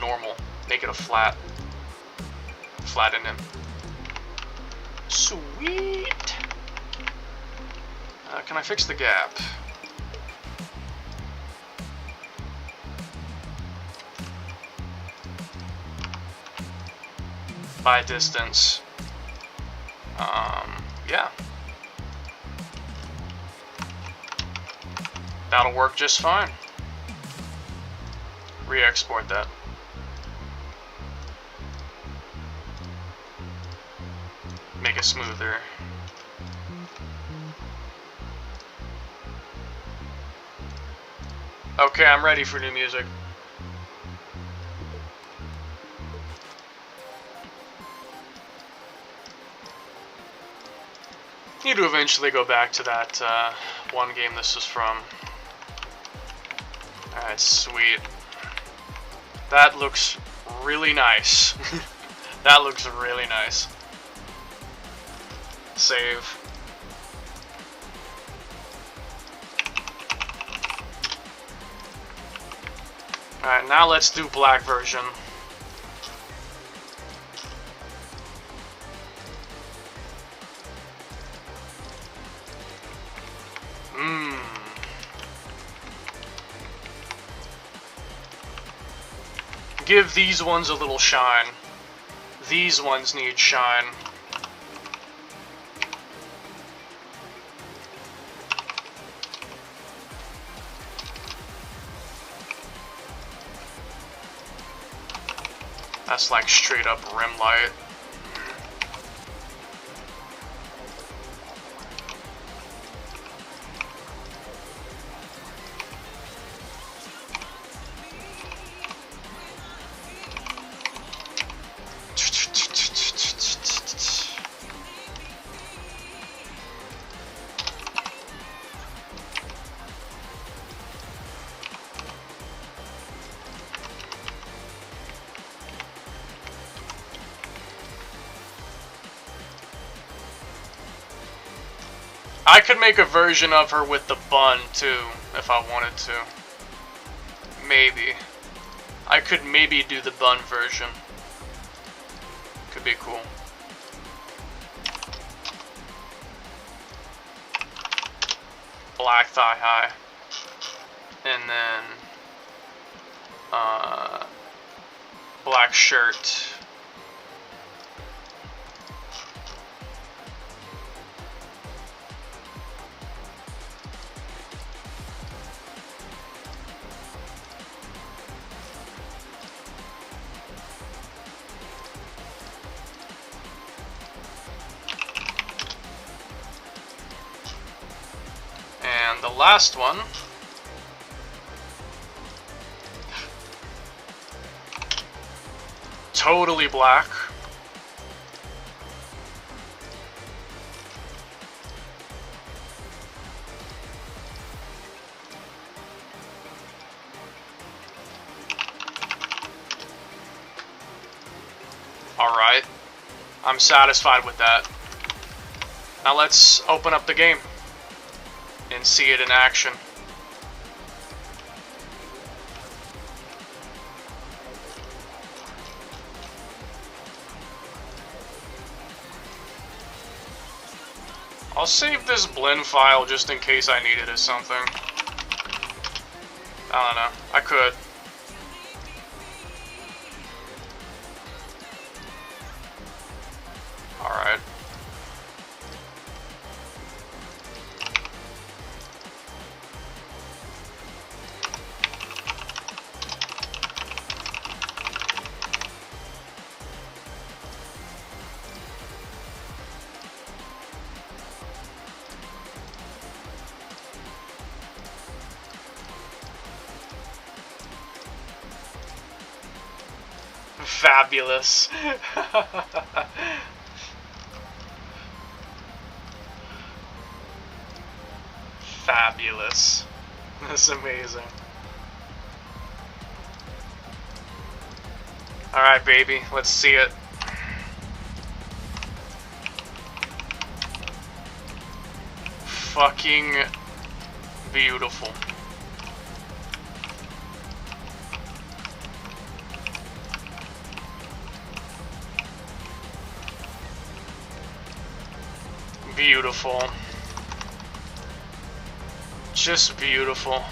normal. Make it a flat. Flatten him. Sweet. Can I fix the gap? By distance. Yeah. That'll work just fine. Re-export that. Make it smoother. Okay, I'm ready for new music. Need to eventually go back to that one game this was from. Alright, sweet. That looks really nice. That looks really nice. Save. Alright, now let's do black version. Give these ones a little shine. These ones need shine. That's like straight up rim light. I could make a version of her with the bun too, if I wanted to. Maybe. I could maybe do the bun version. Could be cool. Black thigh high. And then black shirt. And the last one, totally black. Alright, I'm satisfied with that. Now let's open up the game and see it in action. I'll save this blend file just in case I need it or something. I don't know. I could. Alright. Fabulous. Fabulous. That's amazing. Alright, baby, let's see it. Fucking beautiful. Beautiful. Just beautiful.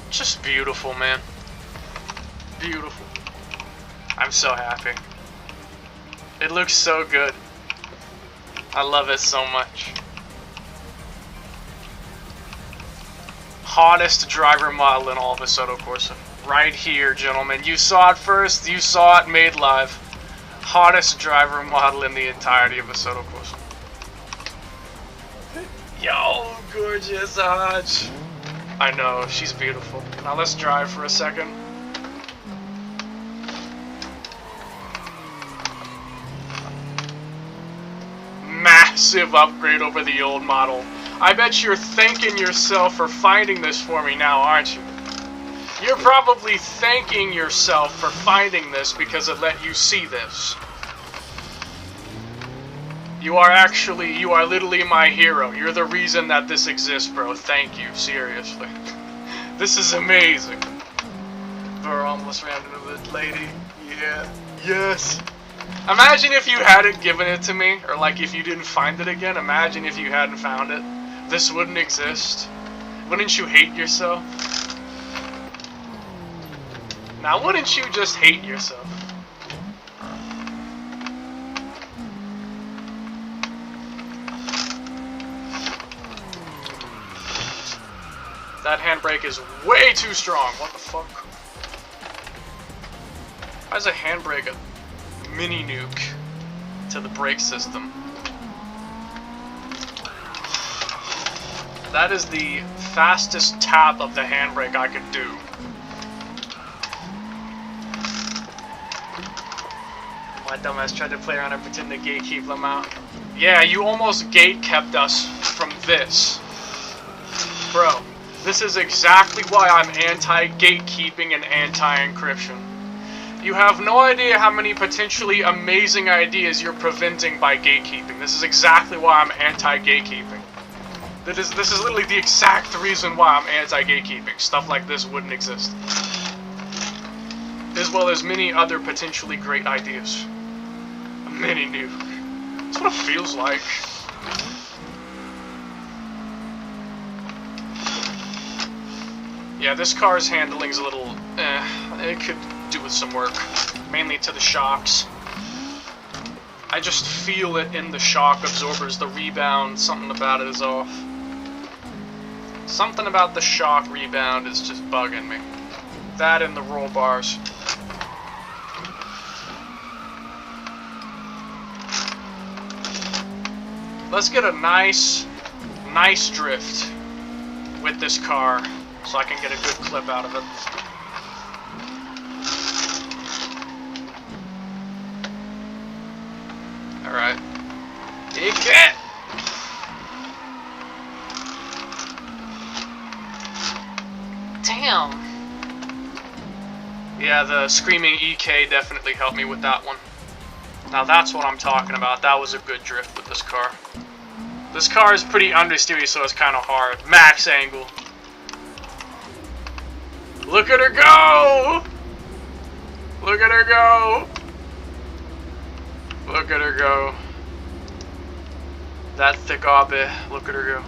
Just beautiful, man. Beautiful. I'm so happy. It looks so good. I love it so much. Hottest driver model in all of Assetto Corsa. Right here, gentlemen. You saw it first. You saw it made live. Hottest driver model in the entirety of Assetto Corsa. Yo, gorgeous Hodge. I know, she's beautiful. Now let's drive for a second. Massive upgrade over the old model. I bet you're thanking yourself for finding this for me now, aren't you? You're probably thanking yourself for finding this because it let you see this. You are literally my hero. You're the reason that this exists, bro. Thank you, seriously. This is amazing. Bro, almost ran into the lady. Yeah. Yes. Imagine if you hadn't given it to me, or like if you didn't find it again. Imagine if you hadn't found it. This wouldn't exist. Wouldn't you hate yourself? Now, wouldn't you just hate yourself? That handbrake is way too strong. What the fuck? Why is a handbrake a mini nuke to the brake system? That is the fastest tap of the handbrake I could do. My dumbass tried to play around and pretend to gatekeep them out. Yeah, you almost gate-kept us from this. Bro, this is exactly why I'm anti-gatekeeping and anti-encryption. You have no idea how many potentially amazing ideas you're preventing by gatekeeping. This is exactly why I'm anti-gatekeeping. This is literally the exact reason why I'm anti-gatekeeping. Stuff like this wouldn't exist. As well as many other potentially great ideas. A mini nuke. That's what it feels like. Yeah, this car's handling's a little, it could do with some work, mainly to the shocks. I just feel it in the shock absorbers, the rebound, something about it is off. Something about the shock rebound is just bugging me. That and the roll bars. Let's get a nice drift with this car so I can get a good clip out of it. Alright. EK! Damn. Yeah, the screaming EK definitely helped me with that one. Now that's what I'm talking about. That was a good drift with this car. This car is pretty understeery, so it's kind of hard. Max angle. Look at her go! Look at her go! Look at her go. That thick obby. Look at her go.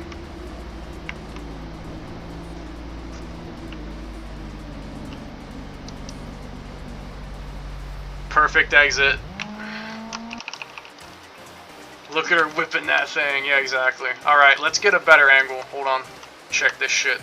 Perfect exit. Look at her whipping that thing. Yeah, exactly. Alright, let's get a better angle. Hold on. Check this shit.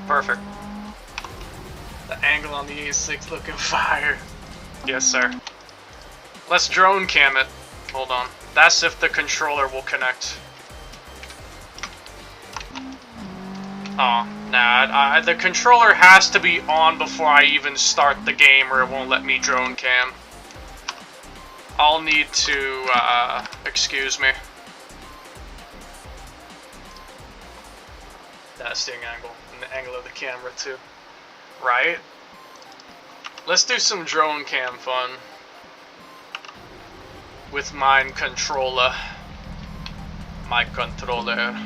Perfect. The angle on the A6 looking fire. Yes, sir. Let's drone cam it. Hold on. That's if the controller will connect. Oh, nah. The controller has to be on before I even start the game or it won't let me drone cam. I'll need to, excuse me. Testing angle. And the angle of the camera too. Right? Let's do some drone cam fun. With my controller. My controller.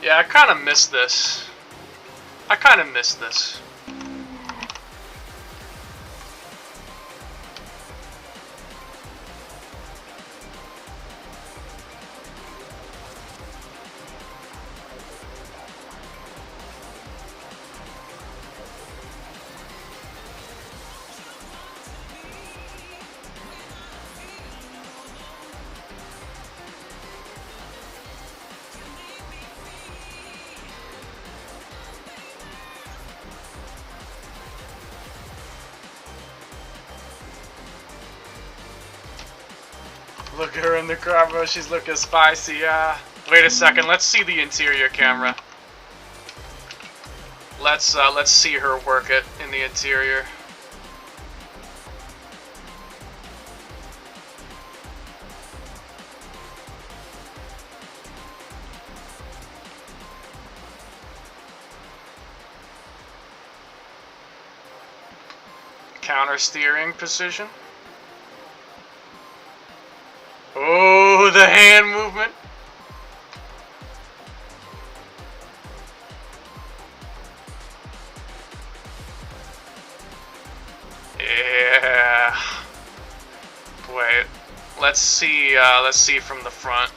Yeah, I kind of miss this. I kind of miss this. Look at her in the car, bro. She's looking spicy. Wait a second. Let's see the interior camera. Let's see her work it in the interior. Counter steering position. Oh, the hand movement. Yeah. Wait. Let's see from the front.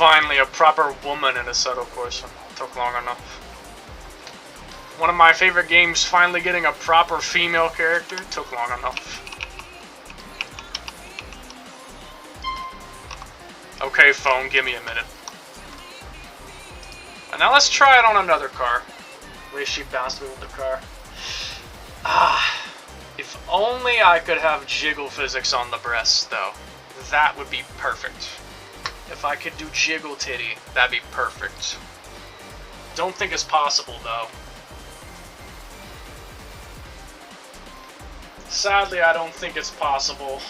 Finally, a proper woman in Assetto Corsa. Took long enough. One of my favorite games finally getting a proper female character. Took long enough. Okay, phone, give me a minute. And now let's try it on another car. Wait, she bounced me with the car. Ah, if only I could have jiggle physics on the breasts, though. That would be perfect. If I could do jiggle titty, that'd be perfect. Don't think it's possible, though. Sadly, I don't think it's possible.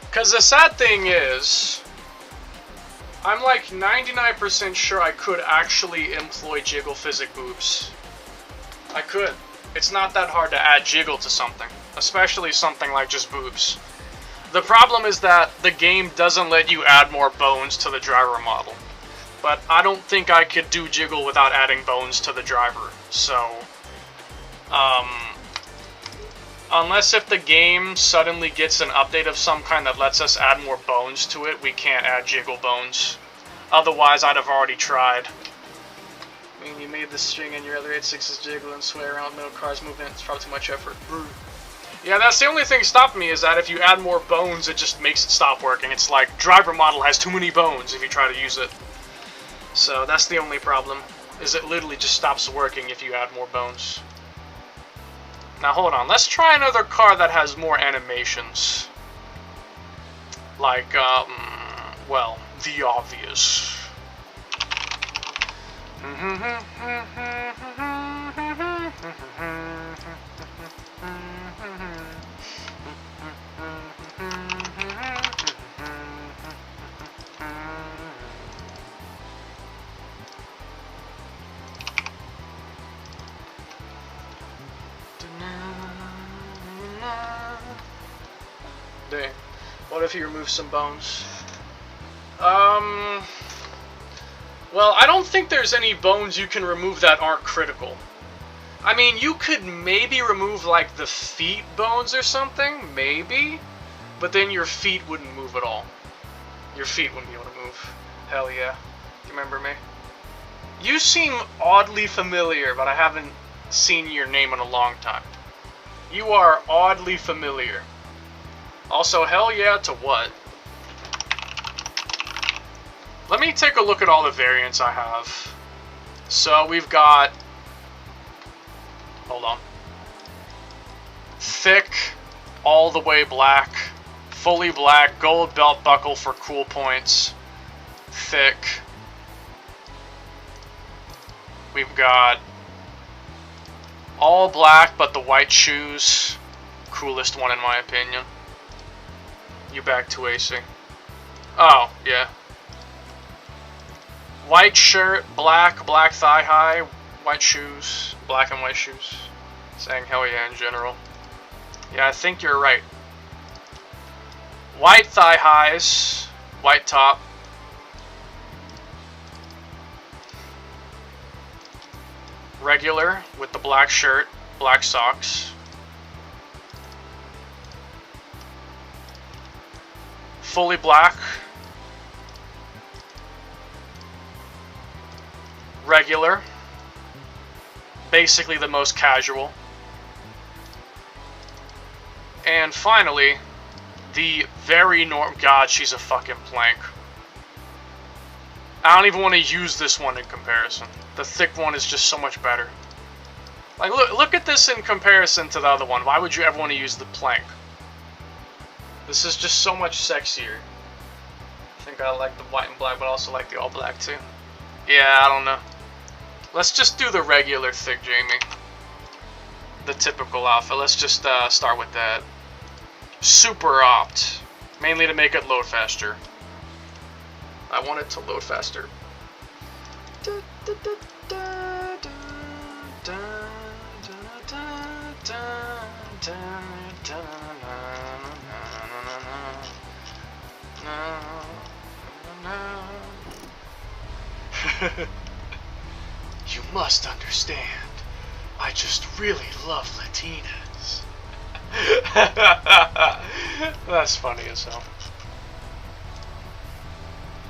Because the sad thing is, I'm like 99% sure I could actually employ jiggle physic boobs. I could. It's not that hard to add jiggle to something, especially something like just boobs. The problem is that the game doesn't let you add more bones to the driver model. But I don't think I could do jiggle without adding bones to the driver, so... unless if the game suddenly gets an update of some kind that lets us add more bones to it, we can't add jiggle bones. Otherwise, I'd have already tried. I mean, you made the string and your other 8/6s jiggle and sway around middle car's movement. It's probably too much effort. Yeah, that's the only thing stopping me, is that if you add more bones, it just makes it stop working. It's like, driver model has too many bones if you try to use it. So that's the only problem, is it literally just stops working if you add more bones. Now hold on, let's try another car that has more animations. Like, well, the obvious. Dang. What if he removes some bones? Well, I don't think there's any bones you can remove that aren't critical. I mean, you could maybe remove, like, the feet bones or something, maybe, but then your feet wouldn't move at all. Your feet wouldn't be able to move. Hell yeah. You remember me? You seem oddly familiar, but I haven't seen your name in a long time. You are oddly familiar. Also, hell yeah to what? Let me take a look at all the variants I have. So we've got... Hold on. Thick, all the way black, fully black, gold belt buckle for cool points. Thick. We've got all black but the white shoes. Coolest one in my opinion. You back to AC. Oh, yeah. White shirt, black thigh high, white shoes, black and white shoes. Saying hell yeah in general. Yeah, I think you're right. White thigh highs, white top. Regular with the black shirt, black socks. Fully black. Regular. Basically the most casual. And finally, the very God, she's a fucking plank. I don't even want to use this one in comparison. The thick one is just so much better. Like, look at this in comparison to the other one. Why would you ever want to use the plank? This is just so much sexier. I think I like the white and black, but I also like the all black too. Yeah, I don't know. Let's just do the regular thick Jamie. The typical outfit. Let's just start with that. Super opt. Mainly to make it load faster. I want it to load faster. You must understand, I just really love Latinas. That's funny as hell.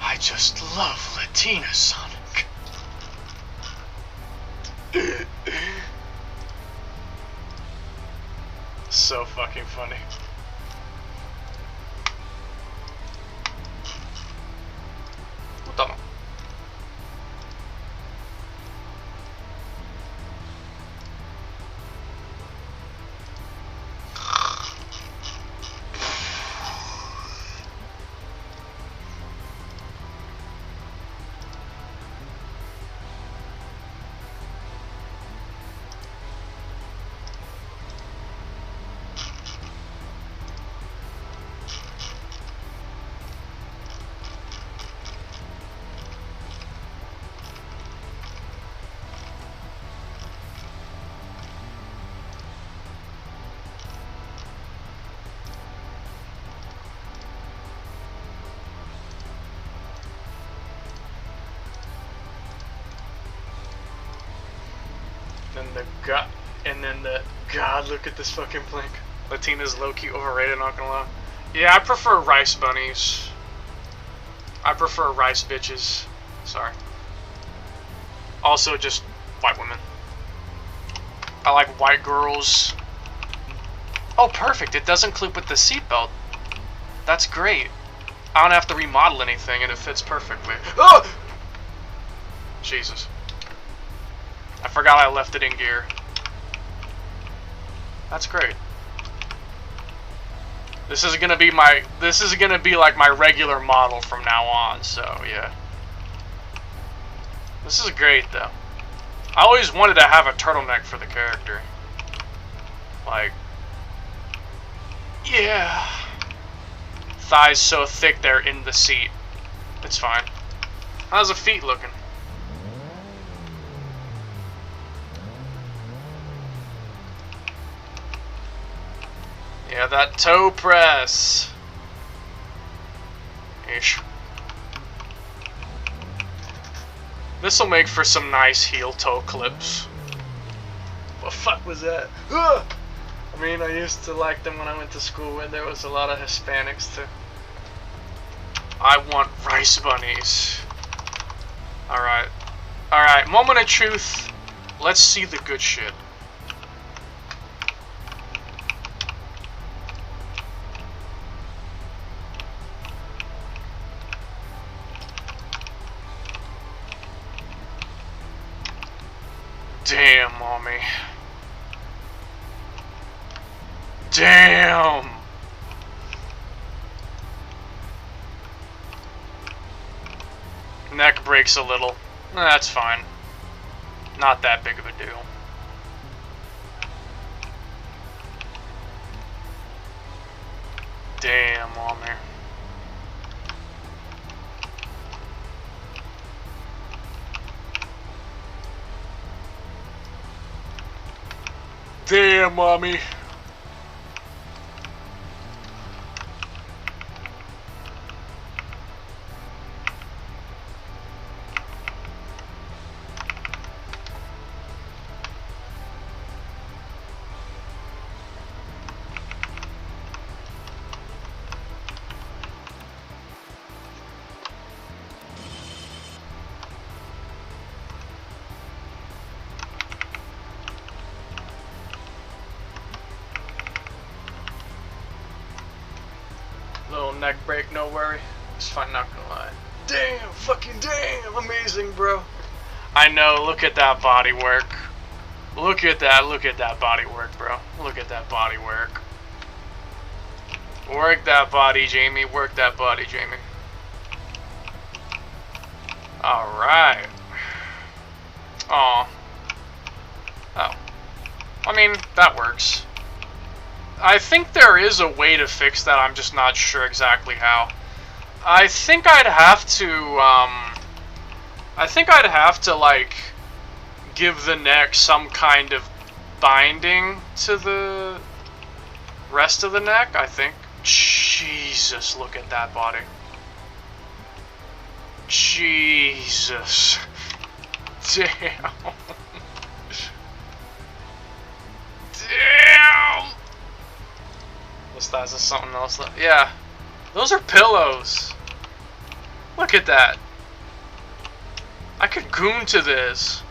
I just love Latina, Sonic. So fucking funny. Tama. God, look at this fucking plank. Latina's low-key overrated, not gonna lie. Yeah, I prefer rice bunnies. I prefer rice bitches. Sorry. Also, just white women. I like white girls. Oh, perfect. It doesn't clip with the seatbelt. That's great. I don't have to remodel anything, and it fits perfectly. Oh! Jesus. I forgot I left it in gear. That's great. This is gonna be like my regular model from now on, so yeah. This is great though. I always wanted to have a turtleneck for the character. Like, yeah. Thighs so thick they're in the seat. It's fine. How's the feet looking? Yeah, that toe press. Ish. This'll make for some nice heel toe clips. What the fuck was that? Ugh! I mean, I used to like them when I went to school where there was a lot of Hispanics too. I want rice bunnies. Alright. Alright, moment of truth. Let's see the good shit. Damn, mommy. Damn! Neck breaks a little. That's fine. Not that big of a deal. Damn, mommy. Damn, mommy. Little neck break, no worry. It's fine, not gonna lie. Damn, fucking damn, amazing, bro. I know, look at that body work. Look at that body work, bro. Look at that body work. Work that body, Jamie. Work that body, Jamie. Alright. Aw. Oh. I mean, that works. I think there is a way to fix that, I'm just not sure exactly how. I think I'd have to, like, give the neck some kind of binding to the rest of the neck, I think. Jesus, look at that body. Jesus. Damn. Damn. This is something else. Yeah. Those are pillows. Look at that. I could goon to this.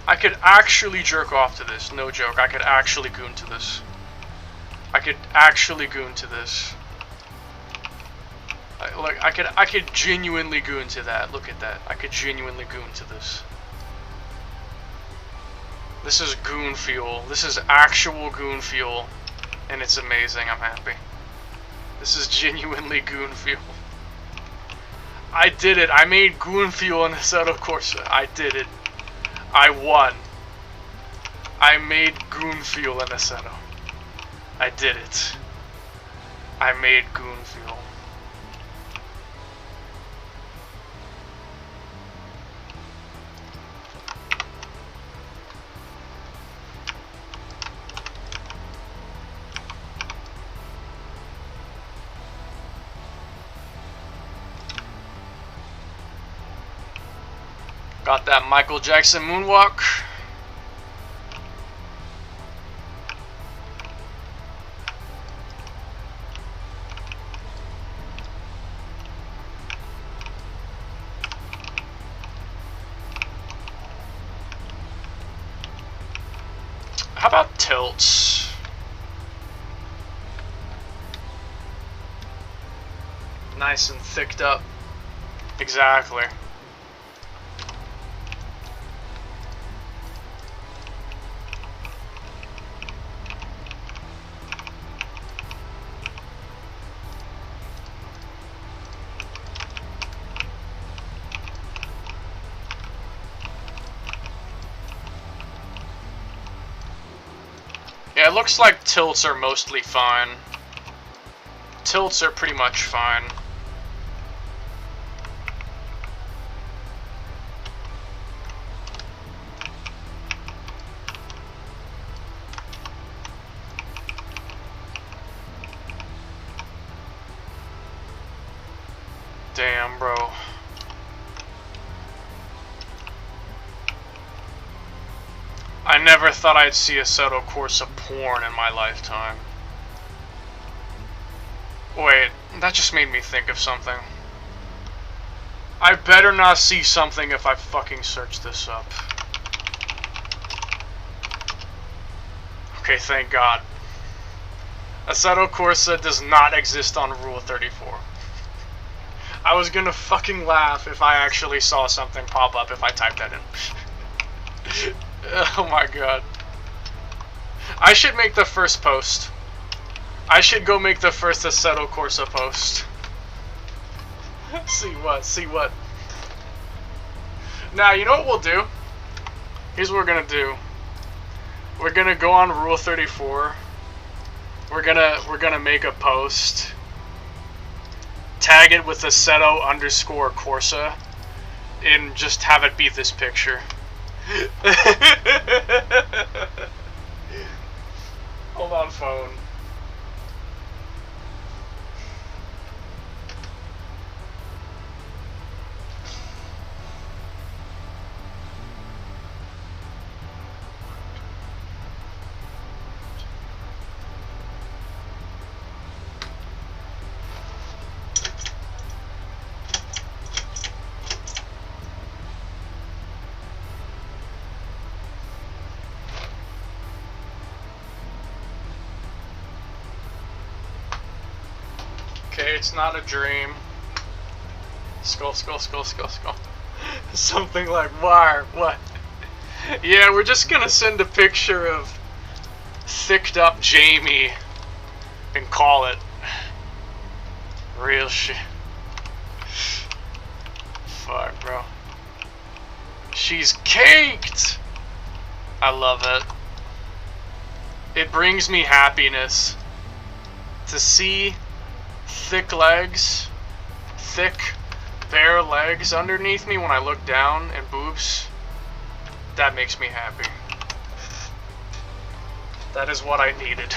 I could actually jerk off to this. No joke. I could actually goon to this. I could actually goon to this. I could genuinely goon to that. Look at that. I could genuinely goon to this. This is goon fuel. This is actual goon fuel. And it's amazing. I'm happy. This is genuinely goon fuel. I did it. I made goon fuel in the Assetto Corsa. I did it. I won. I made goon fuel in Assetto. I did it. I made goon fuel. Got that Michael Jackson moonwalk. How about tilts? Nice and thicked up. Exactly. Yeah, it looks like tilts are mostly fine. Tilts are pretty much fine. Damn, bro. I never thought I'd see Assetto Corsa porn in my lifetime. Wait, that just made me think of something. I better not see something if I fucking search this up. Okay, thank God. Assetto Corsa does not exist on Rule 34. I was gonna fucking laugh if I actually saw something pop up if I typed that in. Oh my God. I should make the first post. I should go make the first Assetto Corsa post. See what? Now, you know what we'll do? Here's what we're gonna do. We're gonna go on Rule 34. We're gonna make a post. Tag it with Assetto_Corsa. And just have it be this picture. Hold on, phone. Okay, it's not a dream. Skull. Something like wire. What? Yeah, we're just gonna send a picture of thicked up Jamie and call it real shit. Fuck, bro. She's caked! I love it. It brings me happiness to see thick legs, thick, bare legs underneath me when I look down, and boobs. That makes me happy. That is what I needed.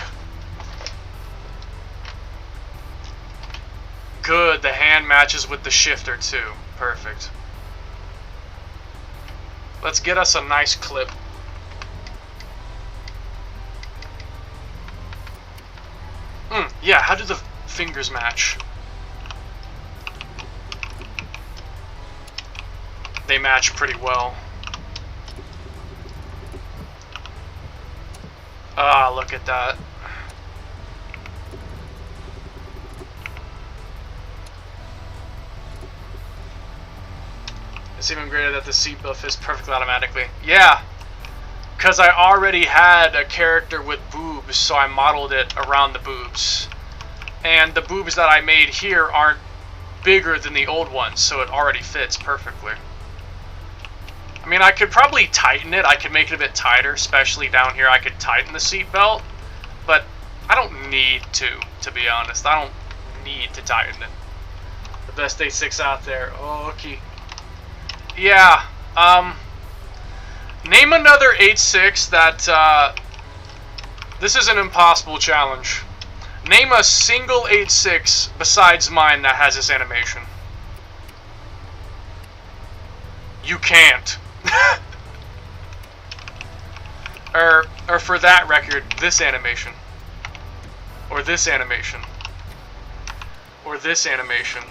Good, the hand matches with the shifter too. Perfect. Let's get us a nice clip. Yeah, how do the fingers match? They match pretty well. Ah, look at that. It's even greater that the seatbelt fits perfectly automatically. Yeah, because I already had a character with boobs, so I modeled it around the boobs. And the boobs that I made here aren't bigger than the old ones, so it already fits perfectly. I mean, I could probably tighten it. I could make it a bit tighter, especially down here. I could tighten the seatbelt, but I don't need to be honest. I don't need to tighten it. The best A6 out there. Oh, okay. Yeah, name another 8.6 that, this is an impossible challenge. Name a single 8.6 besides mine that has this animation. You can't. or for that record, this animation. Or this animation. Or this animation.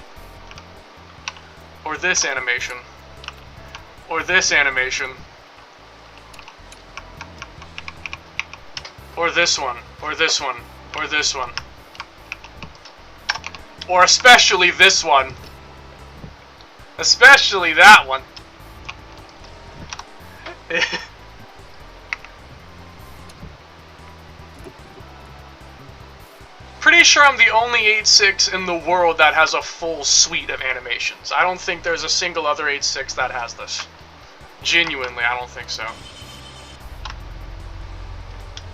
Or this animation. Or this animation. Or this one. Or this one. Or this one. Or especially this one. Especially that one. Pretty sure I'm the only 8.6 in the world that has a full suite of animations. I don't think there's a single other 8.6 that has this. Genuinely, I don't think so.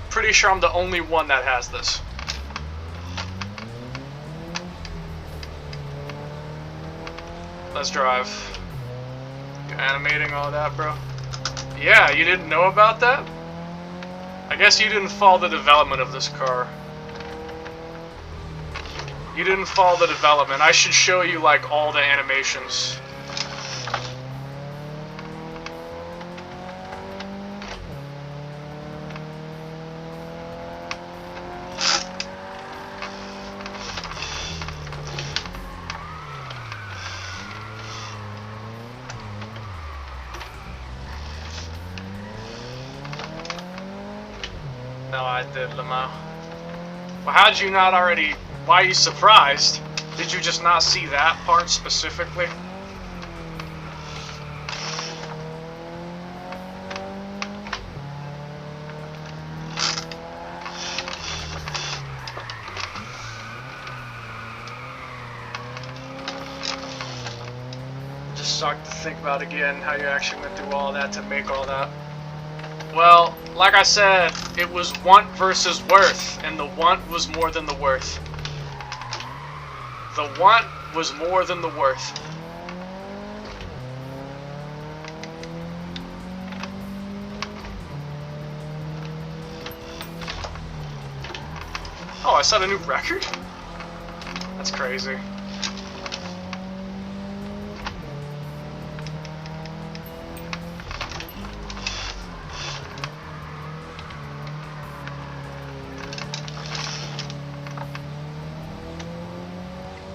Pretty sure I'm the only one that has this. Let's drive. You animating all that, bro? Yeah, you didn't know about that? I guess you didn't follow the development of this car. You didn't follow the development. I should show you, like, all the animations. No, I did, Lamau. Well, how'd you not already... Why are you surprised? Did you just not see that part specifically? Just sucked to think about again how you actually went through all that to make all that. Well, like I said, it was want versus worth, and the want was more than the worth. The want was more than the worth. Oh, I set a new record? That's crazy.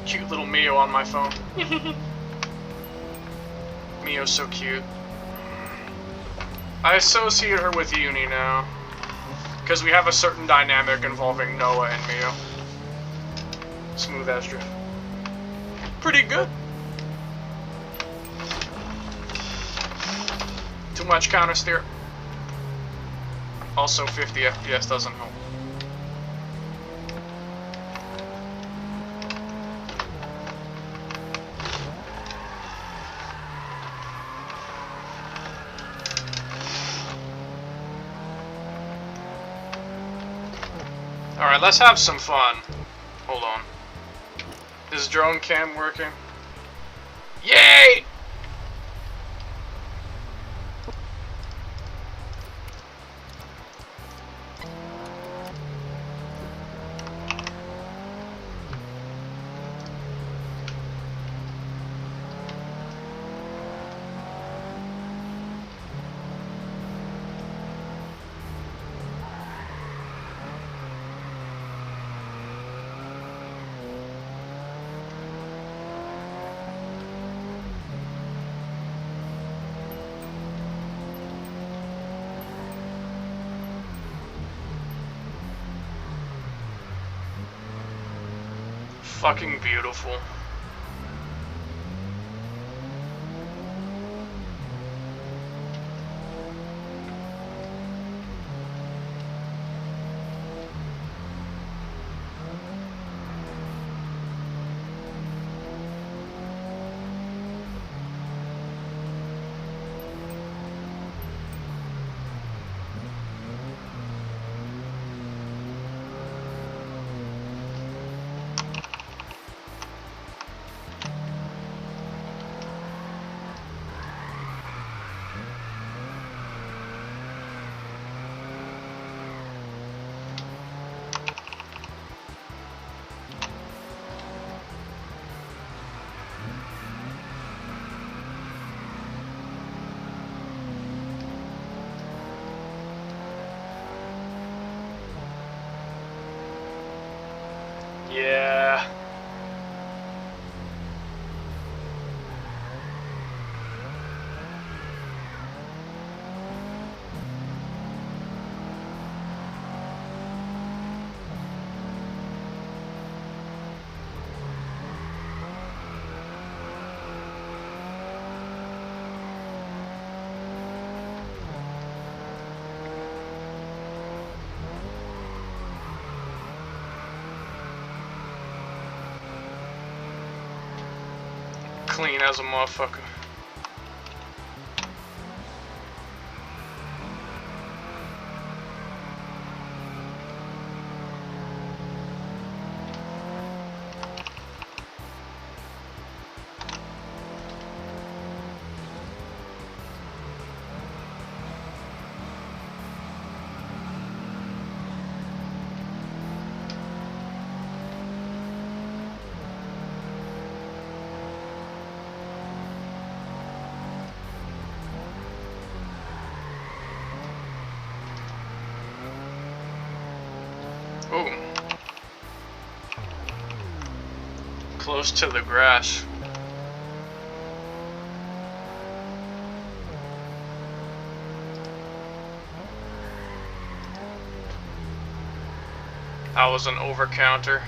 Cute little Mio on my phone. Mio's so cute. I associate her with Uni now, because we have a certain dynamic involving Noah and Mio. Smooth as drift. Pretty good. Too much counter steer. Also 50 FPS doesn't help. Alright, let's have some fun. Hold on. Is drone cam working? Yay! fucking beautiful. Yeah. Clean as a motherfucker. Ooh. Close to the grass. That was an over counter.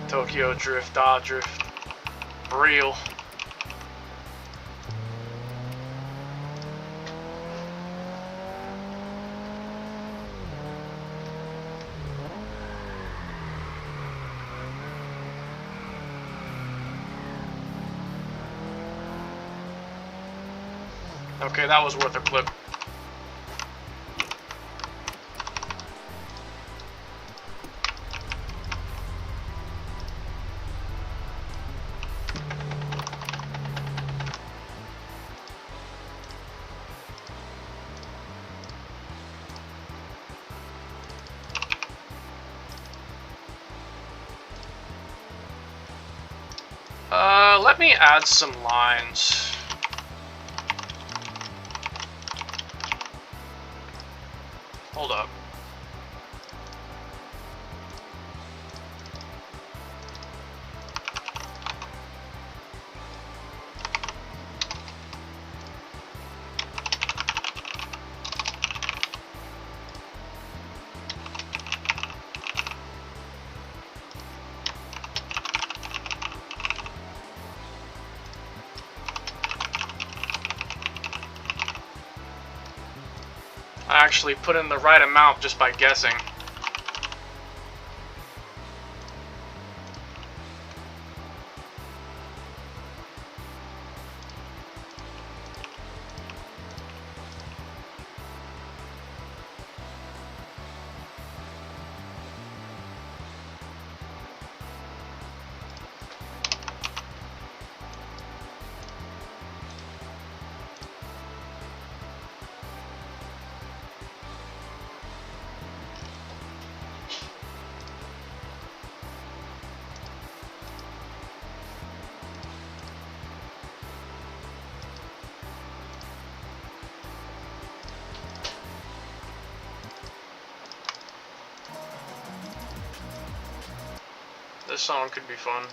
Tokyo Drift, Drift. Real. Okay, that was worth a clip. Let me add some lines. Hold up. I actually put in the right amount just by guessing. This song could be fun.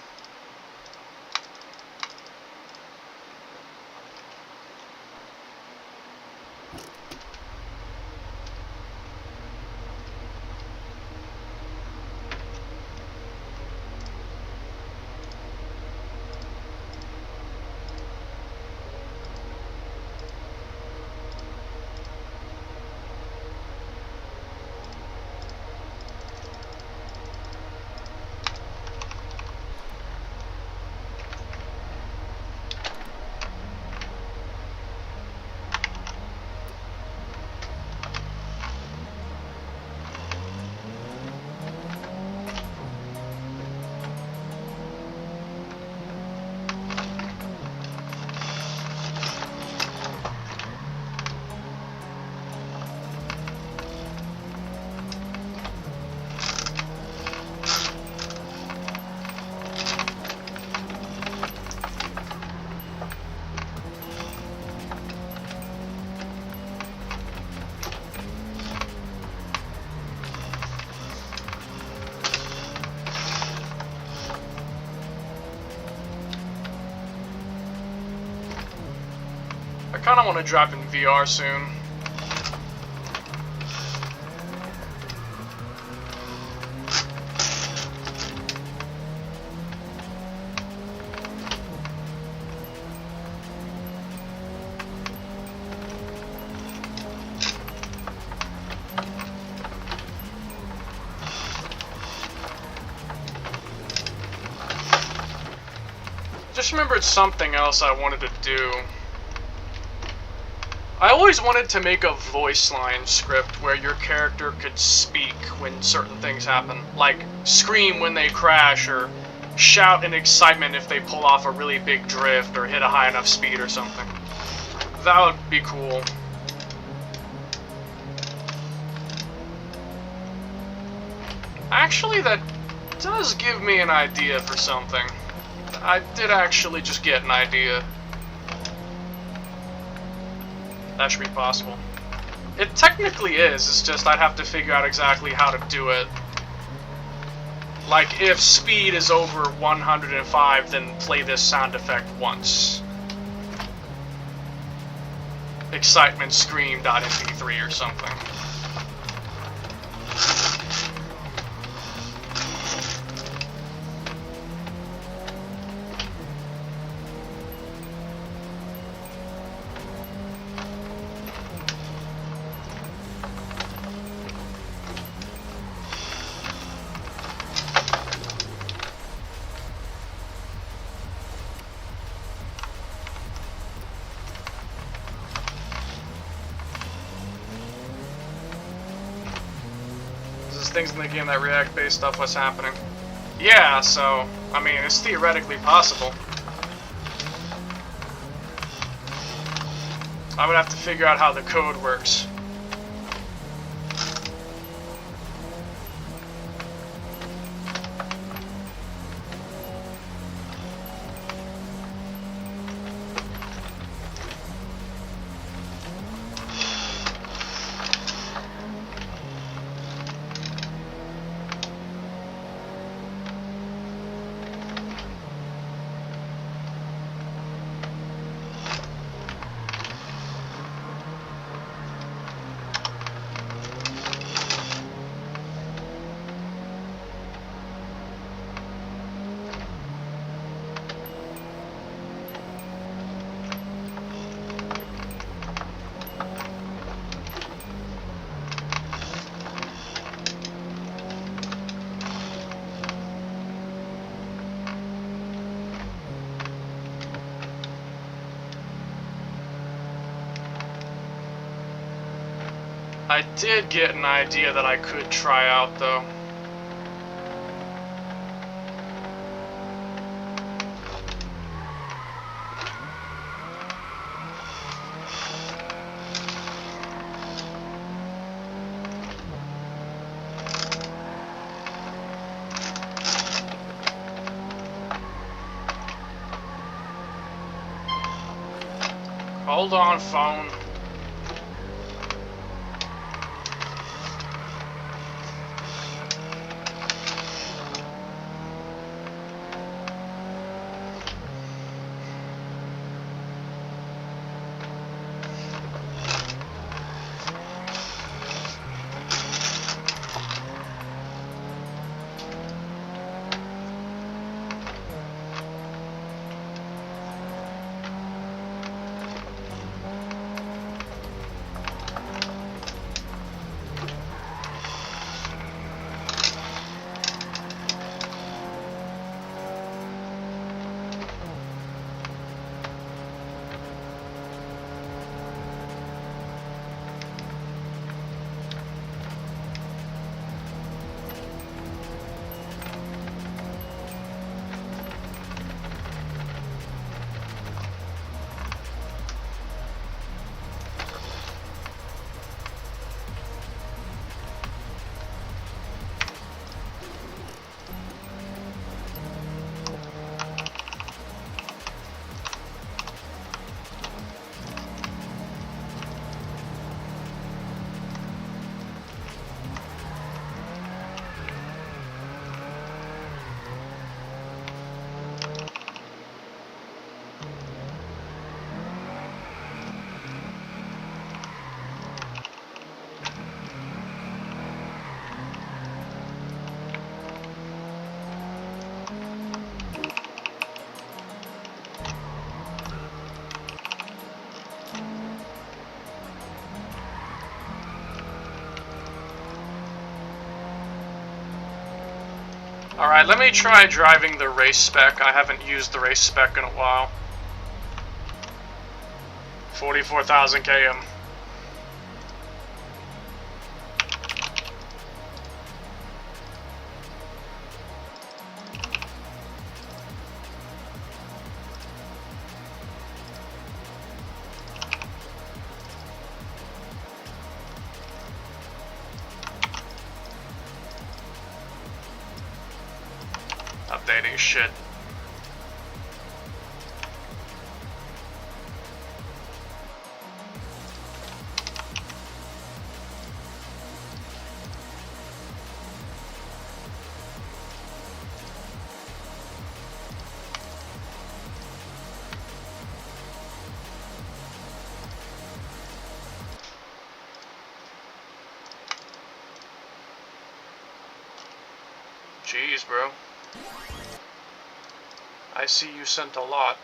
I kind of want to drop in VR soon. Just remembered something else I wanted to do. I always wanted to make a voice line script where your character could speak when certain things happen. Like, scream when they crash, or shout in excitement if they pull off a really big drift or hit a high enough speed or something. That would be cool. Actually, that does give me an idea for something. I did actually just get an idea. That should be possible. It technically is, it's just I'd have to figure out exactly how to do it. Like, if speed is over 105, then play this sound effect once. Excitement scream.mp3 or something. Things in the game that react based off what's happening. Yeah, so, I mean, it's theoretically possible. I would have to figure out how the code works. I did get an idea that I could try out, though. Hold on, phone. Alright, let me try driving the race spec. I haven't used the race spec in a while. 44,000 km. Updating shit. Jeez, bro. I see you sent a lot.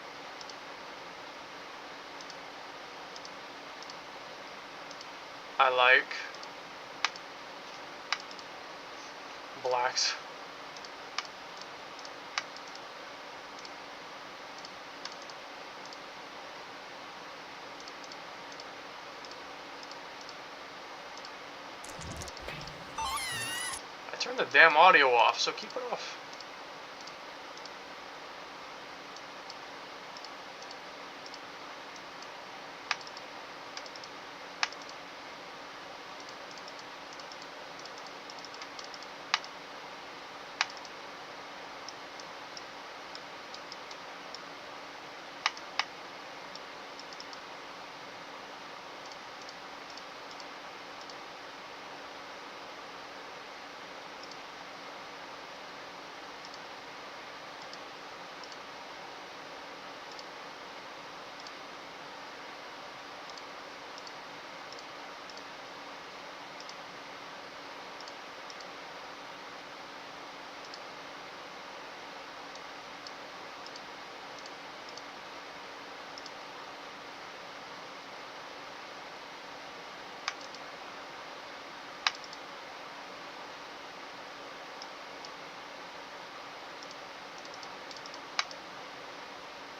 I like blacks. I turned the damn audio off, so keep it off.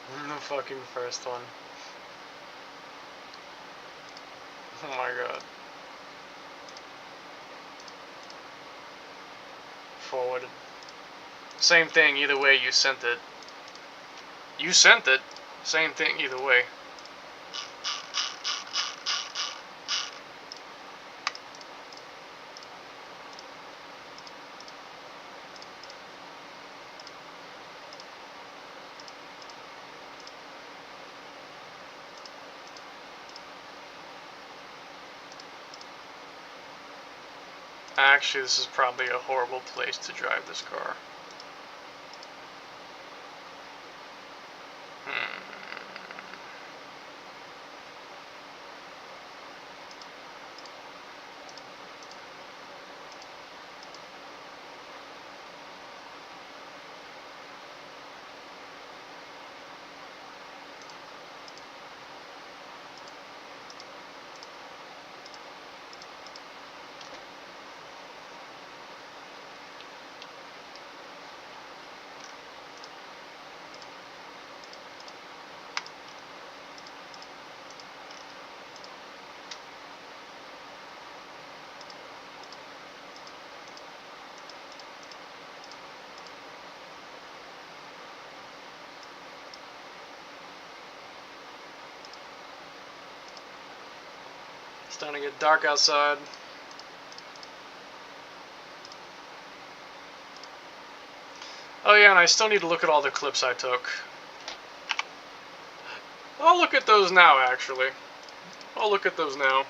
The fucking first one. Oh my god. Forwarded. Same thing, either way you sent it. You sent it. Same thing, either way. Actually, this is probably a horrible place to drive this car. It's starting to get dark outside. Oh yeah, and I still need to look at all the clips I took. I'll look at those now, actually. I'll look at those now.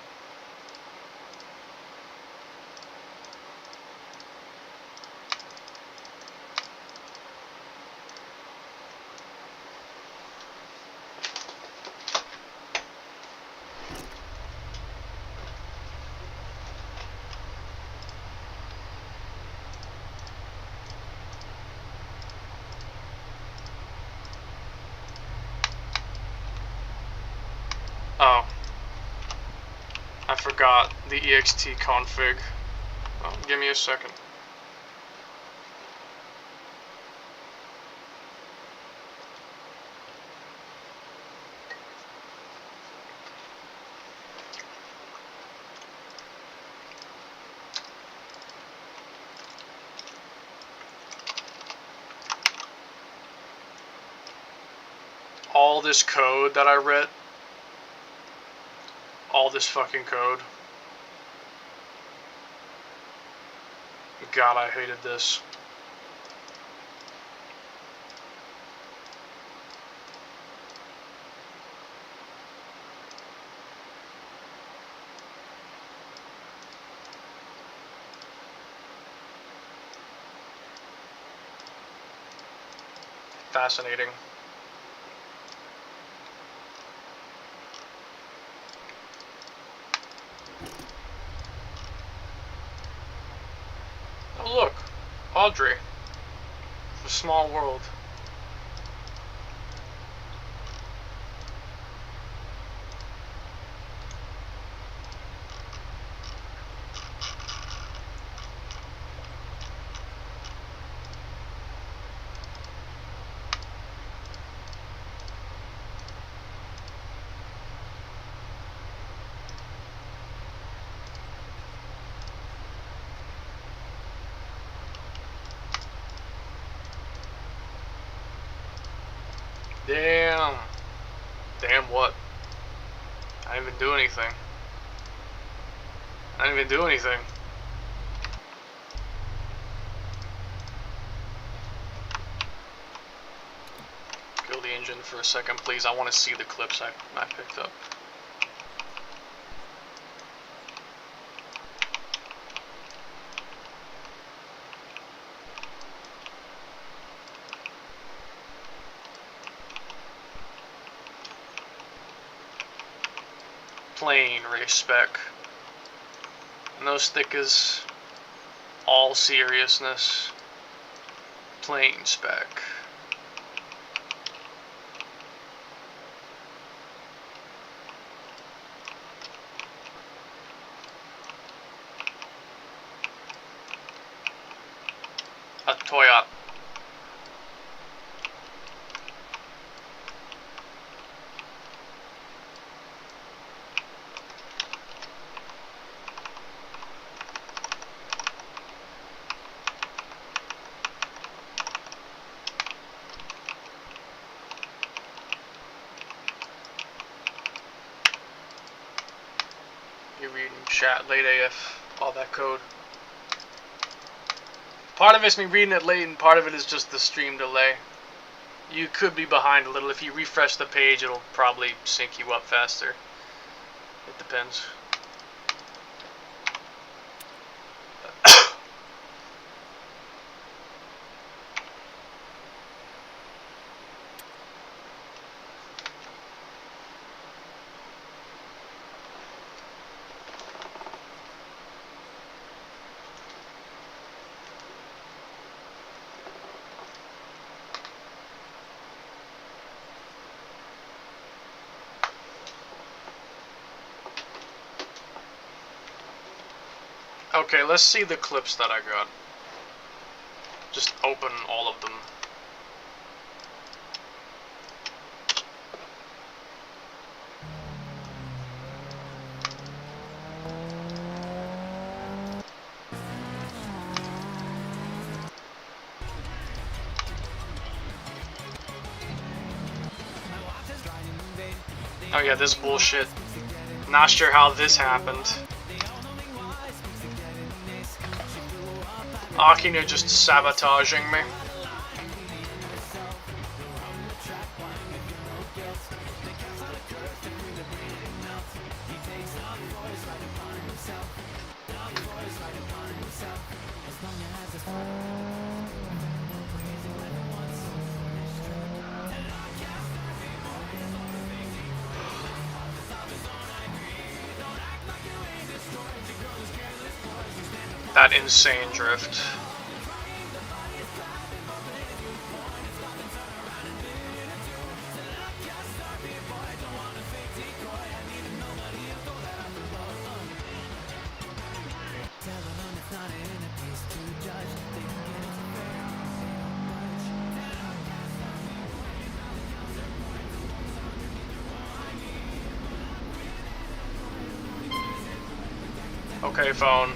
Oh. I forgot the ext config. Oh, give me a second. all this code that I read. All this fucking code. God, I hated this. Fascinating. Oh look, Audrey. A small world. Damn. Damn what? I didn't even do anything. I didn't even do anything. Kill the engine for a second, please. I want to see the clips I picked up. Plain race spec. No stickers. All seriousness. Plain spec. A Toyota. You're reading chat late AF, all that code. Part of it's me reading it late and part of it is just the stream delay. You could be behind a little. If you refresh the page, it'll probably sync you up faster. It depends. Okay, let's see the clips that I got. Just open all of them. Oh yeah, this bullshit. Not sure how this happened. Akina just sabotaging me. That insane drift. Okay, phone.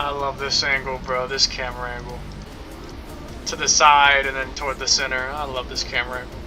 I love this angle, bro. This camera angle. To the side and then toward the center. I love this camera angle.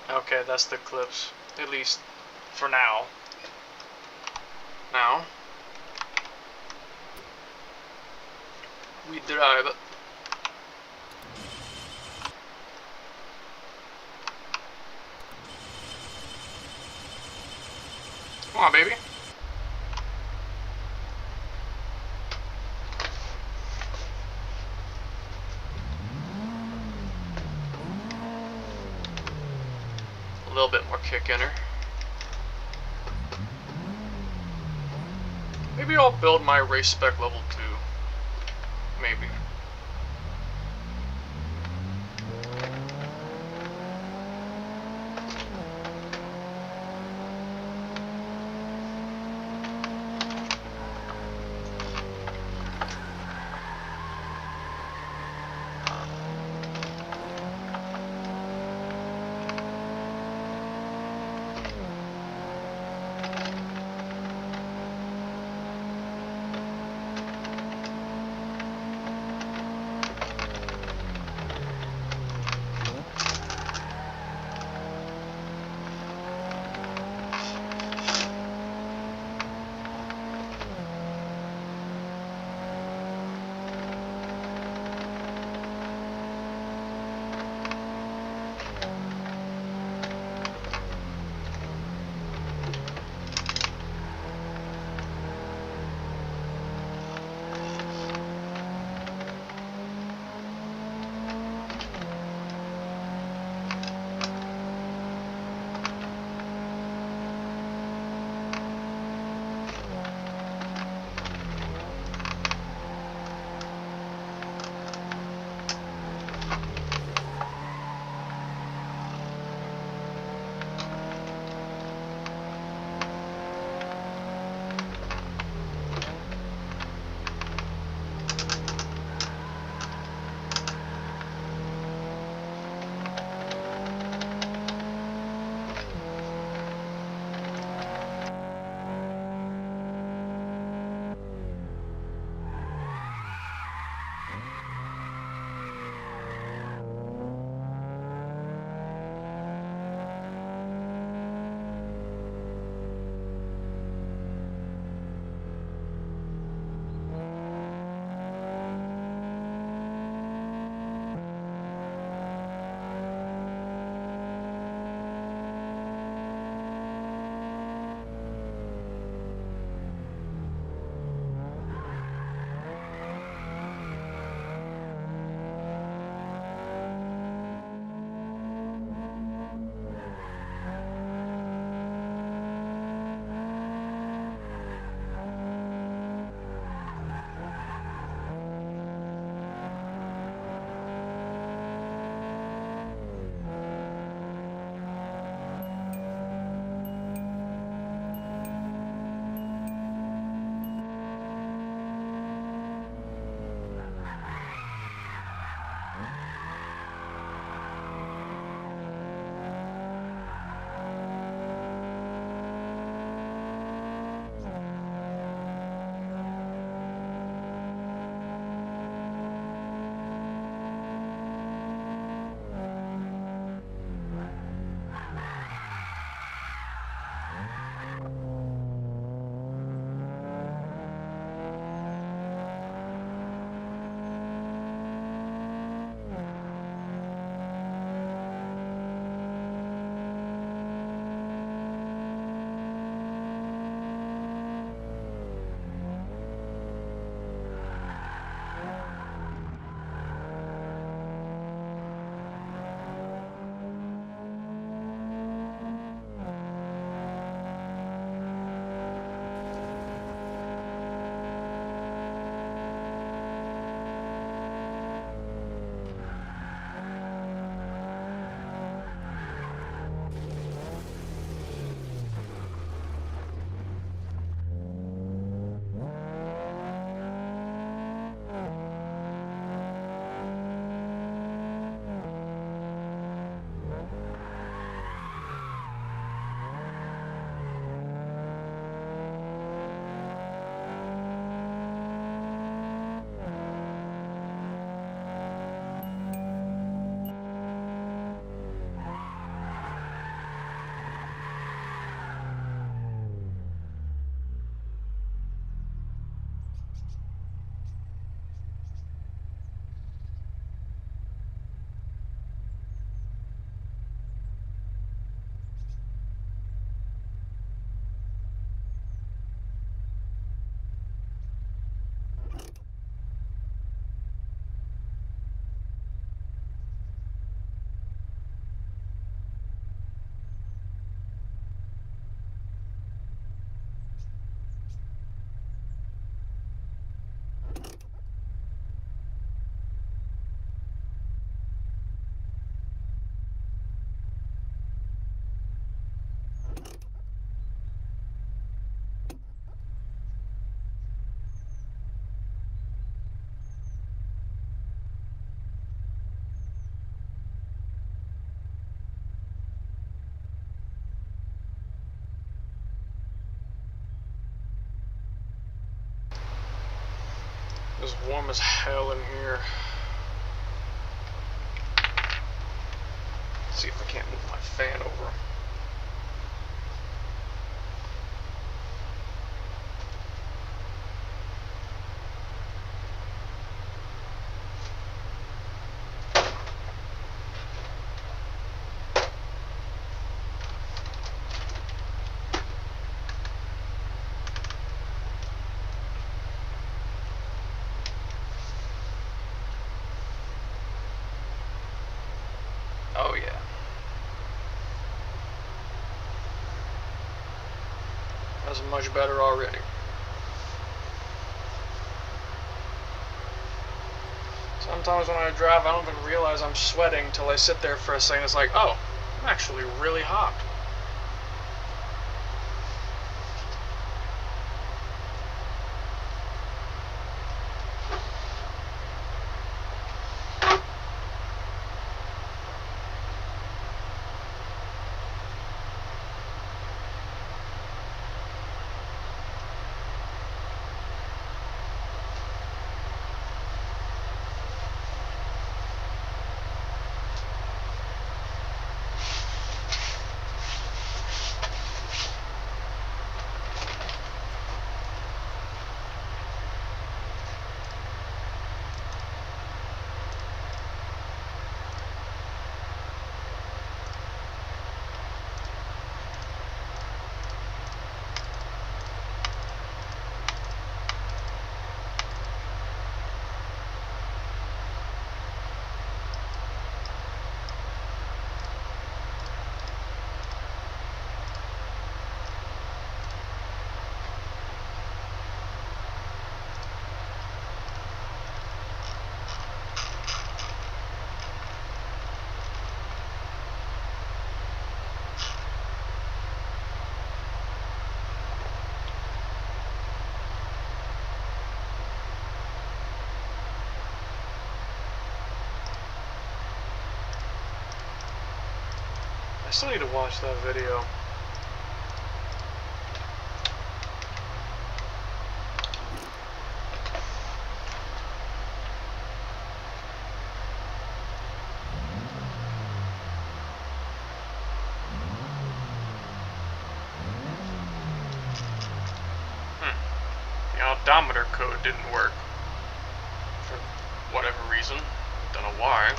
Okay, that's the clips. At least for now. Now we drive. Come on, baby. A little bit more kick in her. Maybe I'll build my race spec level 2. Maybe. It's warm as hell in here. Let's see if I can't move my fan over. Oh yeah. That's much better already. Sometimes when I drive, I don't even realize I'm sweating till I sit there for a second. It's like, oh, I'm actually really hot. I still need to watch that video. The odometer code didn't work. For whatever reason. Don't know why.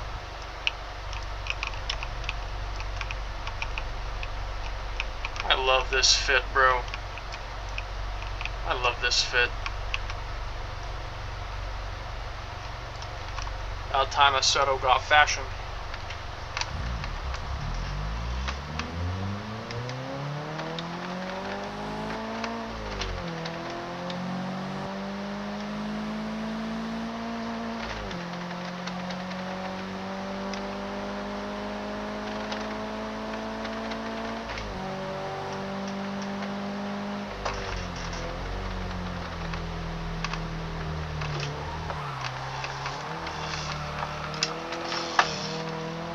I love this fit, bro. I love this fit. About time Assetto got fashion.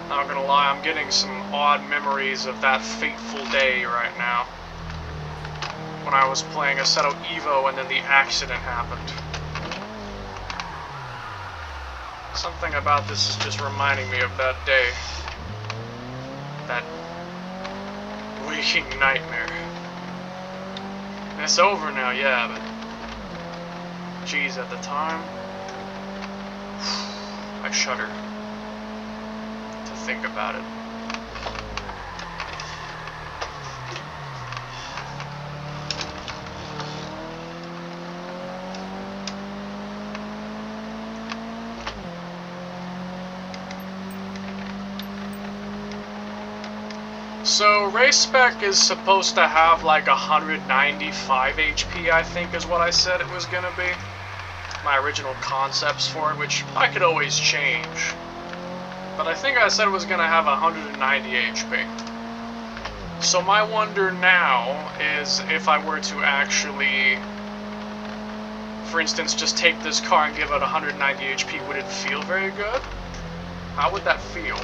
Not gonna lie, I'm getting some odd memories of that fateful day right now. When I was playing Assetto Evo and then the accident happened. Something about this is just reminding me of that day. That waking nightmare. And it's over now, yeah, but geez, at the time, I shudder to think about it. So, race spec is supposed to have like 195 HP, I think is what I said it was gonna be. My original concepts for it, which I could always change. But I think I said it was gonna have 190 HP. So my wonder now is if I were to actually, for instance, just take this car and give it 190 HP, would it feel very good? How would that feel?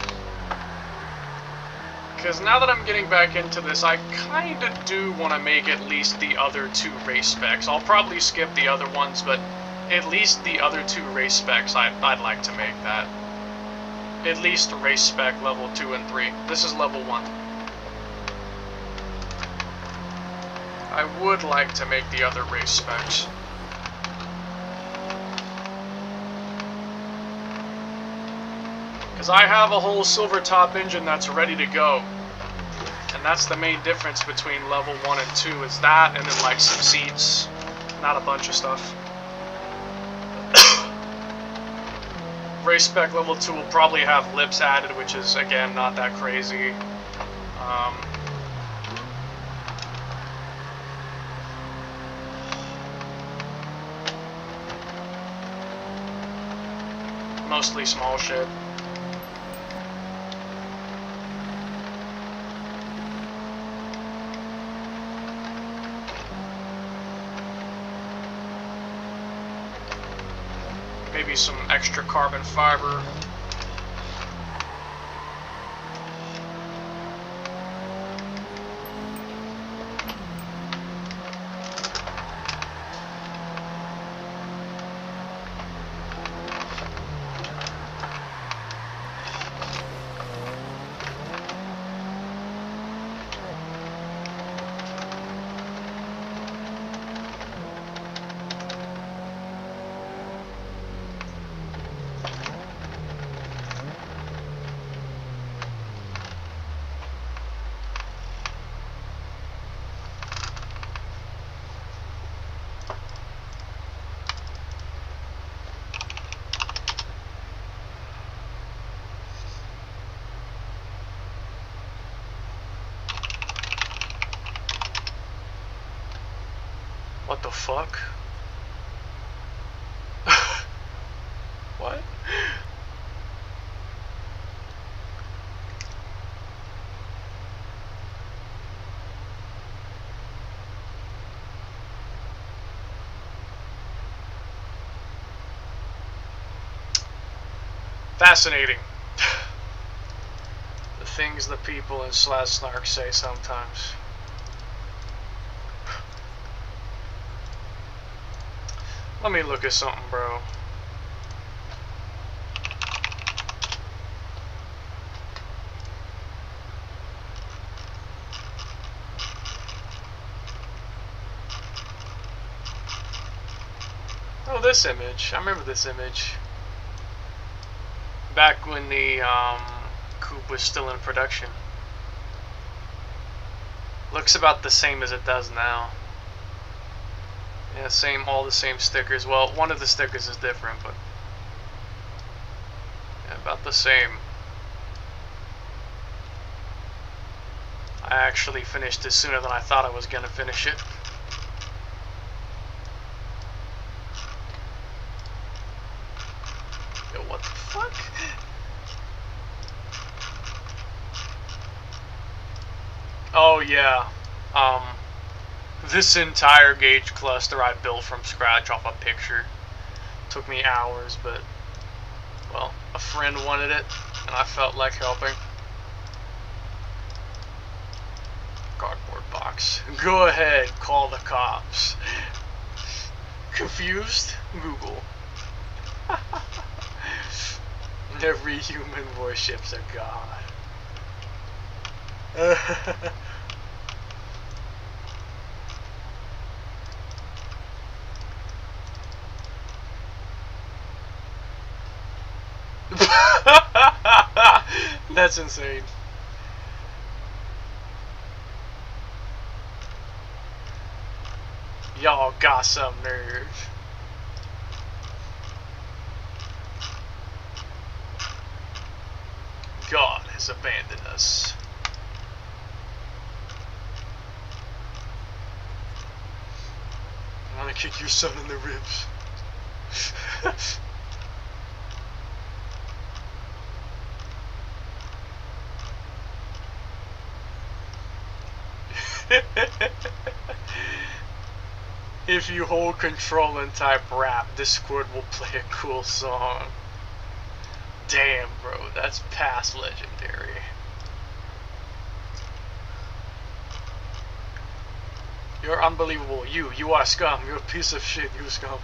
Because now that I'm getting back into this, I kind of do want to make at least the other two race specs. I'll probably skip the other ones, but at least the other two race specs, I'd like to make that. At least race spec level 2 and 3. This is level 1. I would like to make the other race specs. Because I have a whole silver top engine that's ready to go. And that's the main difference between level 1 and 2, is that and then like some seats. Not a bunch of stuff. Race spec level 2 will probably have lips added, which is again not that crazy. Mostly small shit. Maybe some extra carbon fiber. What the fuck? What? Fascinating. The things the people in Snark say sometimes. Let me look at something, bro. Oh, this image. I remember this image. Back when the coupe was still in production. Looks about the same as it does now. Yeah, all the same stickers. Well, one of the stickers is different, but yeah, about the same. I actually finished it sooner than I thought I was gonna finish it. Yo, what the fuck? Oh yeah. This entire gauge cluster I built from scratch off a picture. Took me hours, but, well, a friend wanted it, and I felt like helping. Cardboard box. Go ahead, call the cops. Confused? Google. Every human worships a god. That's insane. Y'all got some nerve. God has abandoned us. I want to kick your son in the ribs. If you hold control and type rap, Discord will play a cool song. Damn, bro, that's past legendary. You're unbelievable. You are scum. You're a piece of shit. You scum.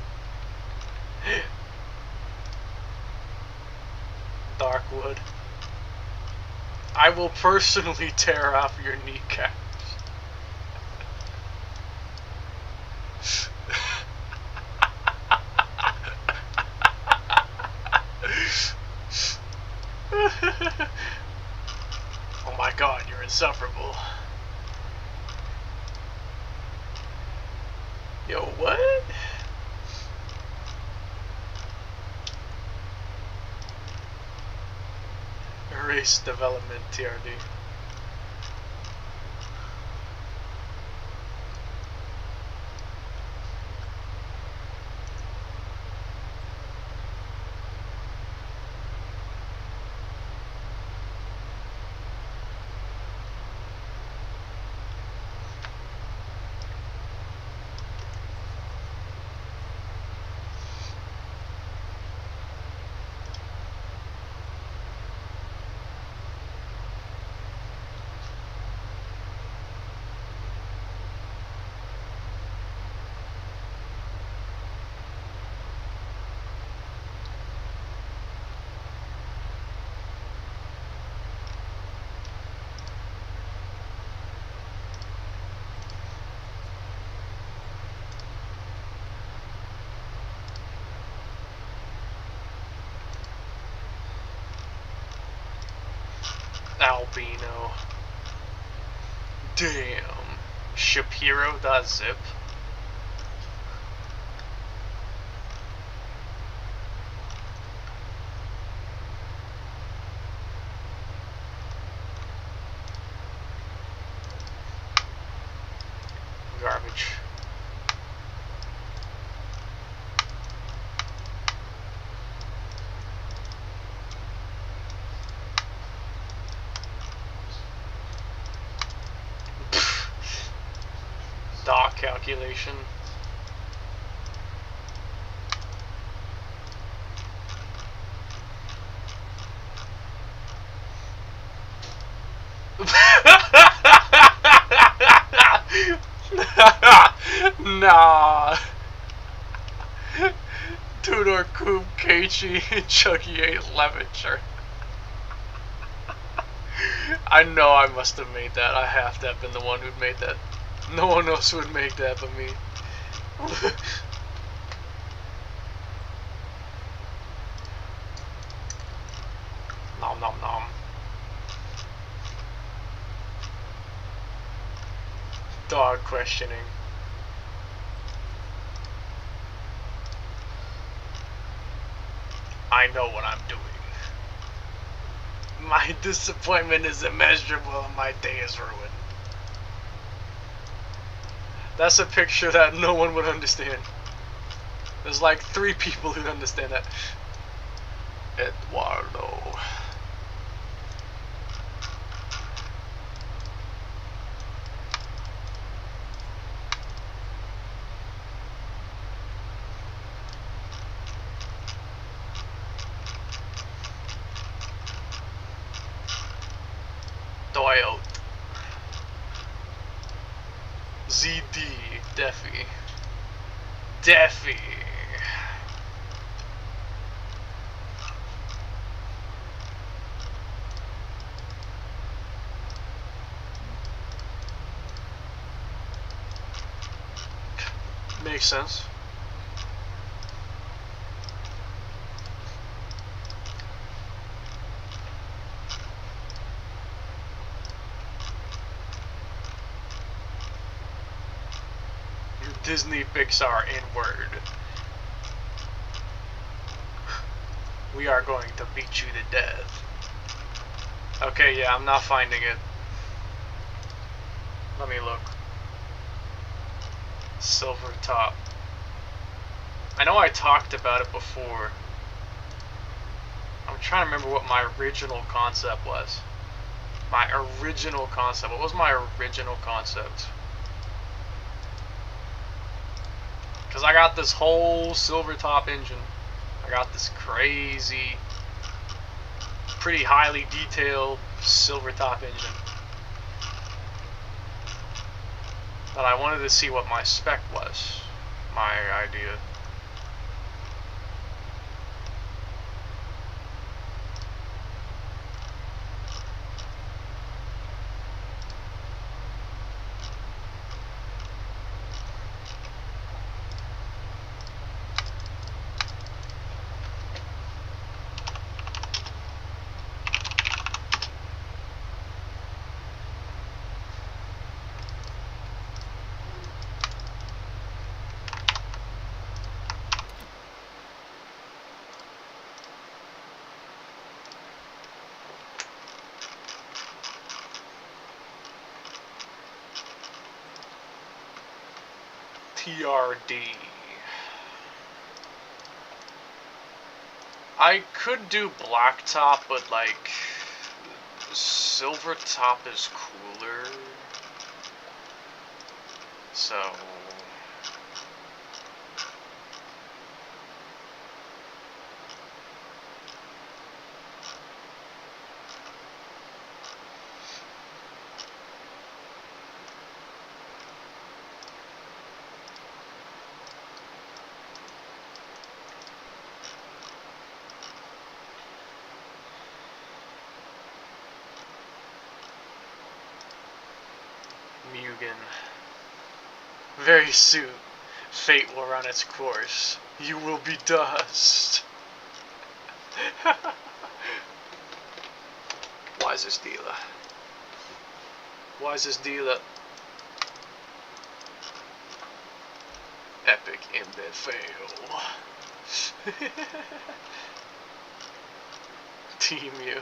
Dark wood. I will personally tear off your kneecaps. Oh my god, you're insufferable. Yo, what? Race development TRD. Albino. Damn. Shapiro.zip. Garbage. Dot calculation. Nah. Tudor Coupe Keiichi Chucky 8 Levature. I know I must have made that. I have to have been the one who'd made that. No one else would make that but me. Nom nom nom. Dog questioning. I know what I'm doing. My disappointment is immeasurable and my day is ruined. That's a picture that no one would understand. There's like 3 people who'd understand that. Eduardo. Doyote. ZD. Defi. Defi. Makes sense. Disney Pixar in word. We are going to beat you to death. Okay, yeah, I'm not finding it. Let me look. Silver top. I know I talked about it before. I'm trying to remember what my original concept was. My original concept. What was my original concept? Because I got this whole silver top engine. I got this crazy, pretty highly detailed silver top engine. But I wanted to see what my spec was. My idea. TRD. I could do black top, but like silver top is cooler. So Mugen. Very soon, fate will run its course. You will be dust. Why is this dealer? Why is this dealer? Epic embed fail. Team you.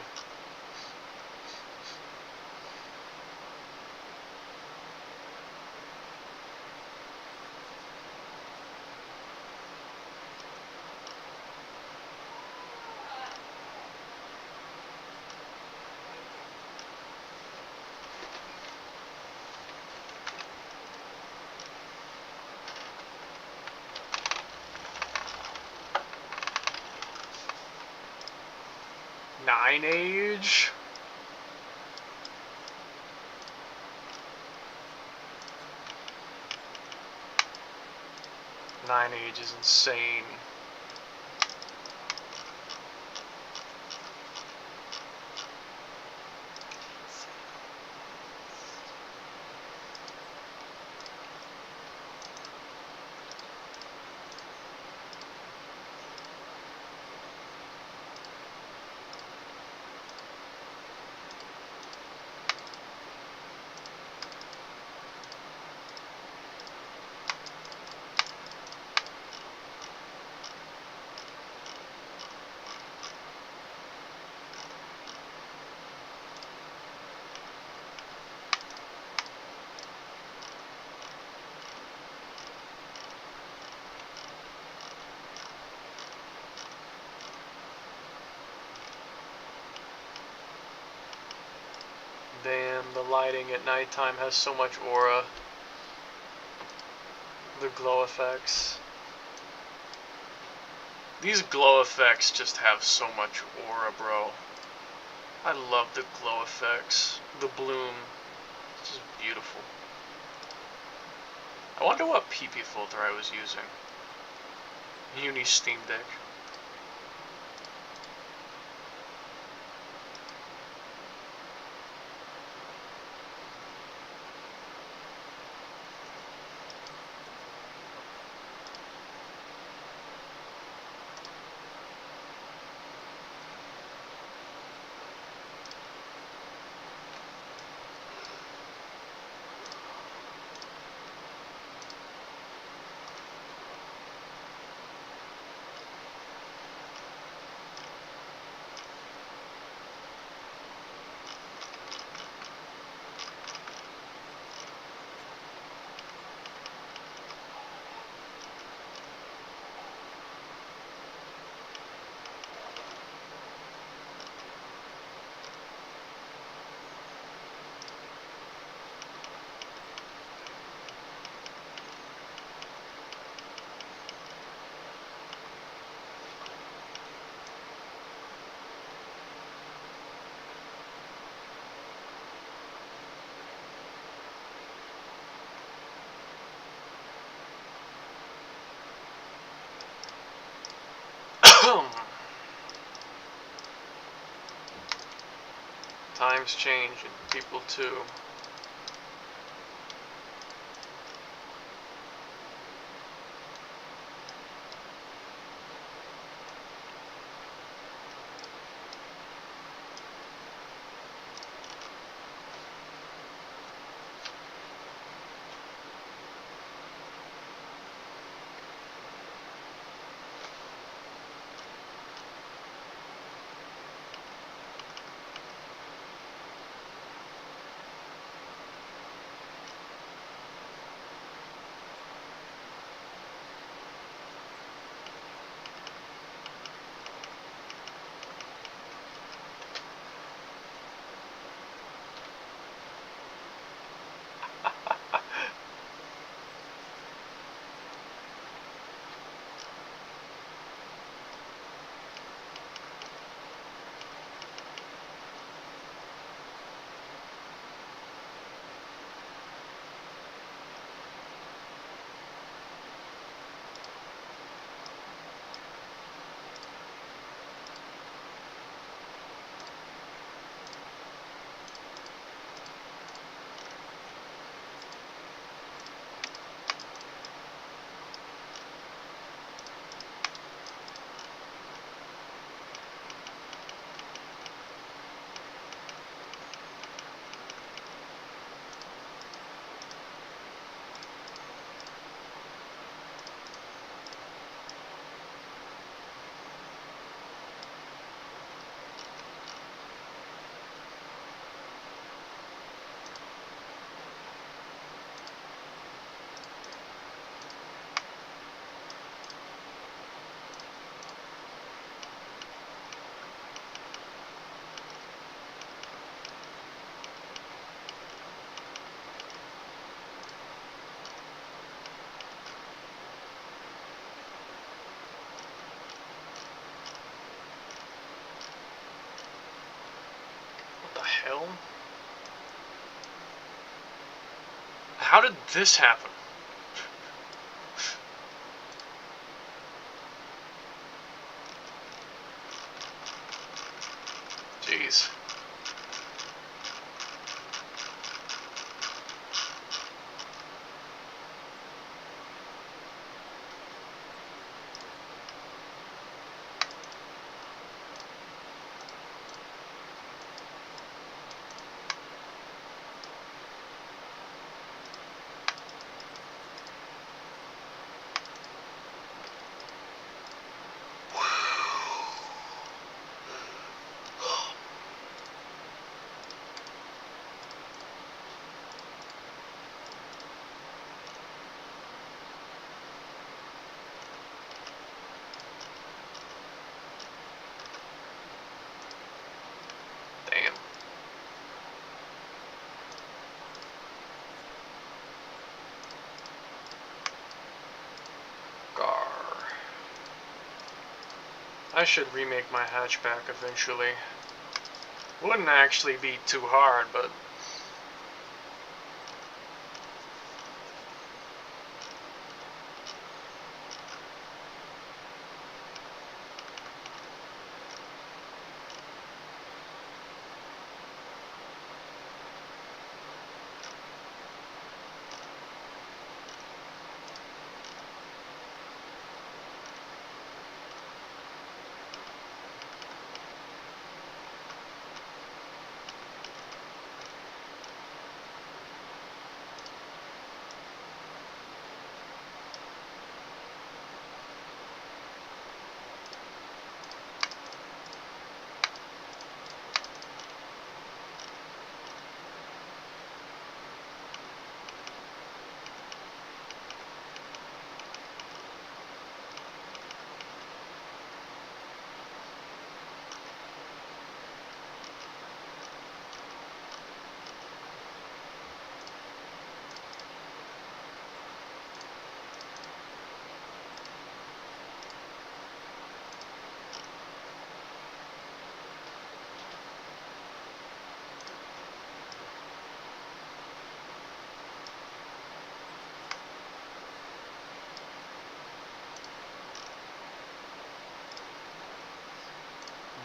Nine age? Nine age is insane. Damn, the lighting at nighttime has so much aura. The glow effects. These glow effects just have so much aura, bro. I love the glow effects. The bloom. It's just beautiful. I wonder what PP filter I was using. Uni Steam Deck. Times change and people too. How did this happen? Jeez. Damn. Gar. I should remake my hatchback eventually. Wouldn't actually be too hard, but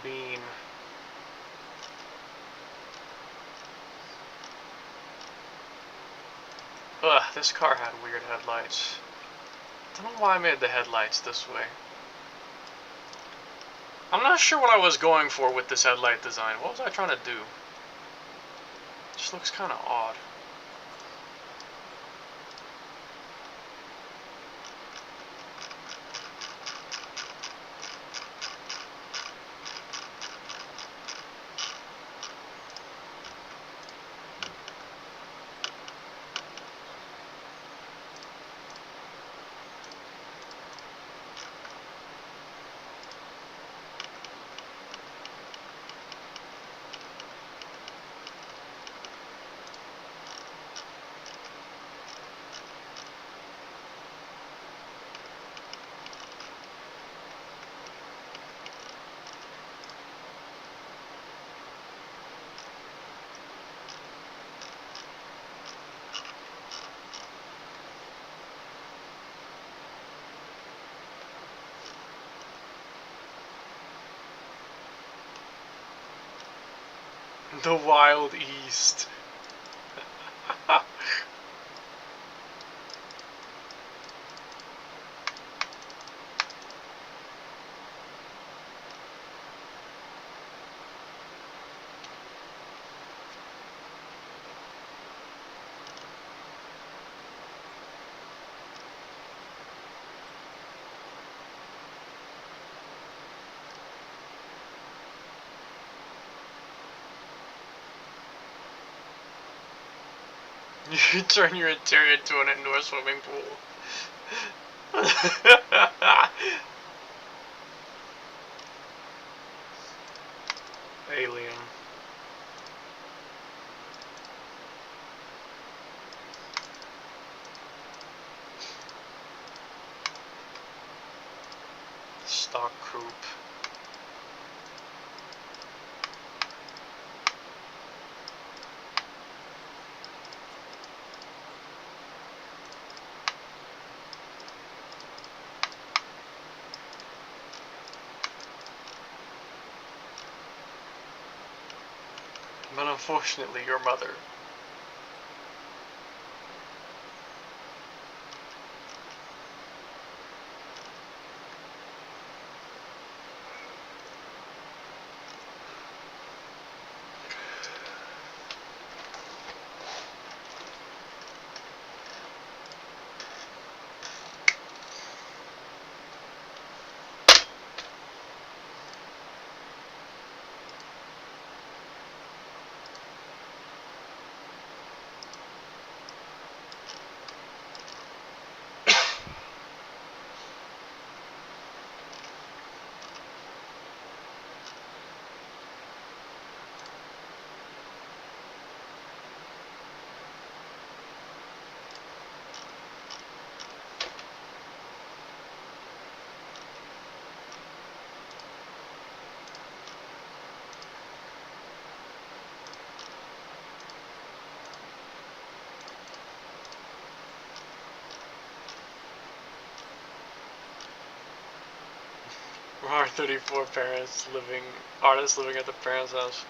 beam. Ugh, this car had weird headlights. I don't know why I made the headlights this way. I'm not sure what I was going for with this headlight design. What was I trying to do? It just looks kind of odd. The Wild East. You turn your interior into an indoor swimming pool. Alien. Stock coupe. But unfortunately, your mother. Our 34 parents living, artists living at the parents' house.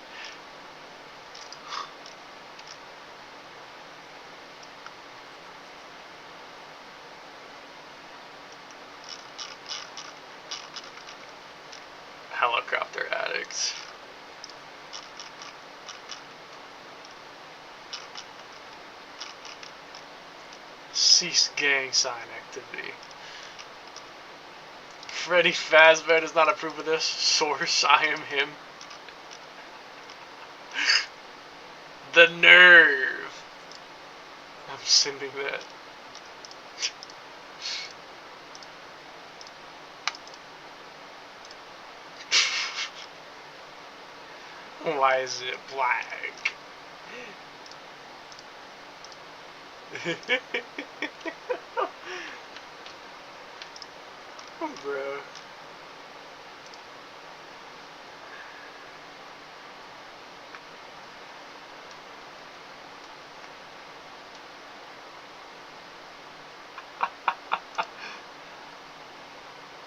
Helicopter addicts. Cease gang sign activity. Freddy Fazbear does not approve of this. Source, I am him. The nerve. I'm sending that. Why is it black? Bro.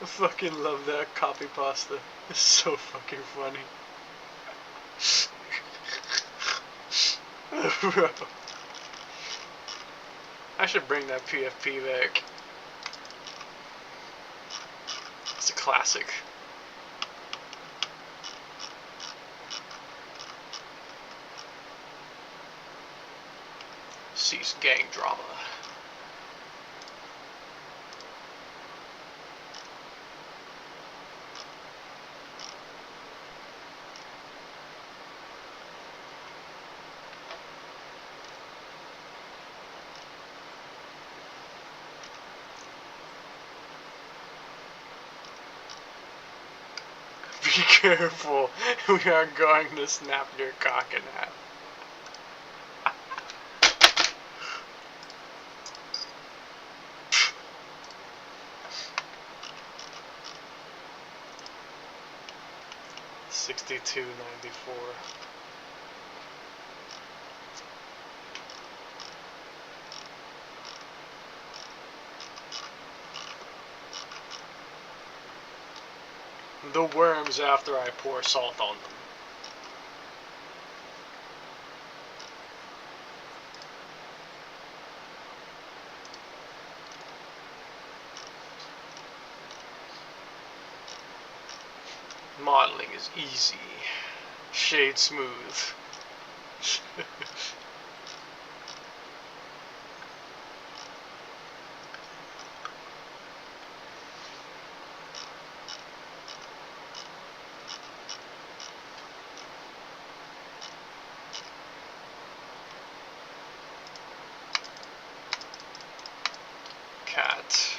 I fucking love that copy pasta. It's so fucking funny. Bro. I should bring that PFP back. It's a classic. Cease gang drama. Be careful, we are going to snap your cock in half. $62.94. The worms after I pour salt on them. Modeling is easy. Shade smooth. Cat.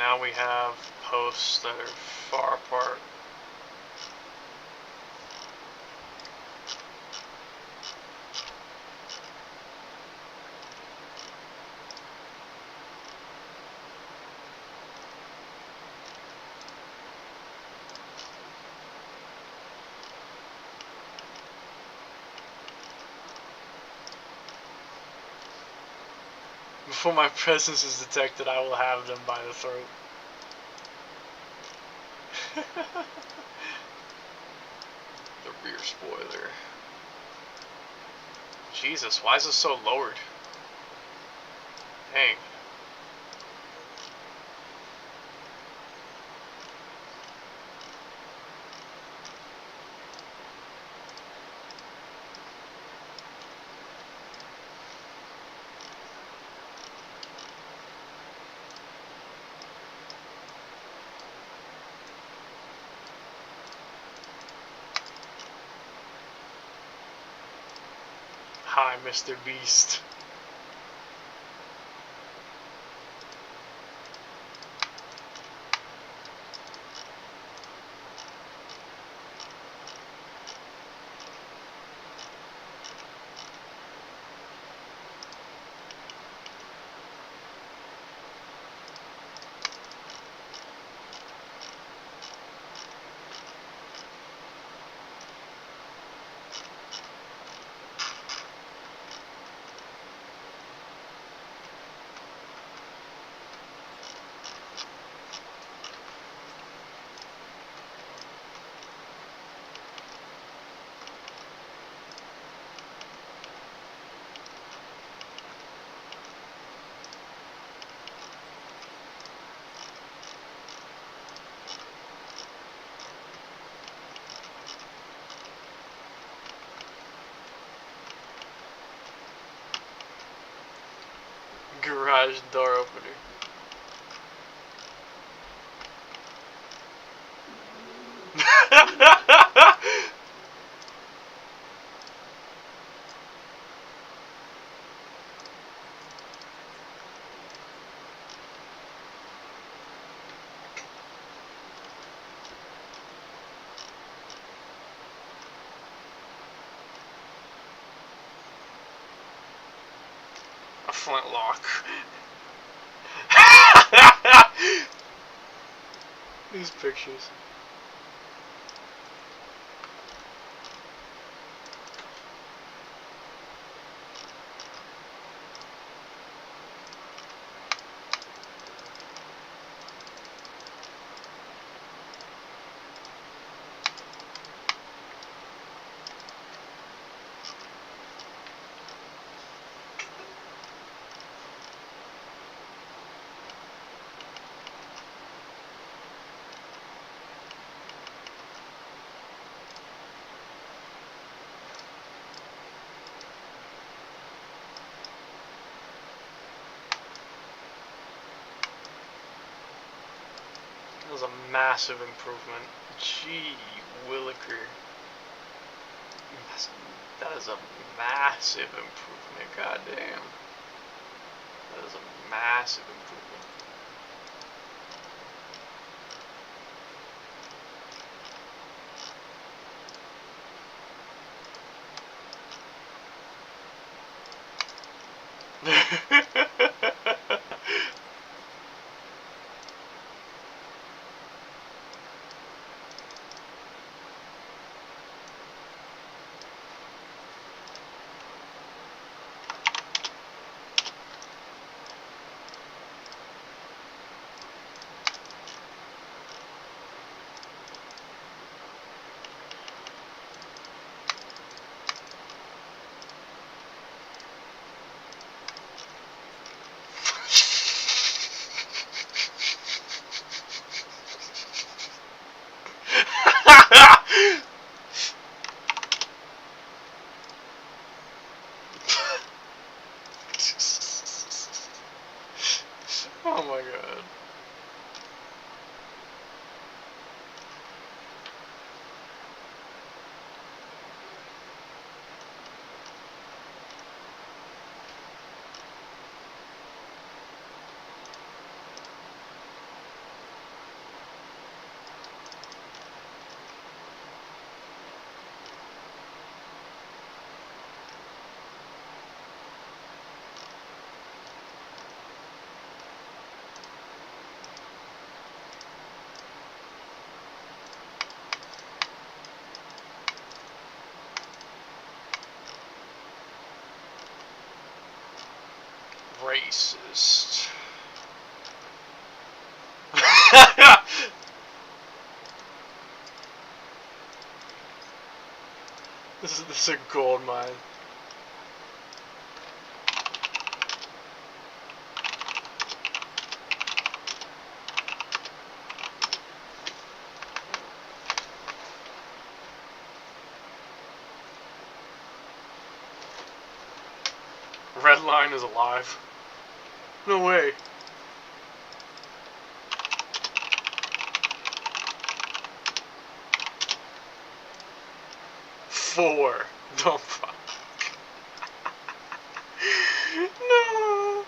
now we have posts that are far apart. Before my presence is detected, I will have them by the throat. The rear spoiler. Jesus, why is it so lowered? Dang. Hi, Mr. Beast. Garage door opener. A flintlock. These pictures. That was a massive improvement. Gee williker. That is a massive improvement. Goddamn. That is a massive improvement. Oh my god. racist. This is a gold mine. Red line is alive. No way. Four. The fuck? No.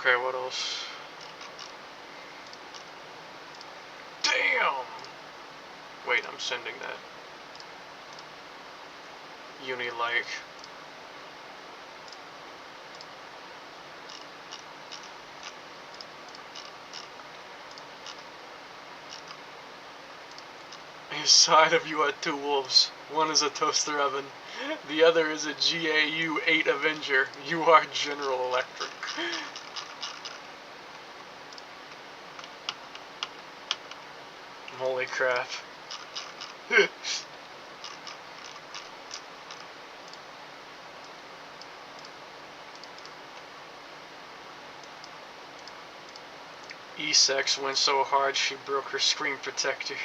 Okay, what else? Damn! Wait, I'm sending that. Uni-like. Inside of you are two wolves. One is a toaster oven. The other is a GAU-8 Avenger. You are General Electric. Holy crap. E-Sex went so hard she broke her screen protector.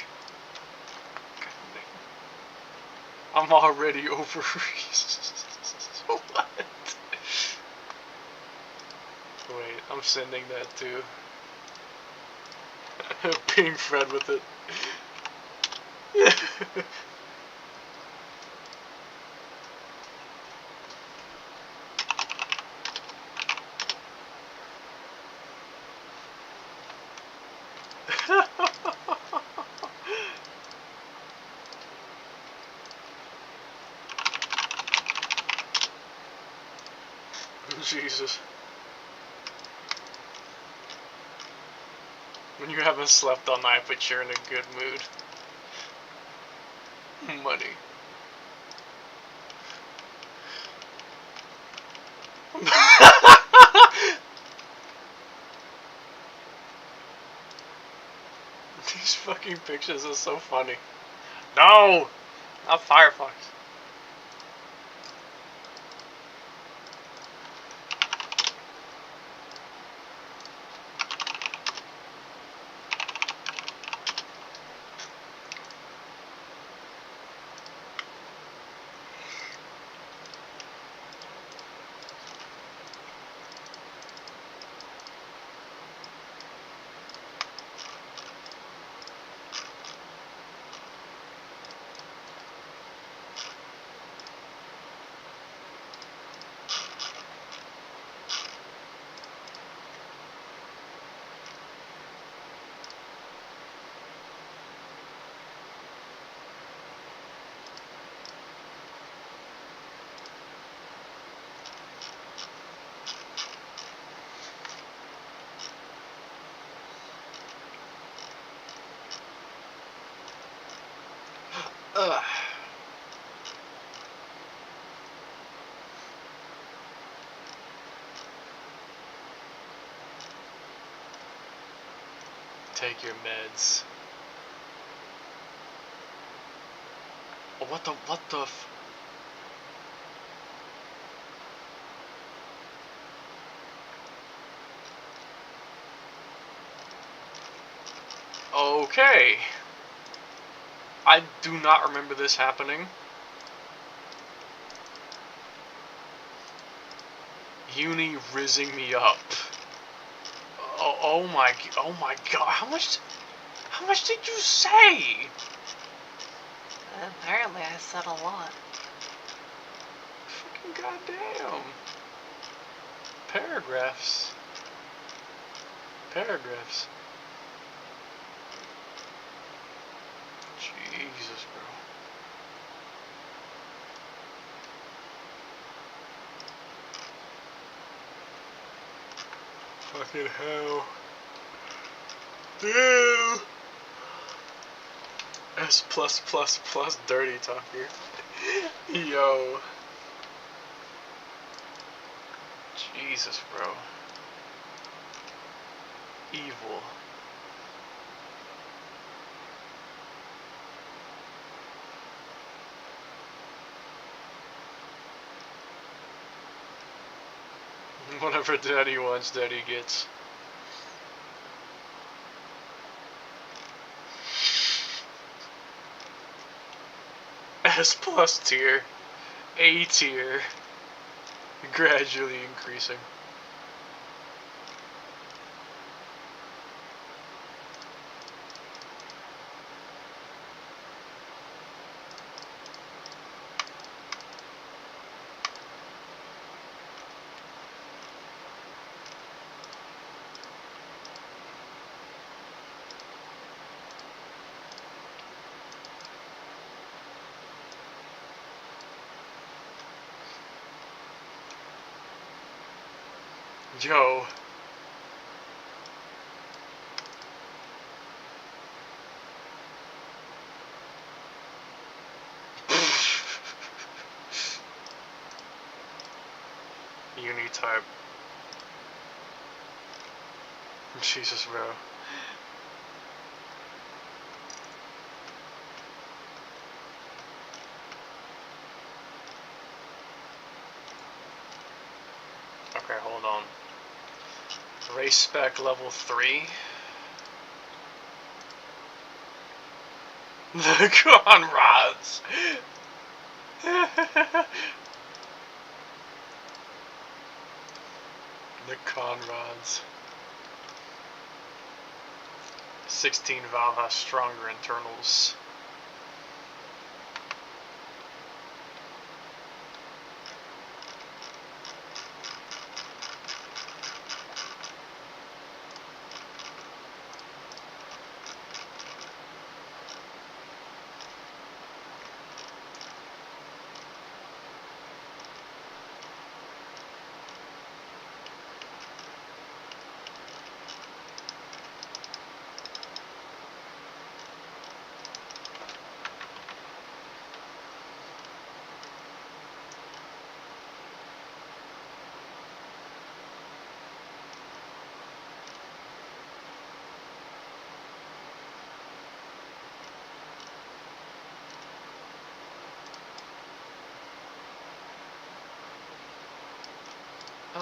I'm already over. What? Wait, I'm sending that too. Ping Fred with it. Jesus. When you haven't slept all night, but you're in a good mood. Money. These fucking pictures are so funny. No! Not Firefox. Take your meds. Oh, what the f... Okay. I do not remember this happening. Uni rizzing me up. Oh my god, how much did you say? Apparently I said a lot. Fucking goddamn. Paragraphs. Jesus, bro. Fucking hell. Damn. S plus dirty talker. Yo. Jesus, bro. Evil. Whatever daddy wants, daddy gets. S plus tier. A tier. Gradually increasing. Yo. Uni type. Jesus, bro. Okay, hold on. Race spec level 3. The Conrads. The Conrads. 16 valve has stronger internals.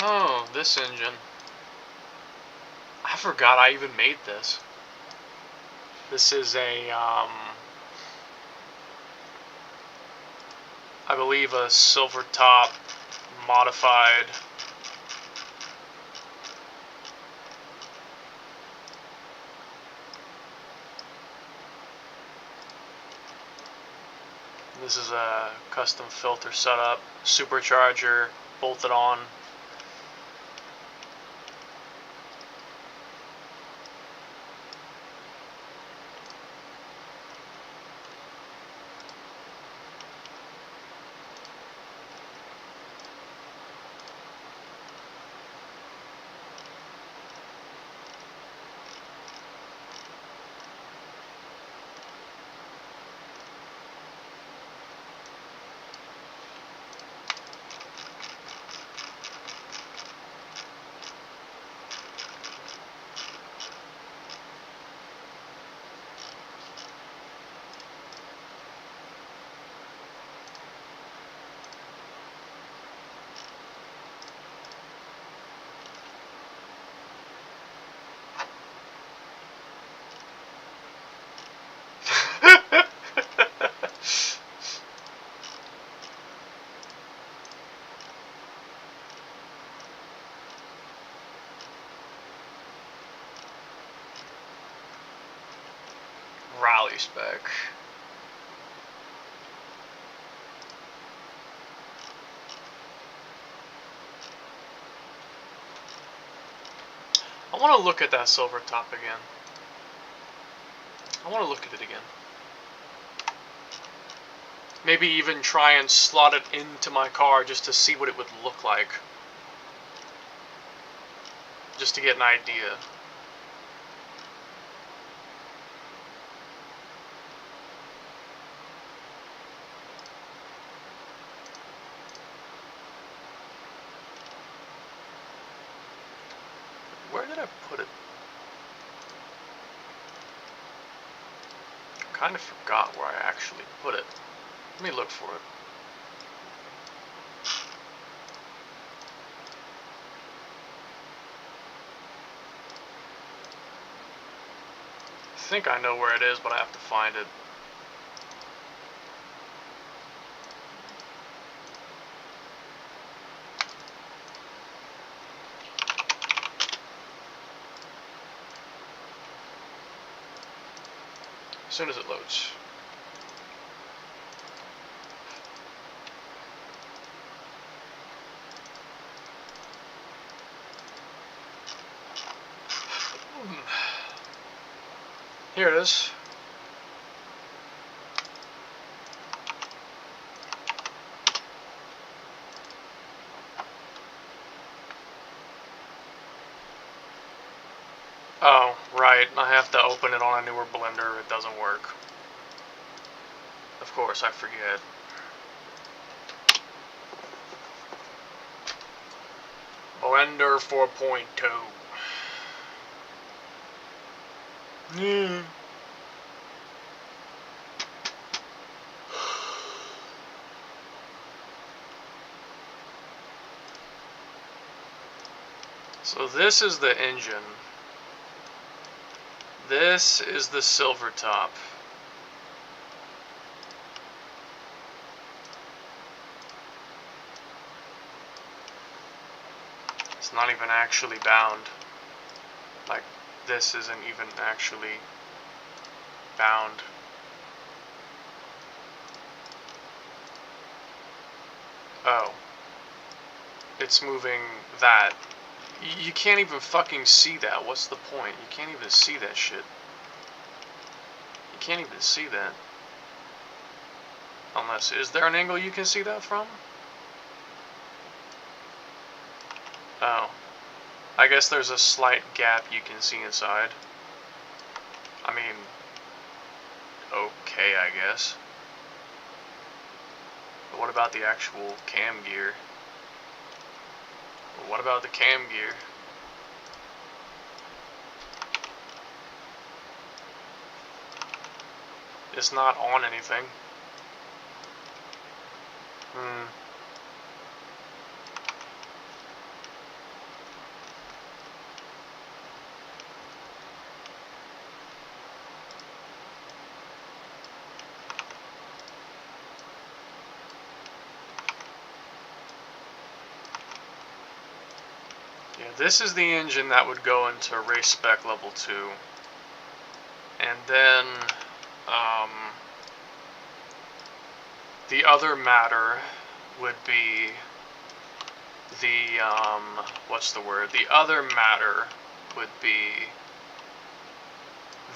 Oh, this engine. I forgot I even made this. This is a, I believe a silver top modified. This is a custom filter setup, supercharger bolted on. rally spec. I want to look at that silver top again. I want to look at it again. Maybe even try and slot it into my car just to see what it would look like. Just to get an idea. Where did I put it? I kind of forgot where I actually put it. Let me look for it. I think I know where it is, but I have to find it. As soon as it loads. Here it is. Oh, right. I have to open it on a newer blender. It doesn't work. Of course, I forget. Blender 4.2. So this is the engine. This is the silver top. It's not even actually bound. Like, this isn't even actually bound. Oh. It's moving that. You can't even fucking see that. What's the point? You can't even see that shit. You can't even see that. Unless, is there an angle you can see that from? Oh. I guess there's a slight gap you can see inside. I mean, okay, I guess. But what about the actual cam gear? What about the cam gear? It's not on anything. Yeah, this is the engine that would go into race spec level 2. And then, the other matter would be the, what's the word? The other matter would be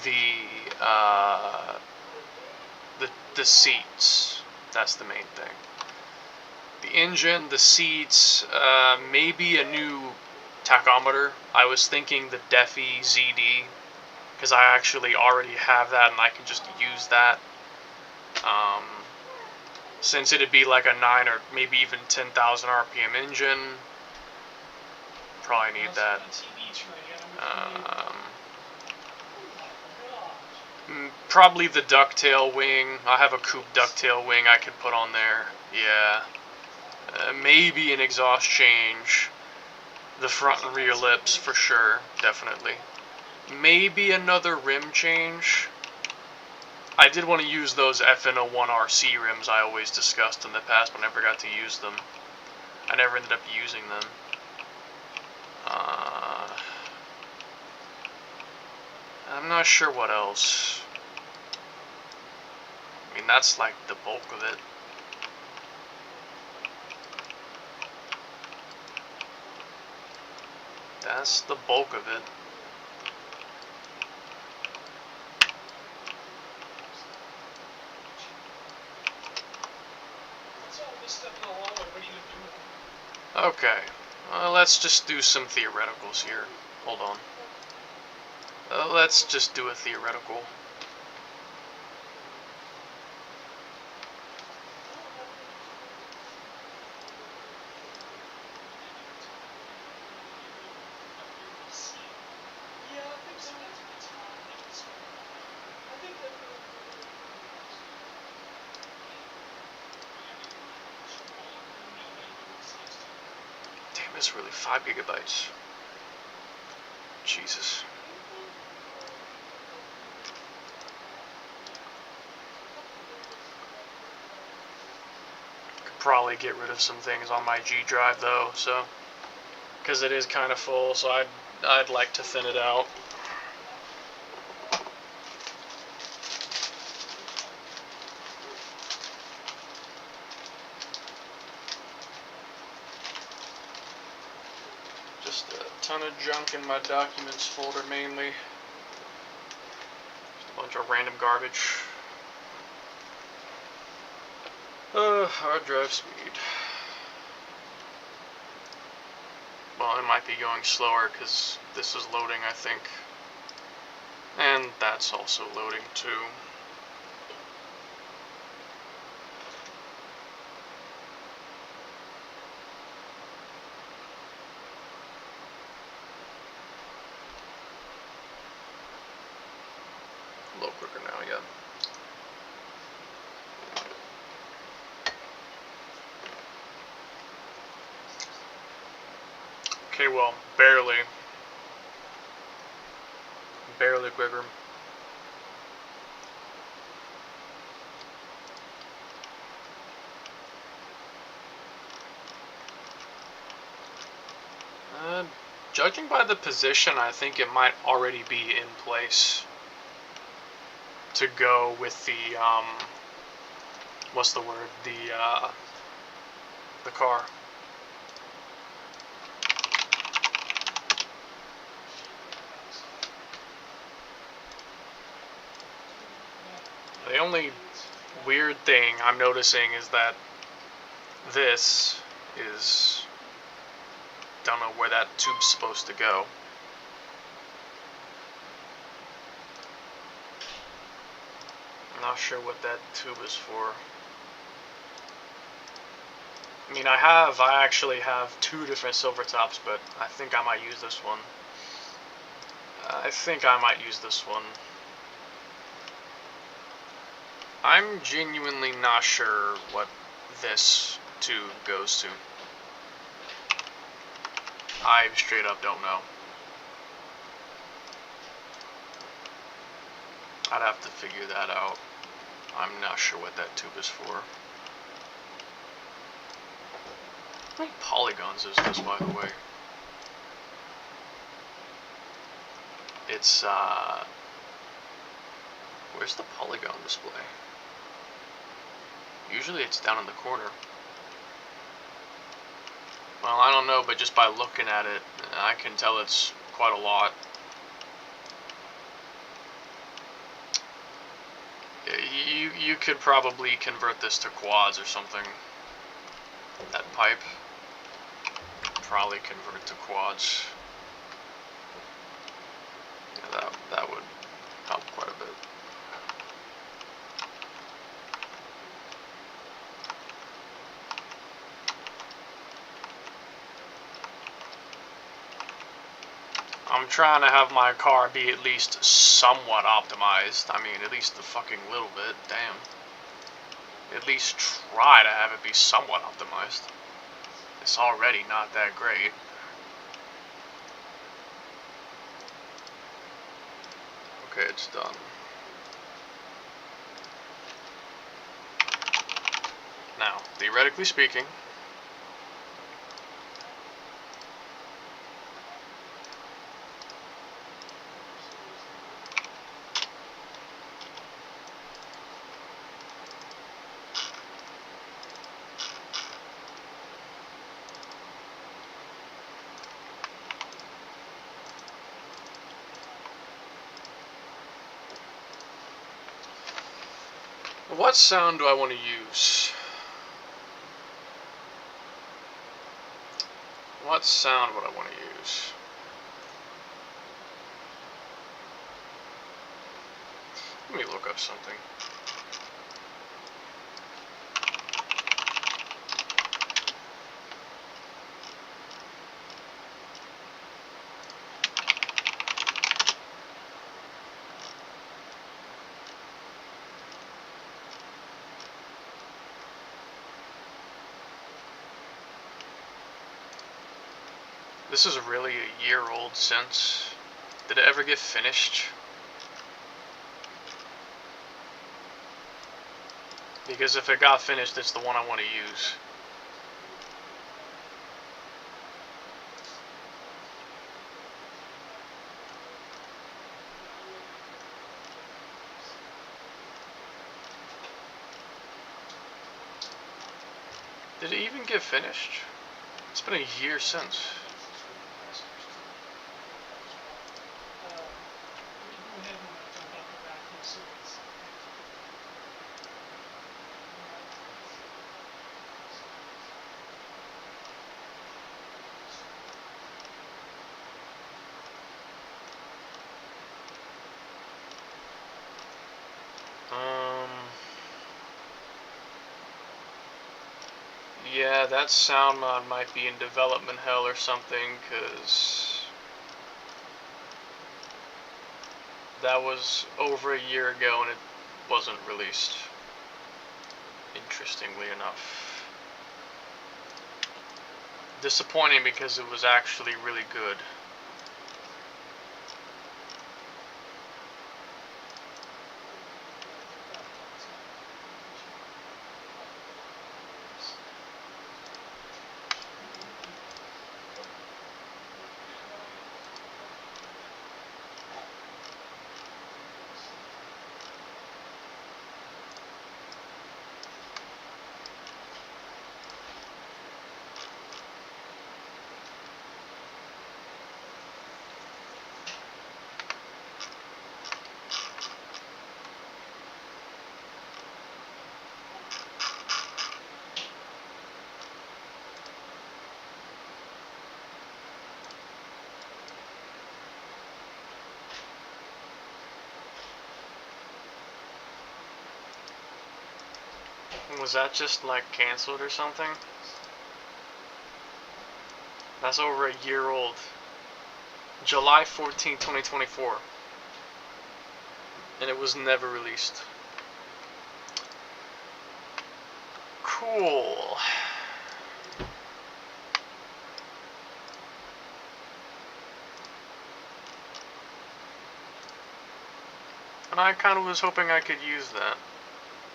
the seats. That's the main thing. The engine, the seats, maybe a new tachometer. I was thinking the Defi ZD, because I actually already have that and I can just use that. Since it'd be like a 9 or maybe even 10,000 RPM engine, probably need that. Probably the ducktail wing. I have a coupe ducktail wing I could put on there. Yeah. Maybe an exhaust change. The front and rear lips for sure, definitely. Maybe another rim change. I did want to use those FN01RC rims I always discussed in the past, but never got to use them. I never ended up using them. I'm not sure what else. that's like the bulk of it. That's the bulk of it. Okay, let's just do some theoreticals here. Hold on. Let's just do a theoretical. Damn, it's really 5 gigabytes. Jesus. Could probably get rid of some things on my G drive though, so because it is kind of full, so I'd like to thin it out. Just a ton of junk in my documents folder mainly. Just a bunch of random garbage. Hard drive speed. Well, it might be going slower because this is loading, I think. And that's also loading too. A little quicker now, yeah. Okay, well, barely quicker. Judging by the position, I think it might already be in place to go with the, what's the word? The car. The only weird thing I'm noticing is that this is, don't know where that tube's supposed to go. I'm not sure what that tube is for. I mean, I actually have 2 different silver tops, but I think I might use this one. I think I might use this one. I'm genuinely not sure what this tube goes to. I straight up don't know. I'd have to figure that out. I'm not sure what that tube is for. How many polygons is this, by the way? It's, where's the polygon display? Usually it's down in the corner. Well, I don't know, but just by looking at it, I can tell it's quite a lot. You could probably convert this to quads or something. That pipe. Probably convert to quads. Yeah, that would help quite a bit. I'm trying to have my car be at least somewhat optimized. I mean, at least a fucking little bit. Damn. At least try to have it be somewhat optimized. It's already not that great. Okay, it's done. Now, theoretically speaking, What sound do I want to use? What sound would I want to use? Let me look up something. This is really a year old since. Did it ever get finished? Because if it got finished, it's the one I want to use. Did it even get finished? It's been a year since. Yeah, that sound mod might be in development hell or something, because that was over a year ago and it wasn't released. Interestingly enough. Disappointing because it was actually really good. Was that just like canceled or something? That's over a year old. July 14, 2024. And it was never released. Cool. And I kind of was hoping I could use that.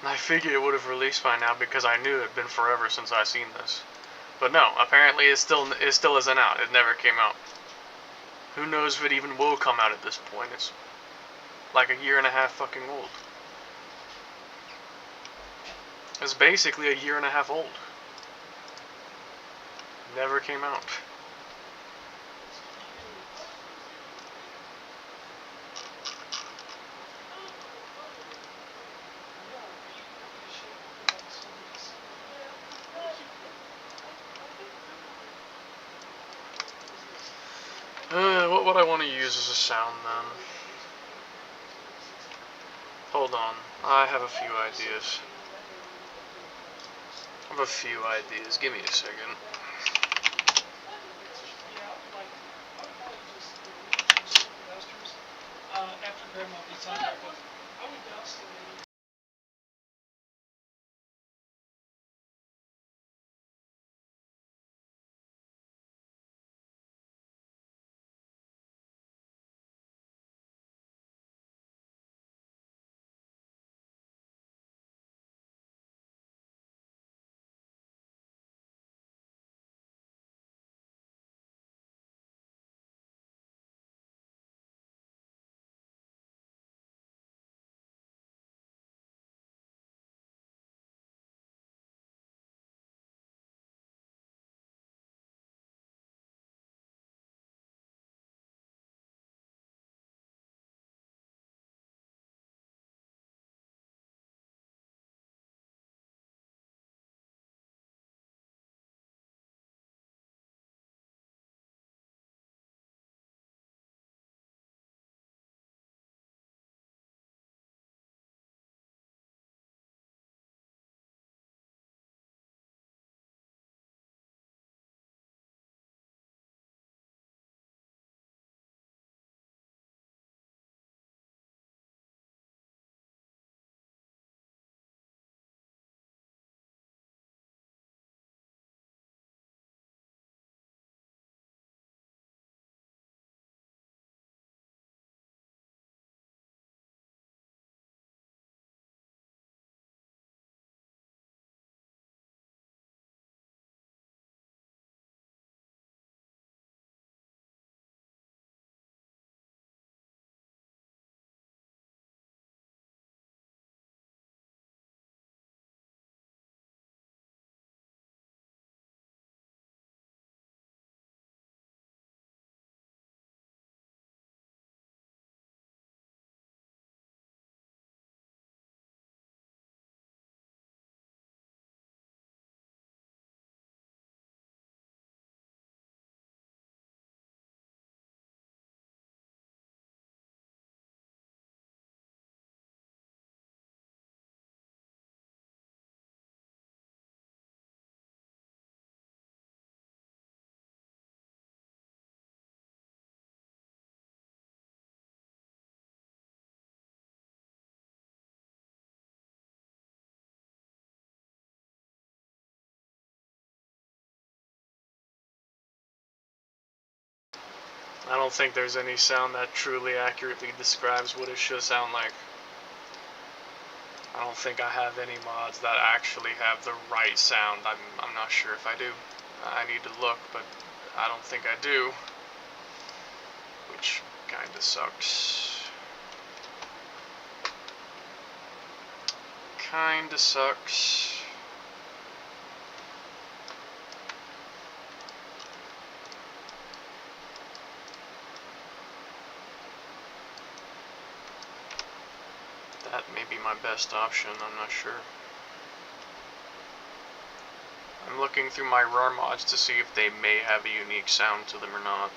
I figured it would have released by now because I knew it had been forever since I seen this. But no, apparently it still isn't out. It never came out. Who knows if it even will come out at this point. It's like a year and a half fucking old. It's basically a year and a half old. Never came out. What would I want to use as a sound then? Hold on, I have a few ideas. Give me a second. After grandma gets on there, I would dust it. I don't think there's any sound that truly accurately describes what it should sound like. I don't think I have any mods that actually have the right sound. I'm not sure if I do. I need to look, but I don't think I do. Which kinda sucks. Kinda sucks. That may be my best option, I'm not sure. I'm looking through my roar mods to see if they may have a unique sound to them or not.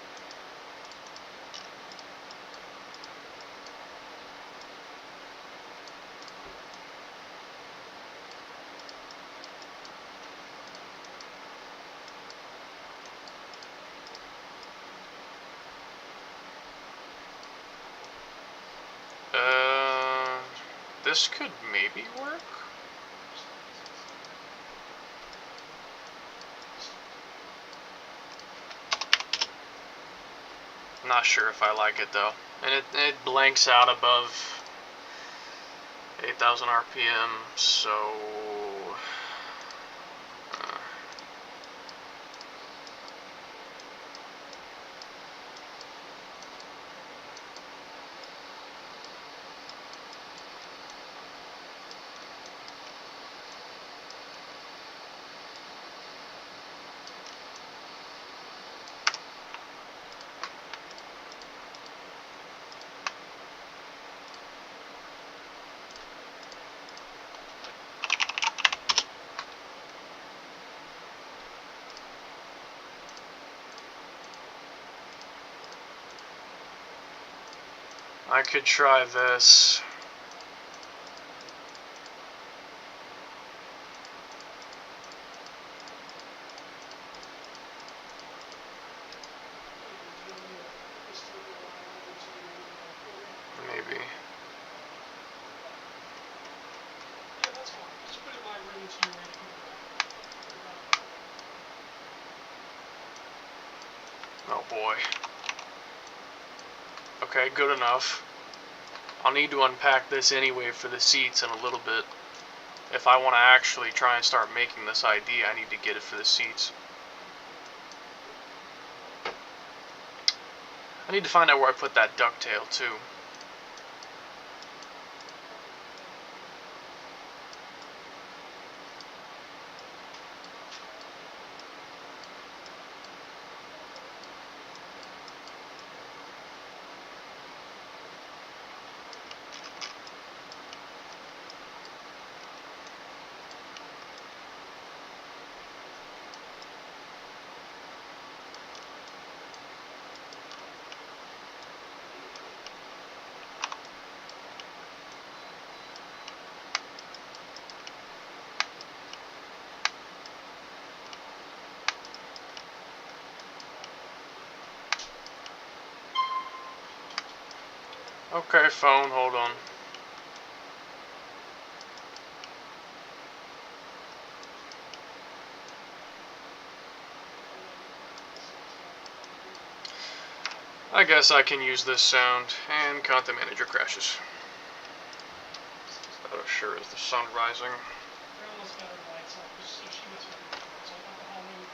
This could maybe work? Not sure if I like it though. And it blanks out above 8,000 RPM, so... I could try this. Maybe. Yeah, that's fine. Just put it in my range to your range. Oh boy. Okay, good enough. I'll need to unpack this anyway for the seats in a little bit. If I want to actually try and start making this ID, I need to get it for the seats. I need to find out where I put that ducktail too. Okay, phone, hold on. I guess I can use this sound, and content manager crashes. That sure is the sun rising. They're almost better lights up, so she gets her. So I got the Halloween.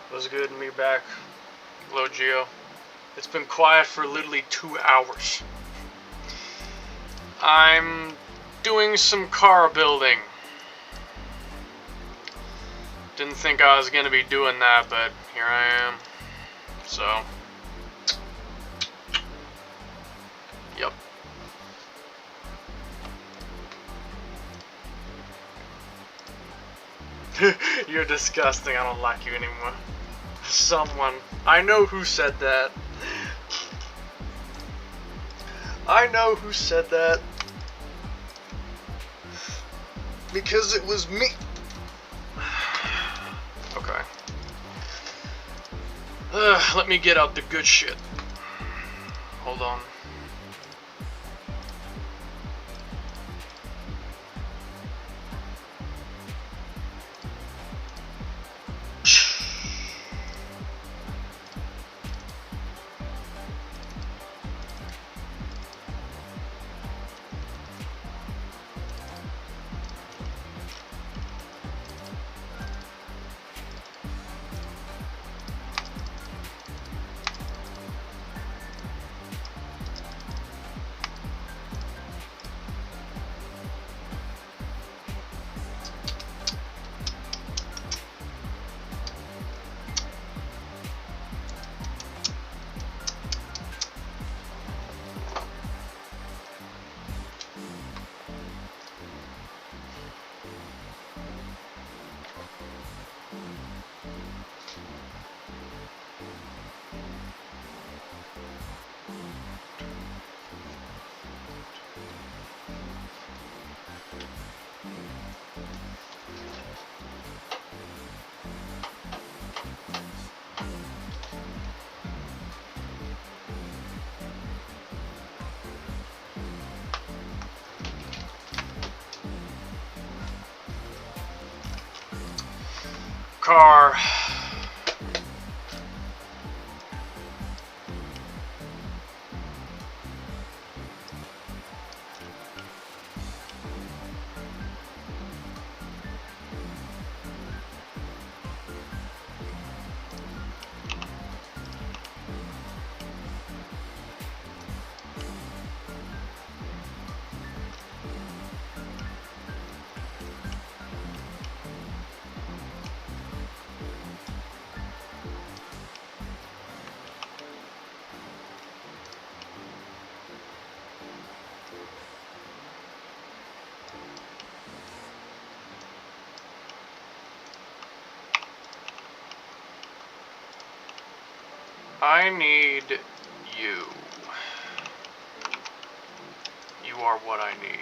What's good? Me back. Hello, Geo. It's been quiet for literally 2 hours. I'm doing some car building. Didn't think I was gonna be doing that, but here I am. So, yep. You're disgusting. I don't like you anymore. Someone. I know who said that. I know who said that. Because it was me. Okay. Let me get out the good shit. Hold on. Car. I need you. You are what I need.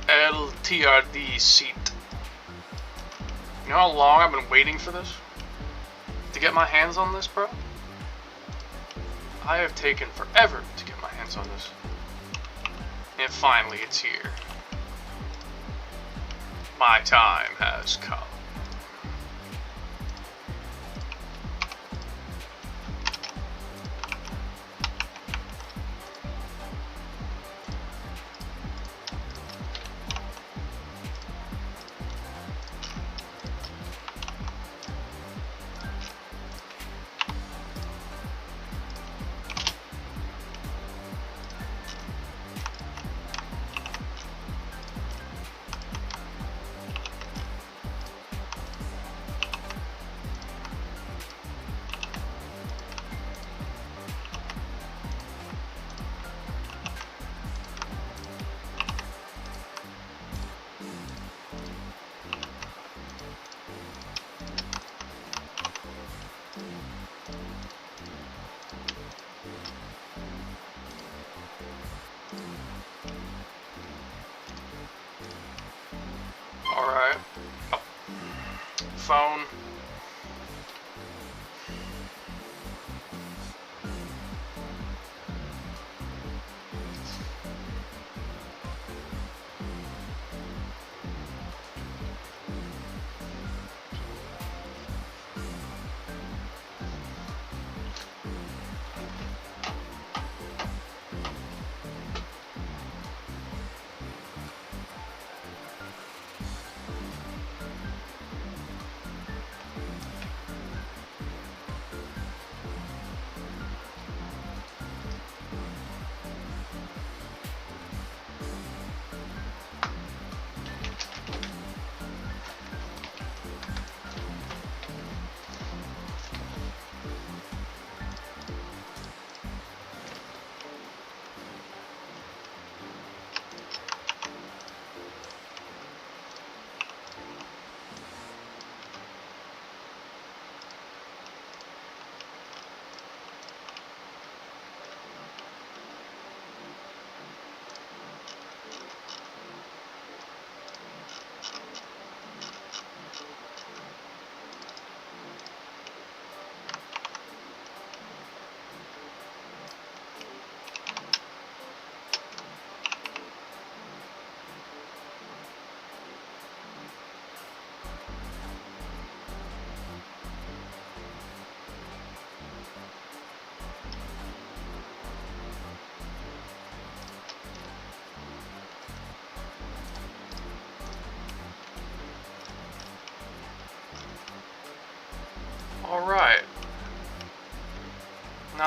LTRD seat. You know how long I've been waiting for this? To get my hands on this, bro? I have taken forever to get my hands on this. And finally, it's here. My time has come.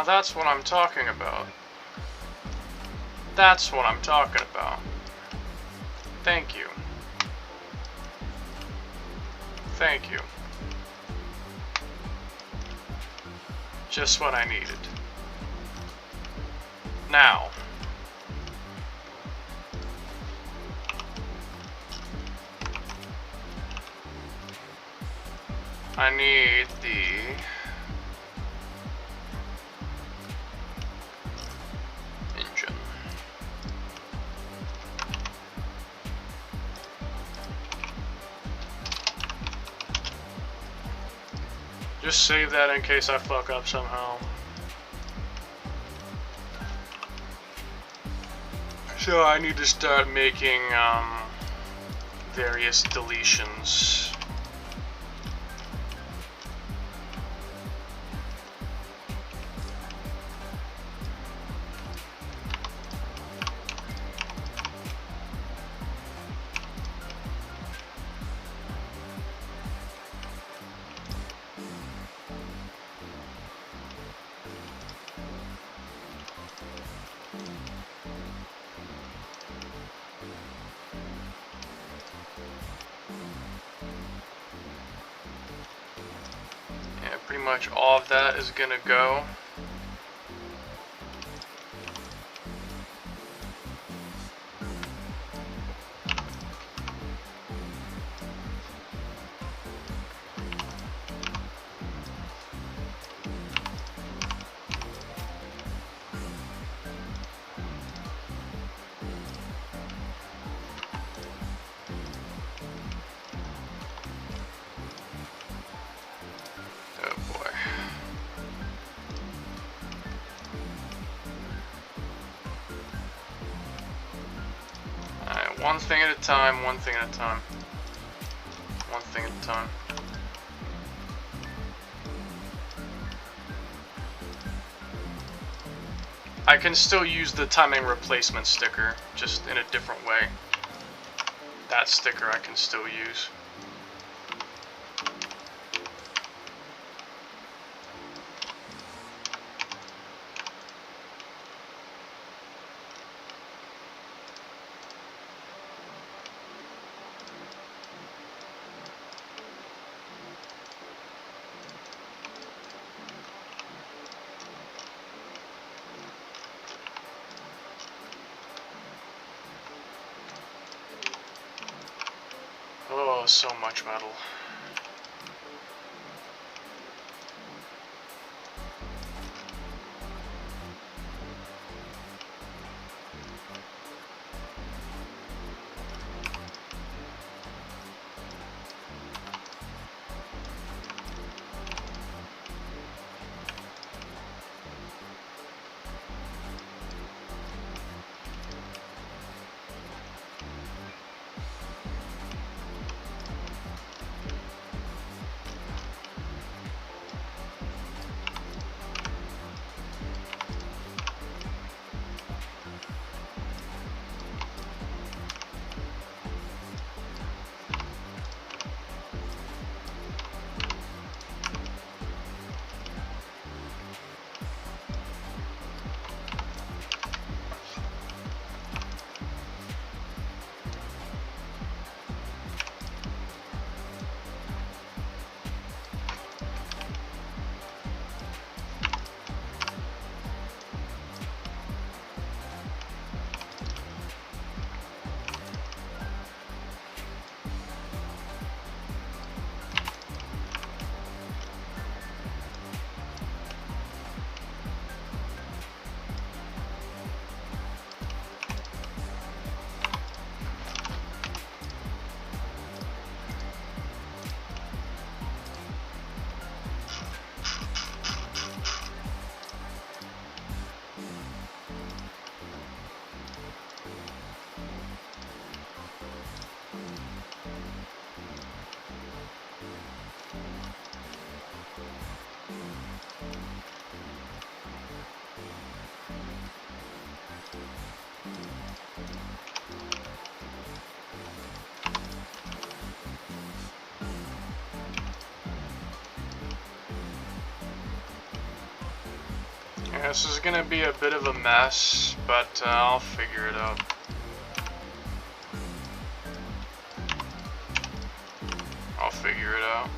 Now that's what I'm talking about. That's what I'm talking about. Thank you. Thank you. Just what I needed. Now. I need the engine. Just save that in case I fuck up somehow. So I need to start making various deletions. Pretty much all of that is gonna go. One thing at a time, one thing at a time. One thing at a time. I can still use the timing replacement sticker, just in a different way. That sticker I can still use. Oh, so much metal. This is gonna be a bit of a mess, but I'll figure it out. I'll figure it out.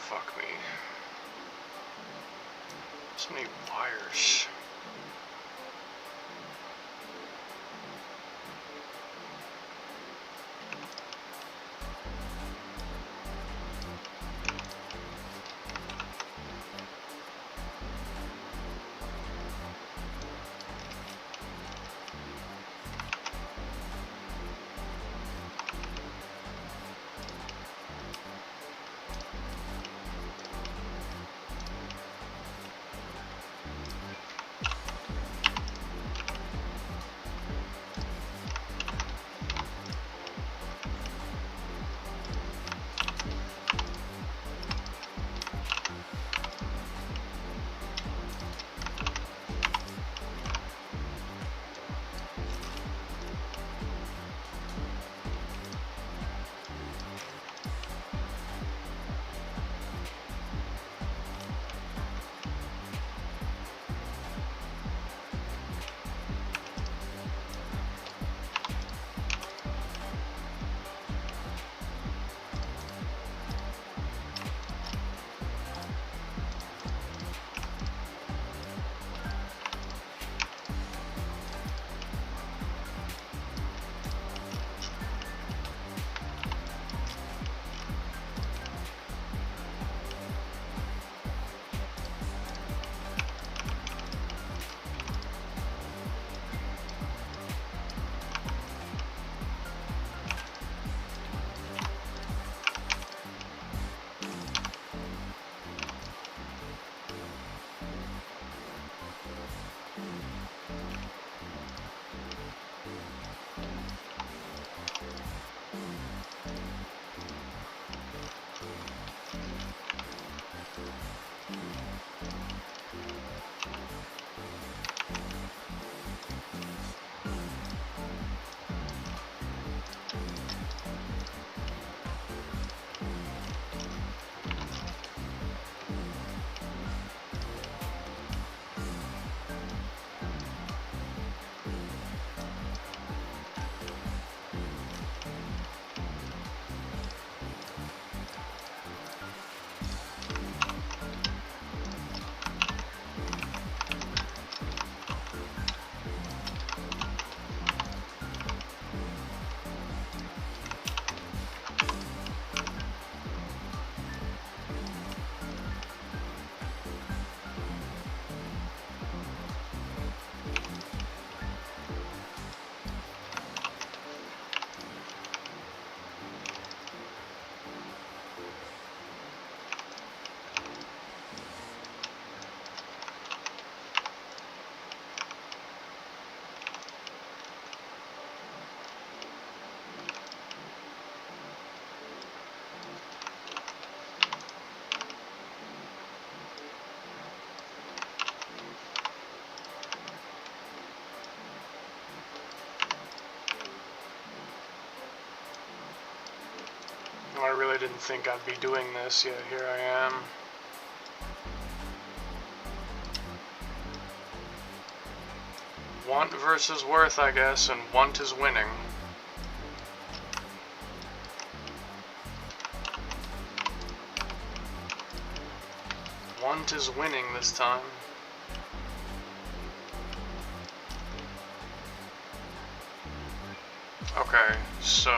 Fuck me. So many wires. I really didn't think I'd be doing this, yet here I am. Want versus worth, I guess, and want is winning. Want is winning this time. Okay, so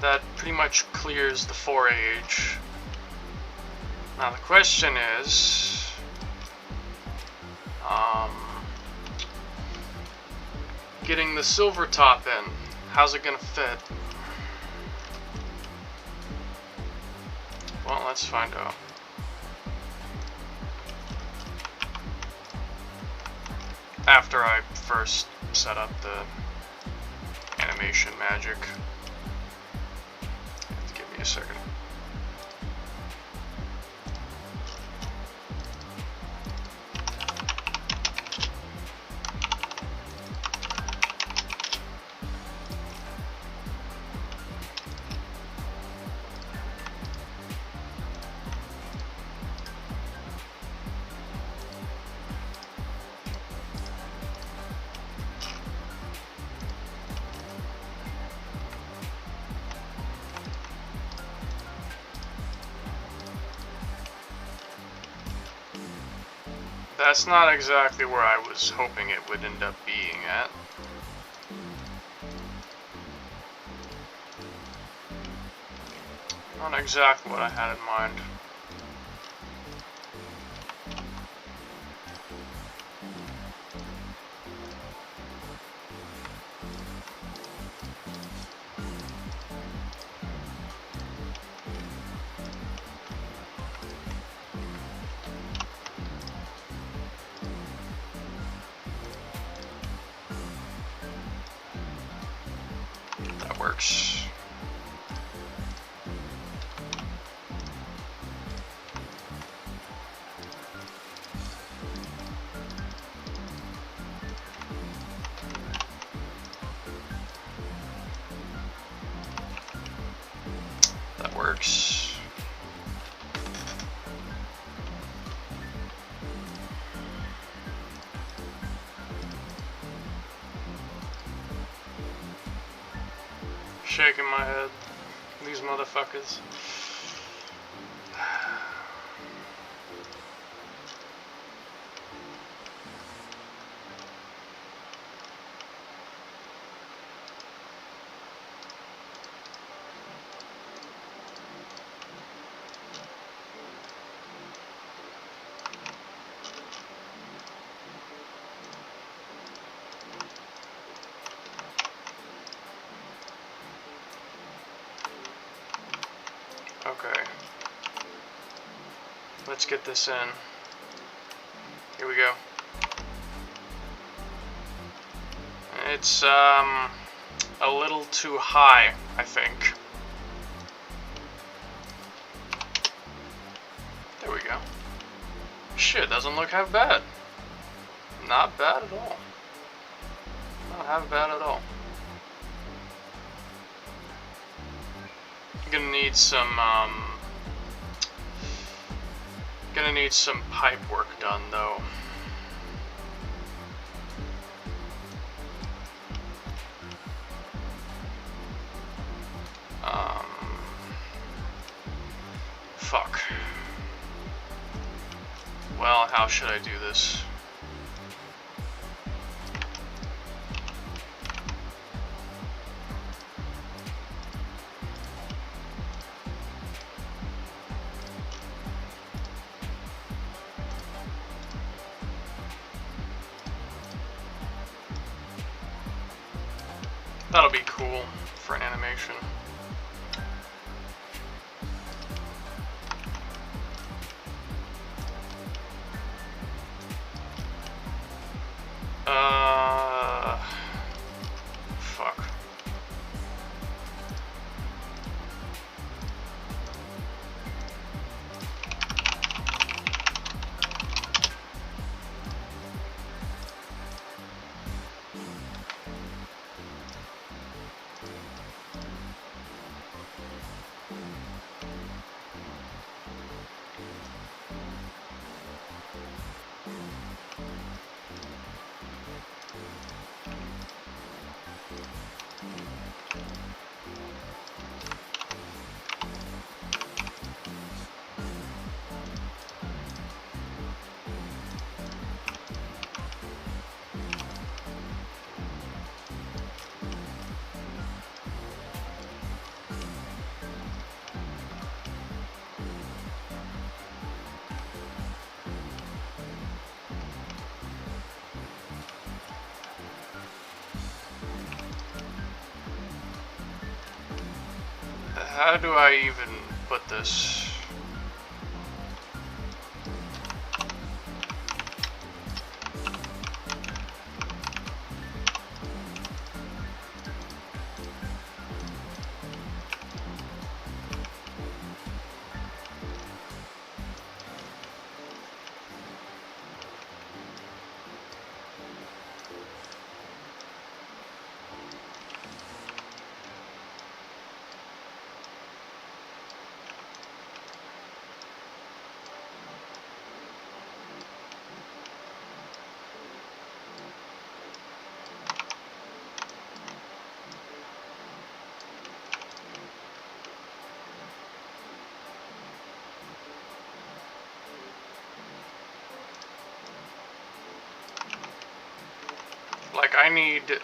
that pretty much clears the 4H. Now the question is, getting the silver top in, how's it gonna fit? Well, let's find out. After I first set up the animation magic. Give me a second. That's not exactly where I was hoping it would end up being at. Not exactly what I had in mind. That works. That works. Shaking my head. These motherfuckers. Okay. Let's get this in. Here we go. It's a little too high, I think. There we go. Shit, doesn't look half bad. Not bad at all. Not half bad at all. Gonna need some pipe work done though. Fuck. Well, how should I do this? That'll be cool for an animation. Fuck. How do I even put this? Like, I need...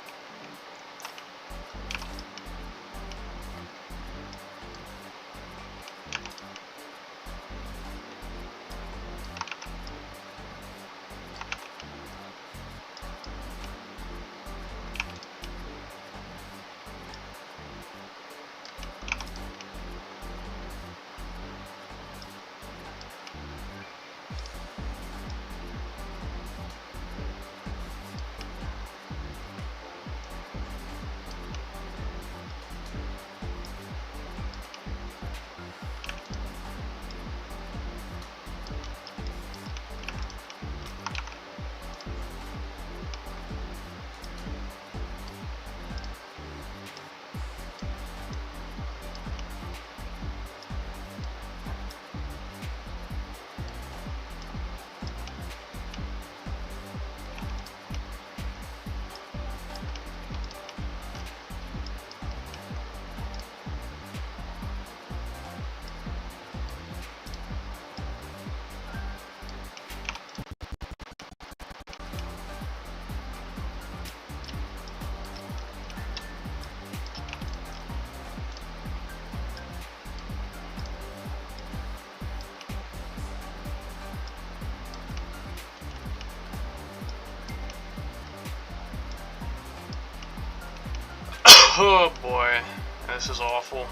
Oh boy, this is awful.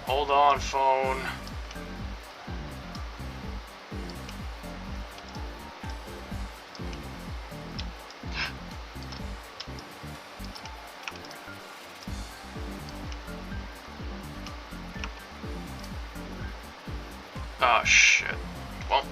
Hold on, phone. Oh shit. Well.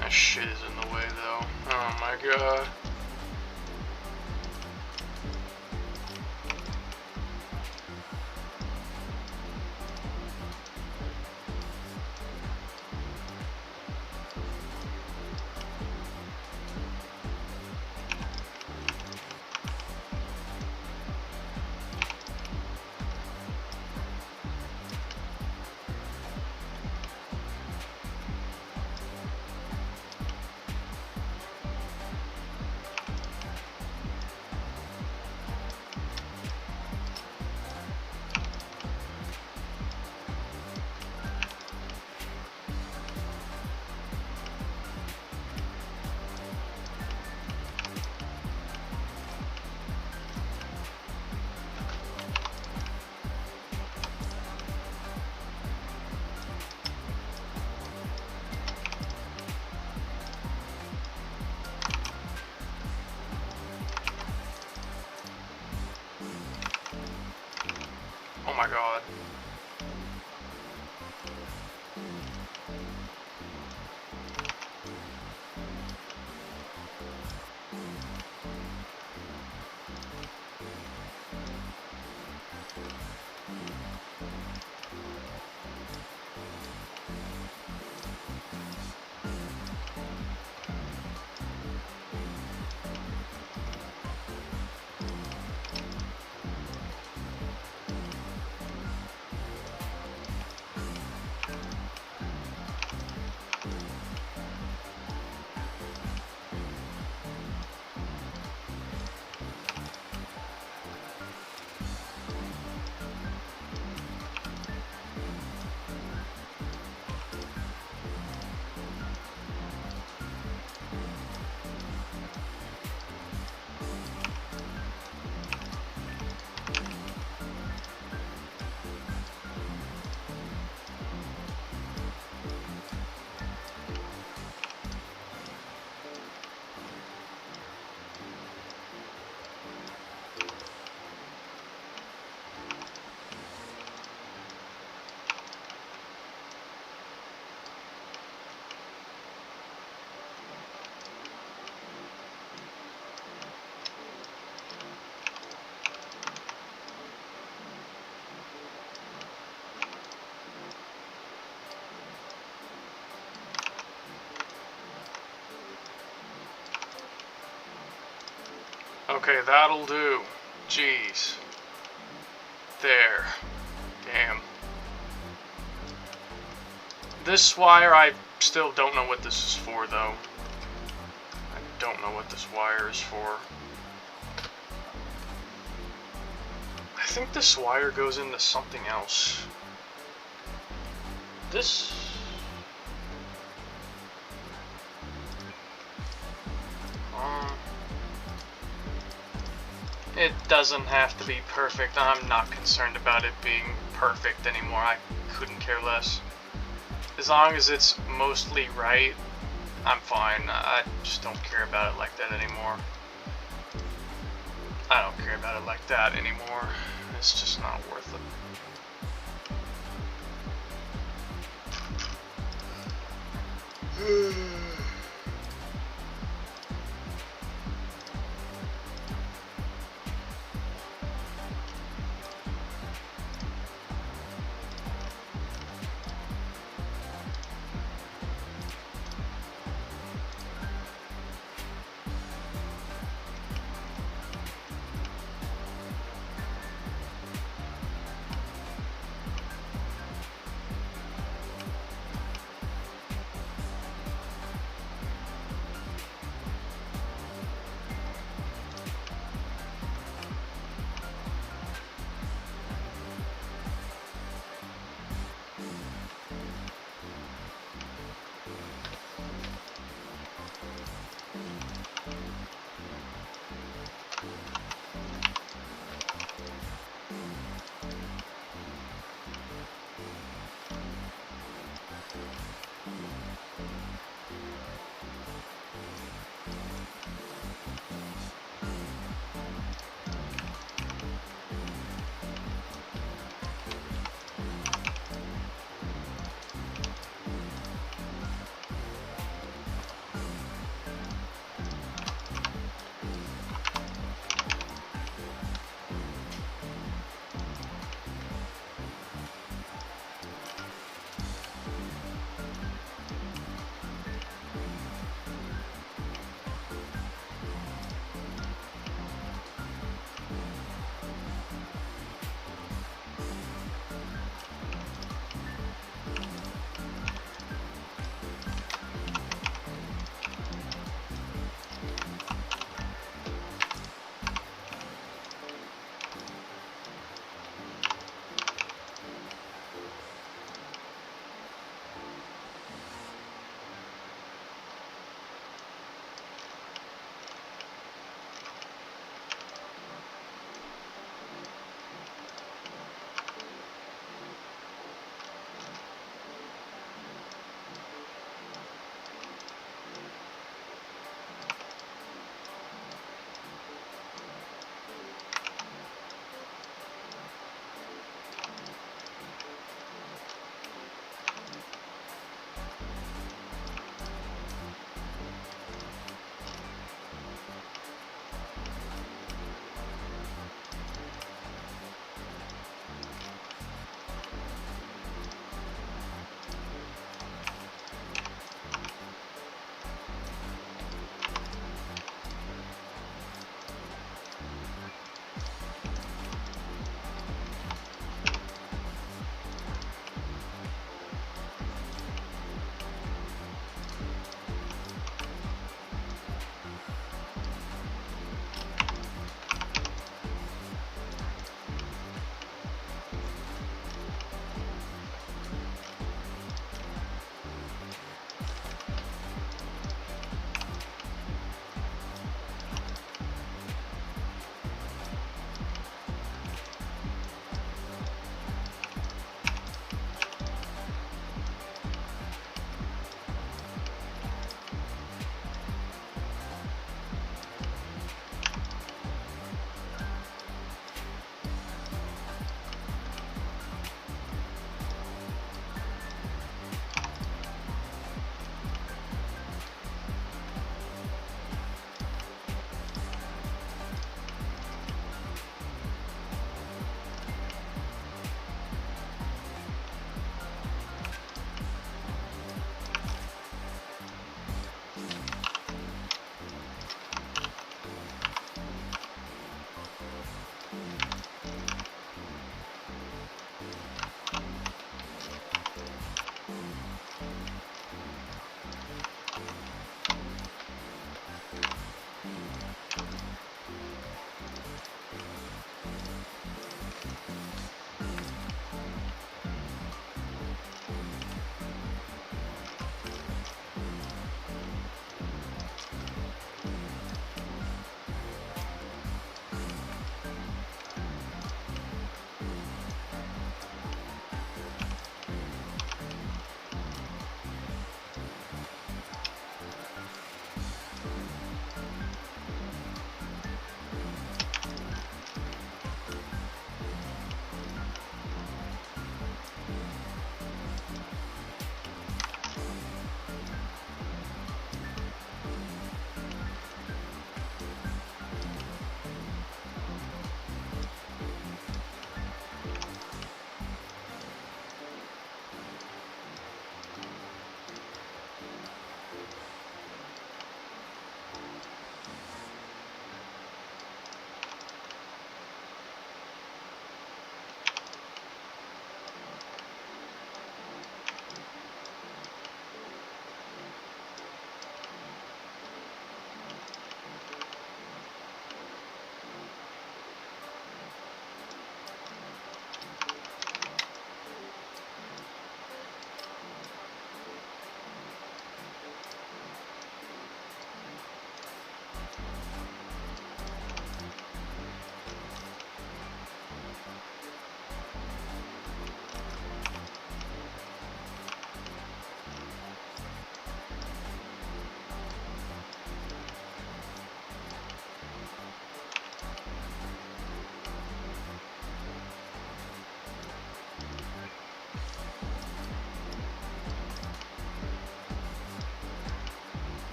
That shit is in the way though. Oh my god. Okay, that'll do. Jeez. There. Damn. This wire, I still don't know what this is for, though. I don't know what this wire is for. I think this wire goes into something else. This... It doesn't have to be perfect. I'm not concerned about it being perfect anymore. I couldn't care less. As long as it's mostly right, I'm fine. I just don't care about it like that anymore. I don't care about it like that anymore. It's just not worth it.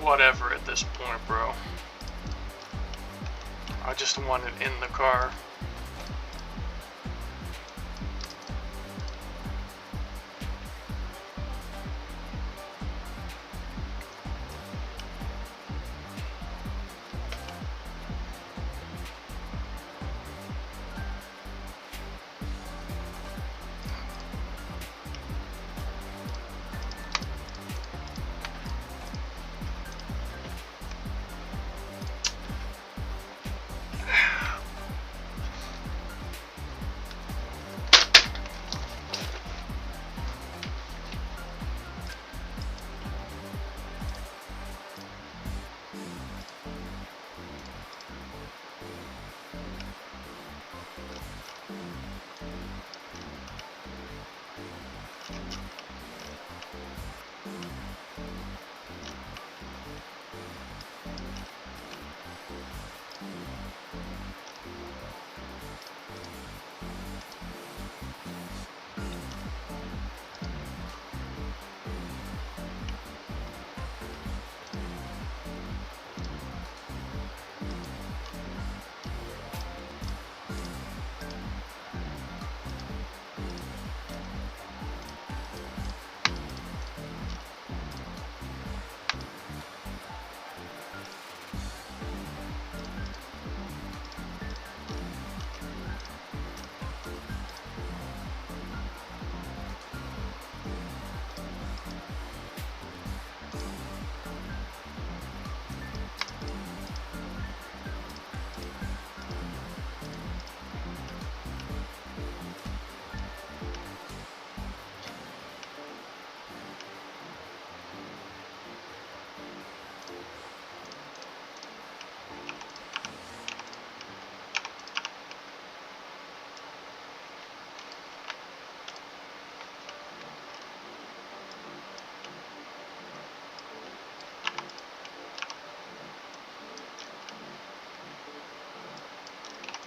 whatever at this point, bro. I just want it in the car.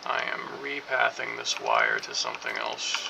I am repathing this wire to something else.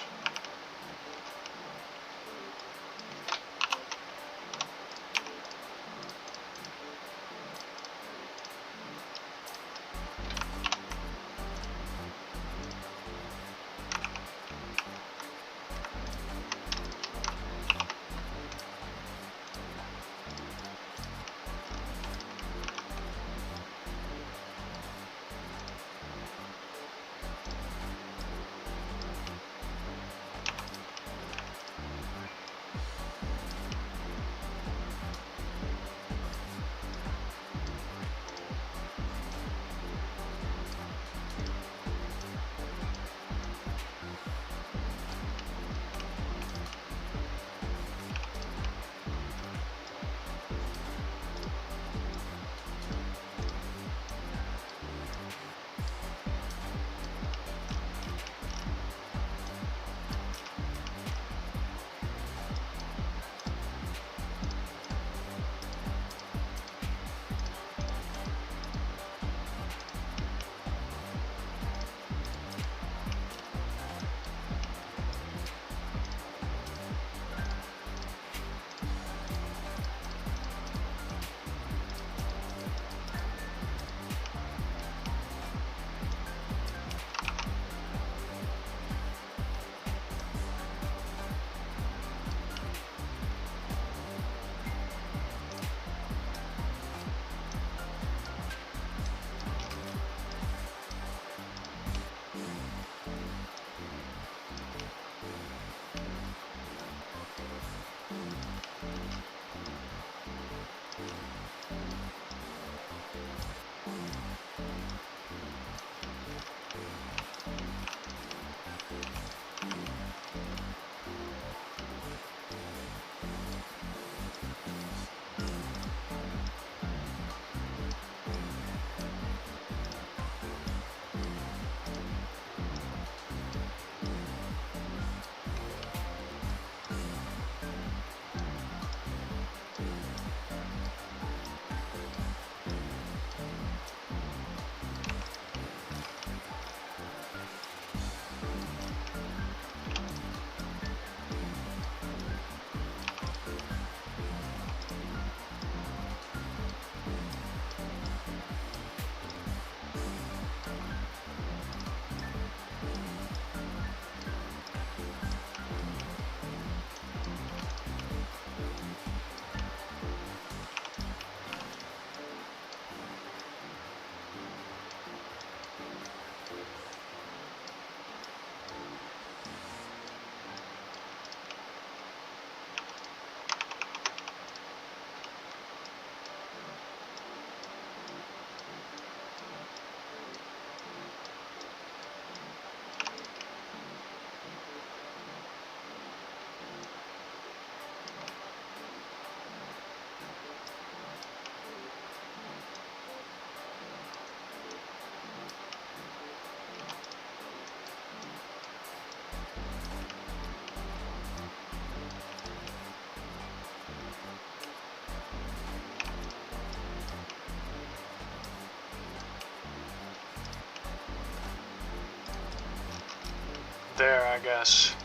there, I guess.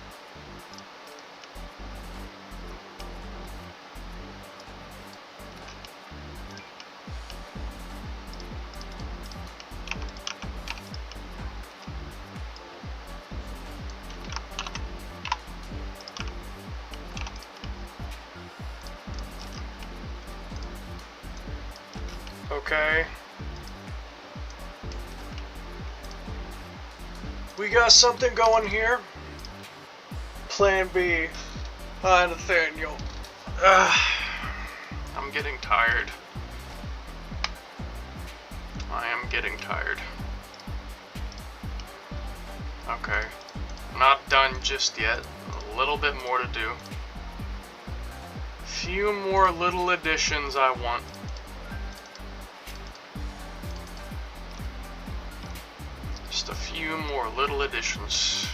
Okay. We got something going here. Plan B. Hi, Nathaniel. I'm getting tired. I am getting tired. Okay. Not done just yet. A little bit more to do. Few more little additions I want. Just a few more little additions.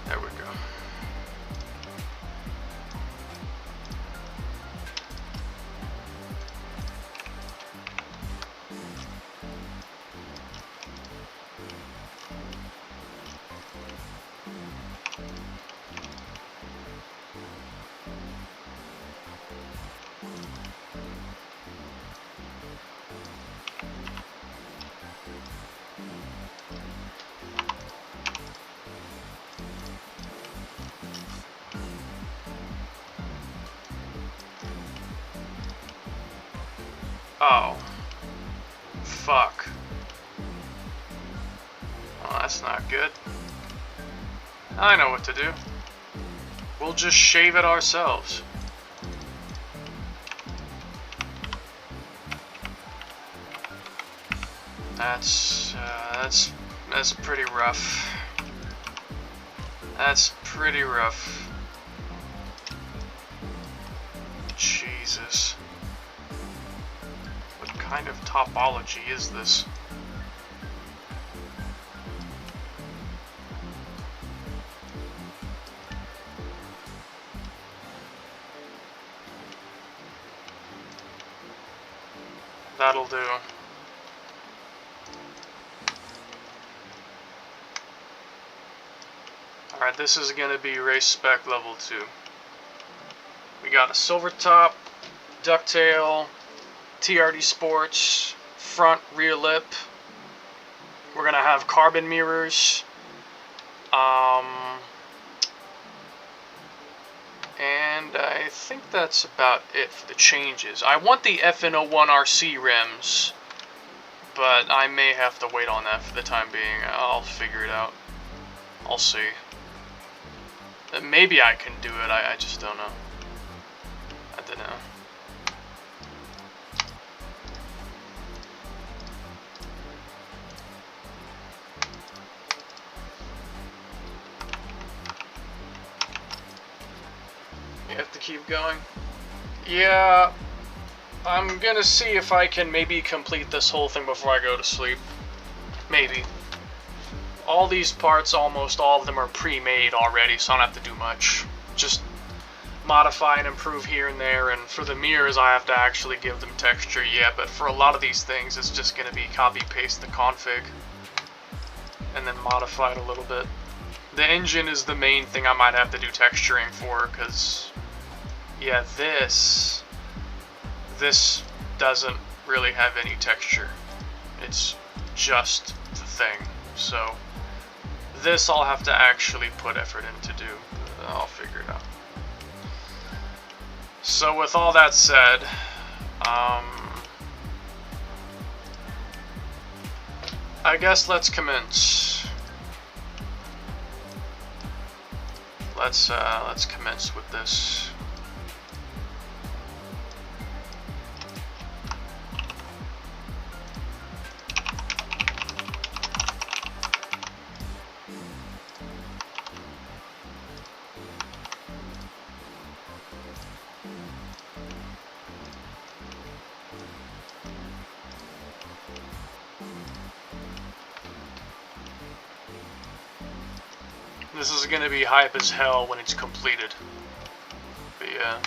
There we go. Oh. Fuck. Well, that's not good. I know what to do. We'll just shave it ourselves. That's pretty rough. That's pretty rough. Jesus. What kind of topology is this? That'll do. Alright, this is gonna be race spec level 2. We got a silver top, ducktail, TRD Sports, front rear lip. We're gonna have carbon mirrors. And I think that's about it for the changes. I want the FN01 RC rims, but I may have to wait on that for the time being. I'll figure it out. I'll see. Maybe I can do it, I just don't know. I don't know. You have to keep going? Yeah, I'm gonna see if I can maybe complete this whole thing before I go to sleep. Maybe. All these parts, almost all of them are pre-made already, so I don't have to do much. Just modify and improve here and there, and for the mirrors I have to actually give them texture, yeah, but for a lot of these things it's just gonna be copy-paste the config and then modify it a little bit. The engine is the main thing I might have to do texturing for, because, yeah, this doesn't really have any texture. It's just the thing. So, this I'll have to actually put effort in to do. I'll figure it out. So, with all that said, I guess let's commence. Let's commence with this. This is gonna be hype as hell when it's completed. But yeah.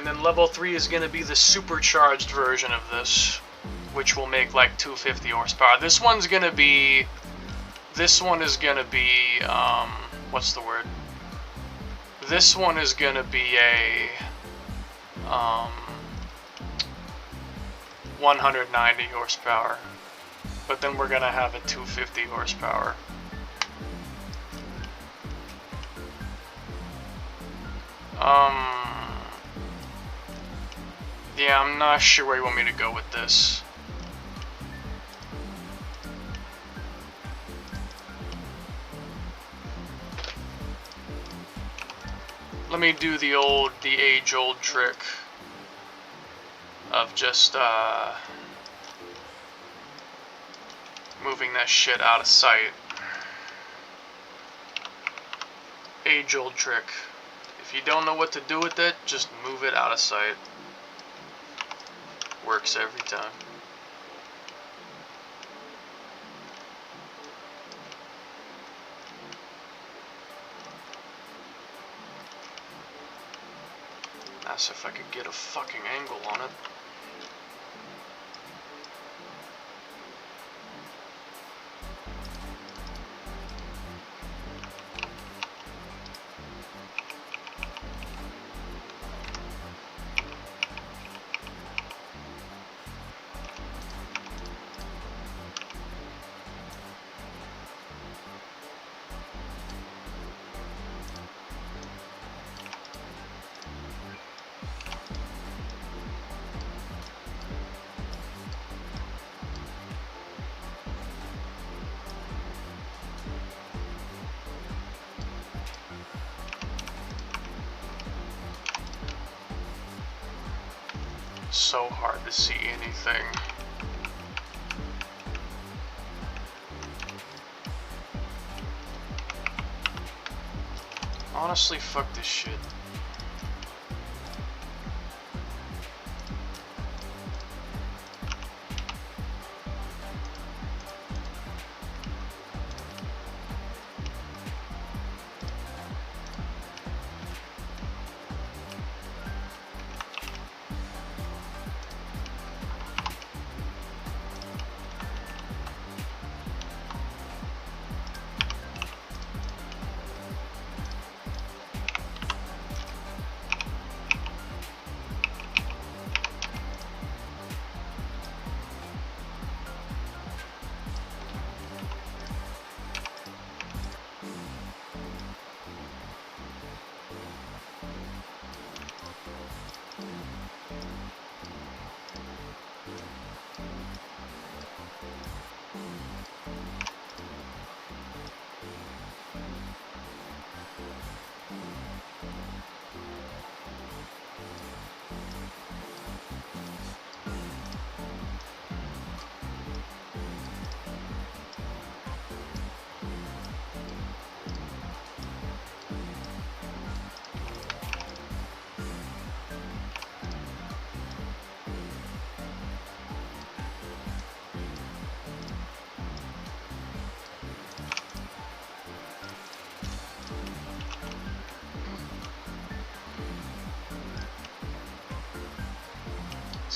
And then level 3 is going to be the supercharged version of this, which will make like 250 horsepower. This one is going to be, what's the word? This one is going to be a 190 horsepower. But then we're going to have a 250 horsepower. Yeah, I'm not sure where you want me to go with this. Let me do the age-old trick of just, moving that shit out of sight. Age-old trick. If you don't know what to do with it, just move it out of sight. Works every time. That's if I could get a fucking angle on it. So hard to see anything. Honestly, fuck this shit.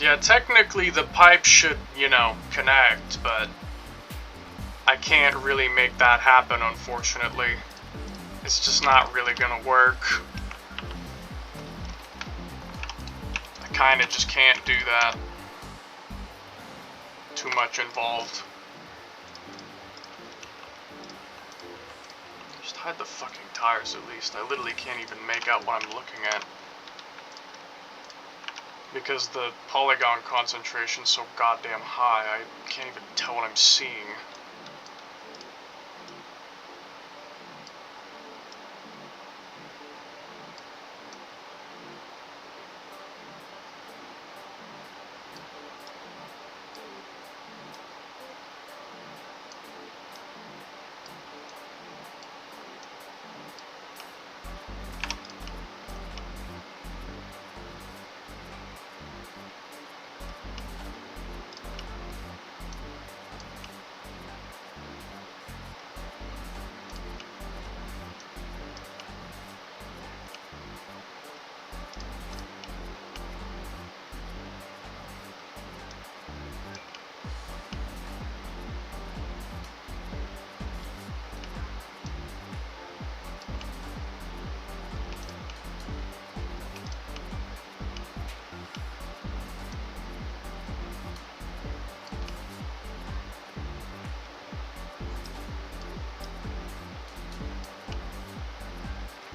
Yeah, technically the pipe should, you know, connect, but I can't really make that happen, unfortunately. It's just not really gonna work. I kinda just can't do that. Too much involved. Just hide the fucking tires at least. I literally can't even make out what I'm looking at. Because the polygon concentration's so goddamn high, I can't even tell what I'm seeing.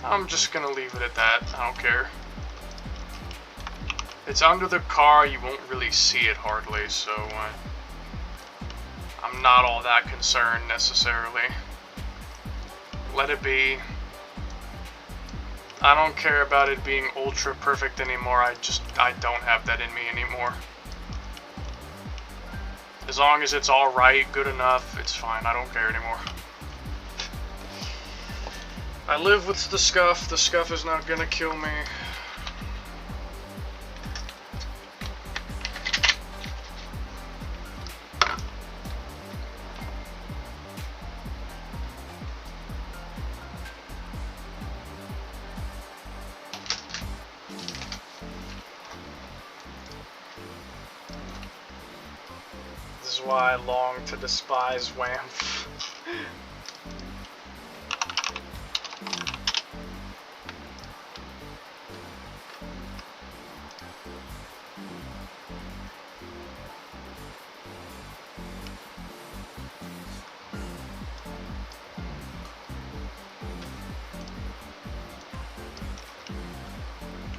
I'm just gonna leave it at that. I don't care. It's under the car, you won't really see it hardly, so I'm not all that concerned necessarily. Let it be. I don't care about it being ultra perfect anymore. I don't have that in me anymore. As long as it's alright, good enough, it's fine. I don't care anymore. I live with the scuff. The scuff is not gonna kill me. This is why I long to despise WAMF.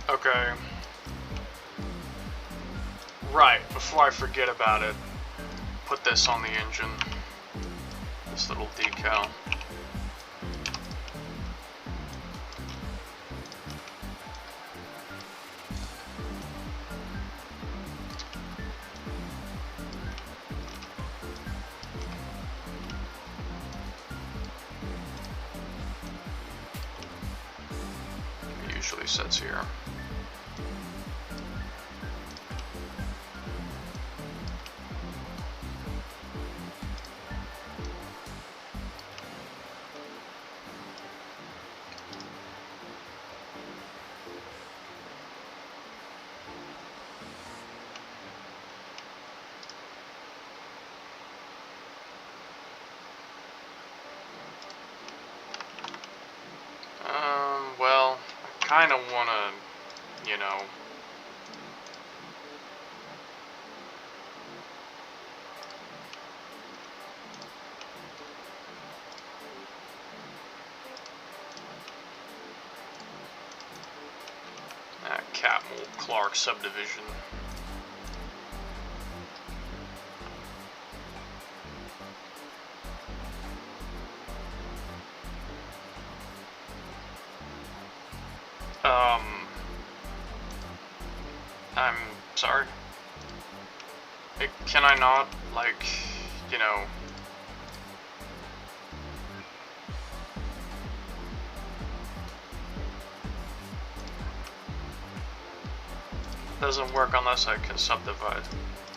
Okay. Right, before I forget about it, put this on the engine. This little decal. It usually sits here. Well, I kind of want to, you know, Catmull Clark subdivision. I'm sorry. Can I not, like, you know... Doesn't work unless I can subdivide.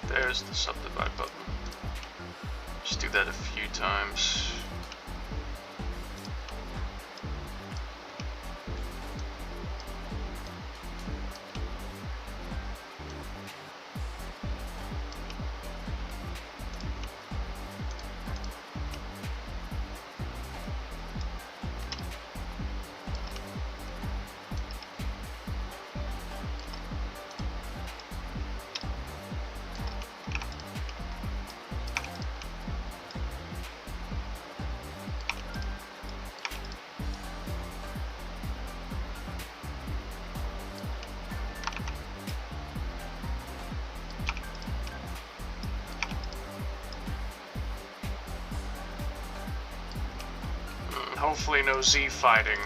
There's the subdivide button. Just do that a few times. Hopefully no Z fighting.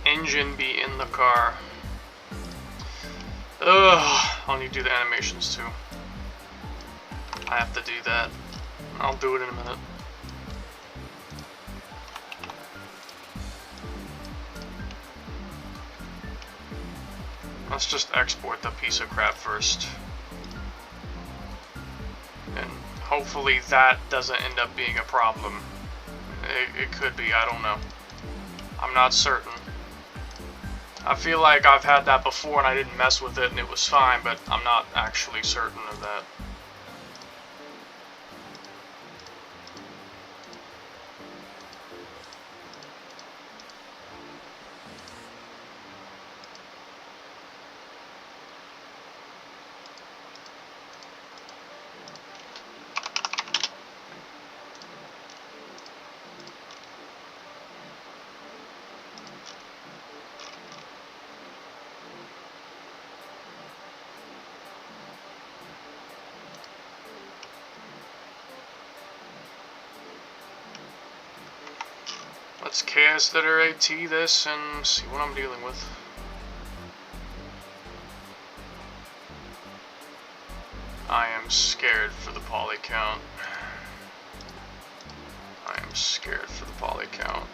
Engine be in the car. Ugh, I'll need to do the animations too. I have to do that. I'll do it in a minute. Let's just export the piece of crap first. hopefully that doesn't end up being a problem. It could be, I don't know. I'm not certain. I feel like I've had that before and I didn't mess with it and it was fine, but I'm not actually certain of that. Let's KS-AT this and see what I'm dealing with. I am scared for the poly count. I am scared for the poly count.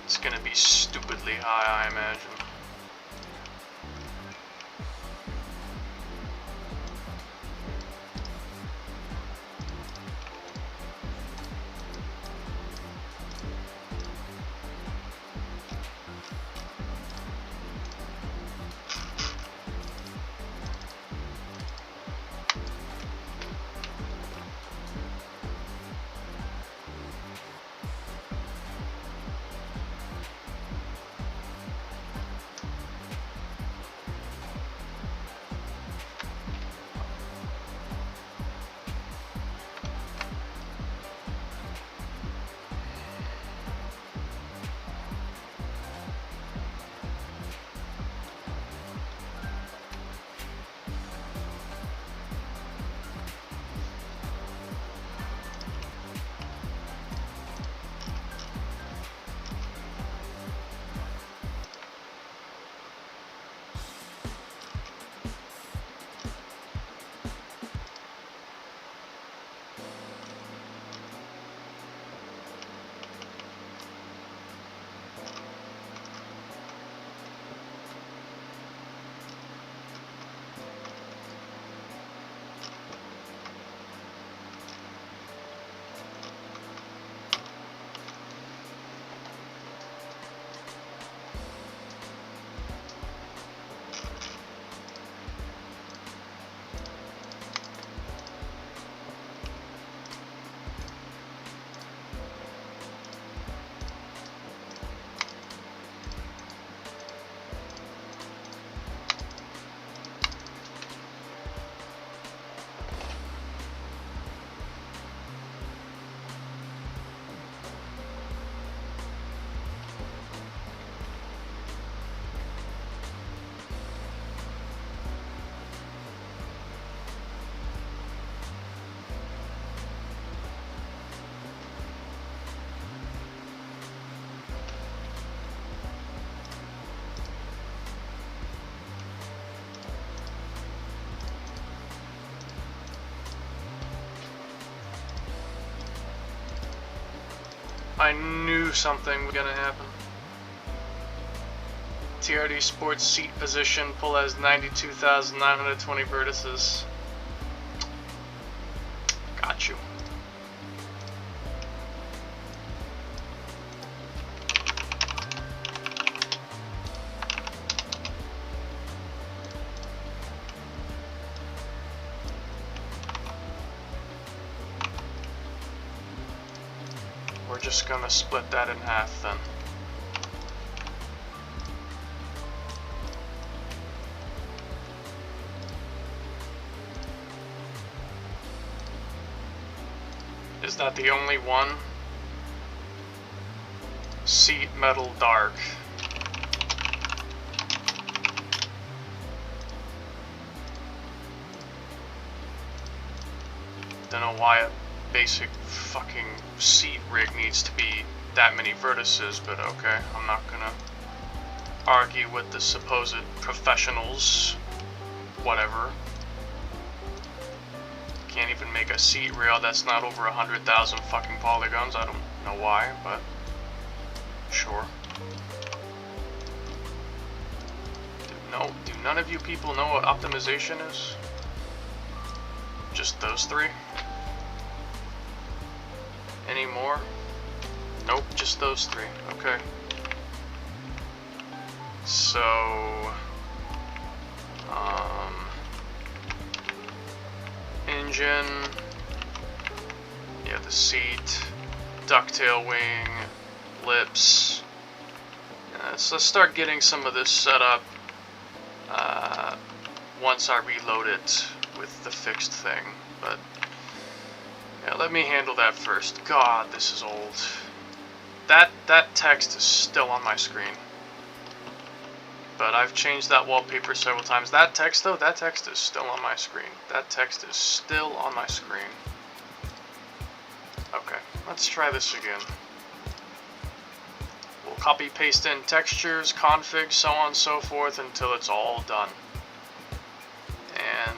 It's gonna be stupidly high, I imagine. I knew something was gonna happen. TRD Sports seat position, pull has 92,920 vertices. Got you. We're just gonna split that in half then. Is that the only one? Seat metal dark. Don't know why a basic fucking seat rig needs to be that many vertices, but okay, I'm not gonna argue with the supposed professionals. Whatever. Can't even make a seat rail that's not over 100,000 fucking polygons. I don't know why, but sure. No, do none of you people know what optimization is? Just those three? Any more? Nope, just those three. Okay. So, engine, yeah, the seat, ducktail wing, lips. So let's start getting some of this set up once I reload it with the fixed thing. But yeah, let me handle that first. God, this is old. That text is still on my screen. But I've changed that wallpaper several times. That text though, that text is still on my screen. That text is still on my screen. Okay, let's try this again. We'll copy paste in textures, config, so on and so forth until it's all done. And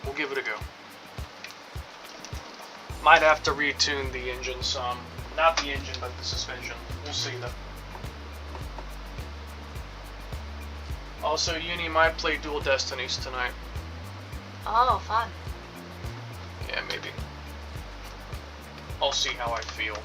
we'll give it a go. Might have to retune the engine some. Not the engine, but the suspension. We'll see though. Also, Uni might play Dual Destinies tonight. Oh, fun. Yeah, maybe. I'll see how I feel.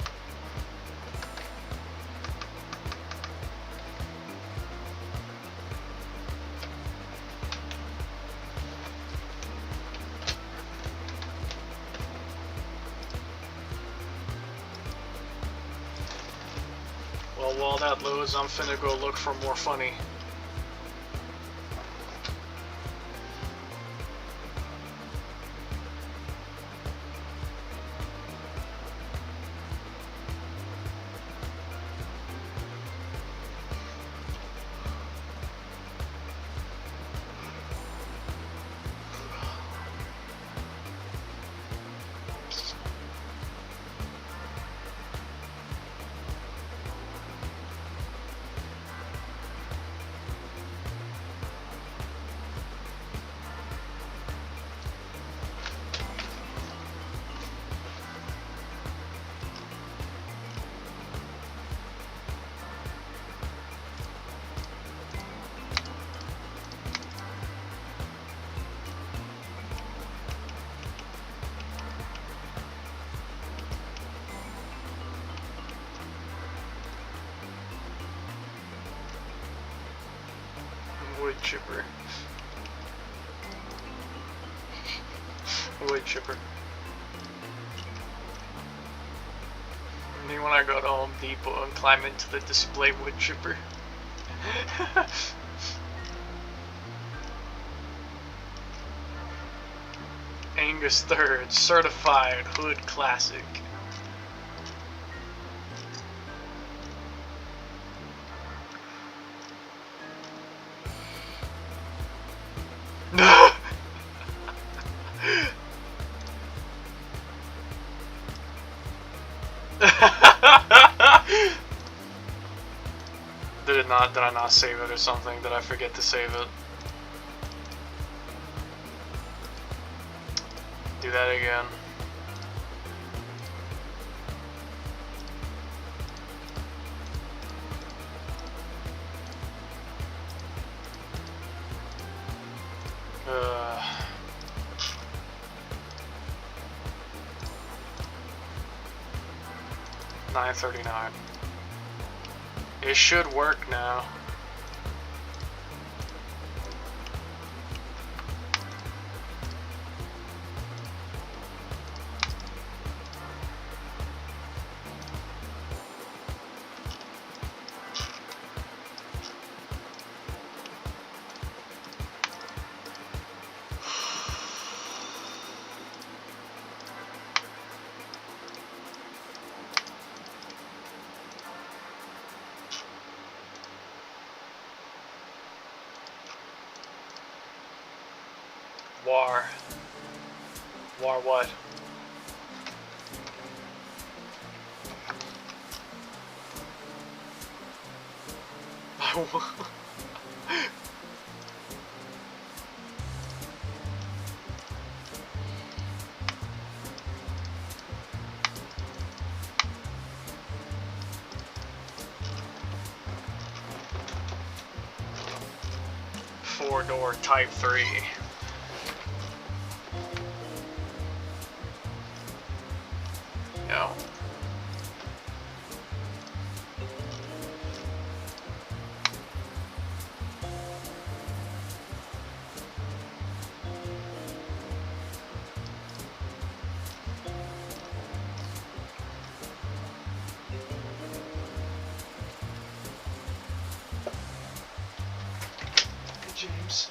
Well, while that loads, I'm finna go look for more funny. Wood chipper. Wood chipper. Me when I go to Home Depot and climb into the display wood chipper. Angus 3rd, certified hood classic. Did I not save it or something? Did I forget to save it? Do that again. $9.39. It should work now. War. War what? 4-door Type 3. Yo. James.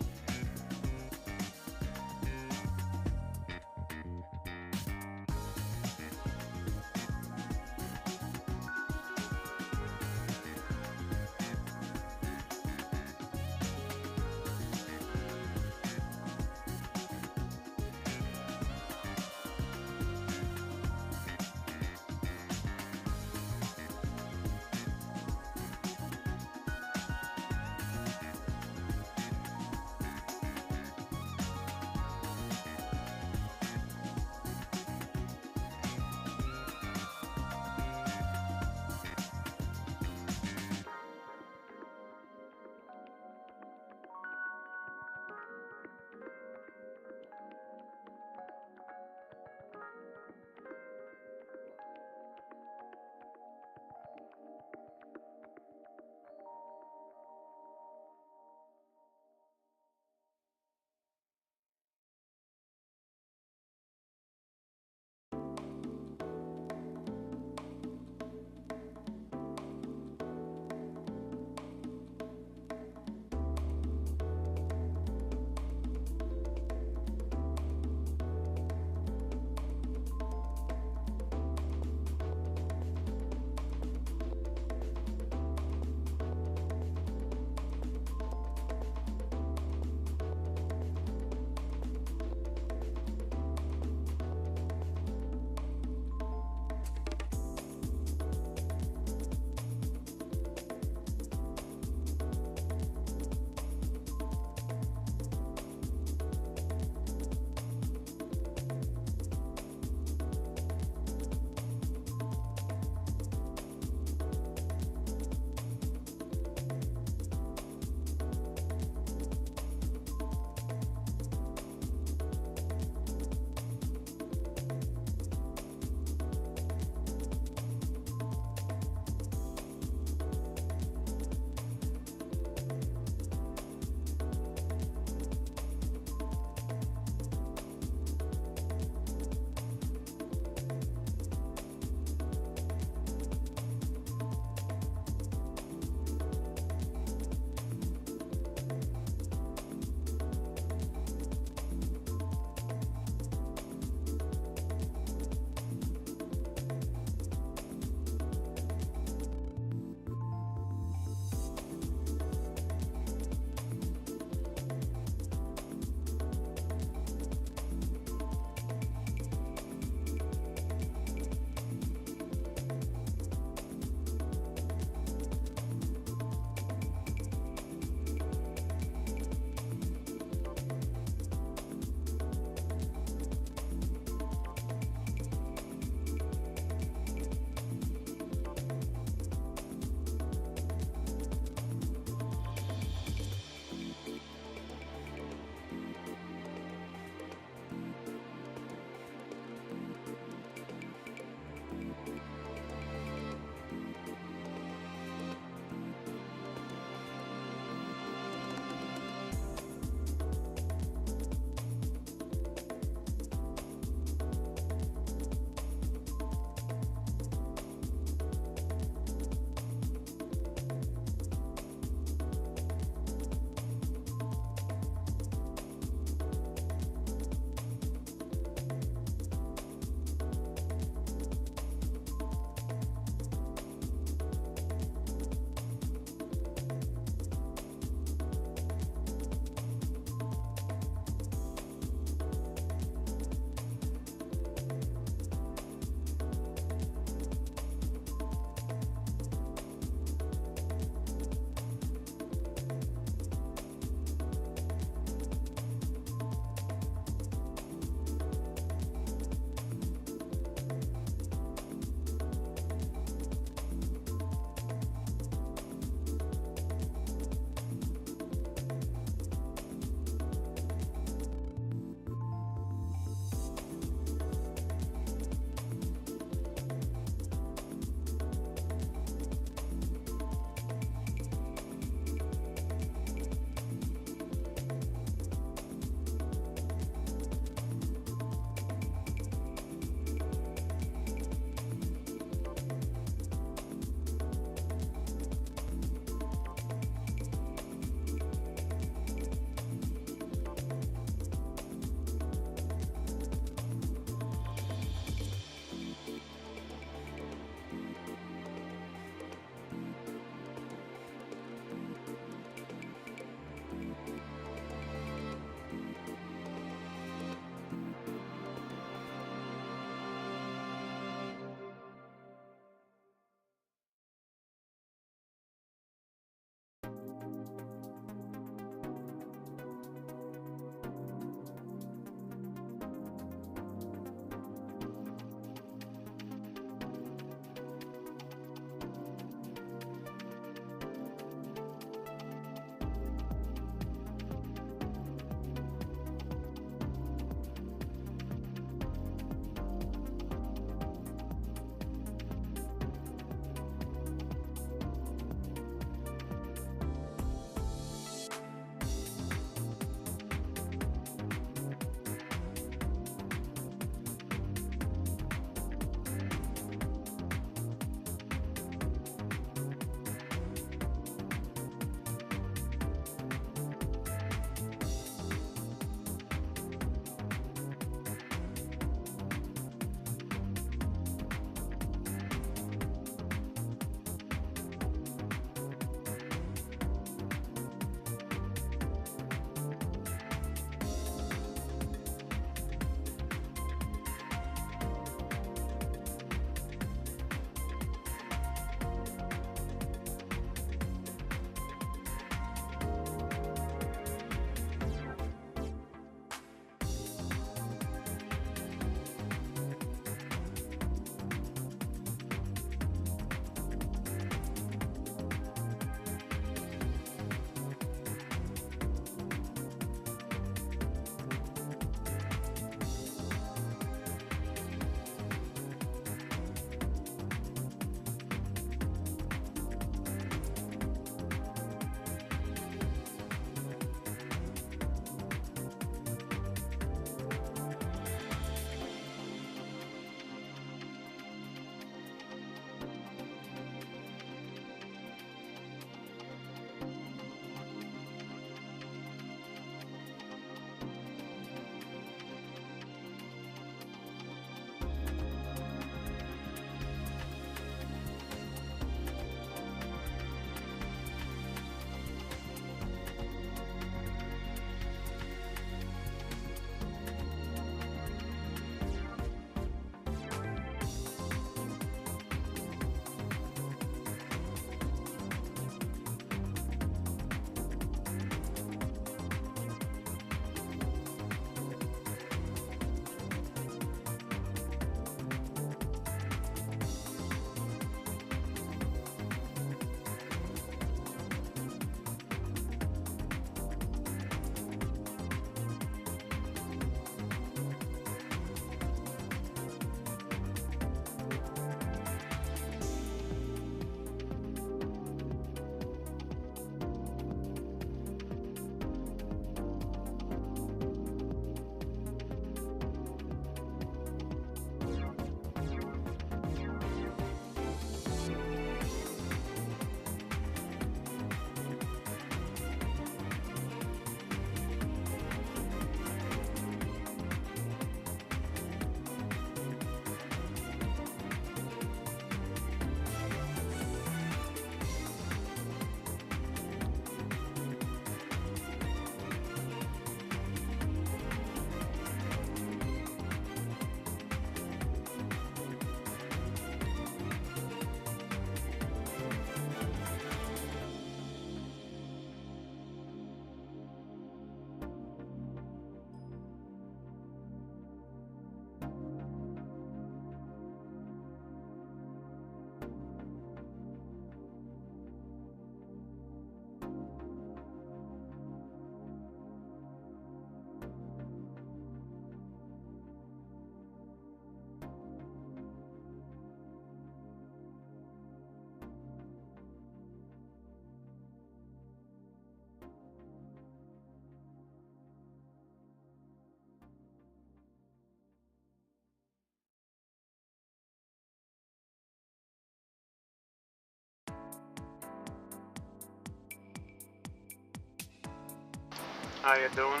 How you doing?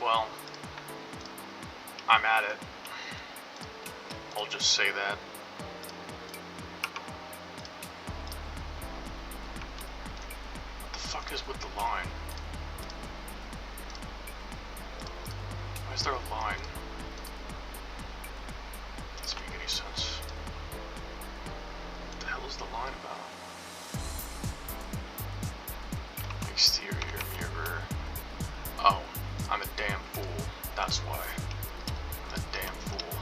Well, I'm at it. I'll just say that. What the fuck is with the line? Why is there a line? Doesn't make any sense. What the hell is the line about? Exterior mirror. Oh, I'm a damn fool. That's why. I'm a damn fool.